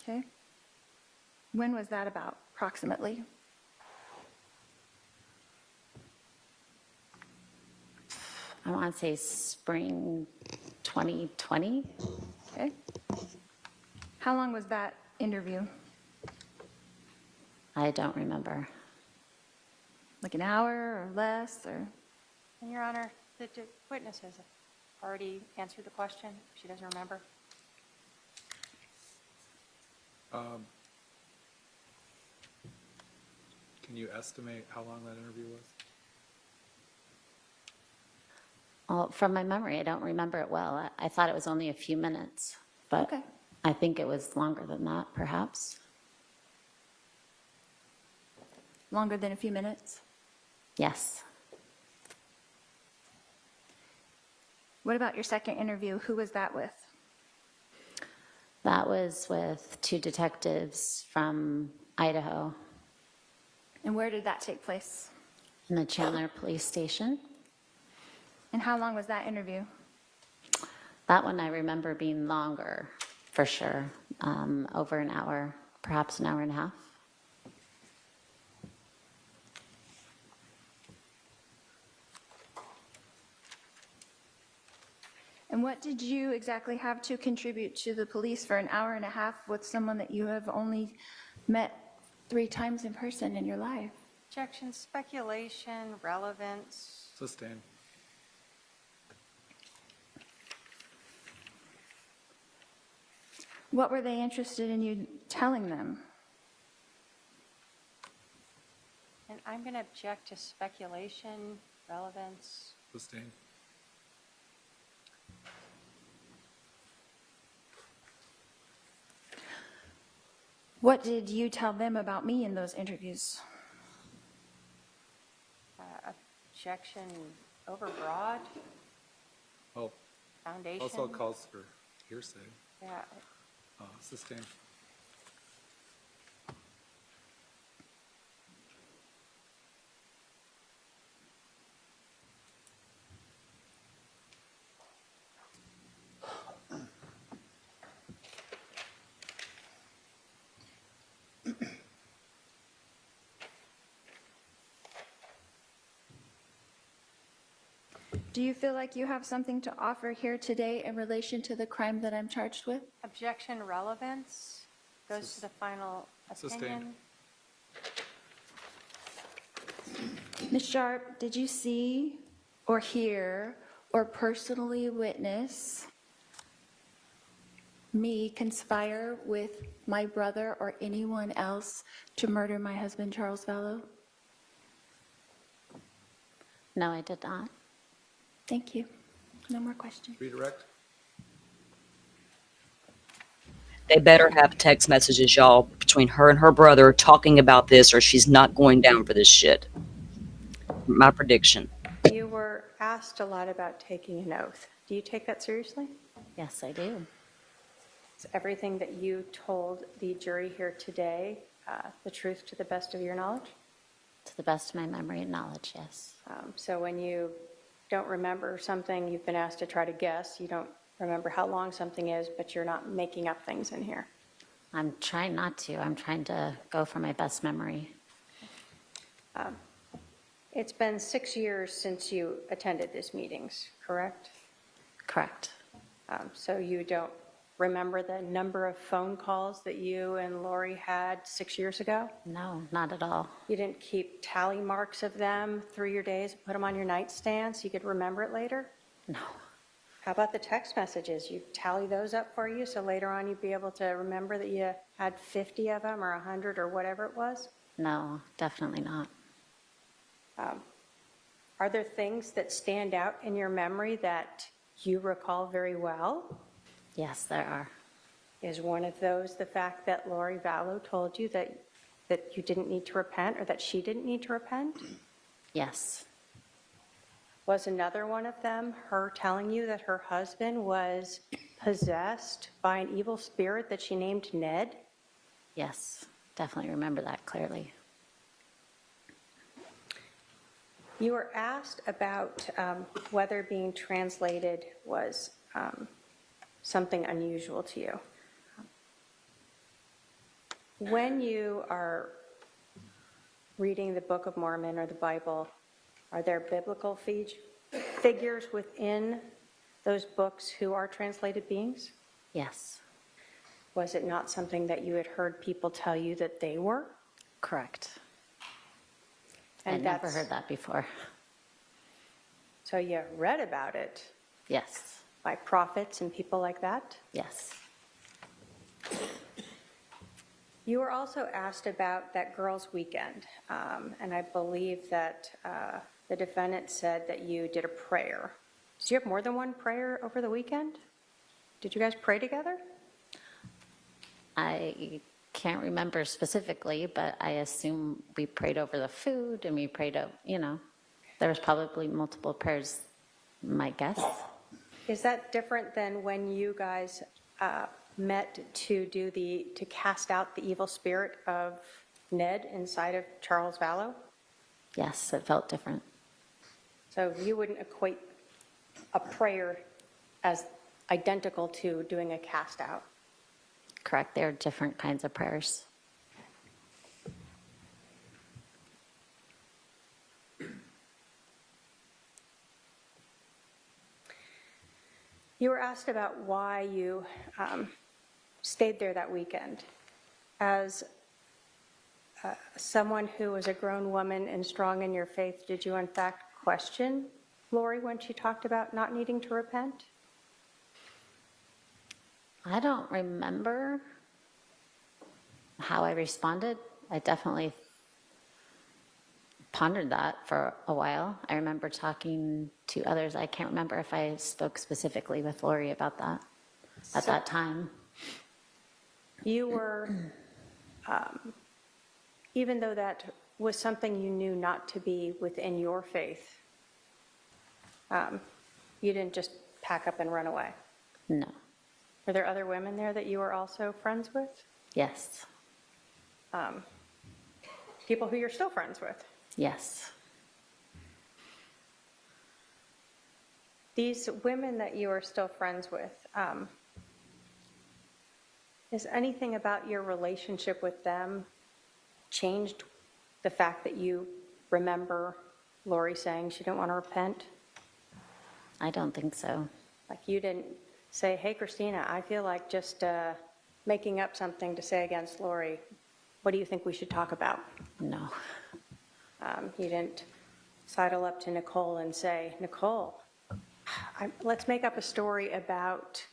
S4: Okay. When was that about, approximately?
S6: I want to say spring 2020.
S4: Okay. How long was that interview?
S6: I don't remember.
S4: Like an hour or less, or?
S5: And Your Honor, the witness has already answered the question. She doesn't remember.
S16: Can you estimate how long that interview was?
S6: Well, from my memory, I don't remember it well. I thought it was only a few minutes, but
S4: Okay.
S6: I think it was longer than that, perhaps.
S4: Longer than a few minutes?
S6: Yes.
S4: What about your second interview? Who was that with?
S6: That was with two detectives from Idaho
S4: And where did that take place?
S6: in the Chandler Police Station.
S4: And how long was that interview?
S6: That one I remember being longer, for sure, over an hour, perhaps an hour and a half.
S4: And what did you exactly have to contribute to the police for an hour and a half with someone that you have only met 3 times in person in your life?
S5: Objection, speculation, relevance.
S16: Sustained.
S4: What were they interested in you telling them?
S5: And I'm going to object to speculation, relevance.
S16: Sustained.
S4: What did you tell them about me in those interviews?
S15: objection overbroad?
S16: Well,
S15: Foundation?
S16: also calls for hearsay.
S15: Yeah.
S16: Sustained.
S4: Do you feel like you have something to offer here today in relation to the crime that I'm charged with?
S15: Objection relevance goes to the final opinion.
S4: Ms. Sharp, did you see or hear or personally witness me conspire with my brother or anyone else to murder my husband, Charles Vallow?
S6: No, I did not.
S4: Thank you. No more questions.
S16: Redirect.
S2: They better have text messages, y'all, between her and her brother talking about this, or she's not going down for this shit. My prediction.
S15: You were asked a lot about taking an oath. Do you take that seriously?
S6: Yes, I do.
S15: Is everything that you told the jury here today the truth to the best of your knowledge?
S6: To the best of my memory and knowledge, yes.
S15: So when you don't remember something, you've been asked to try to guess, you don't remember how long something is, but you're not making up things in here.
S6: I'm trying not to. I'm trying to go for my best memory.
S15: It's been 6 years since you attended these meetings, correct?
S6: Correct.
S15: So you don't remember the number of phone calls that you and Lori had 6 years ago?
S6: No, not at all.
S15: You didn't keep tally marks of them through your days and put them on your nightstand so you could remember it later?
S6: No.
S15: How about the text messages? You tally those up for you so later on you'd be able to remember that you had 50 of them or 100 or whatever it was?
S6: No, definitely not.
S15: Are there things that stand out in your memory that you recall very well?
S6: Yes, there are.
S15: Is one of those the fact that Lori Vallow told you that you didn't need to repent, or that she didn't need to repent?
S6: Yes.
S15: Was another one of them her telling you that her husband was possessed by an evil spirit that she named Ned?
S6: Yes, definitely remember that clearly.
S15: You were asked about whether being translated was something unusual to you. When you are reading the Book of Mormon or the Bible, are there biblical figures within those books who are translated beings?
S6: Yes.
S15: Was it not something that you had heard people tell you that they were?
S6: Correct.
S15: And
S6: I'd never heard that before.
S15: So you read about it?
S6: Yes.
S15: By prophets and people like that?
S6: Yes.
S15: You were also asked about that girls' weekend, and I believe that the defendant said that you did a prayer. Did you have more than one prayer over the weekend? Did you guys pray together?
S6: I can't remember specifically, but I assume we prayed over the food and we prayed, there was probably multiple prayers, my guess.
S15: Is that different than when you guys met to cast out the evil spirit of Ned inside of Charles Vallow?
S6: Yes, it felt different.
S15: So you wouldn't equate a prayer as identical to doing a cast out?
S6: Correct, they're different kinds of prayers.
S15: You were asked about why you stayed there that weekend. As someone who was a grown woman and strong in your faith, did you in fact question Lori when she talked about not needing to repent?
S6: I don't remember how I responded. I definitely pondered that for a while. I remember talking to others. I can't remember if I spoke specifically with Lori about that at that time.
S15: You were, even though that was something you knew not to be within your faith, You didn't just pack up and run away.
S6: No.
S15: Were there other women there that you were also friends with?
S6: Yes.
S15: People who you're still friends with?
S6: Yes.
S15: These women that you are still friends with, is anything about your relationship with them changed the fact that you remember Lori saying she didn't want to repent?
S6: I don't think so.
S15: Like you didn't say, hey, Christina, I feel like just making up something to say against Lori. What do you think we should talk about?
S6: No.
S15: You didn't sidle up to Nicole and say, Nicole, let's make up a story about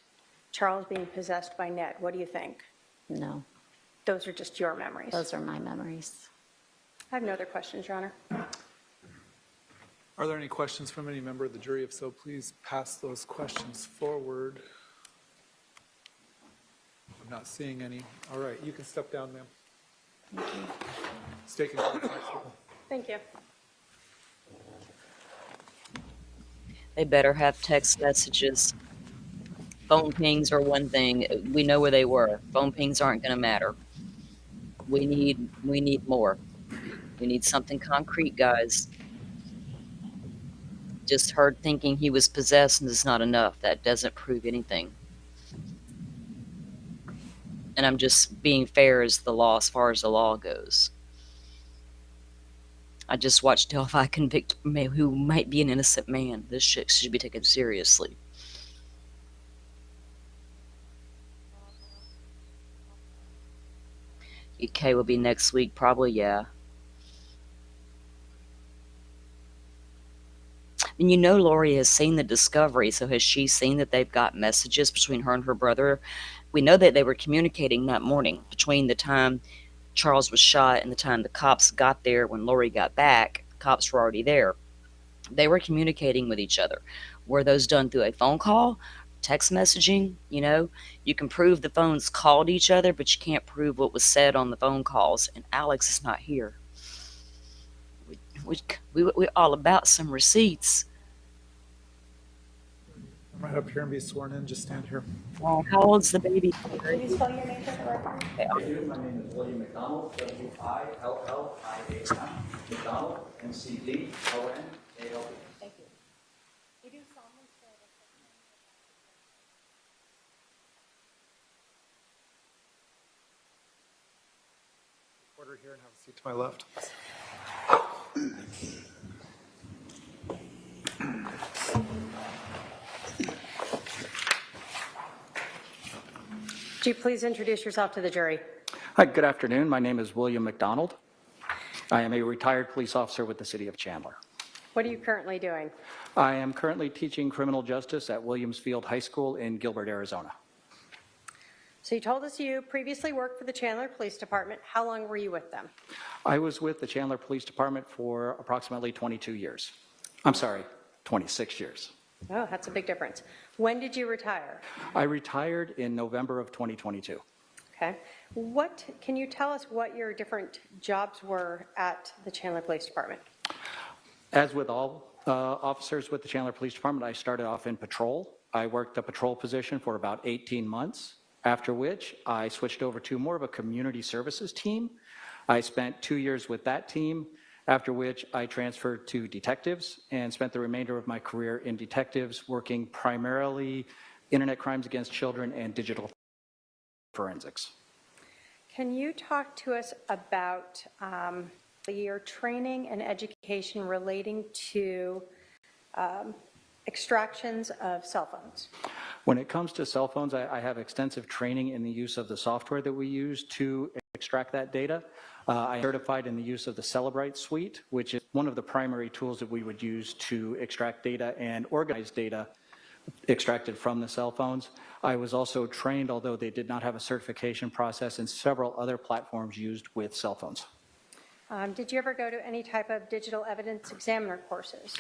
S15: Charles being possessed by Ned. What do you think?
S6: No.
S15: Those are just your memories.
S6: Those are my memories.
S15: I have no other questions, Your Honor.
S16: Are there any questions from any member of the jury? If so, please pass those questions forward. I'm not seeing any. All right, you can step down, ma'am.
S15: Thank you.
S16: Stay control.
S15: Thank you.
S2: They better have text messages. Phone pings are one thing. We know where they were. Phone pings aren't going to matter. We need more. We need something concrete, guys. Just her thinking he was possessed is not enough. That doesn't prove anything. And I'm just being fair as the law, as far as the law goes. I just watched Delphi convict who might be an innocent man. This shit should be taken seriously. UK will be next week, probably, yeah. And you know Lori has seen the discovery, so has she seen that they've got messages between her and her brother? We know that they were communicating that morning between the time Charles was shot and the time the cops got there. When Lori got back, the cops were already there. They were communicating with each other. Were those done through a phone call, text messaging? You know, you can prove the phones called each other, but you can't prove what was said on the phone calls. And Alex is not here. We're all about some receipts.
S16: I'm right up here and be sworn in. Just stand here.
S2: How old's the baby?
S15: Can you spell your name for the record?
S10: I do. My name is William McDonald, W-I-L-L-I-A-M, McDonald, M-C-D-O-N-A-L-D.
S15: Thank you. You do solemnly swear that
S16: Order here and have a seat to my left.
S15: Would you please introduce yourself to the jury?
S10: Hi, good afternoon. My name is William McDonald. I am a retired police officer with the City of Chandler.
S15: What are you currently doing?
S10: I am currently teaching criminal justice at Williams Field High School in Gilbert, Arizona.
S15: So you told us you previously worked for the Chandler Police Department. How long were you with them?
S10: I was with the Chandler Police Department for approximately 22 years. I'm sorry, 26 years.
S15: Oh, that's a big difference. When did you retire?
S10: I retired in November of 2022.
S15: Okay. Can you tell us what your different jobs were at the Chandler Police Department?
S10: As with all officers with the Chandler Police Department, I started off in patrol. I worked the patrol position for about 18 months, after which I switched over to more of a community services team. I spent 2 years with that team, after which I transferred to detectives and spent the remainder of my career in detectives, working primarily internet crimes against children and digital forensics.
S15: Can you talk to us about your training and education relating to extractions of cell phones?
S10: When it comes to cell phones, I have extensive training in the use of the software that we use to extract that data. I am certified in the use of the Cellebrite suite, which is one of the primary tools that we would use to extract data and organize data extracted from the cell phones. I was also trained, although they did not have a certification process, in several other platforms used with cell phones.
S15: Did you ever go to any type of digital evidence examiner courses?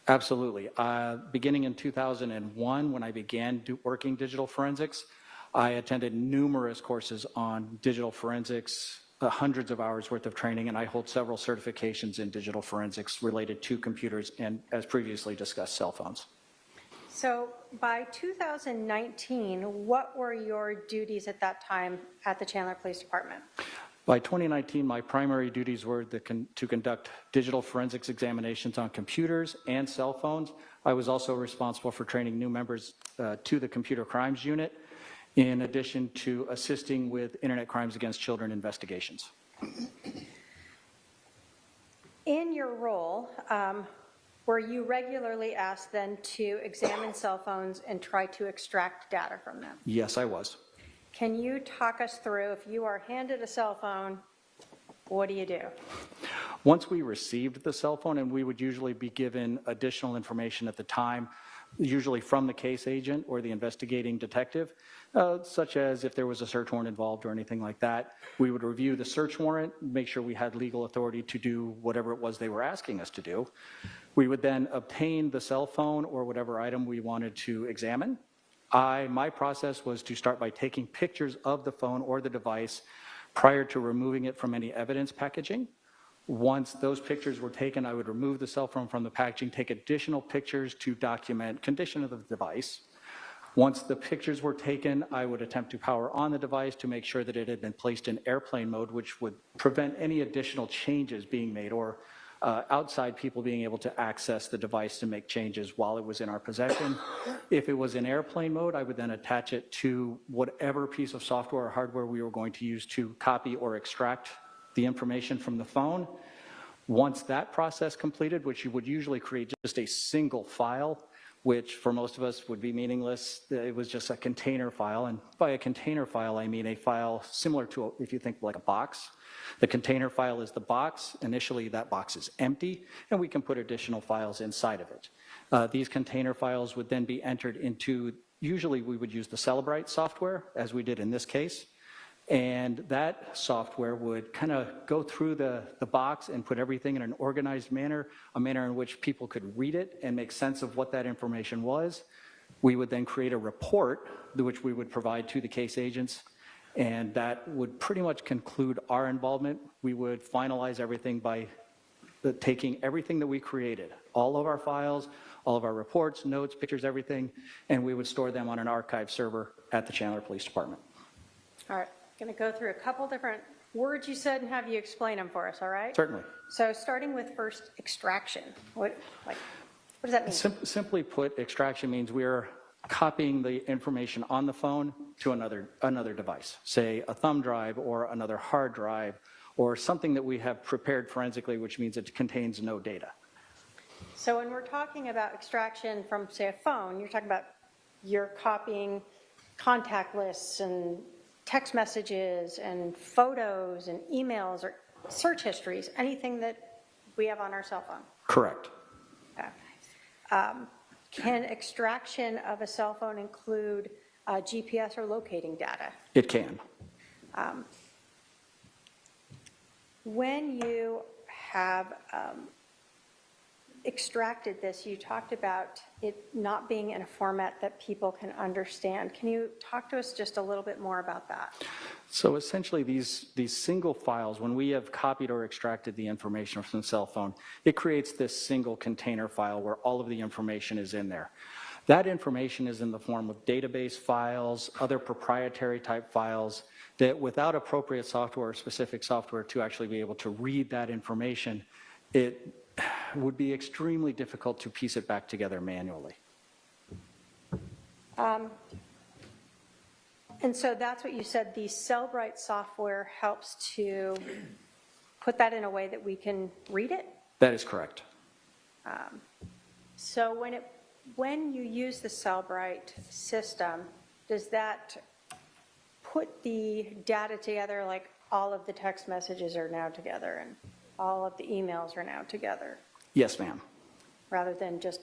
S10: Absolutely. Beginning in 2001, when I began working digital forensics, I attended numerous courses on digital forensics, hundreds of hours worth of training, and I hold several certifications in digital forensics related to computers and, as previously discussed, cell phones.
S15: So by 2019, what were your duties at that time at the Chandler Police Department?
S10: By 2019, my primary duties were to conduct digital forensics examinations on computers and cell phones. I was also responsible for training new members to the computer crimes unit, in addition to assisting with internet crimes against children investigations.
S15: In your role, were you regularly asked then to examine cell phones and try to extract data from them?
S10: Yes, I was.
S15: Can you talk us through, if you are handed a cell phone, what do you do?
S10: Once we received the cell phone, and we would usually be given additional information at the time, usually from the case agent or the investigating detective, such as if there was a search warrant involved or anything like that, we would review the search warrant, make sure we had legal authority to do whatever it was they were asking us to do. We would then obtain the cell phone or whatever item we wanted to examine. My process was to start by taking pictures of the phone or the device prior to removing it from any evidence packaging. Once those pictures were taken, I would remove the cell phone from the packaging, take additional pictures to document condition of the device. Once the pictures were taken, I would attempt to power on the device to make sure that it had been placed in airplane mode, which would prevent any additional changes being made or outside people being able to access the device to make changes while it was in our possession. If it was in airplane mode, I would then attach it to whatever piece of software or hardware we were going to use to copy or extract the information from the phone. Once that process completed, which you would usually create just a single file, which for most of us would be meaningless. It was just a container file, and by a container file, I mean a file similar to, if you think like a box. The container file is the box. Initially, that box is empty, and we can put additional files inside of it. These container files would then be entered into, usually we would use the Cellebrite software, as we did in this case, and that software would kind of go through the box and put everything in an organized manner, a manner in which people could read it and make sense of what that information was. We would then create a report, which we would provide to the case agents, and that would pretty much conclude our involvement. We would finalize everything by taking everything that we created, all of our files, all of our reports, notes, pictures, everything, and we would store them on an archive server at the Chandler Police Department.
S15: All right, I'm going to go through a couple different words you said and have you explain them for us, all right?
S10: Certainly.
S15: So starting with first, extraction. What does that mean?
S10: Simply put, extraction means we're copying the information on the phone to another device, say a thumb drive or another hard drive, or something that we have prepared forensically, which means it contains no data.
S15: So when we're talking about extraction from, say, a phone, you're talking about you're copying contact lists and text messages and photos and emails or search histories, anything that we have on our cell phone.
S10: Correct.
S15: Okay. Can extraction of a cell phone include GPS or locating data?
S10: It can.
S15: When you have extracted this, you talked about it not being in a format that people can understand. Can you talk to us just a little bit more about that?
S10: So essentially these single files, when we have copied or extracted the information from the cell phone, it creates this single container file where all of the information is in there. That information is in the form of database files, other proprietary type files that without appropriate software or specific software to actually be able to read that information, it would be extremely difficult to piece it back together manually.
S15: And so that's what you said, the Cellebrite software helps to put that in a way that we can read it?
S10: That is correct.
S15: So when you use the Cellebrite system, does that put the data together, like all of the text messages are now together and all of the emails are now together?
S10: Yes, ma'am.
S15: Rather than just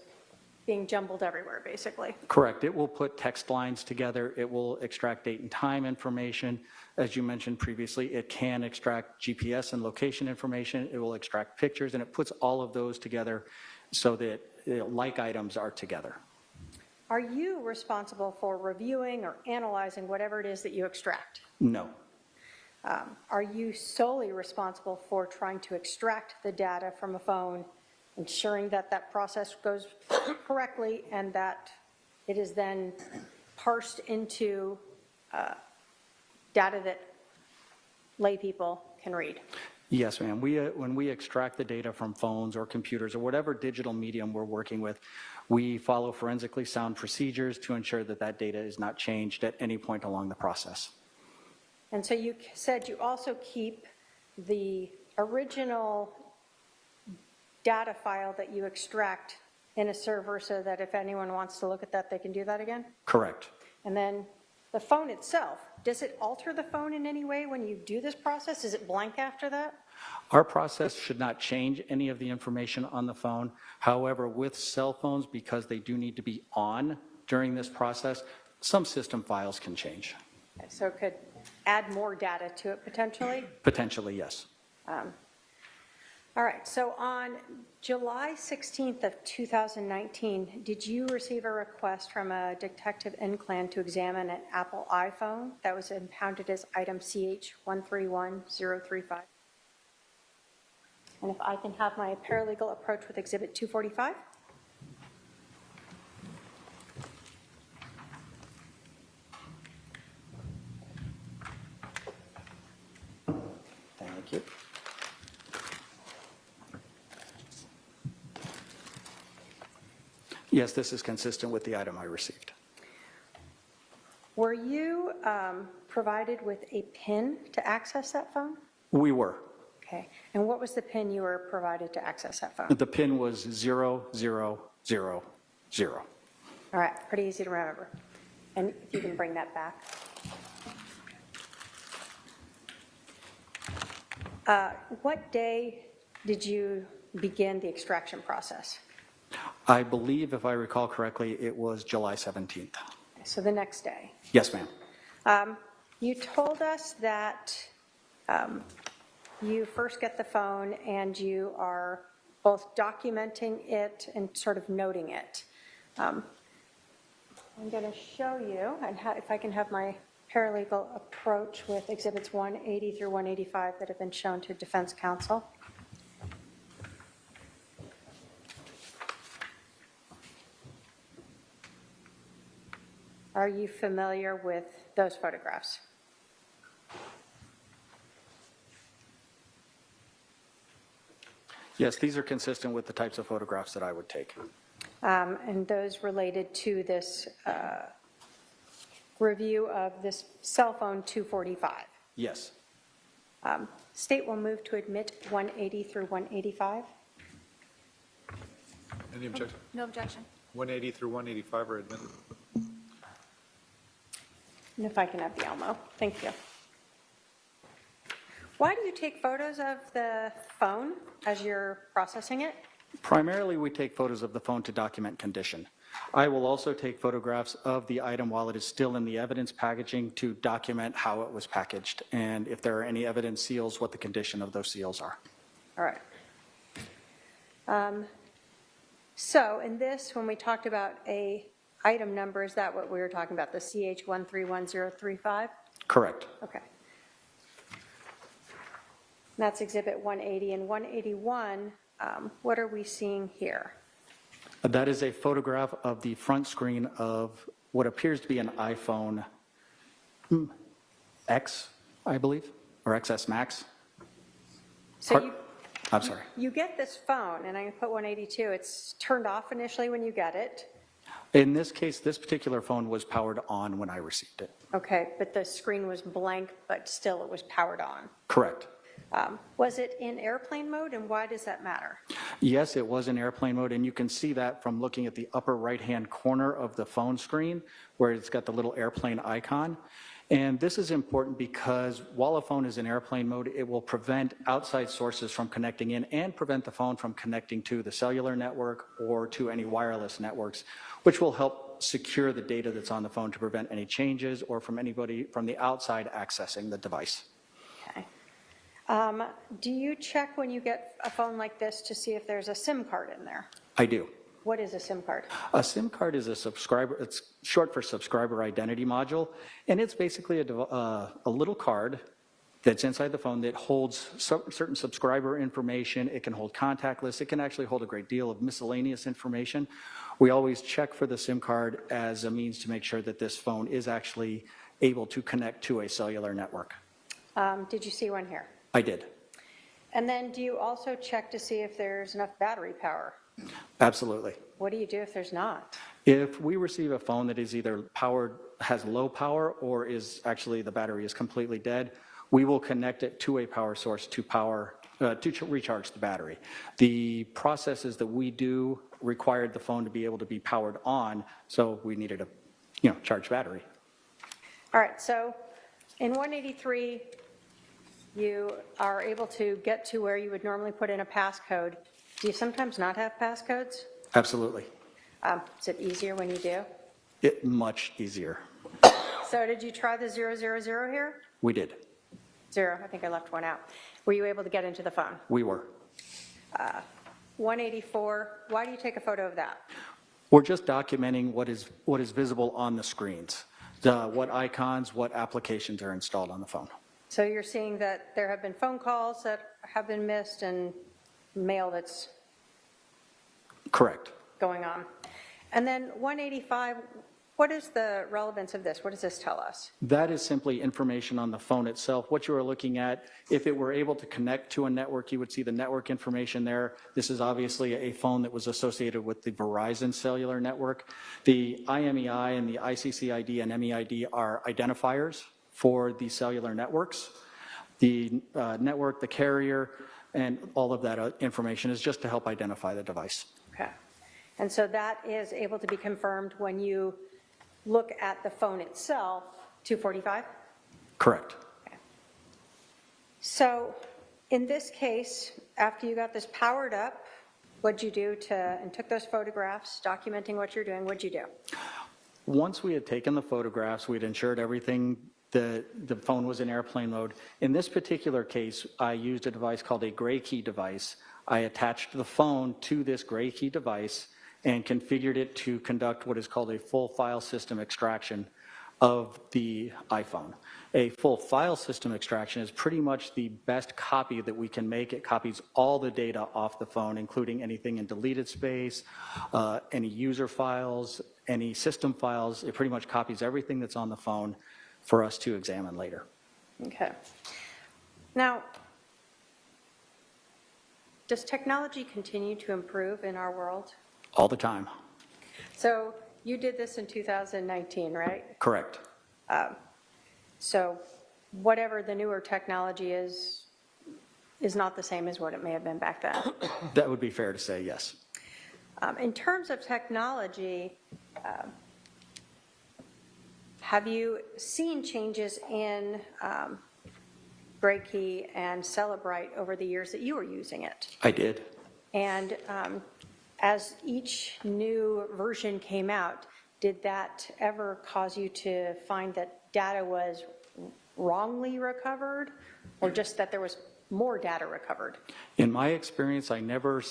S15: being jumbled everywhere, basically.
S10: Correct. It will put text lines together. It will extract date and time information. As you mentioned previously, it can extract GPS and location information. It will extract pictures, and it puts all of those together so that like items are together.
S15: Are you responsible for reviewing or analyzing whatever it is that you extract?
S10: No.
S15: Are you solely responsible for trying to extract the data from a phone, ensuring that that process goes correctly and that it is then parsed into data that lay people can read?
S10: Yes, ma'am. When we extract the data from phones or computers or whatever digital medium we're working with, we follow forensically sound procedures to ensure that that data is not changed at any point along the process.
S15: And so you said you also keep the original data file that you extract in a server so that if anyone wants to look at that, they can do that again?
S10: Correct.
S15: And then the phone itself, does it alter the phone in any way when you do this process? Is it blank after that?
S10: Our process should not change any of the information on the phone. However, with cell phones, because they do need to be on during this process, some system files can change.
S15: Okay, so it could add more data to it potentially?
S10: Potentially, yes.
S15: All right, so on July 16th of 2019, did you receive a request from a detective in Clan to examine an Apple iPhone that was impounded as item CH131035? And if I can have my paralegal approach with Exhibit 245?
S10: Thank you. Yes, this is consistent with the item I received.
S15: Were you provided with a PIN to access that phone?
S10: We were.
S15: Okay, and what was the PIN you were provided to access that phone?
S10: The PIN was 0000.
S15: All right, pretty easy to remember. And if you can bring that back. What day did you begin the extraction process?
S10: I believe, if I recall correctly, it was July 17th.
S15: So the next day.
S10: Yes, ma'am.
S15: You told us that you first get the phone and you are both documenting it and sort of noting it. I'm going to show you, and if I can have my paralegal approach with Exhibits 180 through 185 that have been shown to defense counsel. Are you familiar with those photographs?
S10: Yes, these are consistent with the types of photographs that I would take.
S15: And those related to this review of this cell phone 245.
S10: Yes.
S15: State will move to admit 180 through 185.
S16: Any objection?
S5: No objection.
S16: 180 through 185 are admitted.
S15: And if I can have the Elmo, thank you. Why do you take photos of the phone as you're processing it?
S10: Primarily, we take photos of the phone to document condition. I will also take photographs of the item while it is still in the evidence packaging to document how it was packaged and if there are any evidence seals, what the condition of those seals are.
S15: All right. So in this, when we talked about a item number, is that what we were talking about, the CH131035?
S10: Correct.
S15: Okay. That's Exhibit 180 and 181. What are we seeing here?
S10: That is a photograph of the front screen of what appears to be an iPhone X, I believe, or XS Max.
S15: So
S10: I'm sorry.
S15: you get this phone, and I can put 182. It's turned off initially when you get it.
S10: In this case, this particular phone was powered on when I received it.
S15: Okay, but the screen was blank, but still it was powered on.
S10: Correct.
S15: Was it in airplane mode, and why does that matter?
S10: Yes, it was in airplane mode, and you can see that from looking at the upper right-hand corner of the phone screen where it's got the little airplane icon. And this is important because while a phone is in airplane mode, it will prevent outside sources from connecting in and prevent the phone from connecting to the cellular network or to any wireless networks, which will help secure the data that's on the phone to prevent any changes or from anybody from the outside accessing the device.
S15: Okay. Do you check when you get a phone like this to see if there's a SIM card in there?
S10: I do.
S15: What is a SIM card?
S10: A SIM card is a subscriber, it's short for subscriber identity module, and it's basically a little card that's inside the phone that holds certain subscriber information. It can hold contact lists. It can actually hold a great deal of miscellaneous information. We always check for the SIM card as a means to make sure that this phone is actually able to connect to a cellular network.
S15: Did you see one here?
S10: I did.
S15: And then do you also check to see if there's enough battery power?
S10: Absolutely.
S15: What do you do if there's not?
S10: If we receive a phone that is either powered, has low power, or is actually the battery is completely dead, we will connect it to a power source to recharge the battery. The processes that we do required the phone to be able to be powered on, so we needed a charged battery.
S15: All right, so in 183, you are able to get to where you would normally put in a passcode. Do you sometimes not have passcodes?
S10: Absolutely.
S15: Is it easier when you do?
S10: Much easier.
S15: So did you try the 000 here?
S10: We did.
S15: 0, I think I left one out. Were you able to get into the phone?
S10: We were.
S15: 184, why do you take a photo of that?
S10: We're just documenting what is visible on the screens, what icons, what applications are installed on the phone.
S15: So you're seeing that there have been phone calls that have been missed and mail that's
S10: Correct.
S15: going on. And then 185, what is the relevance of this? What does this tell us?
S10: That is simply information on the phone itself. What you are looking at, if it were able to connect to a network, you would see the network information there. This is obviously a phone that was associated with the Verizon cellular network. The IMEI and the ICCID and MEID are identifiers for the cellular networks. The network, the carrier, and all of that information is just to help identify the device.
S15: Okay. And so that is able to be confirmed when you look at the phone itself, 245?
S10: Correct.
S15: Okay. So in this case, after you got this powered up, what'd you do and took those photographs, documenting what you're doing, what'd you do?
S10: Once we had taken the photographs, we'd ensured everything, the phone was in airplane mode. In this particular case, I used a device called a gray key device. I attached the phone to this gray key device and configured it to conduct what is called a full file system extraction of the iPhone. A full file system extraction is pretty much the best copy that we can make. It copies all the data off the phone, including anything in deleted space, any user files, any system files. It pretty much copies everything that's on the phone for us to examine later.
S15: Okay. Now, does technology continue to improve in our world?
S10: All the time.
S15: So you did this in 2019, right?
S10: Correct.
S15: So whatever the newer technology is not the same as what it may have been back then.
S10: That would be fair to say, yes.
S15: In terms of technology, have you seen changes in Gray Key and Cellebrite over the years that you were using it?
S10: I did.
S15: And as each new version came out, did that ever cause you to find that data was wrongly recovered, or just that there was more data recovered?
S10: In my experience, I never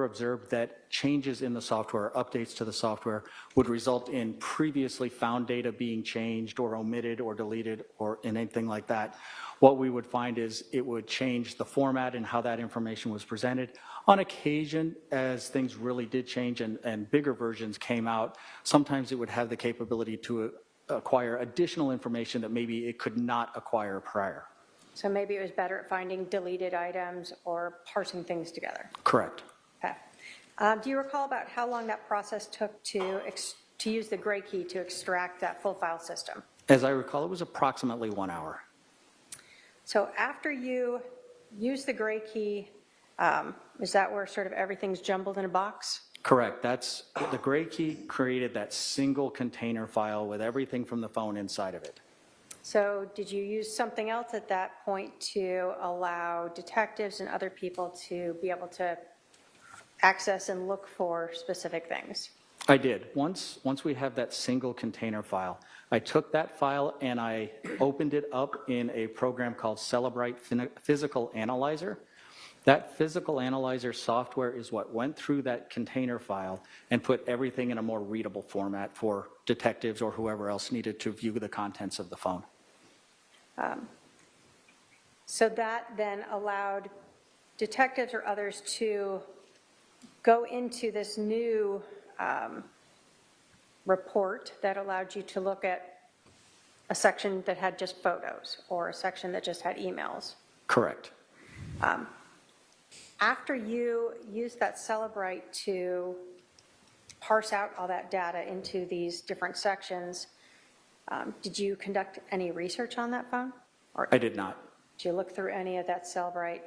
S10: observed that changes in the software, updates to the software, would result in previously found data being changed or omitted or deleted or in anything like that. What we would find is it would change the format and how that information was presented. On occasion, as things really did change and bigger versions came out, sometimes it would have the capability to acquire additional information that maybe it could not acquire prior.
S15: So maybe it was better at finding deleted items or parsing things together.
S10: Correct.
S15: Okay. Do you recall about how long that process took to use the Gray Key to extract that full file system?
S10: As I recall, it was approximately 1 hour.
S15: So after you use the Gray Key, is that where sort of everything's jumbled in a box?
S10: Correct. That's the Gray Key created that single container file with everything from the phone inside of it.
S15: So did you use something else at that point to allow detectives and other people to be able to access and look for specific things?
S10: I did. Once we have that single container file, I took that file and I opened it up in a program called Cellebrite Physical Analyzer. That physical analyzer software is what went through that container file and put everything in a more readable format for detectives or whoever else needed to view the contents of the phone.
S15: So that then allowed detectives or others to go into this new report that allowed you to look at a section that had just photos or a section that just had emails.
S10: Correct.
S15: After you used that Cellebrite to parse out all that data into these different sections, did you conduct any research on that phone? Or
S10: I did not.
S15: did you look through any of that Cellebrite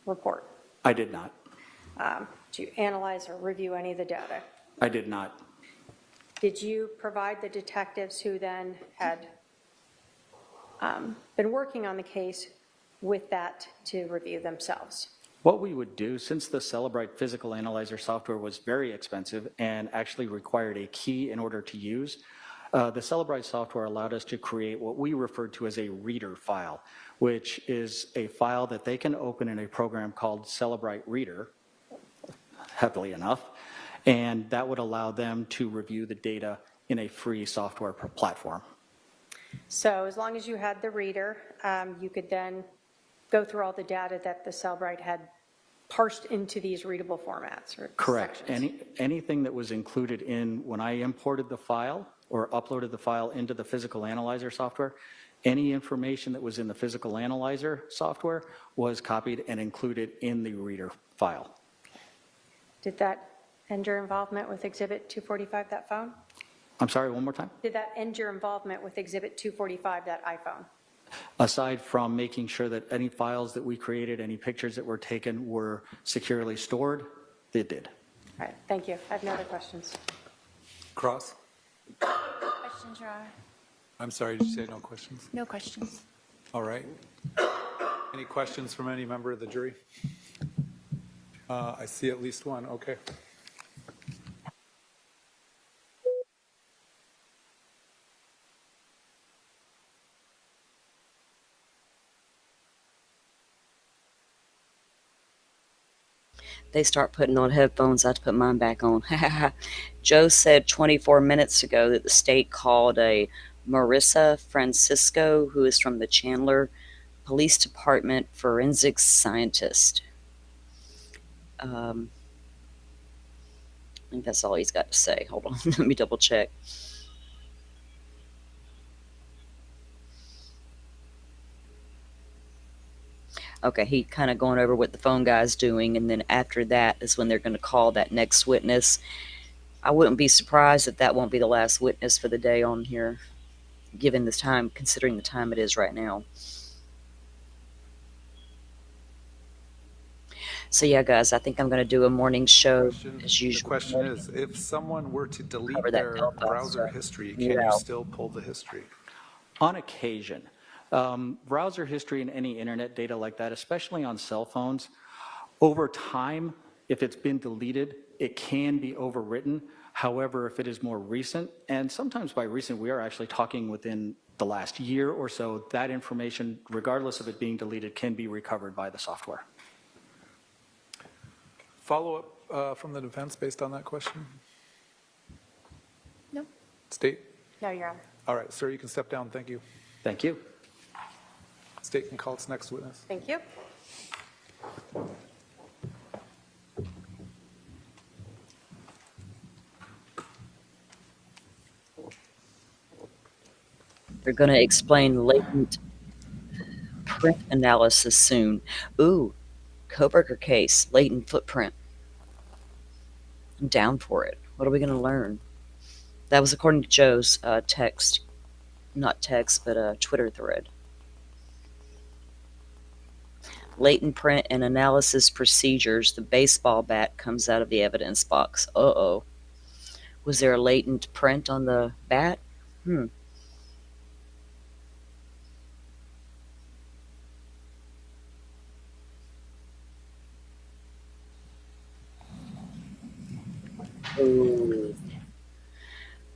S15: report?
S10: I did not.
S15: Did you analyze or review any of the data?
S10: I did not.
S15: Did you provide the detectives who then had been working on the case with that to review themselves?
S10: What we would do, since the Cellebrite physical analyzer software was very expensive and actually required a key in order to use, the Cellebrite software allowed us to create what we referred to as a reader file, which is a file that they can open in a program called Cellebrite Reader, happily enough, and that would allow them to review the data in a free software platform.
S15: So as long as you had the reader, you could then go through all the data that the Cellebrite had parsed into these readable formats. Or
S10: Correct.
S15: sections.
S10: Anything that was included in when I imported the file or uploaded the file into the physical analyzer software, any information that was in the physical analyzer software was copied and included in the reader file.
S15: Did that end your involvement with Exhibit 245, that phone?
S10: I'm sorry, one more time?
S15: Did that end your involvement with Exhibit 245, that iPhone?
S10: Aside from making sure that any files that we created, any pictures that were taken were securely stored, it did.
S15: All right, thank you. I have no other questions.
S16: Cross?
S11: Questions, Your Honor?
S16: I'm sorry, did you say no questions?
S11: No questions.
S16: All right. Any questions from any member of the jury? I see at least one. Okay.
S2: They start putting on headphones. I have to put mine back on. Joe said 24 minutes ago that the state called a Marissa Francisco, who is from the Chandler Police Department, forensics scientist. I think that's all he's got to say. Hold on. Let me double check. Okay, he kind of going over what the phone guy's doing, and then after that is when they're going to call that next witness. I wouldn't be surprised if that won't be the last witness for the day on here, given this time, considering the time it is right now. So yeah, guys, I think I'm going to do a morning show as usual.
S16: The question is, if someone were to delete their browser history, can you still pull the history?
S10: On occasion. Browser history and any internet data like that, especially on cell phones, over time, if it's been deleted, it can be overwritten. However, if it is more recent, and sometimes by recent, we are actually talking within the last year or so, that information, regardless of it being deleted, can be recovered by the software.
S16: Follow-up from the defense based on that question?
S11: No.
S16: State?
S15: No, Your Honor.
S16: All right, sir, you can step down. Thank you.
S10: Thank you.
S16: State can call its next witness.
S15: Thank you.
S2: They're going to explain latent print analysis soon. Ooh, Koberger case, latent footprint. I'm down for it. What are we going to learn? That was according to Joe's text, not text, but Twitter thread. Latent print and analysis procedures. The baseball bat comes out of the evidence box. Uh-oh. Was there a latent print on the bat? Ooh.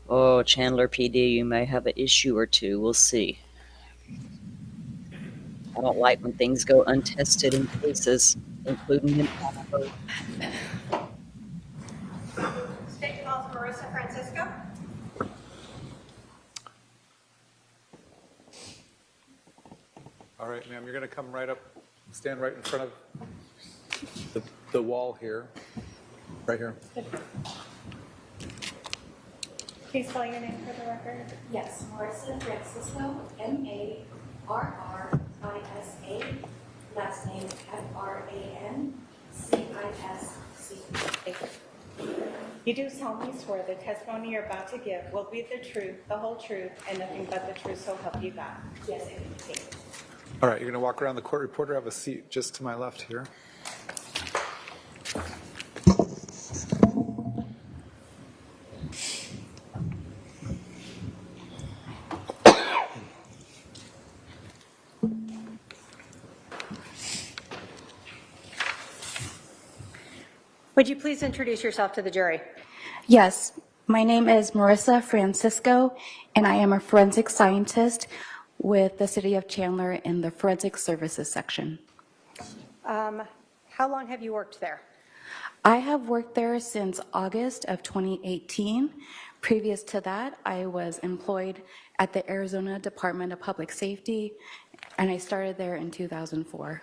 S2: Oh, Chandler PD, you may have an issue or two. We'll see. I don't like when things go untested in cases, including in
S15: State calls Marissa Francisco.
S16: All right, ma'am, you're going to come right up, stand right in front of the wall here, right here.
S11: Please spell your name for the record.
S12: Yes, Marissa Francisco, M-A-R-R-I-S-A, last name F-R-A-N-C-I-S-C.
S11: You do solemnly swear the testimony you're about to give will be the truth, the whole truth, and nothing but the truth, so help you God.
S12: Yes, I do.
S16: All right, you're going to walk around the court reporter. Have a seat just to my left here.
S15: Would you please introduce yourself to the jury?
S12: Yes, my name is Marissa Francisco, and I am a forensic scientist with the City of Chandler in the Forensic Services section.
S15: How long have you worked there?
S12: I have worked there since August of 2018. Previous to that, I was employed at the Arizona Department of Public Safety, and I started there in 2004.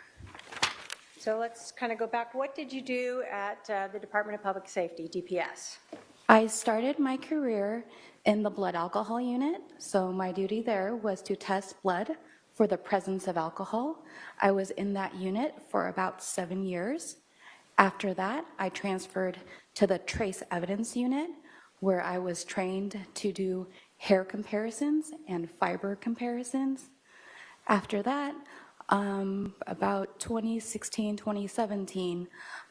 S15: So let's kind of go back. What did you do at the Department of Public Safety, DPS?
S12: I started my career in the blood alcohol unit, so my duty there was to test blood for the presence of alcohol. I was in that unit for about 7 years. After that, I transferred to the trace evidence unit, where I was trained to do hair comparisons and fiber comparisons. After that, about 2016, 2017,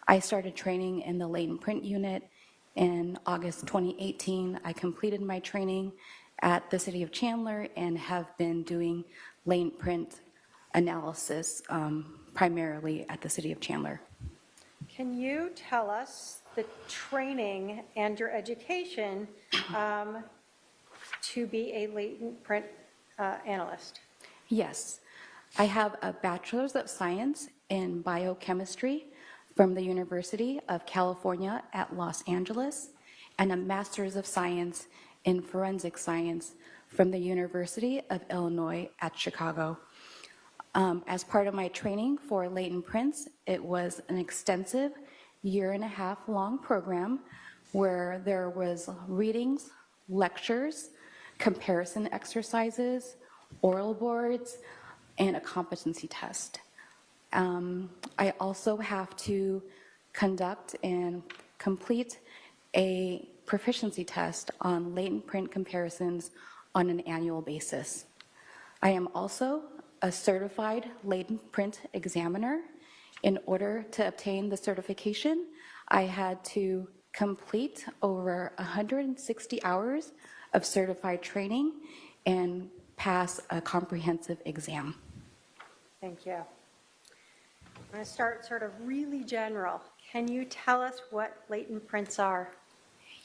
S12: I started training in the latent print unit. In August 2018, I completed my training at the City of Chandler and have been doing latent print analysis primarily at the City of Chandler.
S15: Can you tell us the training and your education to be a latent print analyst?
S12: Yes, I have a Bachelor's of Science in Biochemistry from the University of California at Los Angeles, and a Master's of Science in Forensic Science from the University of Illinois at Chicago. As part of my training for latent prints, it was an extensive 1.5-year long program where there was readings, lectures, comparison exercises, oral boards, and a competency test. I also have to conduct and complete a proficiency test on latent print comparisons on an annual basis. I am also a certified latent print examiner. In order to obtain the certification, I had to complete over 160 hours of certified training and pass a comprehensive exam.
S15: Thank you. I'm going to start sort of really general. Can you tell us what latent prints are?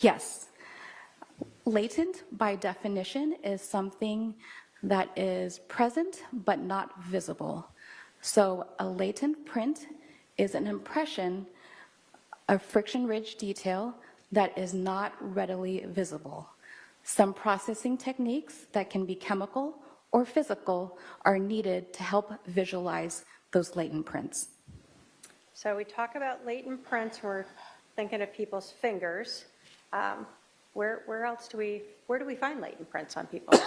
S12: Yes. Latent, by definition, is something that is present but not visible. So a latent print is an impression of friction ridge detail that is not readily visible. Some processing techniques that can be chemical or physical are needed to help visualize those latent prints.
S15: So we talk about latent prints, we're thinking of people's fingers. Where else do we find latent prints on people?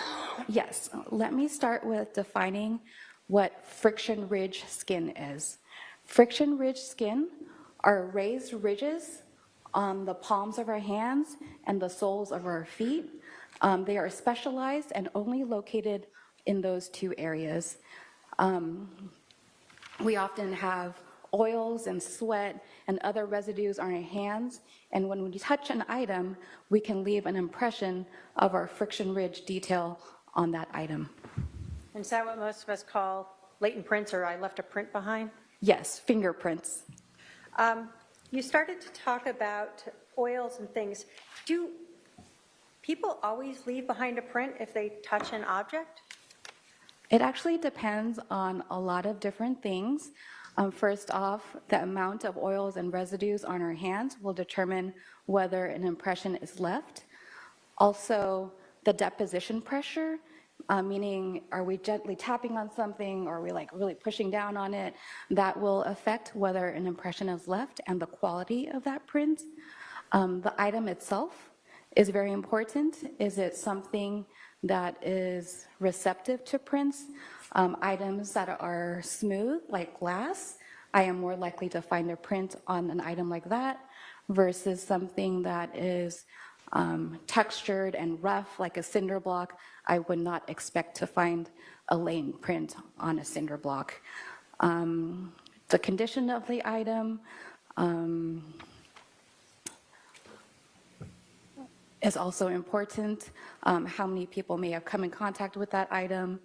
S12: Yes, let me start with defining what friction ridge skin is. Friction ridge skin are raised ridges on the palms of our hands and the soles of our feet. They are specialized and only located in those two areas. We often have oils and sweat and other residues on our hands, and when we touch an item, we can leave an impression of our friction ridge detail on that item.
S15: Is that what most of us call latent prints, or I left a print behind?
S12: Yes, fingerprints.
S15: You started to talk about oils and things. Do people always leave behind a print if they touch an object?
S12: It actually depends on a lot of different things. First off, the amount of oils and residues on our hands will determine whether an impression is left. Also, the deposition pressure meaning are we gently tapping on something or are we like really pushing down on it? That will affect whether an impression is left and the quality of that print. The item itself is very important. Is it something that is receptive to prints? Items that are smooth, like glass, I am more likely to find a print on an item like that versus something that is textured and rough, like a cinder block. I would not expect to find a lane print on a cinder block. The condition of the item is also important. How many people may have come in contact with that item.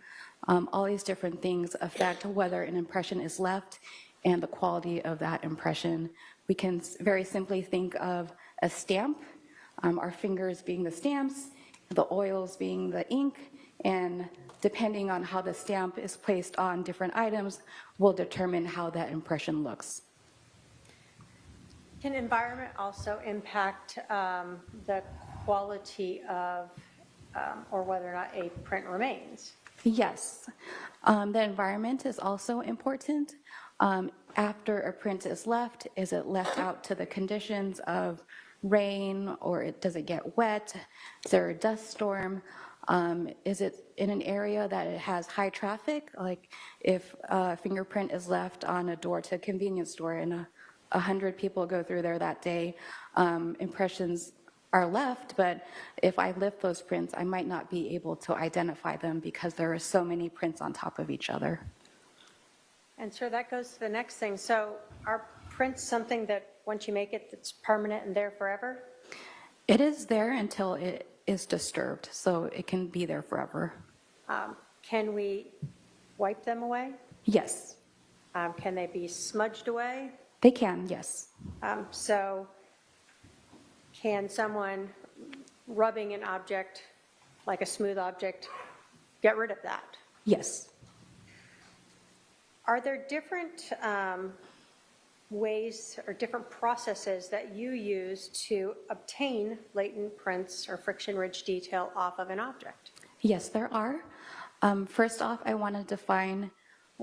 S12: All these different things affect whether an impression is left and the quality of that impression. We can very simply think of a stamp, our fingers being the stamps, the oils being the ink, and depending on how the stamp is placed on different items will determine how that impression looks.
S15: Can environment also impact the quality of, or whether or not a print remains?
S12: Yes, the environment is also important. After a print is left, is it left out to the conditions of rain, or does it get wet? Is there a dust storm? Is it in an area that it has high traffic? Like if a fingerprint is left on a door to a convenience store and 100 people go through there that day, impressions are left, but if I lift those prints, I might not be able to identify them because there are so many prints on top of each other.
S15: And sir, that goes to the next thing. So are prints something that once you make it, it's permanent and there forever?
S12: It is there until it is disturbed, so it can be there forever.
S15: Can we wipe them away?
S12: Yes,
S15: Can they be smudged away?
S12: they can, yes.
S15: So can someone rubbing an object, like a smooth object, get rid of that?
S12: Yes.
S15: Are there different ways or different processes that you use to obtain latent prints or friction-ridge detail off of an object?
S12: Yes, there are. First off, I want to define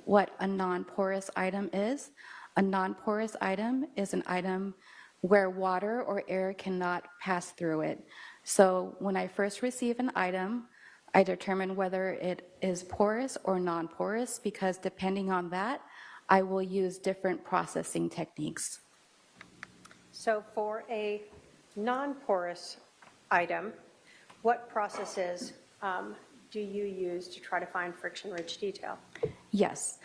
S12: what a non-porous item is. A non-porous item is an item where water or air cannot pass through it. So when I first receive an item, I determine whether it is porous or non-porous, because depending on that, I will use different processing techniques.
S15: So for a non-porous item, what processes do you use to try to find friction-ridge detail?
S12: Yes.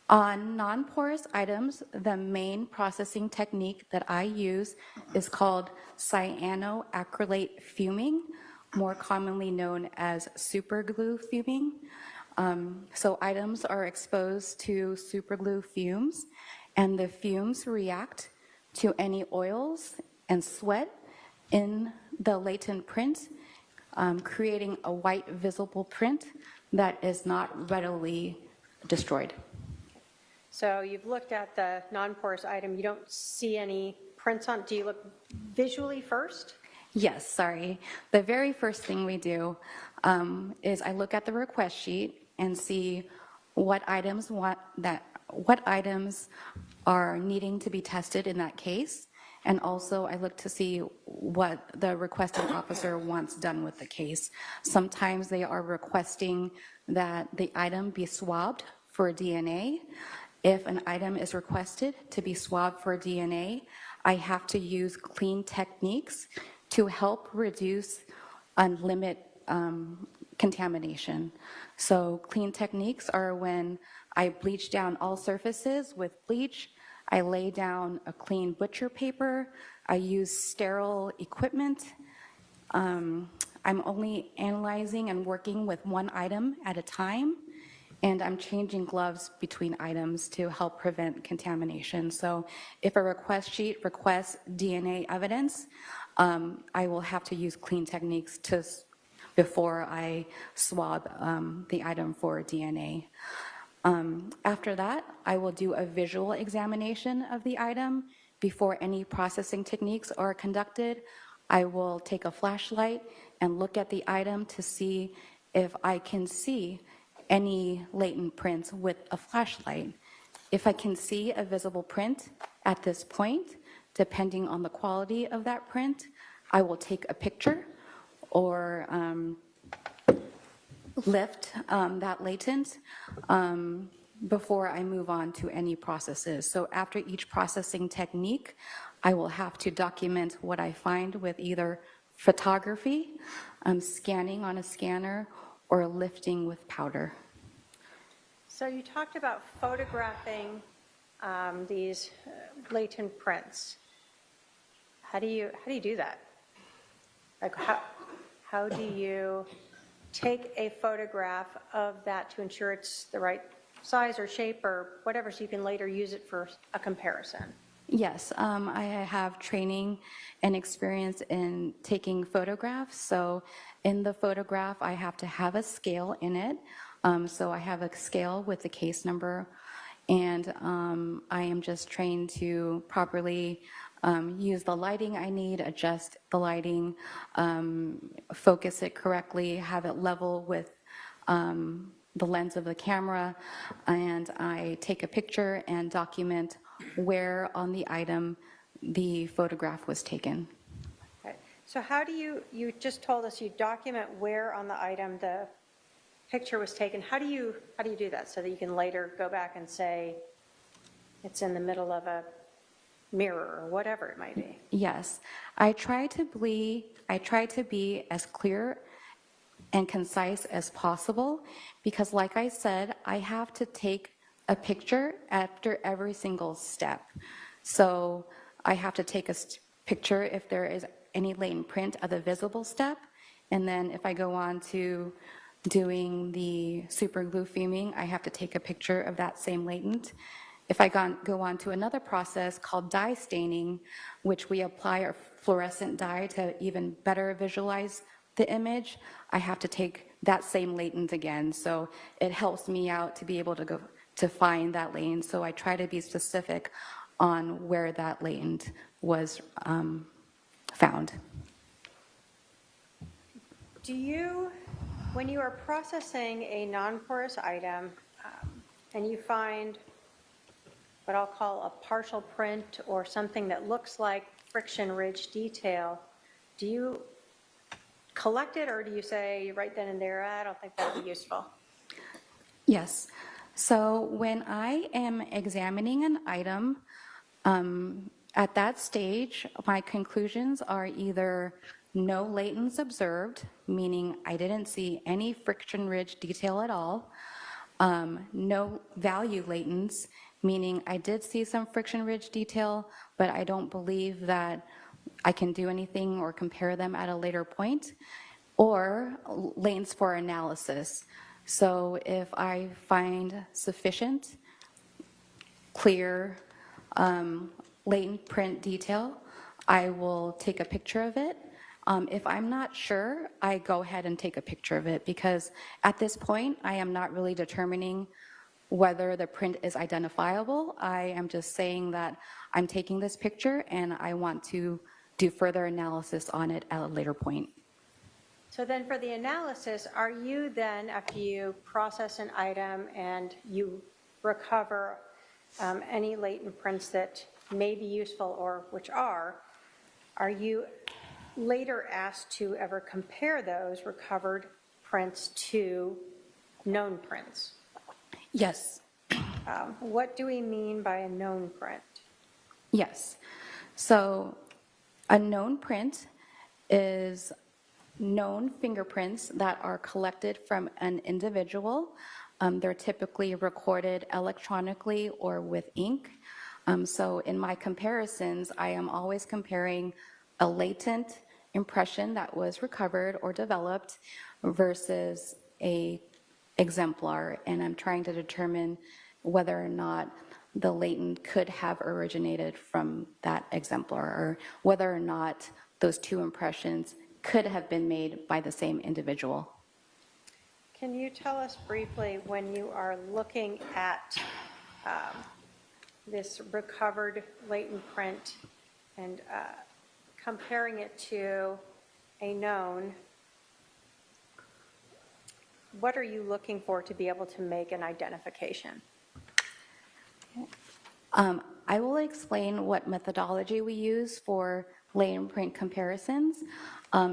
S12: On non-porous items, the main processing technique that I use is called cyanoacrylate fuming, more commonly known as superglue fuming. So items are exposed to superglue fumes, and the fumes react to any oils and sweat in the latent print, creating a white visible print that is not readily destroyed.
S15: So you've looked at the non-porous item. You don't see any prints on it. Do you look visually first?
S12: Yes, sorry. The very first thing we do is I look at the request sheet and see what items are needing to be tested in that case. And also I look to see what the requesting officer wants done with the case. Sometimes they are requesting that the item be swabbed for DNA. If an item is requested to be swabbed for DNA, I have to use clean techniques to help reduce and limit contamination. So clean techniques are when I bleach down all surfaces with bleach, I lay down a clean butcher paper, I use sterile equipment. I'm only analyzing and working with one item at a time, and I'm changing gloves between items to help prevent contamination. So if a request sheet requests DNA evidence, I will have to use clean techniques before I swab the item for DNA. After that, I will do a visual examination of the item. Before any processing techniques are conducted, I will take a flashlight and look at the item to see if I can see any latent prints with a flashlight. If I can see a visible print at this point, depending on the quality of that print, I will take a picture or lift that latent before I move on to any processes. So after each processing technique, I will have to document what I find with either photography, scanning on a scanner, or lifting with powder.
S15: So you talked about photographing these latent prints. How do you do that? Like how do you take a photograph of that to ensure it's the right size or shape or whatever, so you can later use it for a comparison?
S12: Yes, I have training and experience in taking photographs. So in the photograph, I have to have a scale in it. So I have a scale with the case number, and I am just trained to properly use the lighting I need, adjust the lighting, focus it correctly, have it level with the lens of the camera, and I take a picture and document where on the item the photograph was taken.
S15: Okay. So how do you just told us you document where on the item the picture was taken. How do you do that so that you can later go back and say it's in the middle of a mirror or whatever it might be?
S12: Yes, I try to be as clear and concise as possible, because like I said, I have to take a picture after every single step. So I have to take a picture if there is any latent print of the visible step, and then if I go on to doing the super glue fuming, I have to take a picture of that same latent. If I go on to another process called dye staining, which we apply our fluorescent dye to even better visualize the image, I have to take that same latent again. So it helps me out to be able to go to find that latent. So I try to be specific on where that latent was found.
S15: Do you, when you are processing a non-porous item and you find what I'll call a partial print or something that looks like friction ridge detail, do you collect it, or do you say right then and there, I don't think that would be useful?
S12: Yes. So when I am examining an item, at that stage, my conclusions are either no latents observed, meaning I didn't see any friction ridge detail at all, no value latents, meaning I did see some friction ridge detail, but I don't believe that I can do anything or compare them at a later point, or latents for analysis. So if I find sufficient, clear, latent print detail, I will take a picture of it. If I'm not sure, I go ahead and take a picture of it, because at this point, I am not really determining whether the print is identifiable. I am just saying that I'm taking this picture and I want to do further analysis on it at a later point.
S15: So then for the analysis, are you then, after you process an item and you recover any latent prints that may be useful or which are you later asked to ever compare those recovered prints to known prints?
S12: Yes.
S15: What do we mean by a known print?
S12: Yes. So a known print is known fingerprints that are collected from an individual. They're typically recorded electronically or with ink. So in my comparisons, I am always comparing a latent impression that was recovered or developed versus a exemplar, and I'm trying to determine whether or not the latent could have originated from that exemplar, or whether or not those two impressions could have been made by the same individual.
S15: Can you tell us briefly, when you are looking at this recovered latent print and comparing it to a known, what are you looking for to be able to make an identification?
S12: I will explain what methodology we use for latent print comparisons.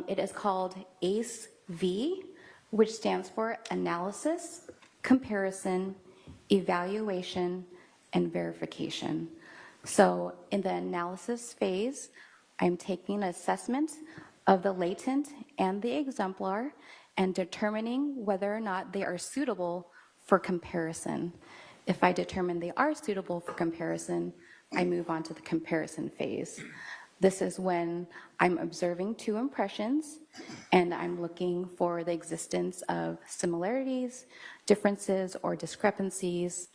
S12: It is called ACE-V, which stands for Analysis, Comparison, Evaluation, and Verification. So in the analysis phase, I'm taking an assessment of the latent and the exemplar and determining whether or not they are suitable for comparison. If I determine they are suitable for comparison, I move on to the comparison phase. This is when I'm observing two impressions and I'm looking for the existence of similarities, differences, or discrepancies.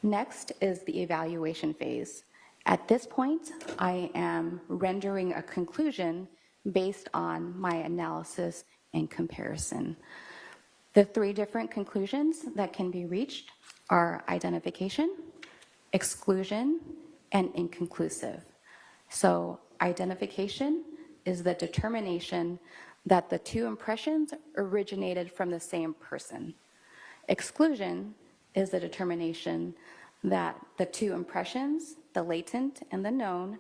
S12: Next is the evaluation phase. At this point, I am rendering a conclusion based on my analysis and comparison. The three different conclusions that can be reached are identification, exclusion, and inconclusive. So identification is the determination that the two impressions originated from the same person. Exclusion is the determination that the two impressions, the latent and the known,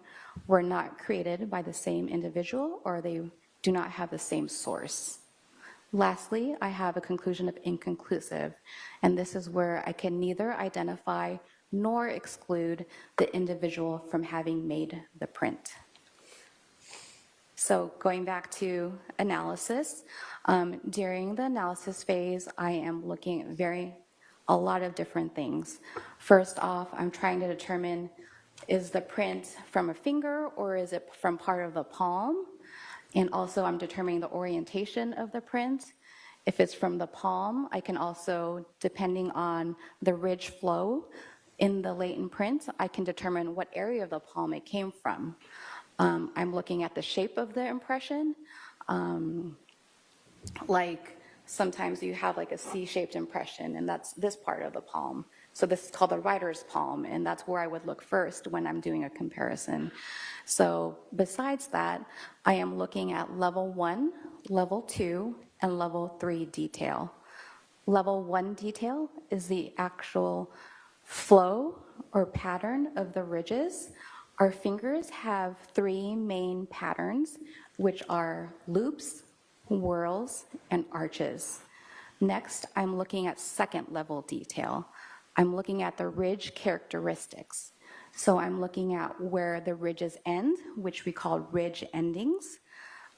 S12: were not created by the same individual or they do not have the same source. Lastly, I have a conclusion of inconclusive, and this is where I can neither identify nor exclude the individual from having made the print. So going back to analysis, during the analysis phase, I am looking at a lot of different things. First off, I'm trying to determine, is the print from a finger or is it from part of the palm? And also I'm determining the orientation of the print. If it's from the palm, I can also, depending on the ridge flow in the latent print, I can determine what area of the palm it came from. I'm looking at the shape of the impression. Like sometimes you have like a C-shaped impression and that's this part of the palm. So this is called the writer's palm, and that's where I would look first when I'm doing a comparison. So besides that, I am looking at level 1, level 2, and level 3 detail. Level 1 detail is the actual flow or pattern of the ridges. Our fingers have 3 main patterns, which are loops, whorls, and arches. Next, I'm looking at second level detail. I'm looking at the ridge characteristics. So I'm looking at where the ridges end, which we call ridge endings.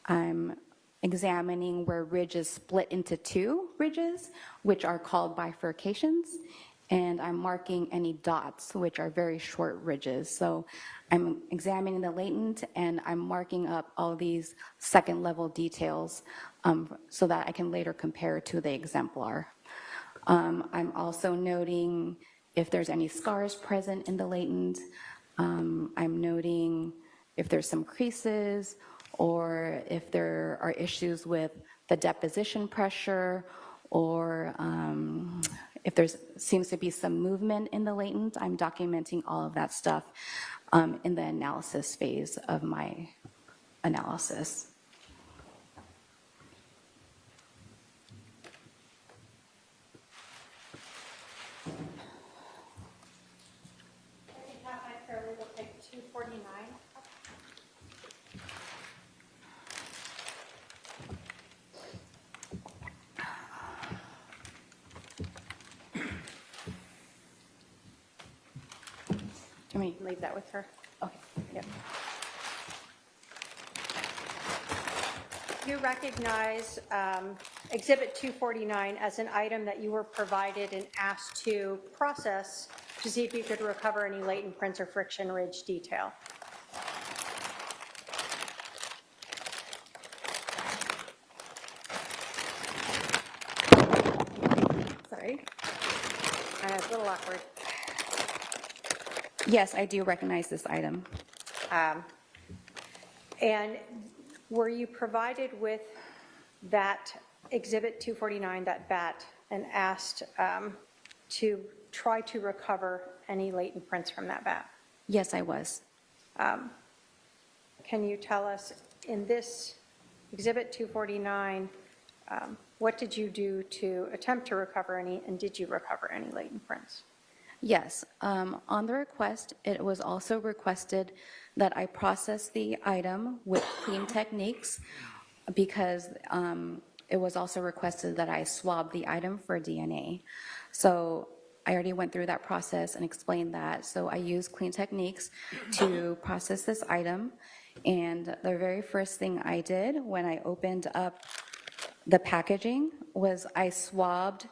S12: I'm examining where ridges split into 2 ridges, which are called bifurcations. And I'm marking any dots, which are very short ridges. So I'm examining the latent and I'm marking up all these second level details so that I can later compare to the exemplar. I'm also noting if there's any scars present in the latent. I'm noting if there's some creases or if there are issues with the deposition pressure or if there seems to be some movement in the latent. I'm documenting all of that stuff in the analysis phase of my analysis.
S15: We'll take 249.
S12: Do you want me to
S15: Leave that with her.
S12: Okay.
S15: Yep. You recognize Exhibit 249 as an item that you were provided and asked to process to see if you could recover any latent prints or friction ridge detail.
S12: Sorry.
S15: It's a little awkward.
S12: Yes, I do recognize this item.
S15: And were you provided with that Exhibit 249, that bat, and asked to try to recover any latent prints from that bat?
S12: Yes, I was.
S15: Can you tell us, in this Exhibit 249, What did you do to attempt to recover any, and did you recover any latent prints?
S12: Yes, on the request, it was also requested that I process the item with clean techniques because it was also requested that I swab the item for DNA. So I already went through that process and explained that. So I used clean techniques to process this item. And the very first thing I did when I opened up the packaging was I swabbed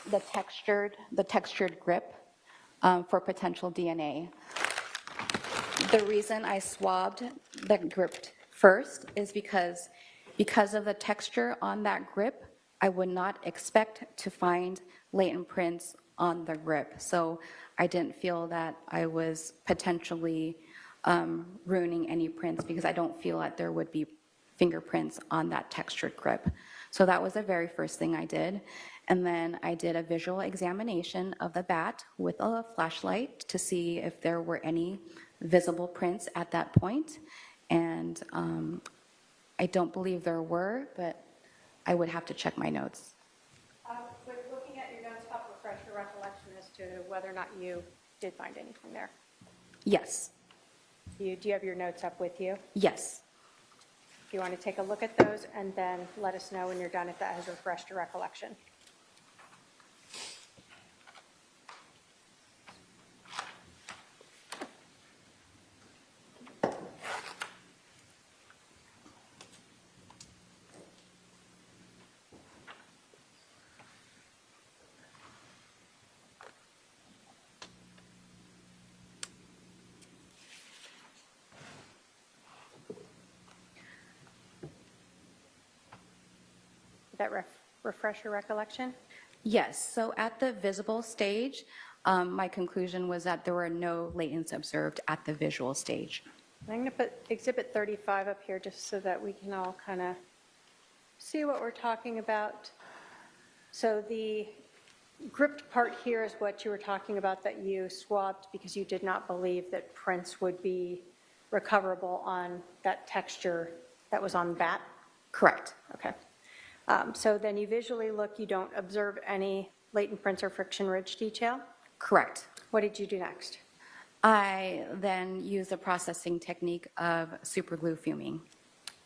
S12: the textured grip for potential DNA. The reason I swabbed the grip first is because of the texture on that grip, I would not expect to find latent prints on the grip. So I didn't feel that I was potentially ruining any prints because I don't feel that there would be fingerprints on that textured grip. So that was the very first thing I did. And then I did a visual examination of the bat with a flashlight to see if there were any visible prints at that point. And I don't believe there were, but I would have to check my notes.
S15: But looking at your notes, help refresh your recollection as to whether or not you did find anything there.
S12: Yes.
S15: Do you have your notes up with you?
S12: Yes.
S15: If you want to take a look at those and then let us know when you're done if that has refreshed your recollection. Did that refresh your recollection?
S12: Yes, so at the visible stage, my conclusion was that there were no latents observed at the visual stage.
S15: I'm going to put Exhibit 35 up here just so that we can all kind of see what we're talking about. So the gripped part here is what you were talking about that you swabbed because you did not believe that prints would be recoverable on that texture that was on bat?
S12: Correct.
S15: Okay. So then you visually look, you don't observe any latent prints or friction ridge detail?
S12: Correct.
S15: What did you do next?
S12: I then used a processing technique of superglue fuming.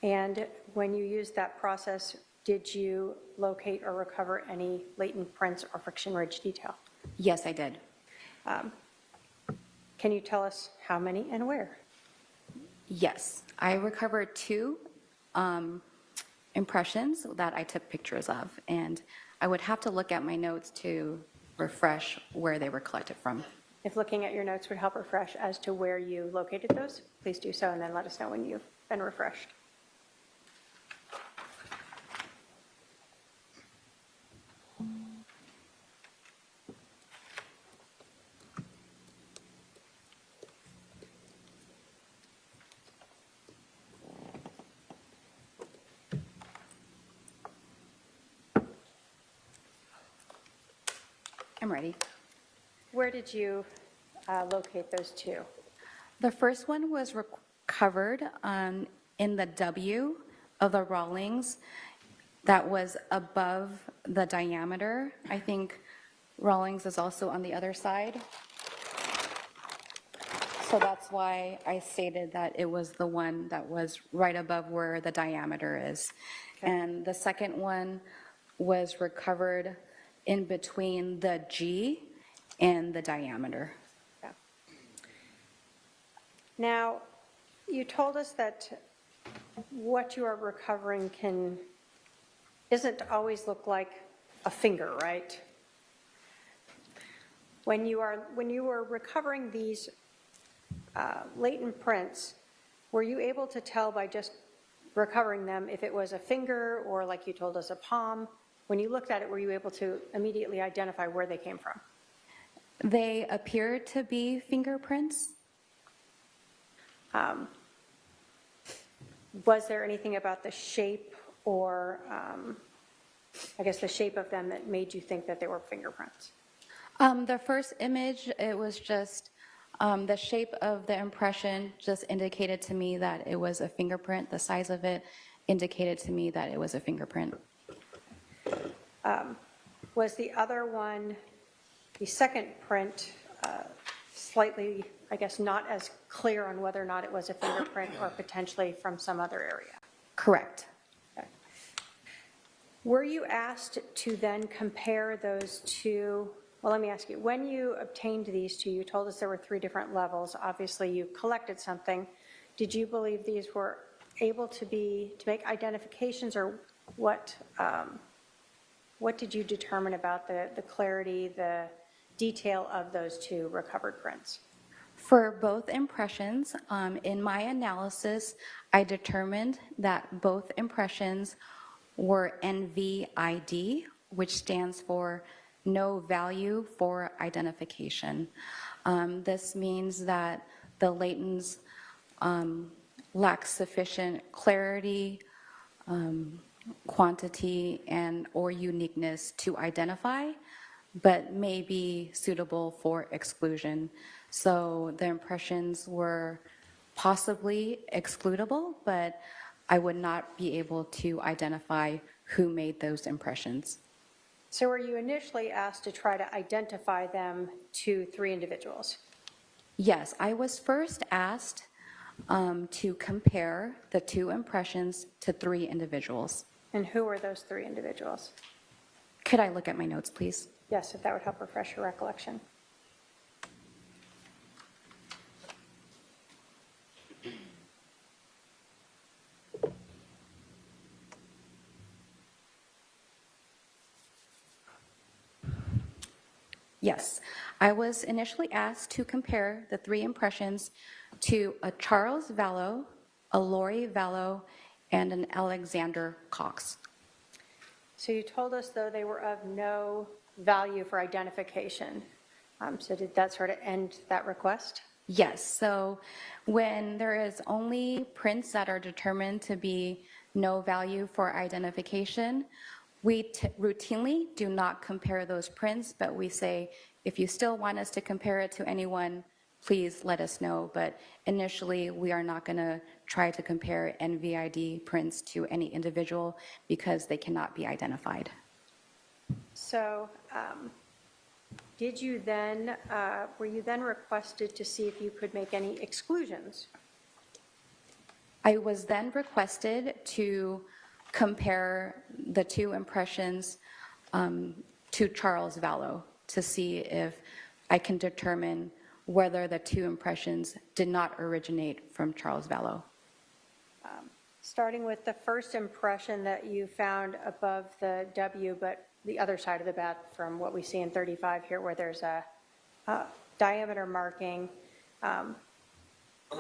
S15: And when you used that process, did you locate or recover any latent prints or friction ridge detail?
S12: Yes, I did.
S15: Can you tell us how many and where?
S12: Yes, I recovered 2 impressions that I took pictures of, and I would have to look at my notes to refresh where they were collected from.
S15: If looking at your notes would help refresh as to where you located those, please do so, and then let us know when you've been refreshed.
S12: I'm ready.
S15: Where did you locate those 2?
S12: The first one was recovered in the W of the Rawlings that was above the diameter. I think Rawlings is also on the other side. So that's why I stated that it was the one that was right above where the diameter is. Okay. And the second one was recovered in between the G and the diameter.
S15: Yeah. Now, you told us that what you are recovering isn't always look like a finger, right? When you were recovering these latent prints, were you able to tell by just recovering them if it was a finger or, like you told us, a palm? When you looked at it, were you able to immediately identify where they came from?
S12: They appeared to be fingerprints.
S15: Was there anything about the shape or, I guess, the shape of them that made you think that they were fingerprints?
S12: The first image, it was just the shape of the impression just indicated to me that it was a fingerprint, the size of it, indicated to me that it was a fingerprint.
S15: Was the other one, the second print, slightly, I guess, not as clear on whether or not it was a fingerprint or potentially from some other area?
S12: Correct.
S15: Okay. Were you asked to then compare those two? Well, let me ask you, when you obtained these two, you told us there were 3 different levels. Obviously, you collected something. Did you believe these were able to make identifications, or what did you determine about the clarity, the detail of those 2 recovered prints?
S12: For both impressions, in my analysis, I determined that both impressions were NVID, which stands for no value for identification. This means that the latents lack sufficient clarity, quantity, and or uniqueness to identify, but may be suitable for exclusion. So the impressions were possibly excludable, but I would not be able to identify who made those impressions.
S15: So were you initially asked to try to identify them to 3 individuals?
S12: Yes, I was first asked to compare the 2 impressions to 3 individuals.
S15: And who were those 3 individuals?
S12: Could I look at my notes, please?
S15: Yes, if that would help refresh your recollection.
S12: Yes, I was initially asked to compare the 3 impressions to a Charles Vallow, a Lori Vallow, and an Alexander Cox.
S15: So you told us, though, they were of no value for identification. So did that sort of end that request?
S12: Yes, so when there is only prints that are determined to be no value for identification, we routinely do not compare those prints, but we say, if you still want us to compare it to anyone, please let us know. But initially, we are not going to try to compare NVID prints to any individual because they cannot be identified.
S15: So did you then, were you then requested to see if you could make any exclusions?
S12: I was then requested to compare the 2 impressions to Charles Vallow to see if I can determine whether the 2 impressions did not originate from Charles Vallow.
S15: Starting with the first impression that you found above the W, but the other side of the bat from what we see in 35 here, where there's a diameter marking,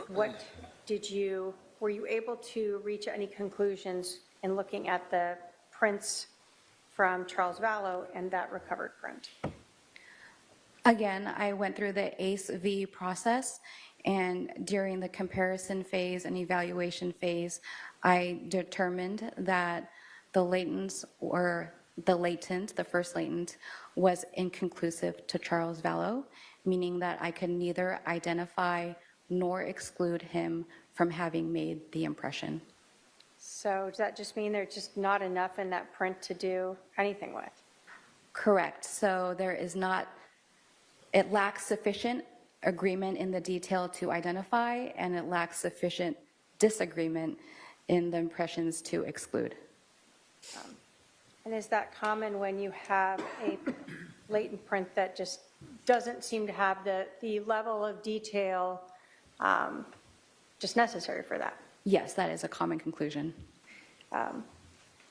S15: were you able to reach any conclusions in looking at the prints from Charles Vallow and that recovered print?
S12: Again, I went through the ACE-V process, and during the comparison phase and evaluation phase, I determined that the latents or the first latent, was inconclusive to Charles Vallow, meaning that I could neither identify nor exclude him from having made the impression.
S15: So does that just mean there's just not enough in that print to do anything with?
S12: Correct. So there is not, it lacks sufficient agreement in the detail to identify, and it lacks sufficient disagreement in the impressions to exclude.
S15: And is that common when you have a latent print that just doesn't seem to have the level of detail just necessary for that?
S12: Yes, that is a common conclusion.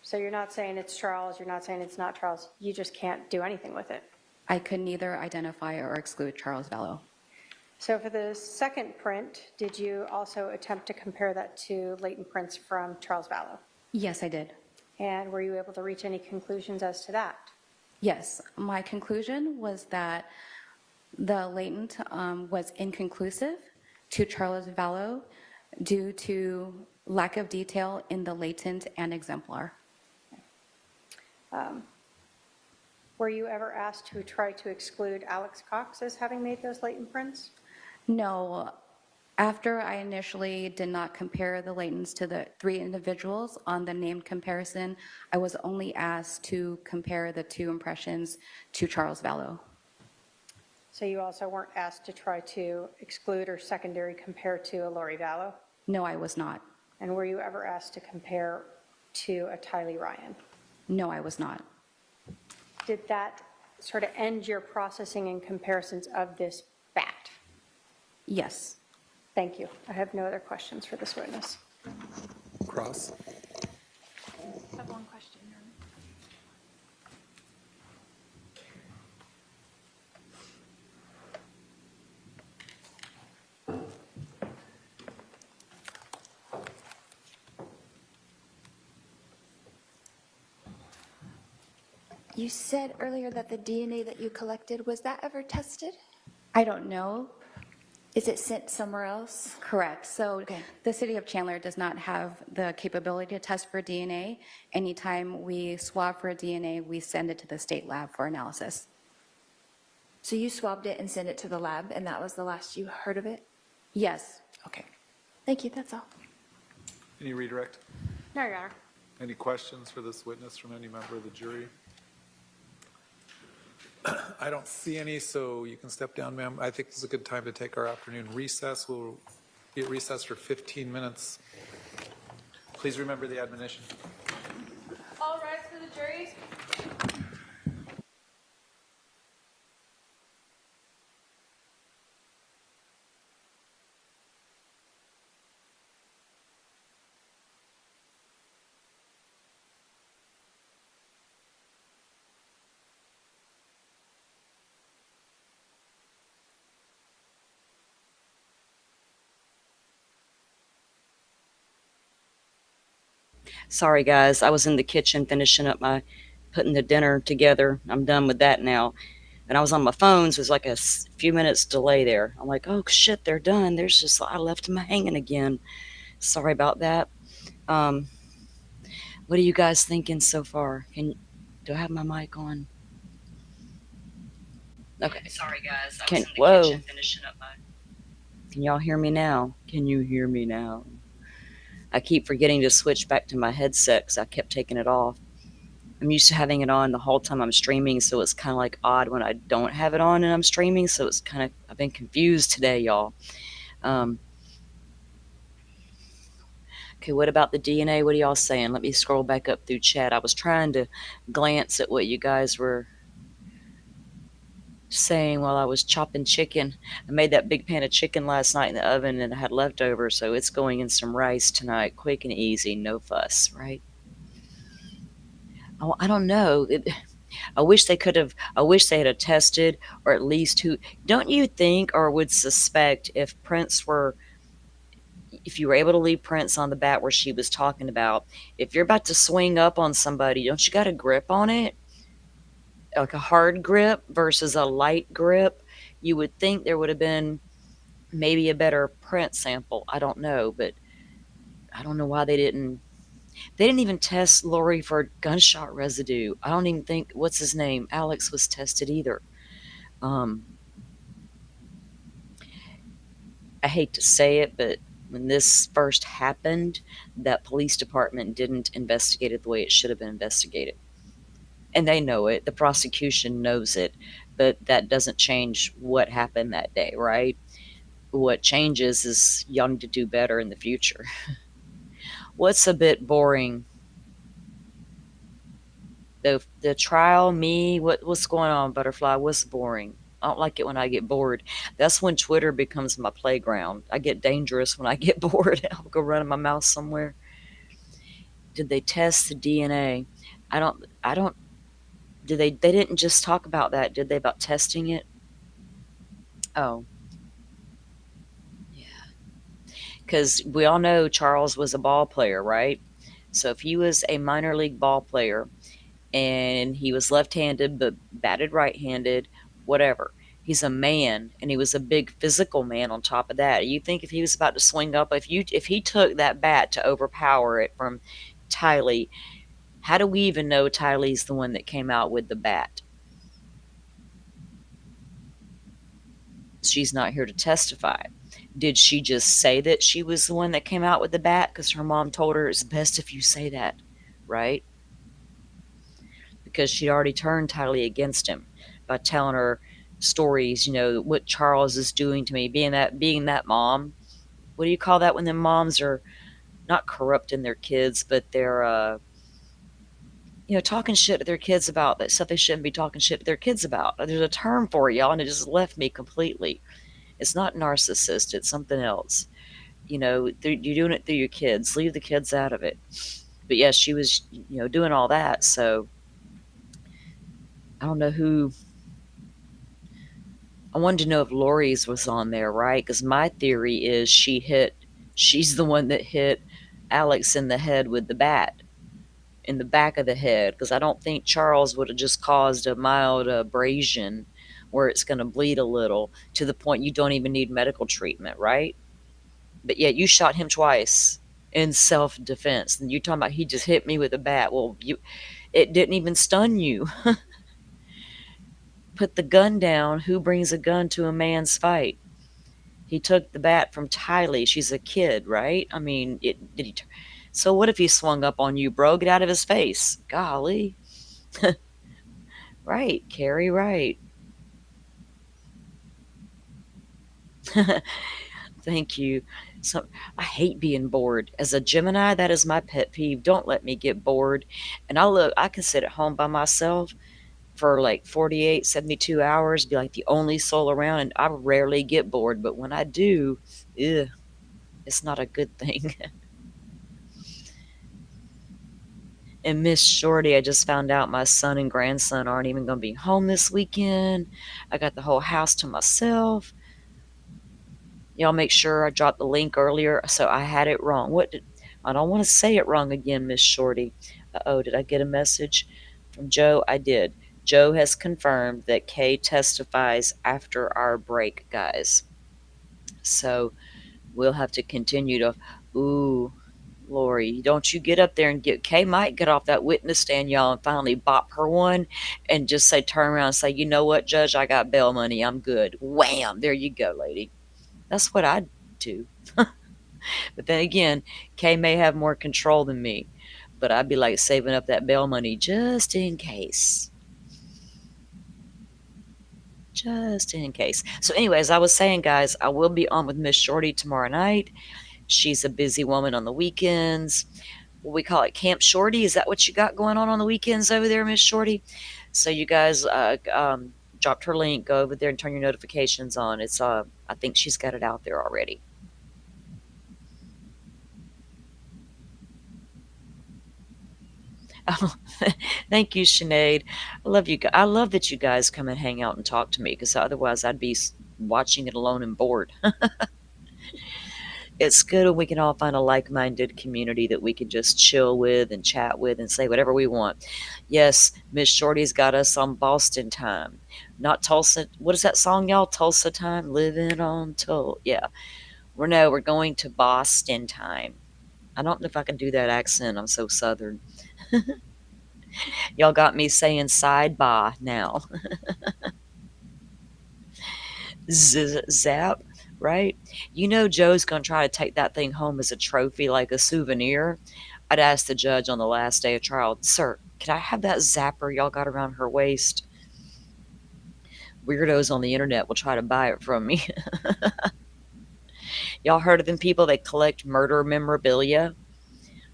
S15: So you're not saying it's Charles, you're not saying it's not Charles, you just can't do anything with it?
S12: I could neither identify or exclude Charles Vallow.
S15: So for the second print, did you also attempt to compare that to latent prints from Charles Vallow?
S12: Yes, I did.
S15: And were you able to reach any conclusions as to that?
S12: Yes, my conclusion was that the latent was inconclusive to Charles Vallow due to lack of detail in the latent and exemplar.
S15: Were you ever asked to try to exclude Alex Cox as having made those latent prints?
S12: No, After I initially did not compare the Laytons to the 3 individuals on the named comparison, I was only asked to compare the 2 impressions to Charles Vallow.
S15: So you also weren't asked to try to exclude or secondary compare to a Lori Vallow?
S12: No, I was not.
S15: And were you ever asked to compare to a Tylee Ryan?
S12: No, I was not.
S15: Did that sort of end your processing and comparisons of this bat?
S12: Yes.
S15: Thank you. I have no other questions for this witness.
S16: Cross.
S5: I have one question.
S4: You said earlier that the DNA that you collected, was that ever tested?
S12: I don't know.
S4: Is it sent somewhere else?
S12: Correct. So the city of Chandler does not have the capability to test for DNA. Anytime we swab for DNA, we send it to the state lab for analysis.
S4: So you swabbed it and sent it to the lab, and that was the last you heard of it?
S12: Yes.
S4: Okay. Thank you, that's all.
S16: Any redirect?
S15: No, Your Honor.
S16: Any questions for this witness from any member of the jury? I don't see any, so you can step down, ma'am. I think this is a good time to take our afternoon recess. We'll be at recess for 15 minutes. Please remember the admonition.
S5: All rise for the jury.
S2: Sorry, guys. I was in the kitchen finishing up putting the dinner together. I'm done with that now. And I was on my phone, so there's like a few minutes delay there. I'm like, oh, shit, they're done. I left them hanging again. Sorry about that. What are you guys thinking so far? Do I have my mic on? Okay. Sorry, guys. I was in the kitchen finishing up Can y'all hear me now? Can you hear me now? I keep forgetting to switch back to my headset because I kept taking it off. I'm used to having it on the whole time I'm streaming, so it's kind of like odd when I don't have it on and I'm streaming, so it's kind of, I've been confused today, y'all. Okay, what about the DNA? What are y'all saying? Let me scroll back up through chat. I was trying to glance at what you guys were saying while I was chopping chicken. I made that big pan of chicken last night in the oven and I had leftovers, so it's going in some rice tonight. Quick and easy, no fuss, right? Oh, I don't know. I wish they had attested, or at least who. Don't you think or would suspect if you were able to leave prints on the bat where she was talking about, if you're about to swing up on somebody, don't you got a grip on it? Like a hard grip versus a light grip? You would think there would have been maybe a better print sample. I don't know, but I don't know why they didn't even test Lori for gunshot residue. I don't even think, what's his name? Alex was tested either. I hate to say it, but when this first happened, that police department didn't investigate it the way it should have been investigated. And they know it. The prosecution knows it. But that doesn't change what happened that day, right? What changes is y'all need to do better in the future. What's a bit boring? The trial, me, what's going on, Butterfly? What's boring? I don't like it when I get bored. That's when Twitter becomes my playground. I get dangerous when I get bored. I'll go running my mouth somewhere. Did they test the DNA? They didn't just talk about that, did they, about testing it? Oh. Yeah. Because we all know Charles was a ball player, right? So if he was a minor league ball player and he was left-handed but batted right-handed, whatever. He's a man, and he was a big physical man on top of that. You think if he was about to swing up, if he took that bat to overpower it from Tylee, how do we even know Tylee's the one that came out with the bat? She's not here to testify. Did she just say that she was the one that came out with the bat because her mom told her it's best if you say that, right? Because she'd already turned totally against him by telling her stories, you know, what Charles is doing to me, being that mom. What do you call that when the moms are not corrupting their kids, but they're you know, talking shit to their kids about that stuff they shouldn't be talking shit to their kids about. There's a term for it, y'all, and it just left me completely. It's not narcissist, it's something else. You know, you're doing it through your kids. Leave the kids out of it. But yes, she was, you know, doing all that. So I don't know who. I wanted to know if Lori's was on there, right? Because my theory is she's the one that hit Alex in the head with the bat, in the back of the head. Because I don't think Charles would have just caused a mild abrasion where it's going to bleed a little to the point you don't even need medical treatment, right? But yet you shot him twice in self-defense. And you talking about he just hit me with a bat. Well, it didn't even stun you. Put the gun down. Who brings a gun to a man's fight? He took the bat from Tylee. She's a kid, right? I mean, so what if he swung up on you, bro? Get out of his face. Golly. Right, Carrie, right. Thank you. So I hate being bored. As a Gemini, that is my pet peeve. Don't let me get bored. And I can sit at home by myself for like 48, 72 hours, be like the only soul around, and I rarely get bored. But when I do, it's not a good thing. And Miss Shorty, I just found out my son and grandson aren't even going to be home this weekend. I got the whole house to myself. Y'all make sure I dropped the link earlier, so I had it wrong. I don't want to say it wrong again, Miss Shorty. Uh-oh, did I get a message from Joe? I did. Joe has confirmed that Kay testifies after our break, guys. So we'll have to continue to... Ooh, Lori, don't you get up there and get... Kay might get off that witness stand, y'all, and finally bop her one and just say, turn around and say, you know what, Judge, I got bail money. I'm good. Wham! There you go, lady. That's what I'd do. But then again, Kay may have more control than me. But I'd be like saving up that bail money just in case. Just in case. So anyways, I was saying, guys, I will be on with Miss Shorty tomorrow night. She's a busy woman on the weekends. What we call it, Camp Shorty. Is that what you got going on the weekends over there, Miss Shorty? So you guys dropped her link. Go over there and turn your notifications on. It's I think she's got it out there already. Oh, thank you, Sinead. I love you. I love that you guys come and hang out and talk to me, because otherwise I'd be watching it alone and bored. It's good when we can all find a like-minded community that we can just chill with and chat with and say whatever we want. Yes, Miss Shorty's got us on Boston time, not Tulsa. What is that song, y'all? Tulsa time, living on Tulsa. Yeah, we're going to Boston time. I don't know if I can do that accent. I'm so Southern. Y'all got me saying side bar now. Zap. Right? You know Joe's going to try to take that thing home as a trophy, like a souvenir. I'd ask the judge on the last day of trial, sir, can I have that zapper y'all got around her waist? Weirdos on the internet will try to buy it from me. Y'all heard of them people that collect murder memorabilia?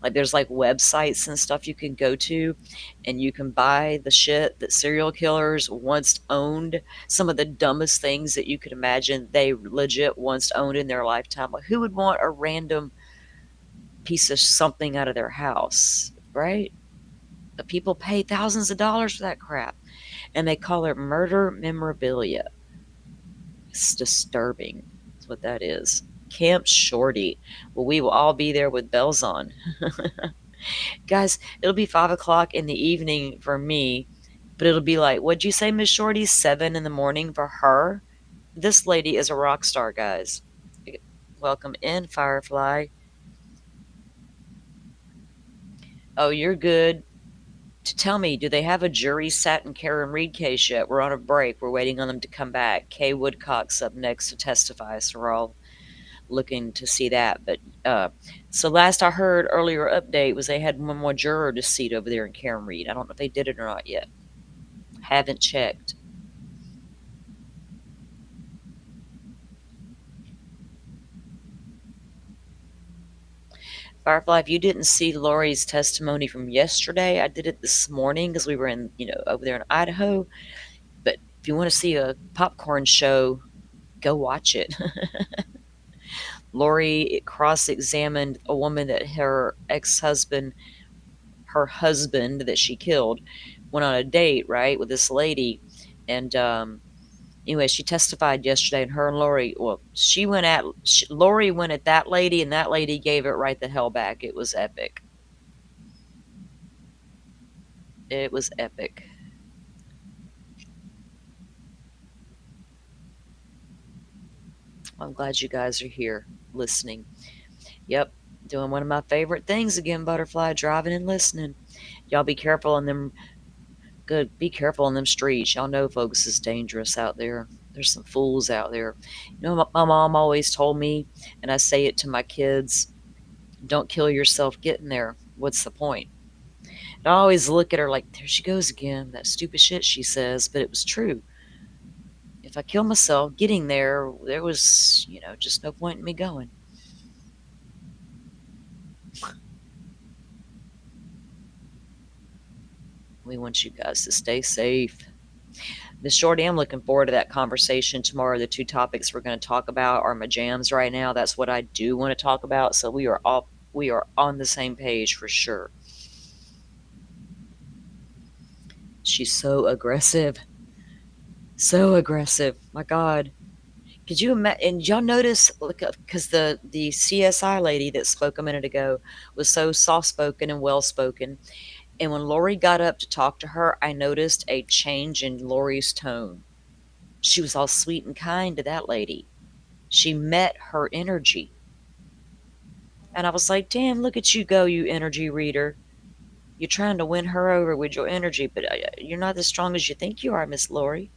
S2: Like there's like websites and stuff you can go to, and you can buy the shit that serial killers once owned. Some of the dumbest things that you could imagine they legit once owned in their lifetime. Like who would want a random piece of something out of their house, right? But people pay thousands of dollars for that crap, and they call it murder memorabilia. It's disturbing. That's what that is. Camp Shorty. Well, we will all be there with bells on. Guys, it'll be 5 o'clock in the evening for me, but it'll be like, what'd you say, Miss Shorty? 7 in the morning for her? This lady is a rock star, guys. Welcome in, Firefly. Oh, you're good. To tell me, do they have a jury sat in Karen Reed case yet? We're on a break. We're waiting on them to come back. Kay Woodcock's up next to testify, Sorrel. looking to see that. But so last I heard, earlier update was they had one more juror to seat over there in Karen Reed. I don't know if they did it or not yet. Haven't checked. Firefly, if you didn't see Lori's testimony from yesterday, I did it this morning because we were in, over there in Idaho. But if you want to see a popcorn show, go watch it. Lori cross-examined a woman that her ex-husband, her husband that she killed, went on a date, right, with this lady. And anyway, she testified yesterday, and her and Lori, well, Lori went at that lady, and that lady gave it right the hell back. It was epic. It was epic. I'm glad you guys are here listening. Yep, doing one of my favorite things again, Butterfly, driving and listening. Y'all be careful on them. Good, be careful on them streets. Y'all know, folks, it's dangerous out there. There's some fools out there. My mom always told me, and I say it to my kids, don't kill yourself getting there. What's the point? And I always look at her like, there she goes again, that stupid shit she says, but it was true. If I kill myself getting there, there was, just no point in me going. We want you guys to stay safe. Miss Shorty, I'm looking forward to that conversation tomorrow. The two topics we're going to talk about are my jams right now. That's what I do want to talk about. So we are on the same page for sure. She's so aggressive. So aggressive. My God. Could you imagine? And y'all notice, because the CSI lady that spoke a minute ago was so soft-spoken and well-spoken. And when Lori got up to talk to her, I noticed a change in Lori's tone. She was all sweet and kind to that lady. She met her energy. And I was like, damn, look at you go, you energy reader. You're trying to win her over with your energy, but you're not as strong as you think you are, Miss Lori.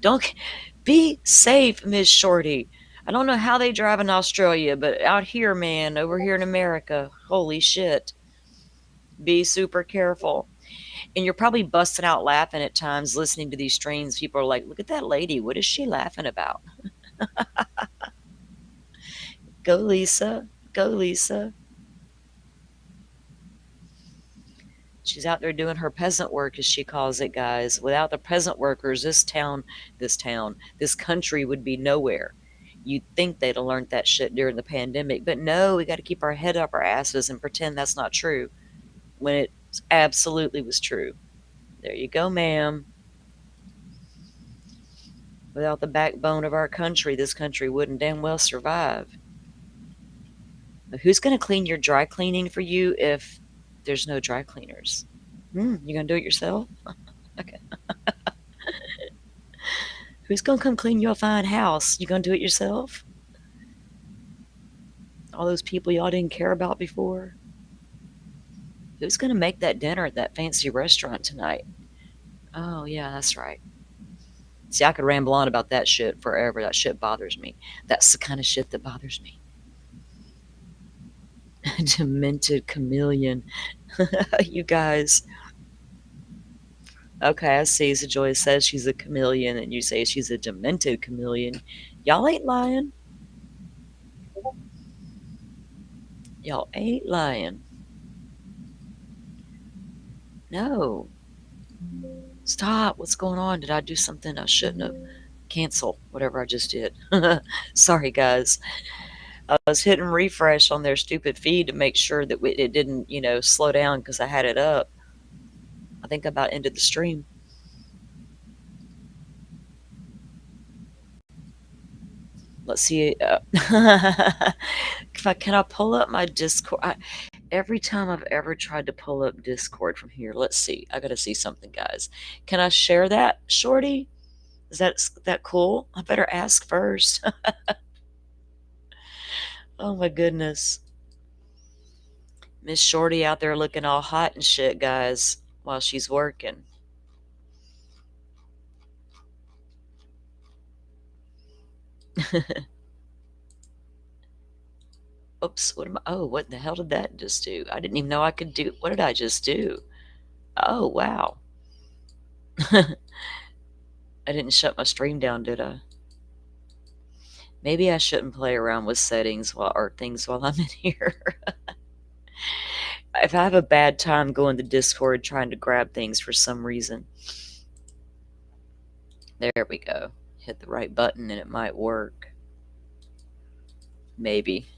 S2: Don't be safe, Miss Shorty. I don't know how they drive in Australia, but out here, man, over here in America, holy shit. Be super careful. And you're probably busting out laughing at times listening to these streams. People are like, look at that lady. What is she laughing about? Go, Lisa. Go, Lisa. She's out there doing her peasant work, as she calls it, guys. Without the peasant workers, this country would be nowhere. You'd think they'd have learned that shit during the pandemic. But no, we got to keep our head up our asses and pretend that's not true when it absolutely was true. There you go, ma'am. Without the backbone of our country, this country wouldn't damn well survive. But who's going to clean your dry cleaning for you if there's no dry cleaners? You going to do it yourself? Okay. Who's going to come clean your fine house? You going to do it yourself? All those people y'all didn't care about before? Who's going to make that dinner at that fancy restaurant tonight? Oh, yeah, that's right. See, I could ramble on about that shit forever. That shit bothers me. That's the kind of shit that bothers me. Demented chameleon. You guys. Okay, I see. So Joy says she's a chameleon, and you say she's a demented chameleon. Y'all ain't lying. Y'all ain't lying. No. Stop. What's going on? Did I do something I shouldn't have? Cancel whatever I just did. Sorry, guys. I was hitting refresh on their stupid feed to make sure that it didn't, slow down because I had it up. I think I about ended the stream. Let's see. Can I pull up my Discord? Every time I've ever tried to pull up Discord from here, let's see. I gotta see something, guys. Can I share that, Shorty? Is that cool? I better ask first. Oh my goodness. Miss Shorty out there looking all hot and shit, guys, while she's working. Oops, what am I? Oh, what the hell did that just do? I didn't even know I could do. What did I just do? Oh, wow. I didn't shut my stream down, did I? Maybe I shouldn't play around with settings or things while I'm in here. If I have a bad time going to Discord trying to grab things for some reason. There we go. Hit the right button and it might work. Maybe.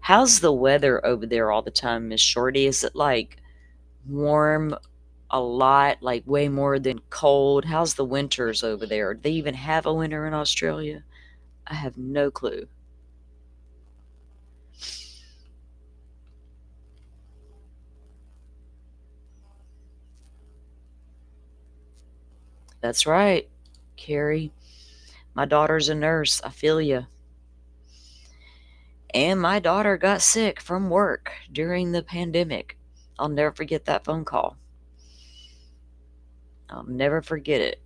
S2: How's the weather over there all the time, Miss Shorty? Is it like warm a lot, like way more than cold? How's the winters over there? Do they even have a winter in Australia? I have no clue. That's right, Carrie. My daughter's a nurse. I feel you. And my daughter got sick from work during the pandemic. I'll never forget that phone call. I'll never forget it.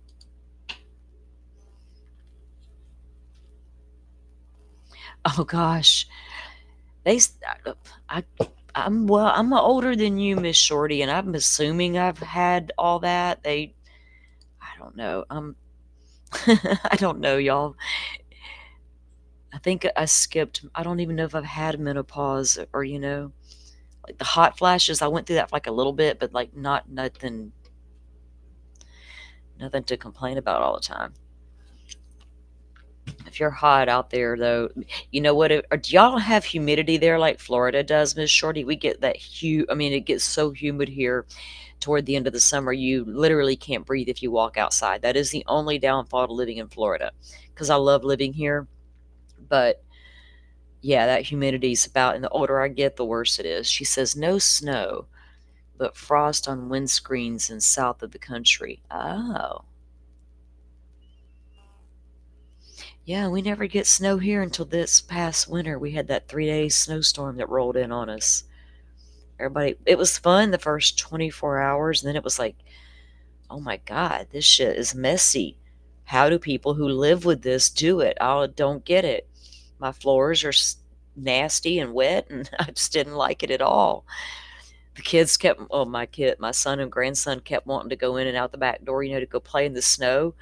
S2: Oh gosh, I'm older than you, Miss Shorty, and I'm assuming I've had all that. I don't know. I don't know, y'all. I think I skipped. I don't even know if I've had menopause or like the hot flashes. I went through that for like a little bit, but like nothing to complain about all the time. If you're hot out there, though, you know what? Do y'all have humidity there like Florida does, Miss Shorty? We get that I mean, it gets so humid here toward the end of the summer. You literally can't breathe if you walk outside. That is the only downfall to living in Florida, because I love living here. But yeah, that humidity is about, and the older I get, the worse it is. She says no snow, but frost on windscreens in south of the country. Oh. Yeah, we never get snow here until this past winter. We had that 3-day snowstorm that rolled in on us. Everybody, it was fun the first 24 hours, and then it was like, oh my God, this shit is messy. How do people who live with this do it? I don't get it. My floors are nasty and wet, and I just didn't like it at all. The kids kept, my son and grandson kept wanting to go in and out the back door, to go play in the snow.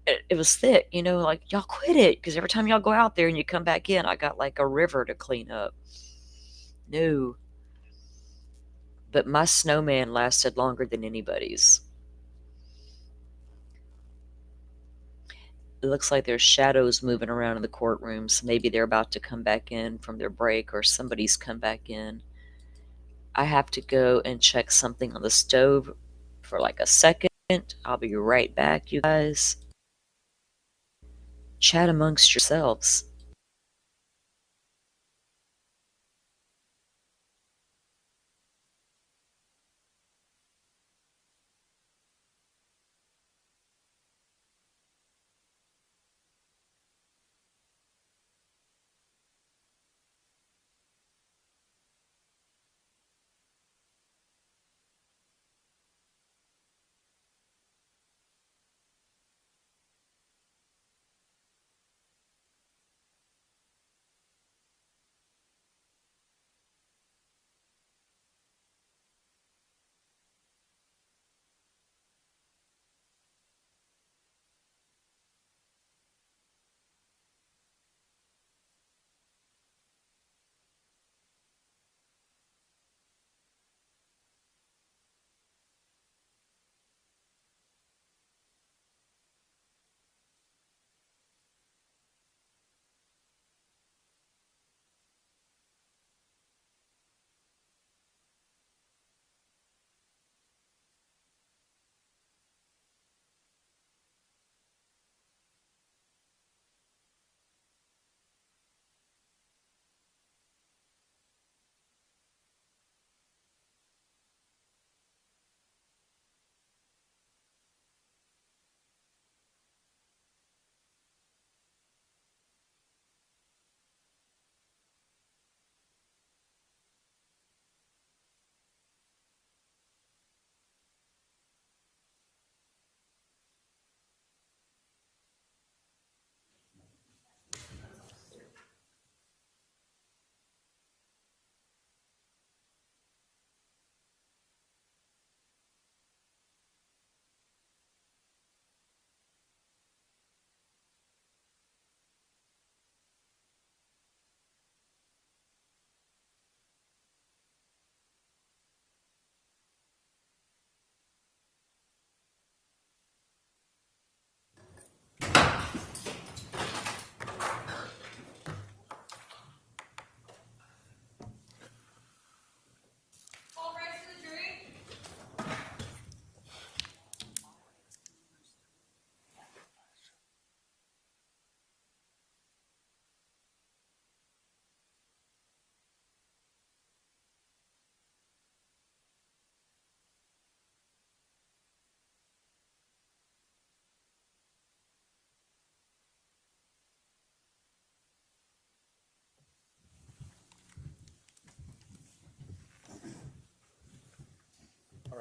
S2: It was thick, like, y'all quit it, because every time y'all go out there and you come back in, I got like a river to clean up. No. But my snowman lasted longer than anybody's. It looks like there's shadows moving around in the courtrooms. Maybe they're about to come back in from their break, or somebody's come back in. I have to go and check something on the stove for like a second. I'll be right back, you guys. Chat amongst yourselves.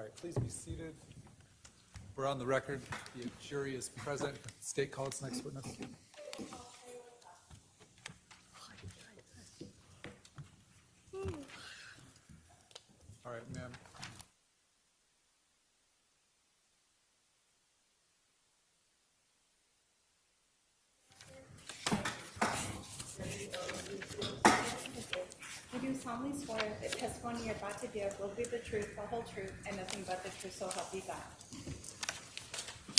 S16: right, please be seated. We're on the record. The jury is present. State call its next witness. All right, ma'am.
S11: You do solemnly swear that the testimony you're about to give will be the truth, the whole truth, and nothing but the truth, so help you God.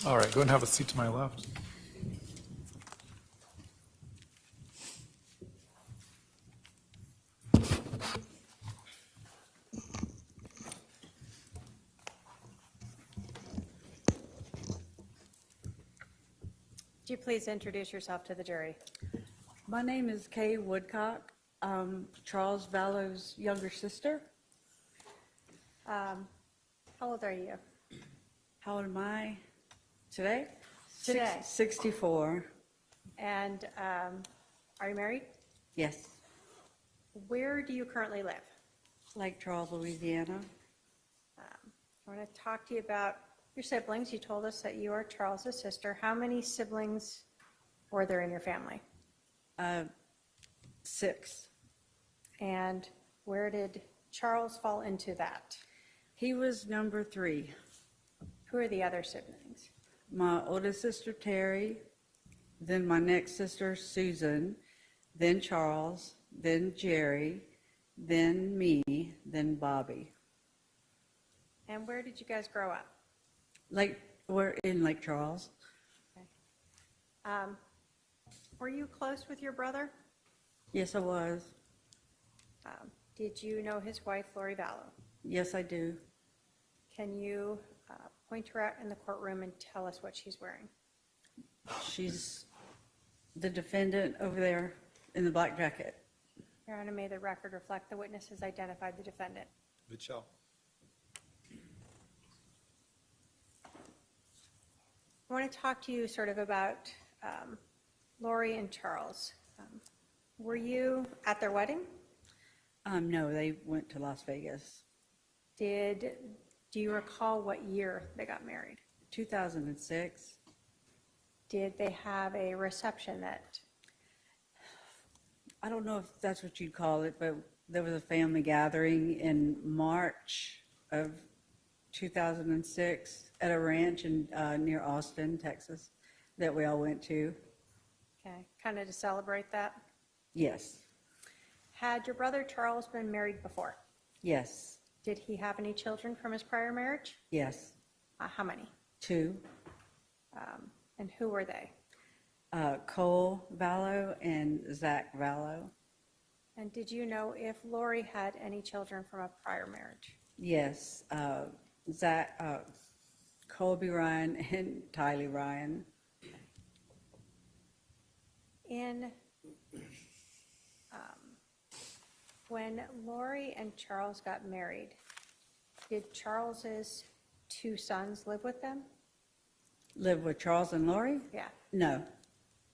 S16: All right, go and have a seat to my left.
S15: Would you please introduce yourself to the jury?
S17: My name is Kay Woodcock. I'm Charles Vallow's younger sister.
S15: How old are you?
S17: How old am I today?
S15: Today.
S17: 64.
S15: And are you married?
S17: Yes.
S15: Where do you currently live?
S17: Lake Charles, Louisiana.
S15: I want to talk to you about your siblings. You told us that you are Charles's sister. How many siblings were there in your family?
S17: 6.
S15: And where did Charles fall into that?
S17: He was number 3.
S15: Who are the other siblings?
S17: My oldest sister, Terry, then my next sister, Susan, then Charles, then Jerry, then me, then Bobby.
S15: And where did you guys grow up?
S17: We're in Lake Charles.
S15: Were you close with your brother?
S17: Yes, I was.
S15: Did you know his wife, Lori Vallow?
S17: Yes, I do.
S15: Can you point her out in the courtroom and tell us what she's wearing?
S17: She's the defendant over there in the black jacket.
S15: Your Honor, may the record reflect the witness has identified the defendant.
S16: It shall.
S15: I want to talk to you sort of about Lori and Charles. Were you at their wedding?
S17: No, they went to Las Vegas.
S15: Do you recall what year they got married?
S17: 2006.
S15: Did they have a reception that?
S17: I don't know if that's what you'd call it, but there was a family gathering in March of 2006 at a ranch in near Austin, Texas, that we all went to.
S15: Okay, kind of to celebrate that?
S17: Yes.
S15: Had your brother Charles been married before?
S17: Yes.
S15: Did he have any children from his prior marriage?
S17: Yes.
S15: How many?
S17: 2.
S15: And who were they?
S17: Cole Vallow and Zach Vallow.
S15: And did you know if Lori had any children from a prior marriage?
S17: Yes. Colby Ryan and Tylee Ryan.
S15: When Lori and Charles got married, did Charles's 2 sons live with them?
S17: Live with Charles and Lori?
S15: Yeah.
S17: No.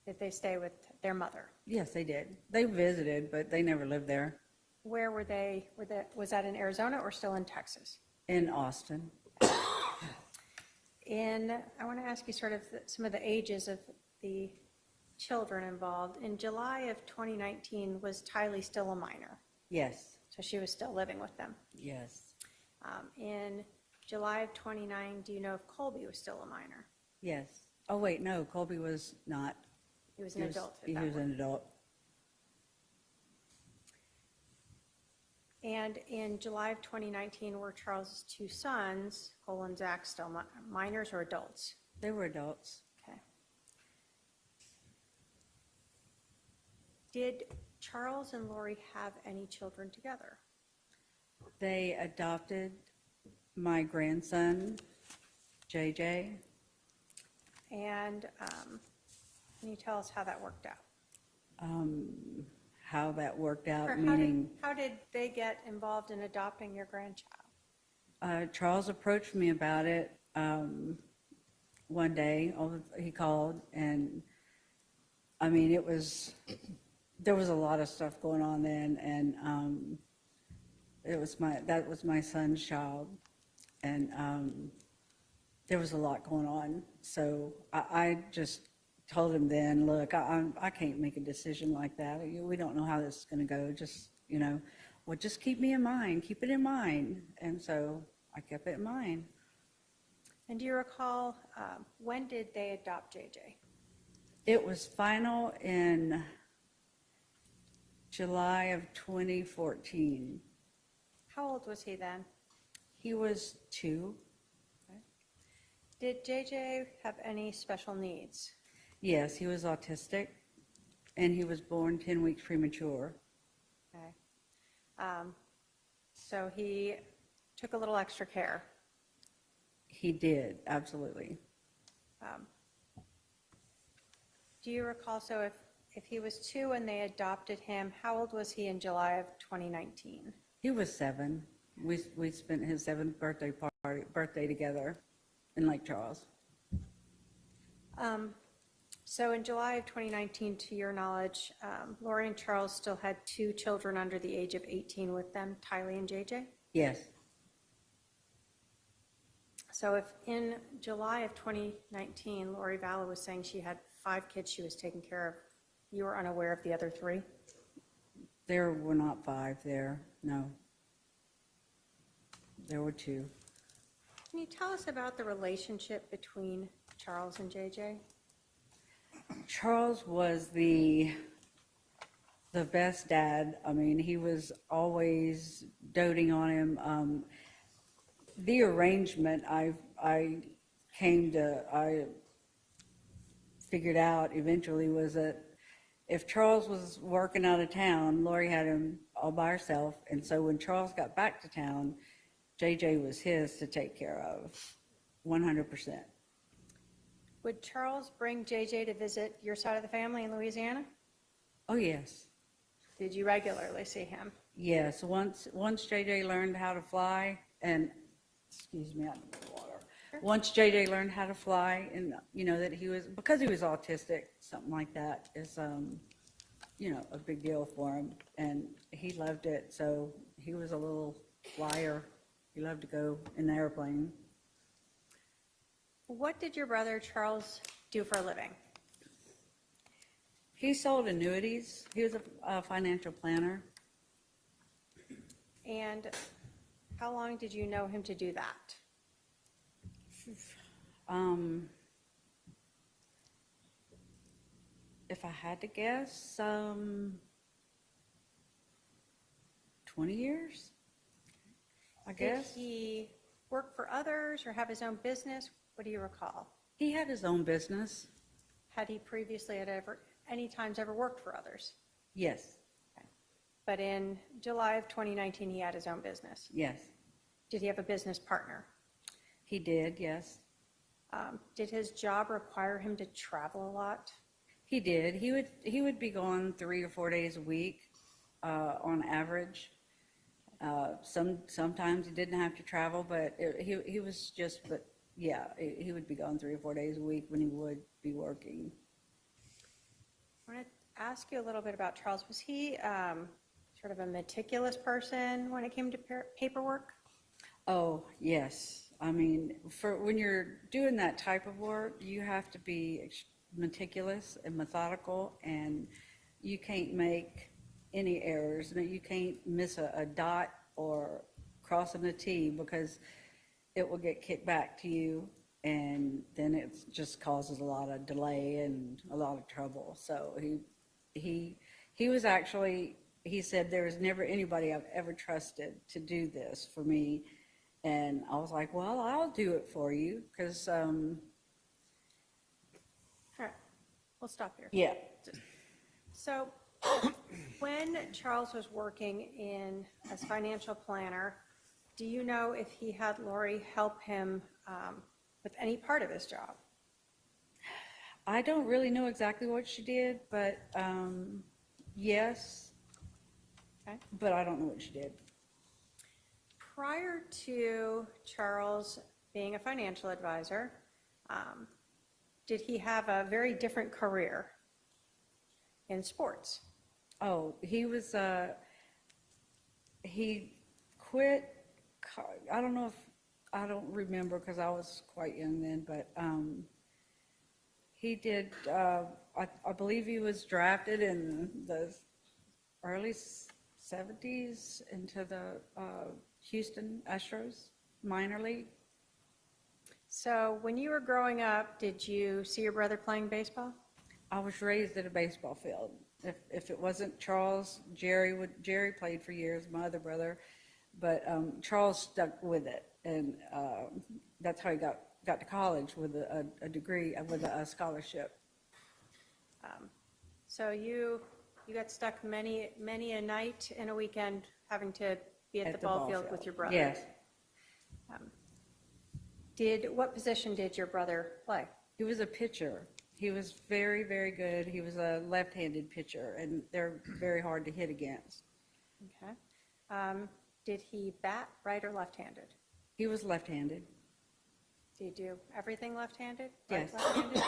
S15: Did they stay with their mother?
S17: Yes, they did. They visited, but they never lived there.
S15: Where were they? Was that in Arizona or still in Texas?
S17: In Austin.
S15: I want to ask you sort of some of the ages of the children involved. In July of 2019, was Tylee still a minor?
S17: Yes.
S15: So she was still living with them?
S17: Yes.
S15: In July of 29, do you know if Colby was still a minor?
S17: Yes. Oh, wait, no, Colby was not.
S15: He was an adult at
S17: He
S15: that
S17: was
S15: point.
S17: an adult.
S15: And in July of 2019, were Charles's 2 sons, Cole and Zach, still minors or adults?
S17: They were adults.
S15: Okay. Did Charles and Lori have any children together?
S17: They adopted my grandson, JJ.
S15: And can you tell us how that worked out?
S17: How that worked out,
S15: Or
S17: meaning
S15: how did they get involved in adopting your grandchild?
S17: Charles approached me about it one day. He called, and I mean, there was a lot of stuff going on then, and that was my son's child. And there was a lot going on. So I just told him then, look, I can't make a decision like that. We don't know how this is going to go. Just, well, just keep me in mind, keep it in mind. And so I kept it in mind.
S15: And do you recall, when did they adopt JJ?
S17: It was final in July of 2014.
S15: How old was he then?
S17: He was 2.
S15: Did JJ have any special needs?
S17: Yes, he was autistic, and he was born 10 weeks premature.
S15: Okay. So he took a little extra care.
S17: He did, absolutely.
S15: Do you recall, so if he was 2 and they adopted him, how old was he in July of 2019?
S17: He was 7. We spent his 7th birthday together in Lake Charles.
S15: So in July of 2019, to your knowledge, Lori and Charles still had 2 children under the age of 18 with them, Tylee and JJ?
S17: Yes.
S15: So if in July of 2019, Lori Vallow was saying she had 5 kids she was taking care of, you were unaware of the other 3?
S17: There were not 5 there, no. There were 2.
S15: Can you tell us about the relationship between Charles and JJ?
S17: Charles was the best dad. I mean, he was always doting on him. The arrangement I figured out eventually was that if Charles was working out of town, Lori had him all by herself, and so when Charles got back to town, JJ was his to take care of, 100%.
S15: Would Charles bring JJ to visit your side of the family in Louisiana?
S17: Oh, yes.
S15: Did you regularly see him?
S17: Yes, once JJ learned how to fly, and, excuse me, I need water. Once JJ learned how to fly, and, that he was, because he was autistic, something like that is, a big deal for him, and he loved it, so he was a little flyer. He loved to go in the airplane.
S15: What did your brother Charles do for a living?
S17: He sold annuities. He was a financial planner.
S15: And how long did you know him to do that?
S17: If I had to guess, 20 years, I guess.
S15: Did he work for others or have his own business? What do you recall?
S17: He had his own business.
S15: Had he previously any times ever worked for others?
S17: Yes.
S15: But in July of 2019, he had his own business.
S17: Yes.
S15: Did he have a business partner?
S17: He did, yes.
S15: Did his job require him to travel a lot?
S17: He did. He would be gone 3 or 4 days a week on average. Sometimes he didn't have to travel, but he was just, but yeah, he would be gone 3 or 4 days a week when he would be working.
S15: I want to ask you a little bit about Charles. Was he sort of a meticulous person when it came to paperwork?
S17: Oh, yes. I mean, when you're doing that type of work, you have to be meticulous and methodical, and you can't make any errors. You can't miss a dot or crossing a T, because it will get kicked back to you, and then it just causes a lot of delay and a lot of trouble. So he was actually, he said, there was never anybody I've ever trusted to do this for me. And I was like, well, I'll do it for you, because
S15: All right, we'll stop here.
S17: yeah.
S15: So when Charles was working as financial planner, do you know if he had Lori help him with any part of his job?
S17: I don't really know exactly what she did, but yes.
S15: Okay.
S17: But I don't know what she did.
S15: Prior to Charles being a financial advisor, did he have a very different career in sports?
S17: Oh, he was, he quit, I don't know if I don't remember because I was quite young then, but he did, I believe he was drafted in the early 70s into the Houston Astros minor league.
S15: So when you were growing up, did you see your brother playing baseball?
S17: I was raised at a baseball field. If it wasn't Charles, Jerry played for years, my other brother, but Charles stuck with it, and that's how he got to college with a degree, with a scholarship.
S15: So you got stuck many a night and a weekend having to be at the ball field with your brother.
S17: Yes.
S15: What position did your brother play?
S17: He was a pitcher. He was very, very good. He was a left-handed pitcher, and they're very hard to hit against.
S15: Okay. Did he bat right or left-handed?
S17: He was left-handed.
S15: Did he do everything left-handed?
S17: Yes.
S15: Right, left-handed?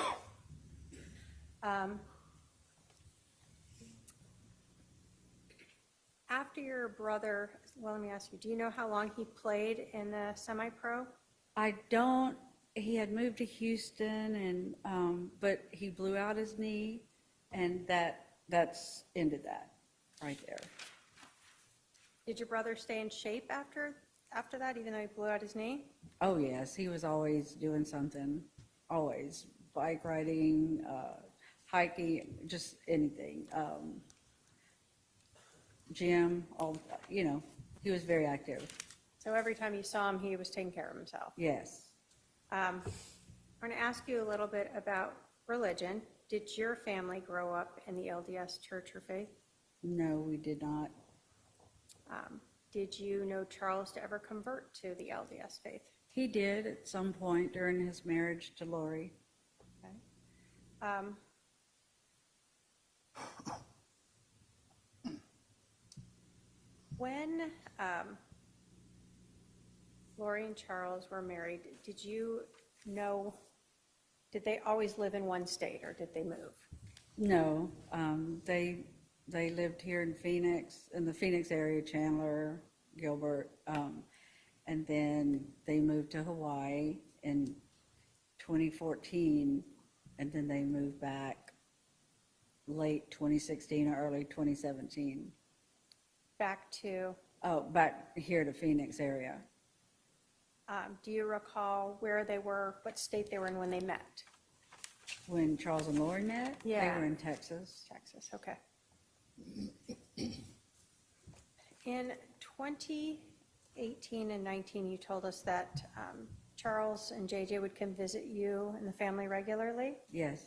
S15: After your brother, well, let me ask you, do you know how long he played in the semi-pro?
S17: I don't. He had moved to Houston, and but he blew out his knee, and that's ended that right there.
S15: Did your brother stay in shape after that, even though he blew out his knee?
S17: Oh yes, he was always doing something. Always bike riding, hiking, just anything. Gym, he was very active.
S15: So every time you saw him, he was taking care of himself.
S17: Yes.
S15: I'm going to ask you a little bit about religion. Did your family grow up in the LDS church or faith?
S17: No, we did not.
S15: Did you know Charles to ever convert to the LDS faith?
S17: He did at some point during his marriage to Lori.
S15: Okay. When Lori and Charles were married, did they always live in one state, or did they move?
S17: No, they lived here in Phoenix, in the Phoenix area, Chandler, Gilbert, and then they moved to Hawaii in 2014, and then they moved back late 2016 or early 2017.
S15: Back to?
S17: Oh, back here to Phoenix area.
S15: Do you recall where they were, what state they were in when they met?
S17: When Charles and Lori met?
S15: Yeah.
S17: They were in Texas.
S15: Texas, okay. In 2018 and 19, you told us that Charles and JJ would come visit you and the family regularly.
S17: Yes.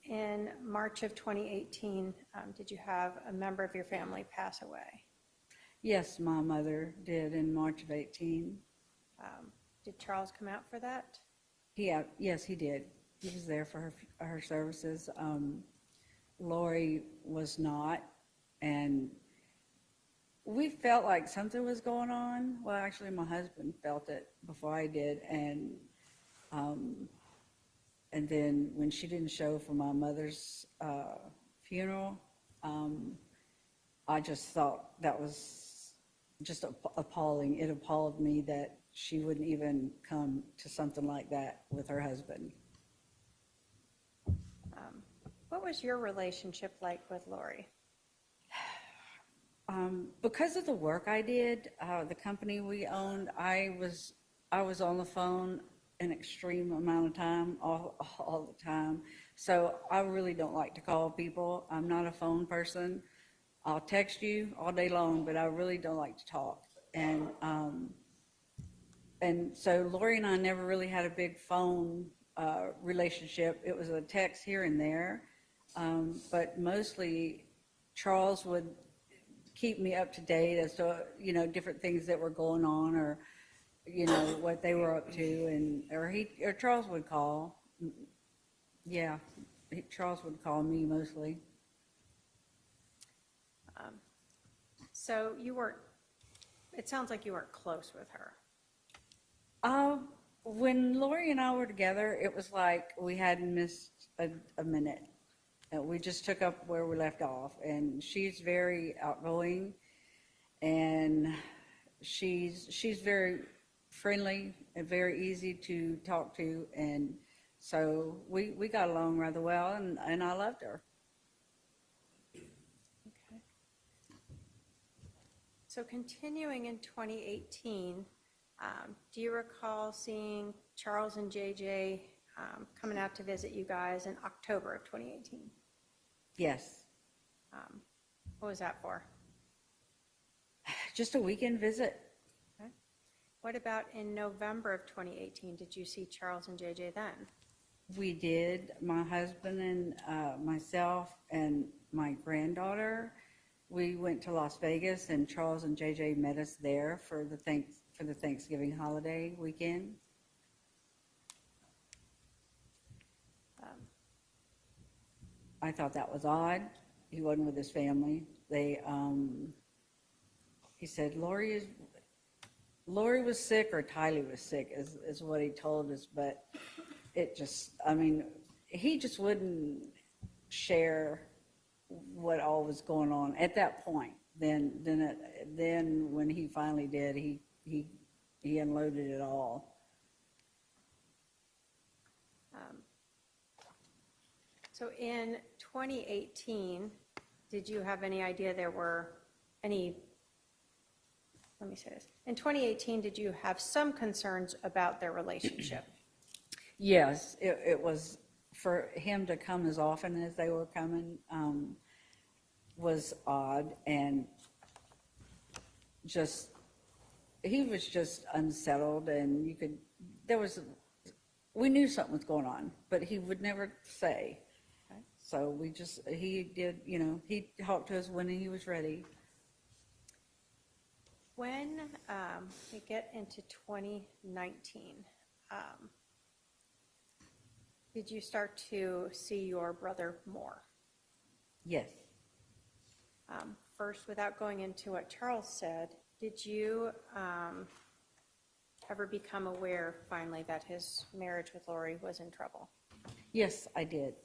S15: In March of 2018, did you have a member of your family pass away?
S17: Yes, my mother did in March of 18.
S15: Did Charles come out for that?
S17: Yes, he did. He was there for her services. Lori was not, and we felt like something was going on. Well, actually, my husband felt it before I did, and then when she didn't show for my mother's funeral, I just thought that was just appalling. It appalled me that she wouldn't even come to something like that with her husband.
S15: What was your relationship like with Lori?
S17: Because of the work I did, the company we owned, I was on the phone an extreme amount of time, all the time. So I really don't like to call people. I'm not a phone person. I'll text you all day long, but I really don't like to talk. And so Lori and I never really had a big phone relationship. It was a text here and there, but mostly Charles would keep me up to date as to different things that were going on, or what they were up to, or Charles would call. Yeah, Charles would call me mostly.
S15: So it sounds like you weren't close with her.
S17: When Lori and I were together, it was like we hadn't missed a minute. We just took up where we left off, and she's very outgoing, and she's very friendly and very easy to talk to, and so we got along rather well, and I loved her.
S15: Okay. So continuing in 2018, do you recall seeing Charles and JJ coming out to visit you guys in October of 2018?
S17: Yes,
S15: What was that for?
S17: just a weekend visit.
S15: Okay. What about in November of 2018? Did you see Charles and JJ then?
S17: We did. My husband and myself and my granddaughter, we went to Las Vegas, and Charles and JJ met us there for the Thanksgiving holiday weekend. I thought that was odd. He wasn't with his family. He said Lori was sick or Tylee was sick is what he told us, but it just, I mean, he just wouldn't share what all was going on at that point. Then when he finally did, he unloaded it all.
S15: So in 2018, did you have any idea there were any, let me say this, in 2018, did you have some concerns about their relationship?
S17: Yes, it was, for him to come as often as they were coming was odd, and just, he was just unsettled, and we knew something was going on, but he would never say. So he did, he talked to us when he was ready.
S15: When we get into 2019, did you start to see your brother more?
S17: Yes.
S15: First, without going into what Charles said, did you ever become aware finally that his marriage with Lori was in trouble?
S17: Yes, I did.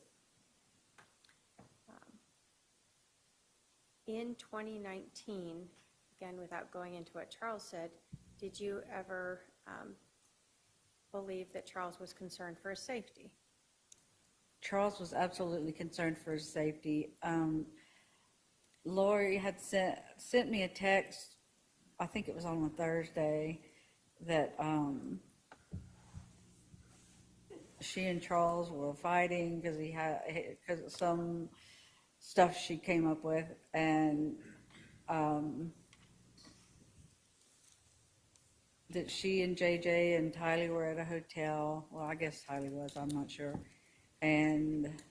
S15: In 2019, again, without going into what Charles said, did you ever believe that Charles was concerned for his safety?
S17: Charles was absolutely concerned for his safety. Lori had sent me a text, I think it was on a Thursday, that she and Charles were fighting because of some stuff she came up with, and that she and JJ and Tylee were at a hotel. Well, I guess Tylee was, I'm not sure. And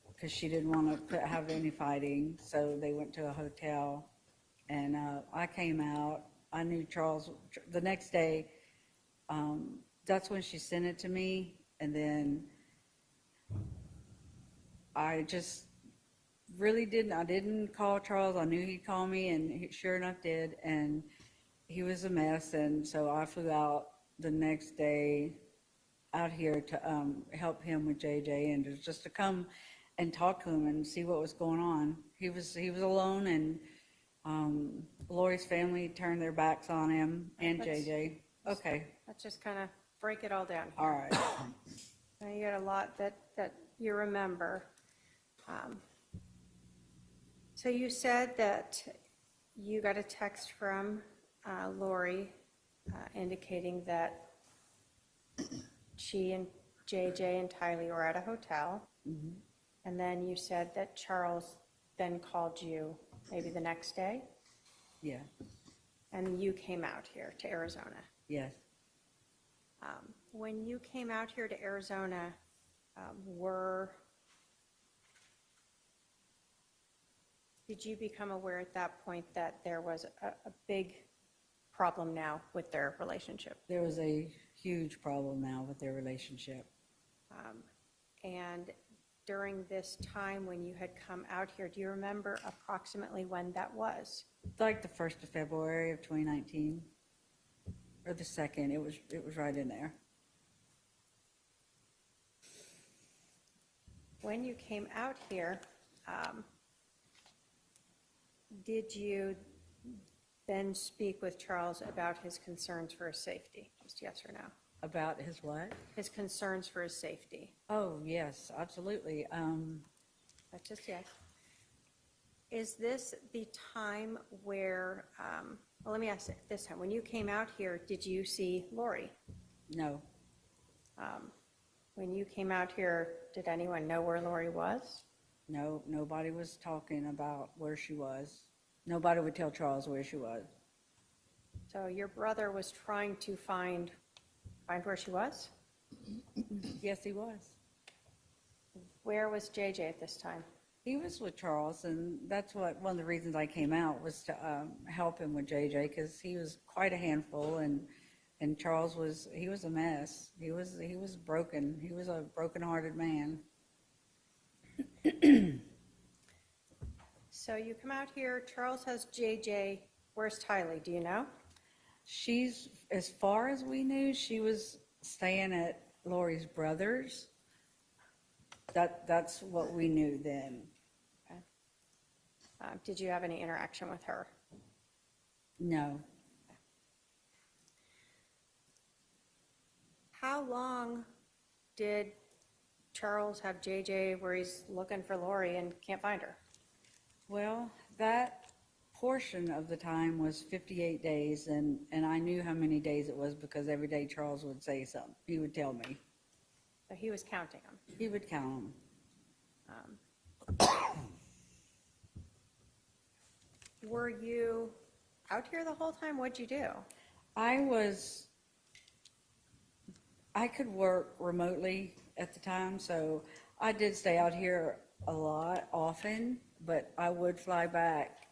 S17: because she didn't want to have any fighting, so they went to a hotel. And I came out. I knew Charles the next day. That's when she sent it to me. And then I just really I didn't call Charles. I knew he'd call me, and he sure enough did. And he was a mess. And so I flew out the next day out here to help him with JJ, and just to come and talk to him and see what was going on. He was alone, and Lori's family turned their backs on him and JJ. Okay.
S15: Let's just kind of break it all down.
S17: All right.
S15: Now you got a lot that you remember. So you said that you got a text from Lori indicating that she and JJ and Tylee were at a hotel.
S17: Mm-hmm.
S15: And then you said that Charles then called you maybe the next day,
S17: Yeah.
S15: and you came out here to Arizona.
S17: Yes.
S15: When you came out here to Arizona, did you become aware at that point that there was a big problem now with their relationship?
S17: There was a huge problem now with their relationship.
S15: And during this time when you had come out here, do you remember approximately when that was?
S17: Like the 1st of February of 2019, or the 2nd. It was right in there.
S15: When you came out here, did you been speak with Charles about his concerns for his safety? Just yes or no?
S17: About his what?
S15: His concerns for his safety.
S17: Oh, yes, absolutely.
S15: But just yes. Is this the time where, well, let me ask it this time. When you came out here, did you see Lori?
S17: No,
S15: When you came out here, did anyone know where Lori was?
S17: no, nobody was talking about where she was. Nobody would tell Charles where she was.
S15: So your brother was trying to find where she was?
S17: Yes, he was.
S15: Where was JJ at this time?
S17: He was with Charles, and that's one of the reasons I came out was to help him with JJ, because he was quite a handful, and Charles was a mess. He was broken. He was a broken-hearted man.
S15: So you come out here, Charles has JJ. Where's Tylee? Do you know?
S17: She's, as far as we knew, she was staying at Lori's brother's. That's what we knew then.
S15: Okay. Did you have any interaction with her?
S17: No.
S15: How long did Charles have JJ where he's looking for Lori and can't find her?
S17: Well, that portion of the time was 58 days, and I knew how many days it was because every day Charles would say something. He would tell me.
S15: So he was counting them.
S17: He would count them.
S15: Were you out here the whole time? What'd you do?
S17: I could work remotely at the time, so I did stay out here a lot, often, but I would fly back.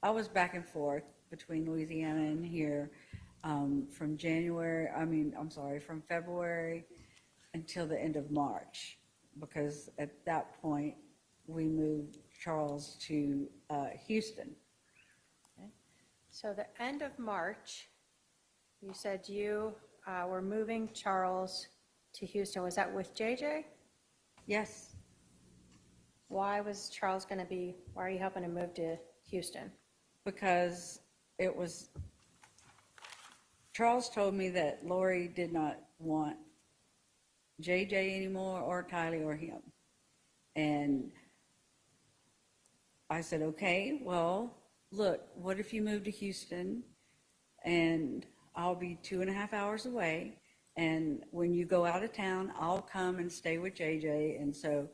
S17: I was back and forth between Louisiana and here from February until the end of March, because at that point, we moved Charles to Houston.
S15: So the end of March, you said you were moving Charles to Houston. Was that with JJ?
S17: Yes.
S15: Why are you helping him move to Houston?
S17: Because Charles told me that Lori did not want JJ anymore, or Kylie, or him. And I said, okay, well, look, what if you move to Houston and I'll be 2.5 hours away, and when you go out of town, I'll come and stay with JJ. And so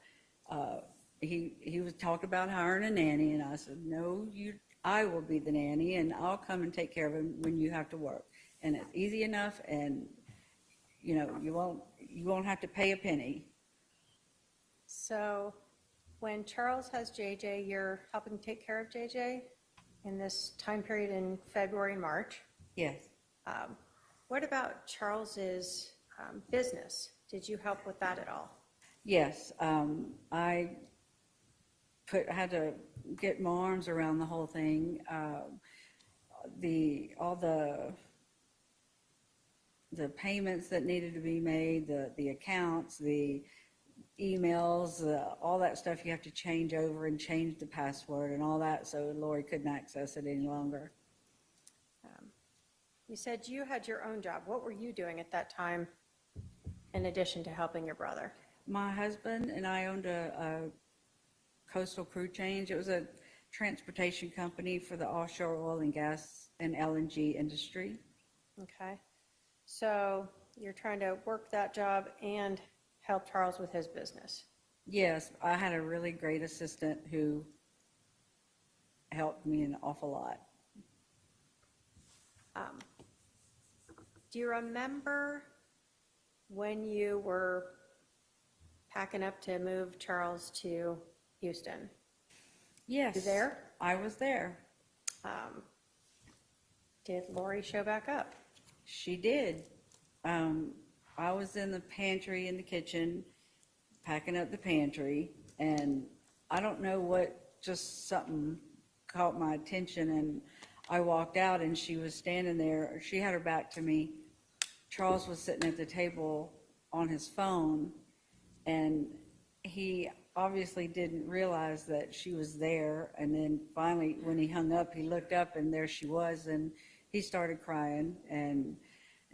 S17: he was talking about hiring a nanny, and I said, no, I will be the nanny, and I'll come and take care of him when you have to work. And it's easy enough, and you won't have to pay a penny.
S15: So when Charles has JJ, you're helping take care of JJ in this time period in February and March.
S17: Yes.
S15: What about Charles's business? Did you help with that at all?
S17: Yes, I had to get my arms around the whole thing. All the payments that needed to be made, the accounts, the emails, all that stuff you have to change over and change the password and all that, so Lori couldn't access it any longer.
S15: You said you had your own job. What were you doing at that time in addition to helping your brother?
S17: My husband and I owned a coastal crew change. It was a transportation company for the offshore oil and gas and LNG industry.
S15: Okay. So you're trying to work that job and help Charles with his business.
S17: Yes, I had a really great assistant who helped me an awful lot.
S15: Do you remember when you were packing up to move Charles to Houston?
S17: Yes.
S15: You there?
S17: I was there.
S15: Did Lori show back up?
S17: She did. I was in the pantry in the kitchen, packing up the pantry, and I don't know what, just something caught my attention, and I walked out and she was standing there. She had her back to me. Charles was sitting at the table on his phone, and obviously didn't realize that she was there. And then finally, when he hung up, he looked up and there she was, and he started crying, and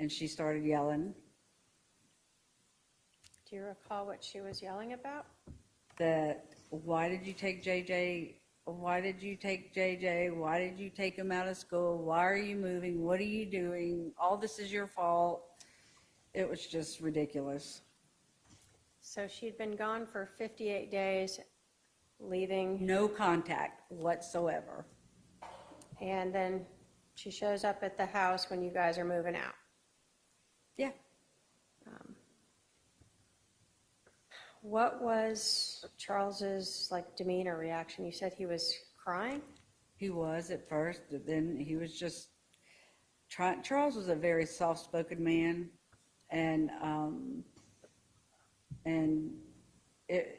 S17: she started yelling
S15: Do you recall what she was yelling about?
S17: that, why did you take JJ? Why did you take JJ? Why did you take him out of school? Why are you moving? What are you doing? All this is your fault. It was just ridiculous.
S15: So she'd been gone for 58 days, leaving,
S17: No contact whatsoever.
S15: and then she shows up at the house when you guys are moving out.
S17: Yeah.
S15: What was Charles's like demeanor, reaction? You said he was crying?
S17: He was at first, but then he was just trying. Charles was a very soft-spoken man, and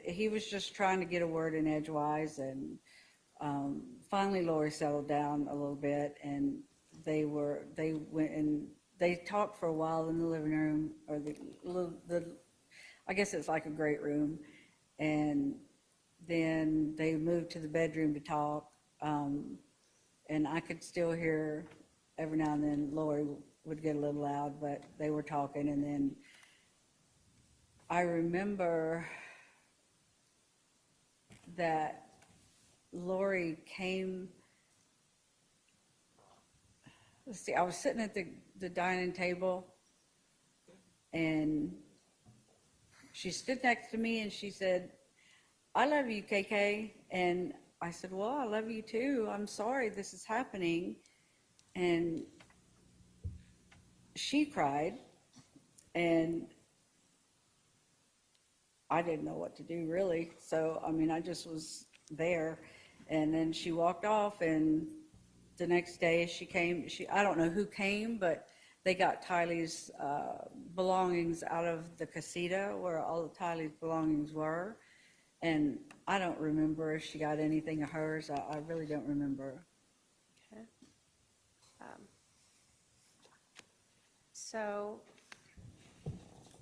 S17: he was just trying to get a word in edgewise. And finally, Lori settled down a little bit, and they went and they talked for a while in the living room, or the I guess it's like a great room, and then they moved to the bedroom to talk. And I could still hear every now and then Lori would get a little loud, but they were talking. And then I remember that Lori came, let's see, I was sitting at the dining table, and she stood next to me and she said, I love you, KK. And I said, well, I love you too. I'm sorry this is happening. And she cried, and I didn't know what to do, really. So, I mean, I just was there. And then she walked off, and the next day she came. I don't know who came, but they got Tylee's belongings out of the casita where all of Tylee's belongings were. And I don't remember if she got anything of hers. I really don't remember.
S15: Okay. So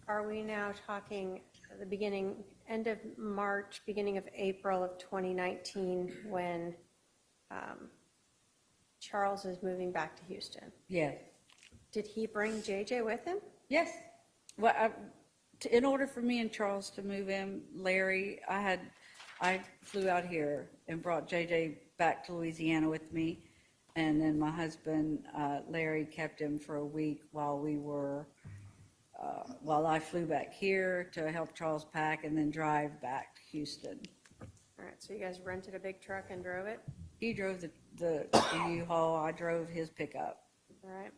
S15: are we now talking the beginning, end of March, beginning of April of 2019, when Charles is moving back to Houston?
S17: Yes.
S15: Did he bring JJ with him?
S17: Yes. Well, in order for me and Charles to move in, Larry, I flew out here and brought JJ back to Louisiana with me. And then my husband, Larry, kept him for a week while I flew back here to help Charles pack and then drive back to Houston.
S15: All right, so you guys rented a big truck and drove it?
S17: He drove the U-Haul, I drove his pickup.
S15: All right.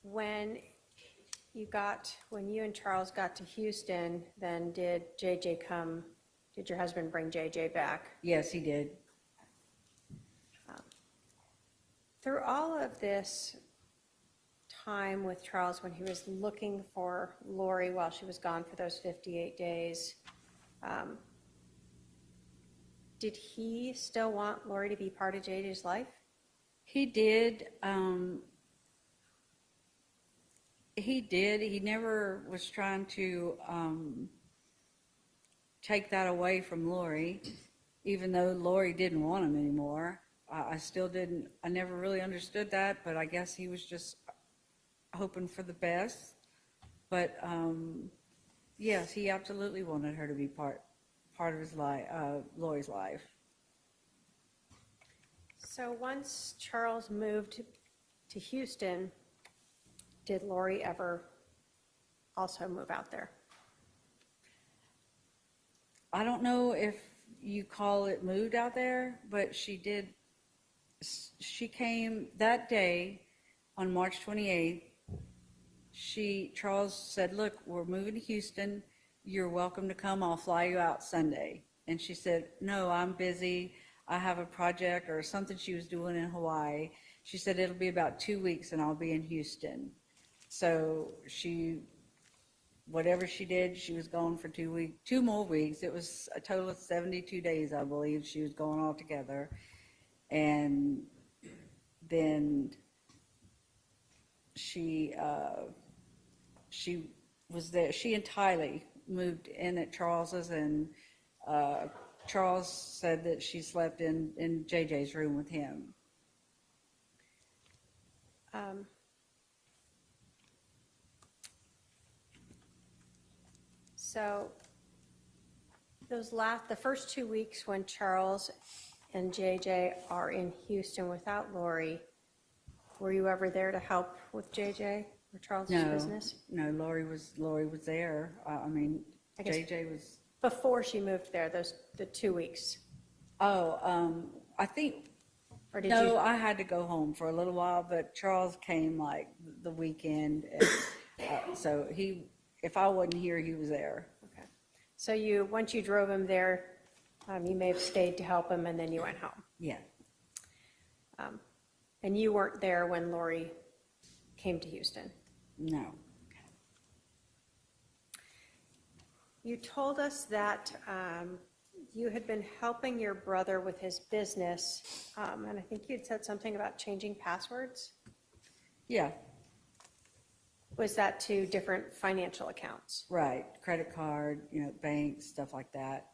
S15: When you and Charles got to Houston, then did your husband bring JJ back?
S17: Yes, he did.
S15: Through all of this time with Charles, when he was looking for Lori while she was gone for those 58 days, did he still want Lori to be part of JJ's life?
S17: He did. He never was trying to take that away from Lori, even though Lori didn't want him anymore. I still didn't. I never really understood that, but I guess he was just hoping for the best. But yes, he absolutely wanted her to be part of his life, Lori's life.
S15: So once Charles moved to Houston, did Lori ever also move out there?
S17: I don't know if you call it moved out there, but she did. She came that day on March 28th. Charles said, look, we're moving to Houston. You're welcome to come. I'll fly you out Sunday. And she said, no, I'm busy. I have a project or something she was doing in Hawaii. She said, it'll be about 2 weeks and I'll be in Houston. So whatever she did, she was gone for 2 more weeks. It was a total of 72 days, I believe, she was gone altogether. And then she was there. She and Tylee moved in at Charles's, and Charles said that she slept in JJ's room with him.
S15: So the first 2 weeks when Charles and JJ are in Houston without Lori, were you ever there to help with JJ or Charles's business?
S17: No, Lori was there. I mean,
S15: I guess
S17: JJ was.
S15: before she moved there, the 2 weeks.
S17: Oh, I think.
S15: Or did
S17: No,
S15: you?
S17: I had to go home for a little while, but Charles came like the weekend, and, so if I wasn't here, he was there.
S15: Okay. So once you drove him there, you may have stayed to help him, and then you went home.
S17: Yeah.
S15: And you weren't there when Lori came to Houston?
S17: No.
S15: You told us that you had been helping your brother with his business, and I think you'd said something about changing passwords.
S17: Yeah.
S15: Was that to different financial accounts?
S17: Right, credit card, bank, stuff like that.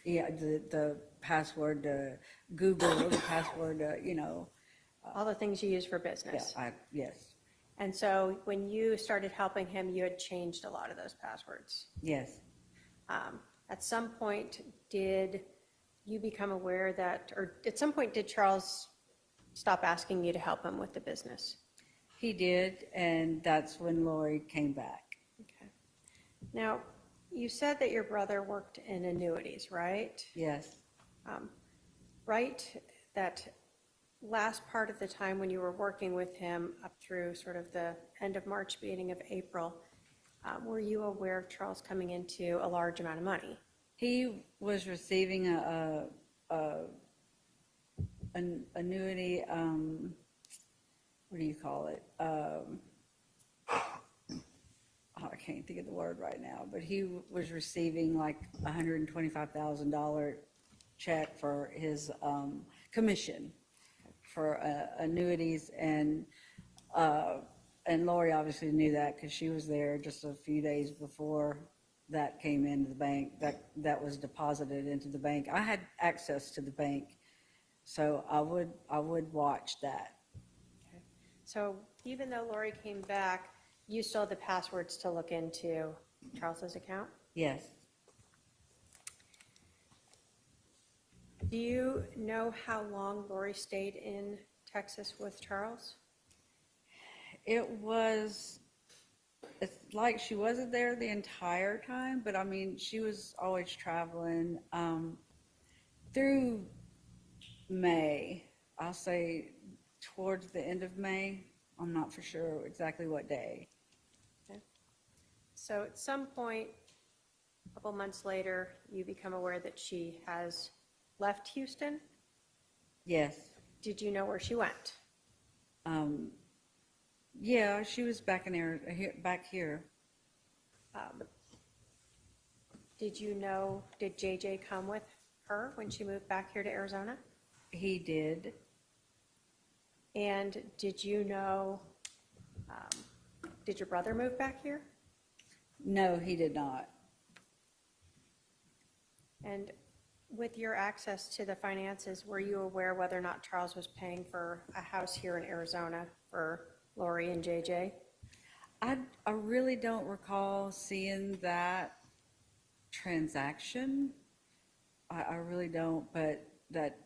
S17: Yeah, the password to Google, the password to,
S15: all the things you use for business.
S17: Yeah, yes.
S15: And so when you started helping him, you had changed a lot of those passwords.
S17: Yes.
S15: At some point, did you become aware that, or at some point, did Charles stop asking you to help him with the business?
S17: He did, and that's when Lori came back.
S15: Okay. Now, you said that your brother worked in annuities, right?
S17: Yes.
S15: Right, that last part of the time when you were working with him up through sort of the end of March, beginning of April, were you aware of Charles coming into a large amount of money?
S17: He was receiving an annuity, what do you call it? I can't think of the word right now, but he was receiving like $125,000 check for his commission for annuities, and Lori obviously knew that because she was there just a few days before that came into the bank, that was deposited into the bank. I had access to the bank, so I would watch that.
S15: Okay. So even though Lori came back, you still had the passwords to look into Charles's account?
S17: Yes.
S15: Do you know how long Lori stayed in Texas with Charles?
S17: It's like she wasn't there the entire time, but I mean, she was always traveling through May. I'll say towards the end of May. I'm not for sure exactly what day.
S15: Okay. So at some point, a couple months later, you become aware that she has left Houston?
S17: Yes.
S15: Did you know where she went?
S17: Yeah, she was back back here.
S15: Did JJ come with her when she moved back here to Arizona?
S17: He did.
S15: And did you know, did your brother move back here?
S17: No, he did not.
S15: And with your access to the finances, were you aware whether or not Charles was paying for a house here in Arizona for Lori and JJ?
S17: I really don't recall seeing that transaction. I really don't, but that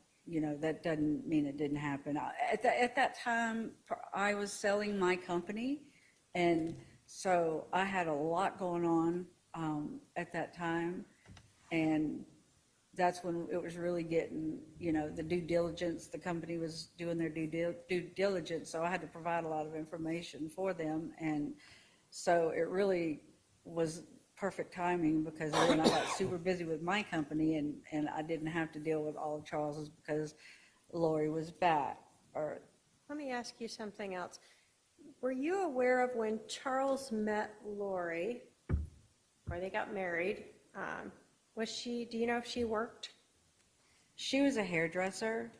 S17: doesn't mean it didn't happen. At that time, I was selling my company, and so I had a lot going on at that time, and that's when it was really getting, the due diligence. The company was doing their due diligence, so I had to provide a lot of information for them, and so it really was perfect timing because then I got super busy with my company, and I didn't have to deal with all of Charles's because Lori was back.
S15: Let me ask you something else. Were you aware of when Charles met Lori, or they got married, do you know if she worked?
S17: She was a hairdresser.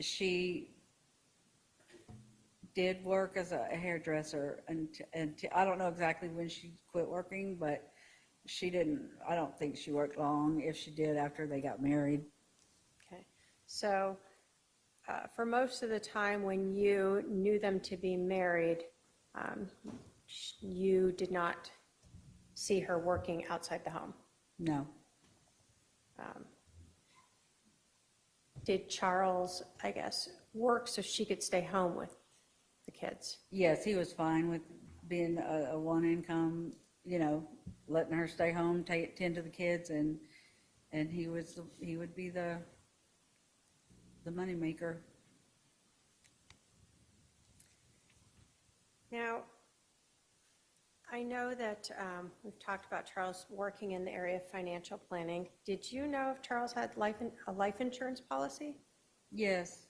S17: She did work as a hairdresser, and I don't know exactly when she quit working, but she didn't, I don't think she worked long, if she did, after they got married.
S15: Okay, so for most of the time when you knew them to be married, you did not see her working outside the home?
S17: No.
S15: Did Charles, I guess, work so she could stay home with the kids?
S17: Yes, he was fine with being a one income, you know, letting her stay home, tend to the kids, and he would be the moneymaker.
S15: Now, I know that we've talked about Charles working in the area of financial planning. Did you know if Charles had a life insurance policy?
S17: Yes.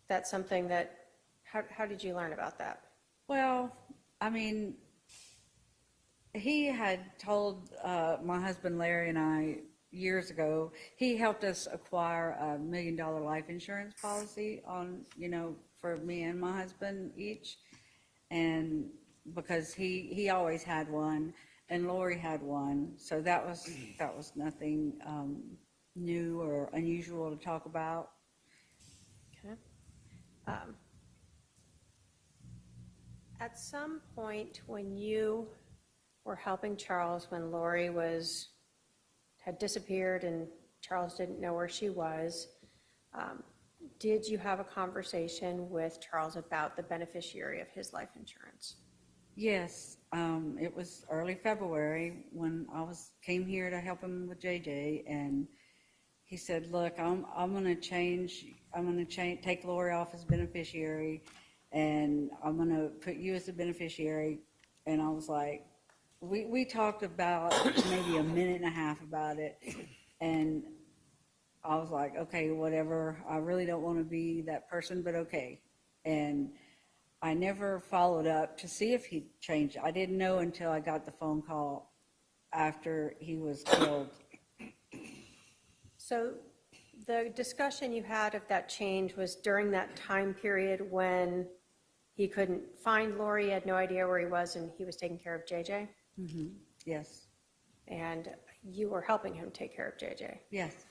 S15: That's something that, how did you learn about that?
S17: Well, I mean, he had told my husband Larry and I years ago, he helped us acquire $1 million life insurance policy on, you know, for me and my husband each. And because he always had one, and Lori had one, so that was nothing new or unusual to talk about.
S15: Okay. At some point when you were helping Charles, when Lori had disappeared and Charles didn't know where she was, did you have a conversation with Charles about the beneficiary of his life insurance?
S17: Yes, it was early February when I came here to help him with JJ, and he said, "Look, I'm going to take Lori off as beneficiary, and I'm going to put you as a beneficiary." And I was like, we talked about maybe a minute and a half about it, and I was like, okay, whatever. I really don't want to be that person, but okay. And I never followed up to see if he changed. I didn't know until I got the phone call after he was killed.
S15: So the discussion you had of that change was during that time period when he couldn't find Lori, had no idea where he was, and he was taking care of JJ?
S17: Mm-hmm. Yes.
S15: And you were helping him take care of JJ?
S17: Yes.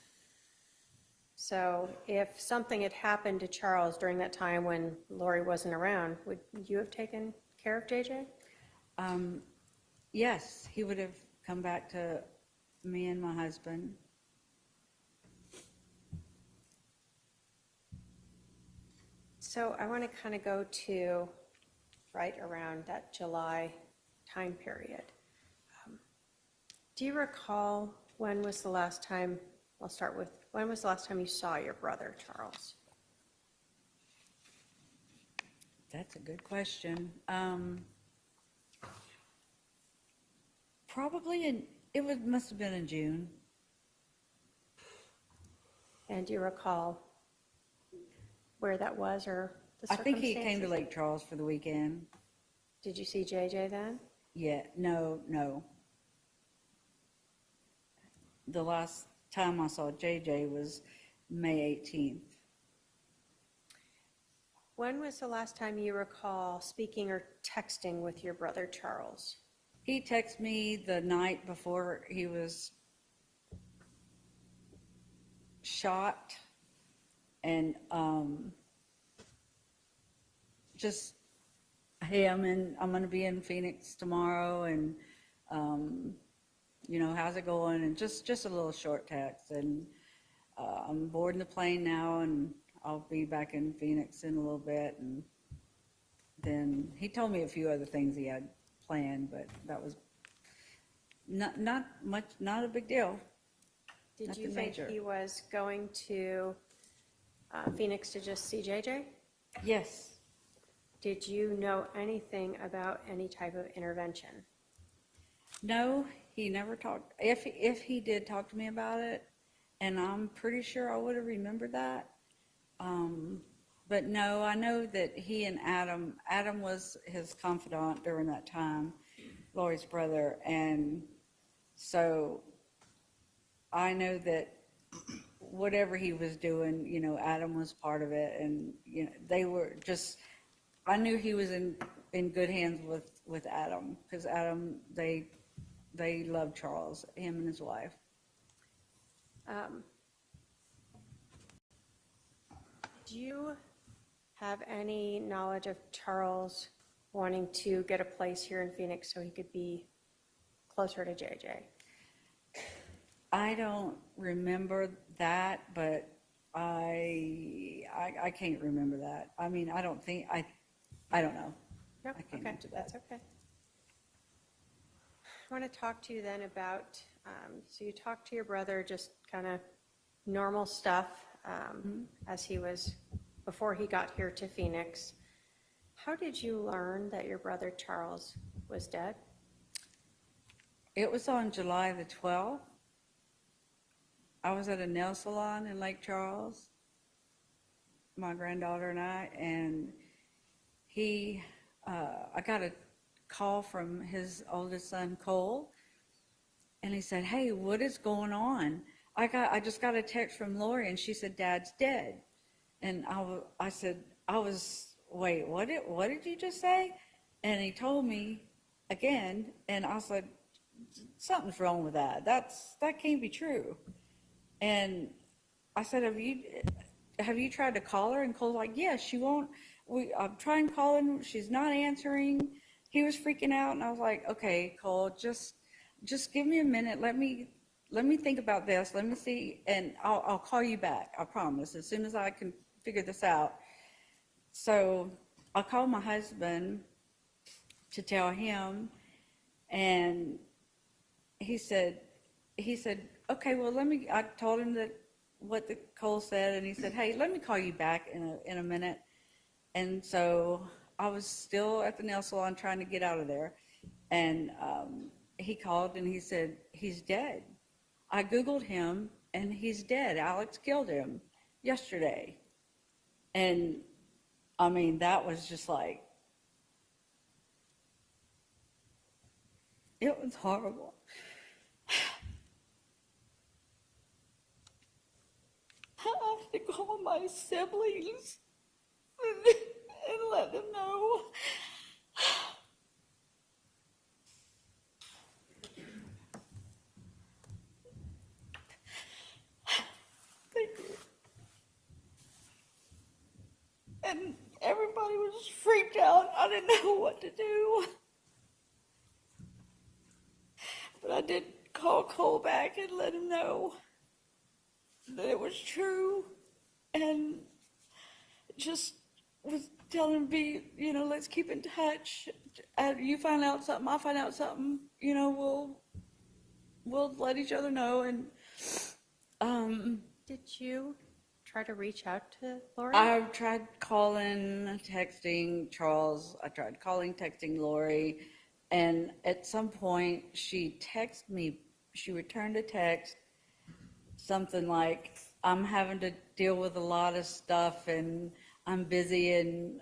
S15: So if something had happened to Charles during that time when Lori wasn't around, would you have taken care of JJ?
S17: Yes, he would have come back to me and my husband.
S15: So I want to kind of go to right around that July time period. Do you recall when was the last time, I'll start with, when was the last time you saw your brother, Charles?
S17: That's a good question. Probably must have been in June.
S15: And do you recall where that was or the
S17: I think he came to
S15: circumstances?
S17: Lake Charles for the weekend.
S15: Did you see JJ then?
S17: Yeah, no. The last time I saw JJ was May 18th.
S15: When was the last time you recall speaking or texting with your brother, Charles?
S17: He texted me the night before he was shot, and just, hey, I'm going to be in Phoenix tomorrow, and you know, how's it going? And just a little short text. And I'm boarding the plane now, and I'll be back in Phoenix in a little bit. And then he told me a few other things he had planned, but that was not much, not a big deal.
S15: Did
S17: Nothing
S15: you think
S17: major.
S15: he was going to Phoenix to just see JJ?
S17: Yes.
S15: Did you know anything about any type of intervention?
S17: No, he never talked. If he did talk to me about it, and I'm pretty sure I would have remembered that. But no, I know that he and Adam was his confidant during that time, Lori's brother. And so I know that whatever he was doing, you know, Adam was part of it, and, you know, they were just, I knew he was in good hands with Adam, because Adam, they loved Charles, him and his wife.
S15: Do you have any knowledge of Charles wanting to get a place here in Phoenix so he could be closer to JJ?
S17: I don't remember that, but I can't remember that. I mean, I don't think, I don't know.
S15: Nope,
S17: I can't
S15: okay,
S17: answer that.
S15: that's okay. I want to talk to you then about, so you talked to your brother, just kind of normal stuff as he was, before he got here to Phoenix. How did you learn that your brother Charles was dead?
S17: It was on July the 12th. I was at a nail salon in Lake Charles, my granddaughter and I, and I got a call from his oldest son, Cole, and he said, "Hey, what is going on? I just got a text from Lori, and she said Dad's dead." And I said, wait, what did you just say? And he told me again, and I said, something's wrong with that. That can't be true. And I said, have you tried to call her? And Cole's like, yes, she won't. I'm trying calling, she's not answering. He was freaking out, and I was like, okay, Cole, just give me a minute. Let me think about this. Let me see, and I'll call you back. I promise, as soon as I can figure this out. So I called my husband to tell him, and he said, okay, well, I told him that what the Cole said, and he said, hey, let me call you back in a minute. And so I was still at the nail salon trying to get out of there, and he called and he said, he's dead. I Googled him, and he's dead. Alex killed him yesterday. And I mean, that was just like, it was horrible. I have to call my siblings and let them know. Thank you. And everybody was freaked out. I didn't know what to do. But I did call Cole back and let him know that it was true, and just was telling him, let's keep in touch. You find out something, I find out something, we'll let each other know. And
S15: Did you try to reach out to Lori?
S17: I've tried calling, texting Charles. I tried calling, texting Lori, and at some point she texted me. She returned a text, something like, I'm having to deal with a lot of stuff and I'm busy, and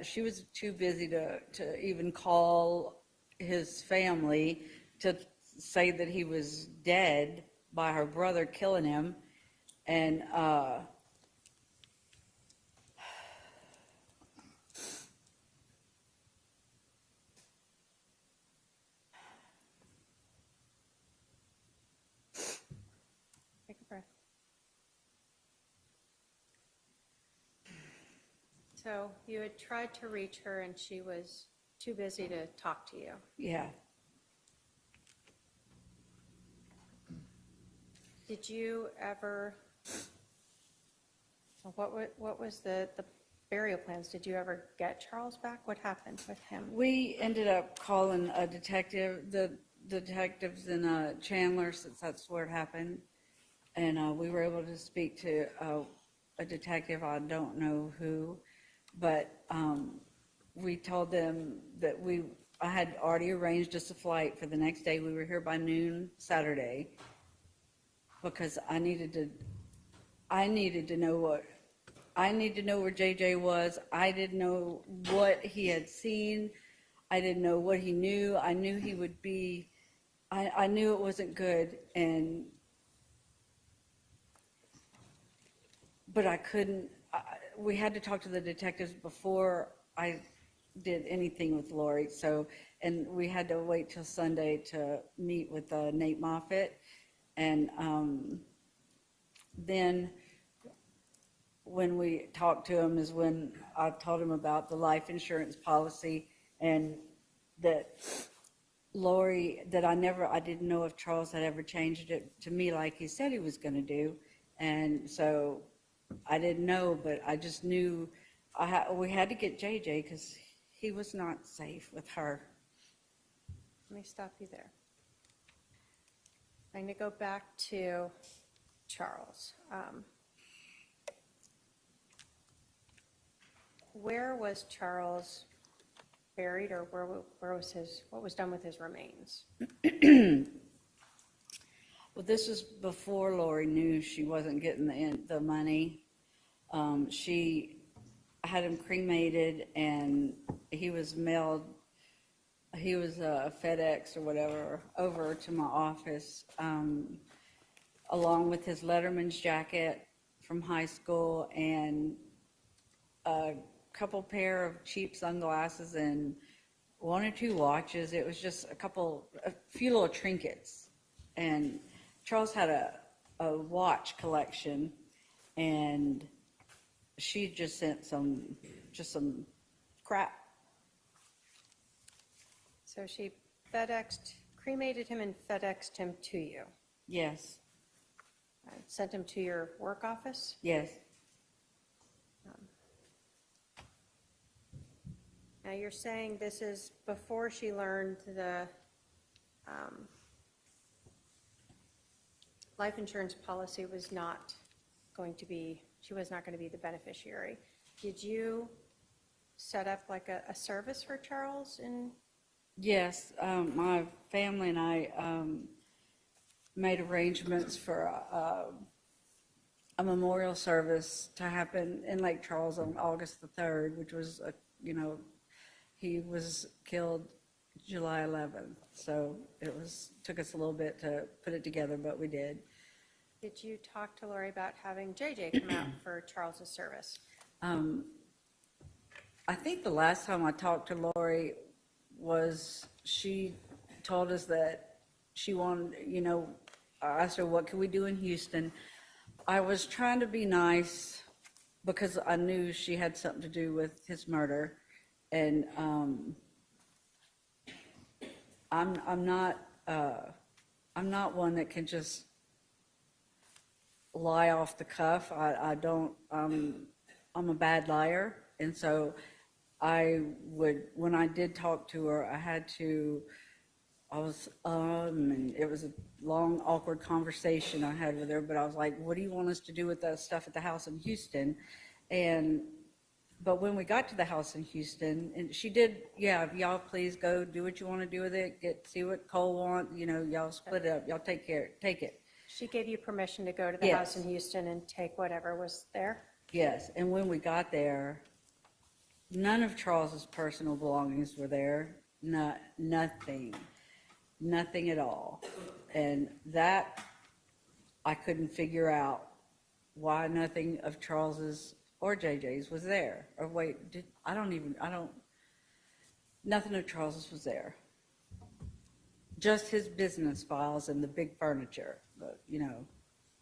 S17: she was too busy to even call his family to say that he was dead by her brother killing him. And
S15: Take a breath. So you had tried to reach her, and she was too busy to talk to you.
S17: yeah.
S15: Did you ever, what was the burial plans? Did you ever get Charles back? What happened with him?
S17: We ended up calling a detective, the detectives in Chandler, since that's where it happened. And we were able to speak to a detective, I don't know who, but we told them that I had already arranged us a flight for the next day. We were here by noon Saturday, because I needed to know where JJ was. I didn't know what he had seen. I didn't know what he knew. I knew he would be, I knew it wasn't good. And but I couldn't, we had to talk to the detectives before I did anything with Lori, so, and we had to wait till Sunday to meet with Nate Moffett, and then when we talked to him is when I told him about the life insurance policy, and that Lori, that I didn't know if Charles had ever changed it to me like he said he was going to do. And so I didn't know, but I just knew we had to get JJ because he was not safe with her.
S15: Let me stop you there. I'm going to go back to Charles. Where was Charles buried, or where was what was done with his remains?
S17: Well, this was before Lori knew she wasn't getting the money. She had him cremated, and he was FedEx or whatever over to my office, along with his Letterman's jacket from high school and a couple pair of cheap sunglasses and 1 or 2 watches. It was just a few little trinkets. And Charles had a watch collection, and she just sent some crap.
S15: So she cremated him and FedExed him to you?
S17: Yes.
S15: Sent him to your work office?
S17: Yes.
S15: Now you're saying this is before she learned the life insurance policy was not going to be, she was not going to be the beneficiary. Did you set up like a service for Charles in?
S17: Yes, my family and I made arrangements for a memorial service to happen in Lake Charles on August the 3rd, which was, he was killed July 11th. So took us a little bit to put it together, but we did.
S15: Did you talk to Lori about having JJ come out for Charles's service?
S17: I think the last time I talked to Lori was she told us that she wanted, I asked her, what can we do in Houston? I was trying to be nice because I knew she had something to do with his murder. And I'm not one that can just lie off the cuff. I'm a bad liar. And so when I did talk to her, and it was a long, awkward conversation I had with her, but I was like, what do you want us to do with the stuff at the house in Houston? But when we got to the house in Houston, and she did, y'all please go do what you want to do with it, see what Cole wants, y'all split it up, y'all take it.
S15: She gave you permission to go to the
S17: Yes.
S15: house in Houston and take whatever was there?
S17: Yes, and when we got there, none of Charles's personal belongings were there, nothing at all. And that, I couldn't figure out why nothing of Charles's or JJ's was there. Or wait, nothing of Charles's was there. Just his business files and the big furniture,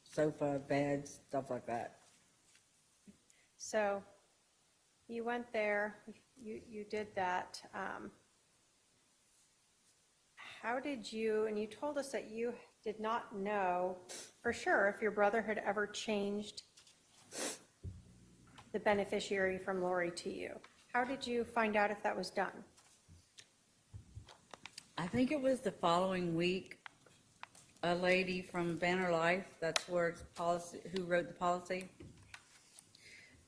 S17: sofa, beds, stuff like that.
S15: So you went there, you did that. How did you, and you told us that you did not know for sure if your brother had ever changed the beneficiary from Lori to you. How did you find out if that was done?
S17: I think it was the following week, a lady from Banner Life, that's where it's policy, who wrote the policy.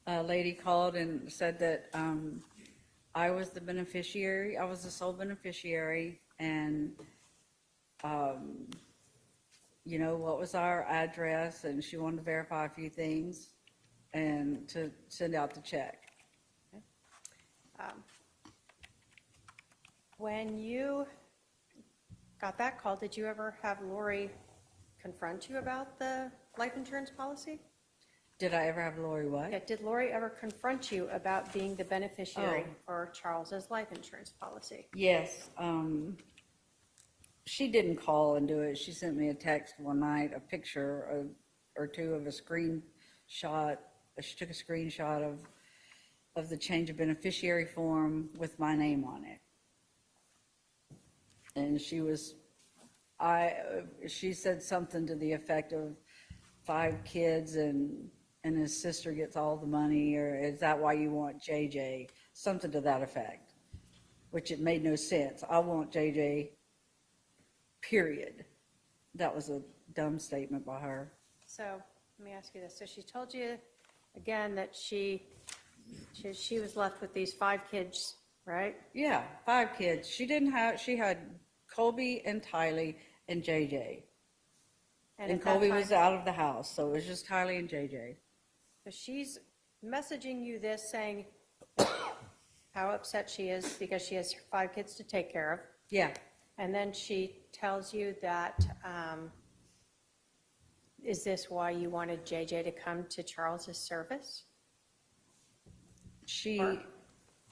S17: A lady called and said that I was the beneficiary, I was the sole beneficiary, and what was our address, and she wanted to verify a few things and to send out the check.
S15: When you got that call, did you ever have Lori confront you about the life insurance policy?
S17: Did I ever have Lori what?
S15: Yeah, did Lori ever confront you about being the beneficiary
S17: Oh.
S15: for Charles's life insurance policy?
S17: Yes, she didn't call and do it. She sent me a text one night, a picture or two of a screenshot. She took a screenshot of the change of beneficiary form with my name on it. And she said something to the effect of 5 kids and his sister gets all the money, or is that why you want JJ? Something to that effect, which it made no sense. I want JJ, period. That was a dumb statement by her.
S15: So let me ask you this. So she told you again that she was left with these 5 kids, right?
S17: Yeah, 5 kids. She had Colby and Tylee and JJ. And
S15: at that
S17: Colby was
S15: time-
S17: out of the house, so it was just Tylee and JJ.
S15: So she's messaging you this, saying how upset she is because she has 5 kids to take care of.
S17: Yeah.
S15: And then she tells you that, is this why you wanted JJ to come to Charles's service?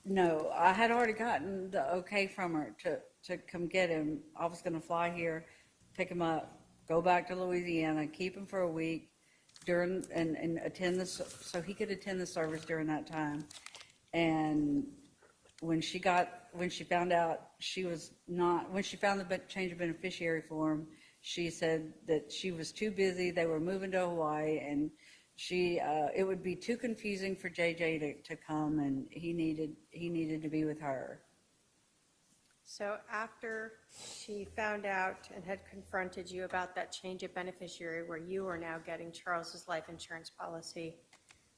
S17: No, I had already gotten the okay from her to come get him. I was gonna fly here, pick him up, go back to Louisiana, keep him for a week and attend so he could attend the service during that time. And when she found out when she found the change of beneficiary form, she said that she was too busy. They were moving to Hawaii, and it would be too confusing for JJ to come, and he needed to be with her.
S15: So after she found out and had confronted you about that change of beneficiary where you are now getting Charles's life insurance policy,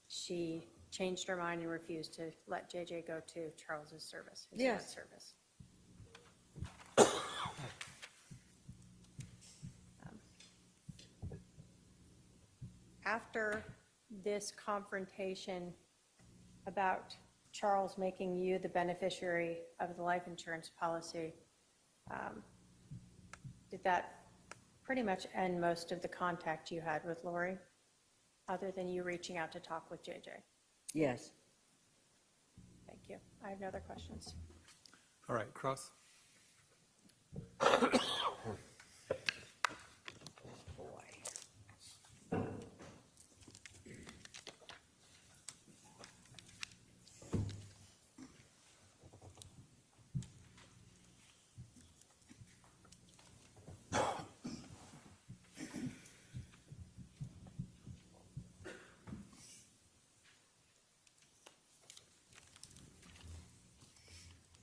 S15: she changed her mind and refused to let JJ go to Charles's service, his
S17: Yes.
S15: service. After this confrontation about Charles making you the beneficiary of the life insurance policy, did that pretty much end most of the contact you had with Lori, other than you reaching out to talk with JJ?
S17: Yes.
S15: Thank you. I have no other questions.
S16: All right, Cross.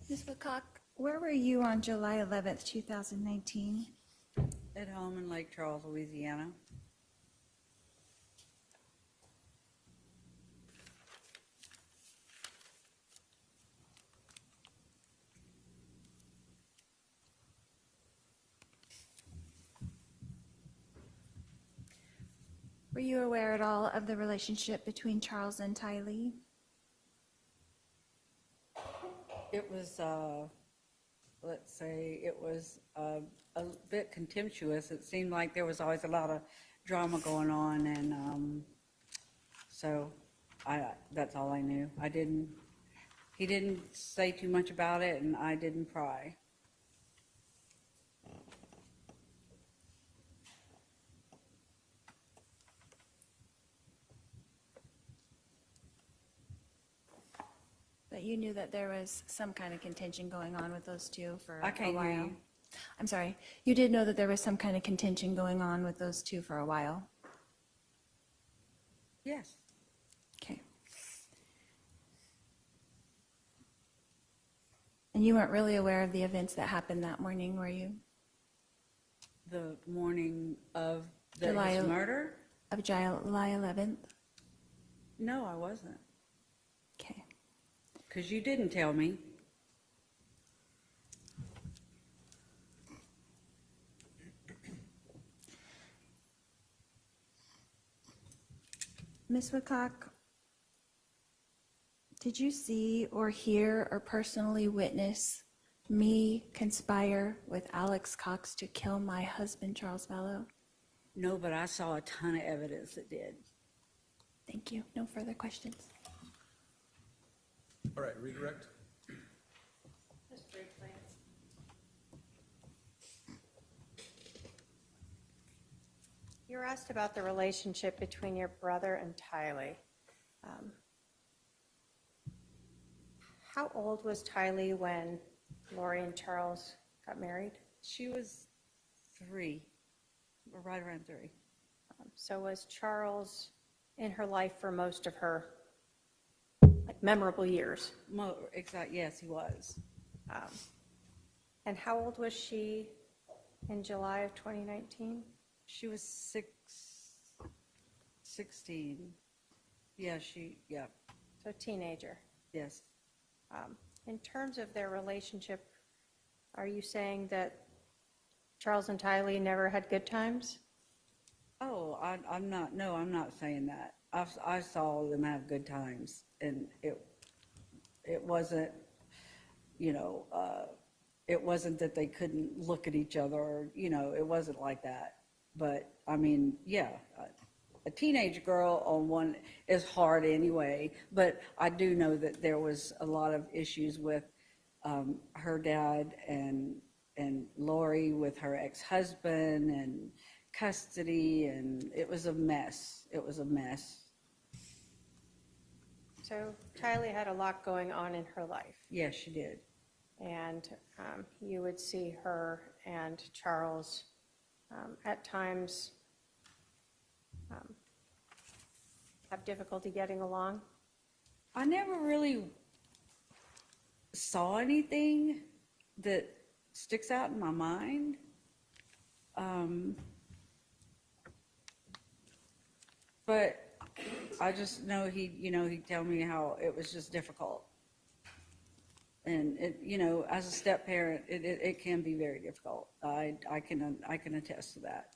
S4: Ms. Woodcock, where were you on July 11th, 2019?
S17: At home in Lake Charles, Louisiana.
S4: Were you aware at all of the relationship between Charles and Tylee?
S17: It was, let's say, it was a bit contemptuous. It seemed like there was always a lot of drama going on, and so that's all I knew. He didn't say too much about it, and I didn't pry.
S4: But you knew that there was some kind of contention going on with those two for
S17: I
S4: a
S17: can't hear
S4: while.
S17: you.
S4: I'm sorry. You did know that there was some kind of contention going on with those two for a while.
S17: Yes.
S4: Okay. And you weren't really aware of the events that happened that morning, were you?
S17: The morning of
S4: July
S17: his
S4: el-
S17: murder?
S4: Of July 11th?
S17: No, I wasn't.
S4: Okay.
S17: Because you didn't tell me.
S4: Ms. Woodcock, did you see or hear or personally witness me conspire with Alex Cox to kill my husband, Charles Vallow?
S17: No, but I saw a ton of evidence that did.
S12: Thank you. No further questions.
S16: All right, redirect.
S15: Just briefly. You were asked about the relationship between your brother and Tylee. How old was Tylee when Lori and Charles got married?
S17: She was 3, right around 3.
S15: So was Charles in her life for most of her memorable years?
S17: Exactly, yes, he was.
S15: And how old was she in July of 2019?
S17: She was 16. Yeah,
S15: So a teenager.
S17: Yes.
S15: In terms of their relationship, are you saying that Charles and Tylee never had good times?
S17: Oh, I'm not saying that. I saw them have good times, and it wasn't, it wasn't that they couldn't look at each other, or, it wasn't like that. But I mean, yeah, a teenage girl on one is hard anyway, but I do know that there was a lot of issues with her dad and Lori with her ex-husband and custody, and it was a mess. It was a mess.
S15: So Tylee had a lot going on in her life.
S17: Yes, she did.
S15: And you would see her and Charles at times have difficulty getting along?
S17: I never really saw anything that sticks out in my mind. But I just know he'd tell me how it was just difficult. And as a step parent, it can be very difficult. I can attest to that.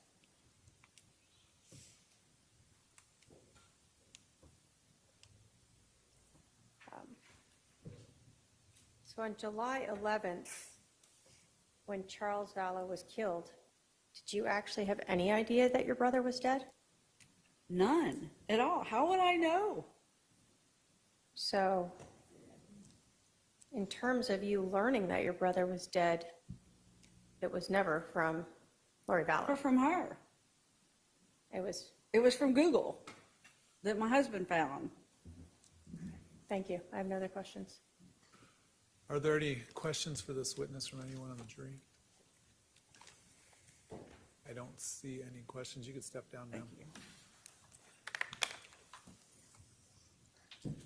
S15: So on July 11th, when Charles Vallow was killed, did you actually have any idea that your brother was dead?
S17: None at all. How would I know?
S15: So in terms of you learning that your brother was dead, it was never from Lori Vallow?
S17: Or from her.
S15: It
S17: was from Google that my husband found.
S15: Thank you. I have no other questions.
S16: Are there any questions for this witness from anyone on the jury? I don't see any questions. You could step down now.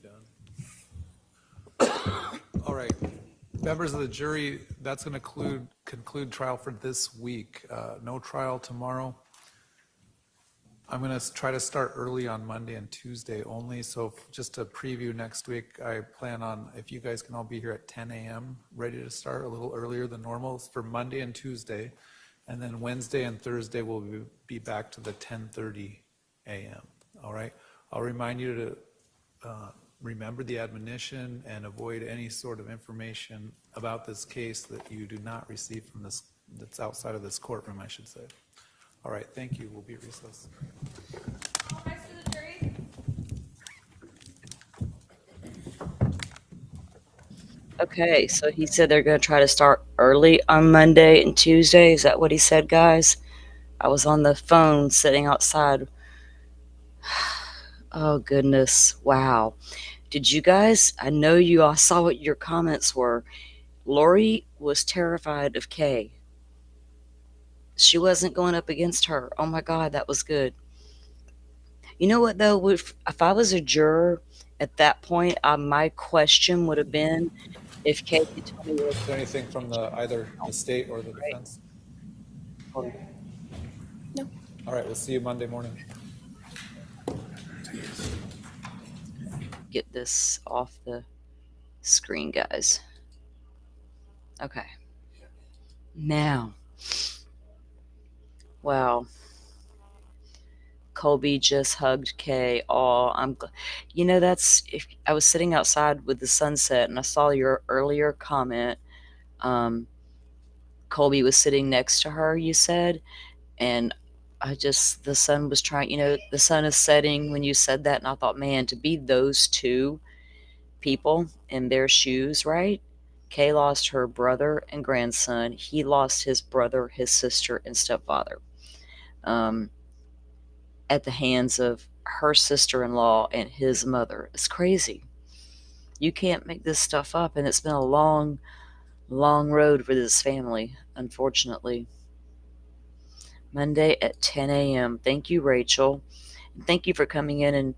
S16: Done. All right. Members of the jury, that's going to conclude trial for this week. No trial tomorrow. I'm going to try to start early on Monday and Tuesday only. So just to preview next week, I plan on, if you guys can all be here at 10 a.m., ready to start a little earlier than normal for Monday and Tuesday. And then Wednesday and Thursday, we'll be back to the 10:30 a.m. All right. I'll remind you to remember the admonition and avoid any sort of information about this case that you do not receive from this, that's outside of this courtroom, I should say. All right, thank you. We'll be at recess.
S2: Okay, so he said they're going to try to start early on Monday and Tuesday. Is that what he said, guys? I was on the phone sitting outside. Oh, goodness. Wow. Did you guys, I know you all saw what your comments were. Lori was terrified of Kay. She wasn't going up against her. Oh my God, that was good. You know what though? If I was a juror at that point, my question would have been if Kay could tell me.
S16: Is there anything from either the state or the defense?
S15: No.
S16: All right, we'll see you Monday morning.
S2: Get this off the screen, guys. Okay. Now. Wow. Colby just hugged Kay. Oh, that's, if I was sitting outside with the sunset and I saw your earlier comment, Colby was sitting next to her, you said, and the sun was trying, the sun is setting when you said that. And I thought, man, to be those two people in their shoes, right? Kay lost her brother and grandson. He lost his brother, his sister, and stepfather at the hands of her sister-in-law and his mother. It's crazy. You can't make this stuff up. And it's been a long, long road for this family, unfortunately. Monday at 10 a.m. Thank you, Rachel. And thank you for coming in and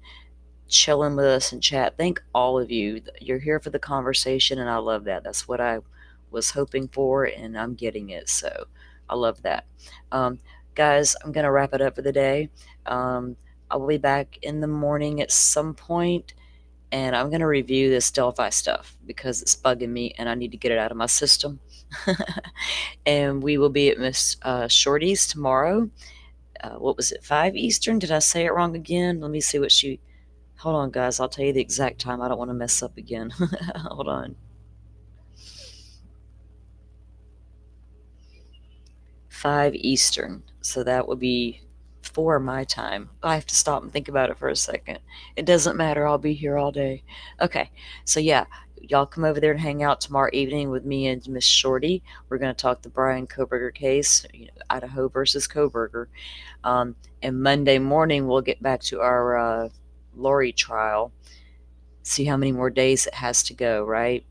S2: chilling with us in chat. Thank all of you. You're here for the conversation, and I love that. That's what I was hoping for, and I'm getting it. So I love that. Guys, I'm going to wrap it up for the day. I'll be back in the morning at some point, and I'm going to review this Delphi stuff because it's bugging me, and I need to get it out of my system. And we will be at Miss Shorty's tomorrow. What was it, 5 Eastern? Did I say it wrong again? Let me see what she... Hold on, guys. I'll tell you the exact time. I don't want to mess up again. Hold on. 5 Eastern. So that would be 4 my time. I have to stop and think about it for a second. It doesn't matter. I'll be here all day. Okay. So yeah, y'all come over there and hang out tomorrow evening with me and Miss Shorty. We're going to talk the Brian Kohberger case, Idaho versus Kohberger. And Monday morning, we'll get back to our Lori trial. See how many more days it has to go, right?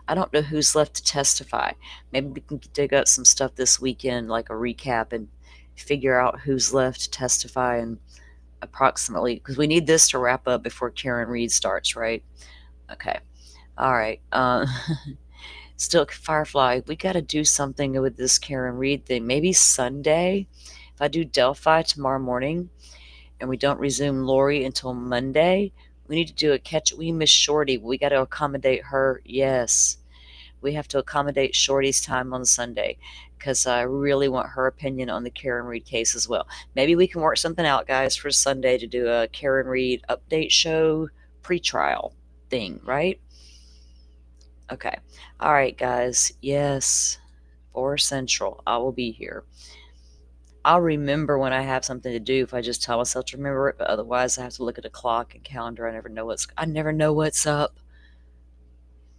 S2: I don't know who's left to testify. Maybe we can dig up some stuff this weekend, like a recap, and figure out who's left to testify and approximately, because we need this to wrap up before Karen Reed starts, right? Okay. All right. Still, Firefly, we got to do something with this Karen Reed thing. Maybe Sunday, if I do Delphi tomorrow morning and we don't resume Lori until Monday, we need to do a catch. We miss Shorty. We got to accommodate her. Yes. We have to accommodate Shorty's time on Sunday because I really want her opinion on the Karen Reed case as well. Maybe we can work something out, guys, for Sunday to do a Karen Reed update show pre-trial thing, right? Okay. All right, guys. Yes. 4 Central. I will be here. I'll remember when I have something to do if I just tell myself to remember it, but otherwise I have to look at a clock and calendar. I never know what's up.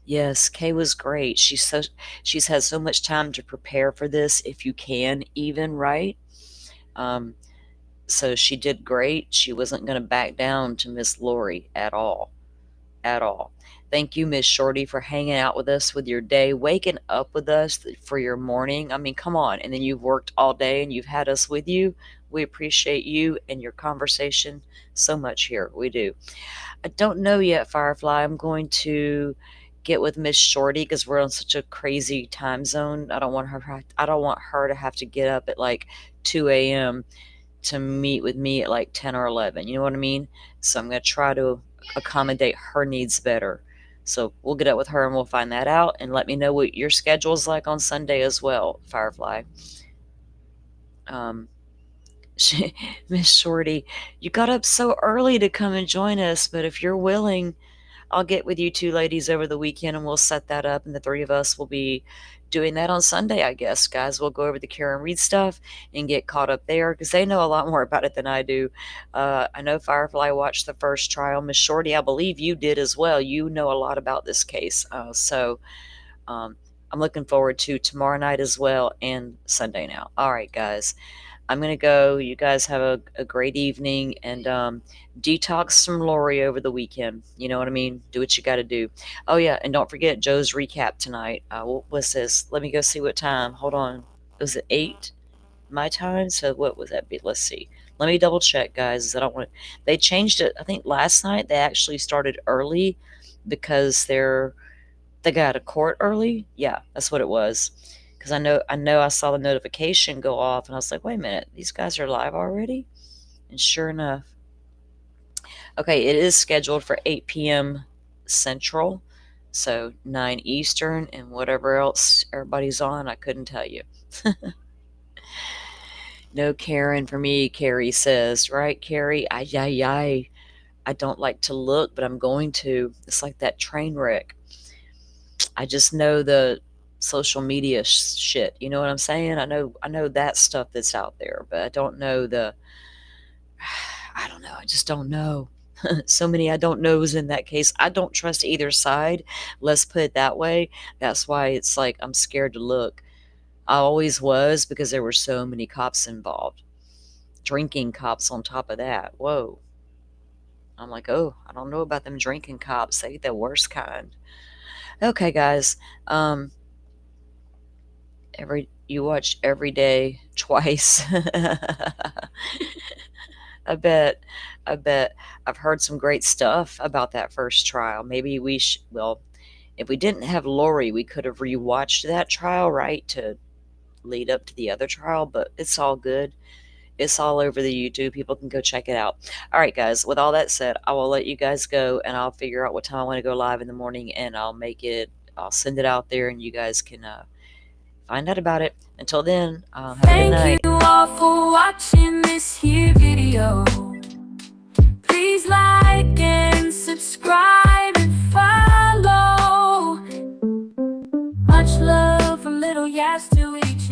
S2: Yes, Kay was great. She's had so much time to prepare for this, if you can even, right? So she did great. She wasn't going to back down to Miss Lori at all. At all. Thank you, Miss Shorty, for hanging out with us with your day, waking up with us for your morning. I mean, come on. And then you've worked all day and you've had us with you. We appreciate you and your conversation so much here. We do. I don't know yet, Firefly. I'm going to get with Miss Shorty because we're on such a crazy time zone. I don't want her to have to get up at like 2 a.m. to meet with me at like 10 or 11. You know what I mean? So I'm going to try to accommodate her needs better. So we'll get up with her and we'll find that out, and let me know what your schedule is like on Sunday as well, Firefly. Miss Shorty, you got up so early to come and join us, but if you're willing, I'll get with you two ladies over the weekend and we'll set that up, and the 3 of us will be doing that on Sunday, I guess, guys. We'll go over the Karen Reed stuff and get caught up there because they know a lot more about it than I do. I know Firefly watched the first trial. Miss Shorty, I believe you did as well. You know a lot about this case. So I'm looking forward to tomorrow night as well and Sunday now. All right, guys. I'm going to go. You guys have a great evening, and detox some Lori over the weekend. You know what I mean? Do what you got to do. Oh, yeah, and don't forget Joe's recap tonight. What's this? Let me go see what time. Hold on. Was it 8 my time? So what was that? Let's see. Let me double check, guys. I don't want to... They changed it. I think last night they actually started early because they got out of court early. Yeah, that's what it was. Because I know I saw the notification go off, and I was like, wait a minute, these guys are live already? And sure enough. Okay, it is scheduled for 8 p.m. Central, so 9 Eastern, and whatever else everybody's on, I couldn't tell you. No Karen for me, Carrie says. Right, Carrie? I don't like to look, but I'm going to. It's like that train wreck. I just know the social media shit. You know what I'm saying? I know that stuff that's out there, but I don't know I don't know. I just don't know. So many I don't knows in that case. I don't trust either side. Let's put it that way. That's why it's like I'm scared to look. I always was, because there were so many cops involved. Drinking cops on top of that. Whoa. I'm like, oh, I don't know about them drinking cops. They the worst kind. Okay, guys. You watch every day twice. I bet I've heard some great stuff about that first trial. Maybe we well, if we didn't have Lori, we could have rewatched that trial, right, to lead up to the other trial, but it's all good. It's all over the YouTube. People can go check it out. All right, guys, with all that said, I will let you guys go, and I'll figure out what time I want to go live in the morning, and I'll send it out there, and you guys can find out about it. Until then, have a good night.
S18: Thank you all for watching this here video. Please like and subscribe and follow. Much love from Little Yas to each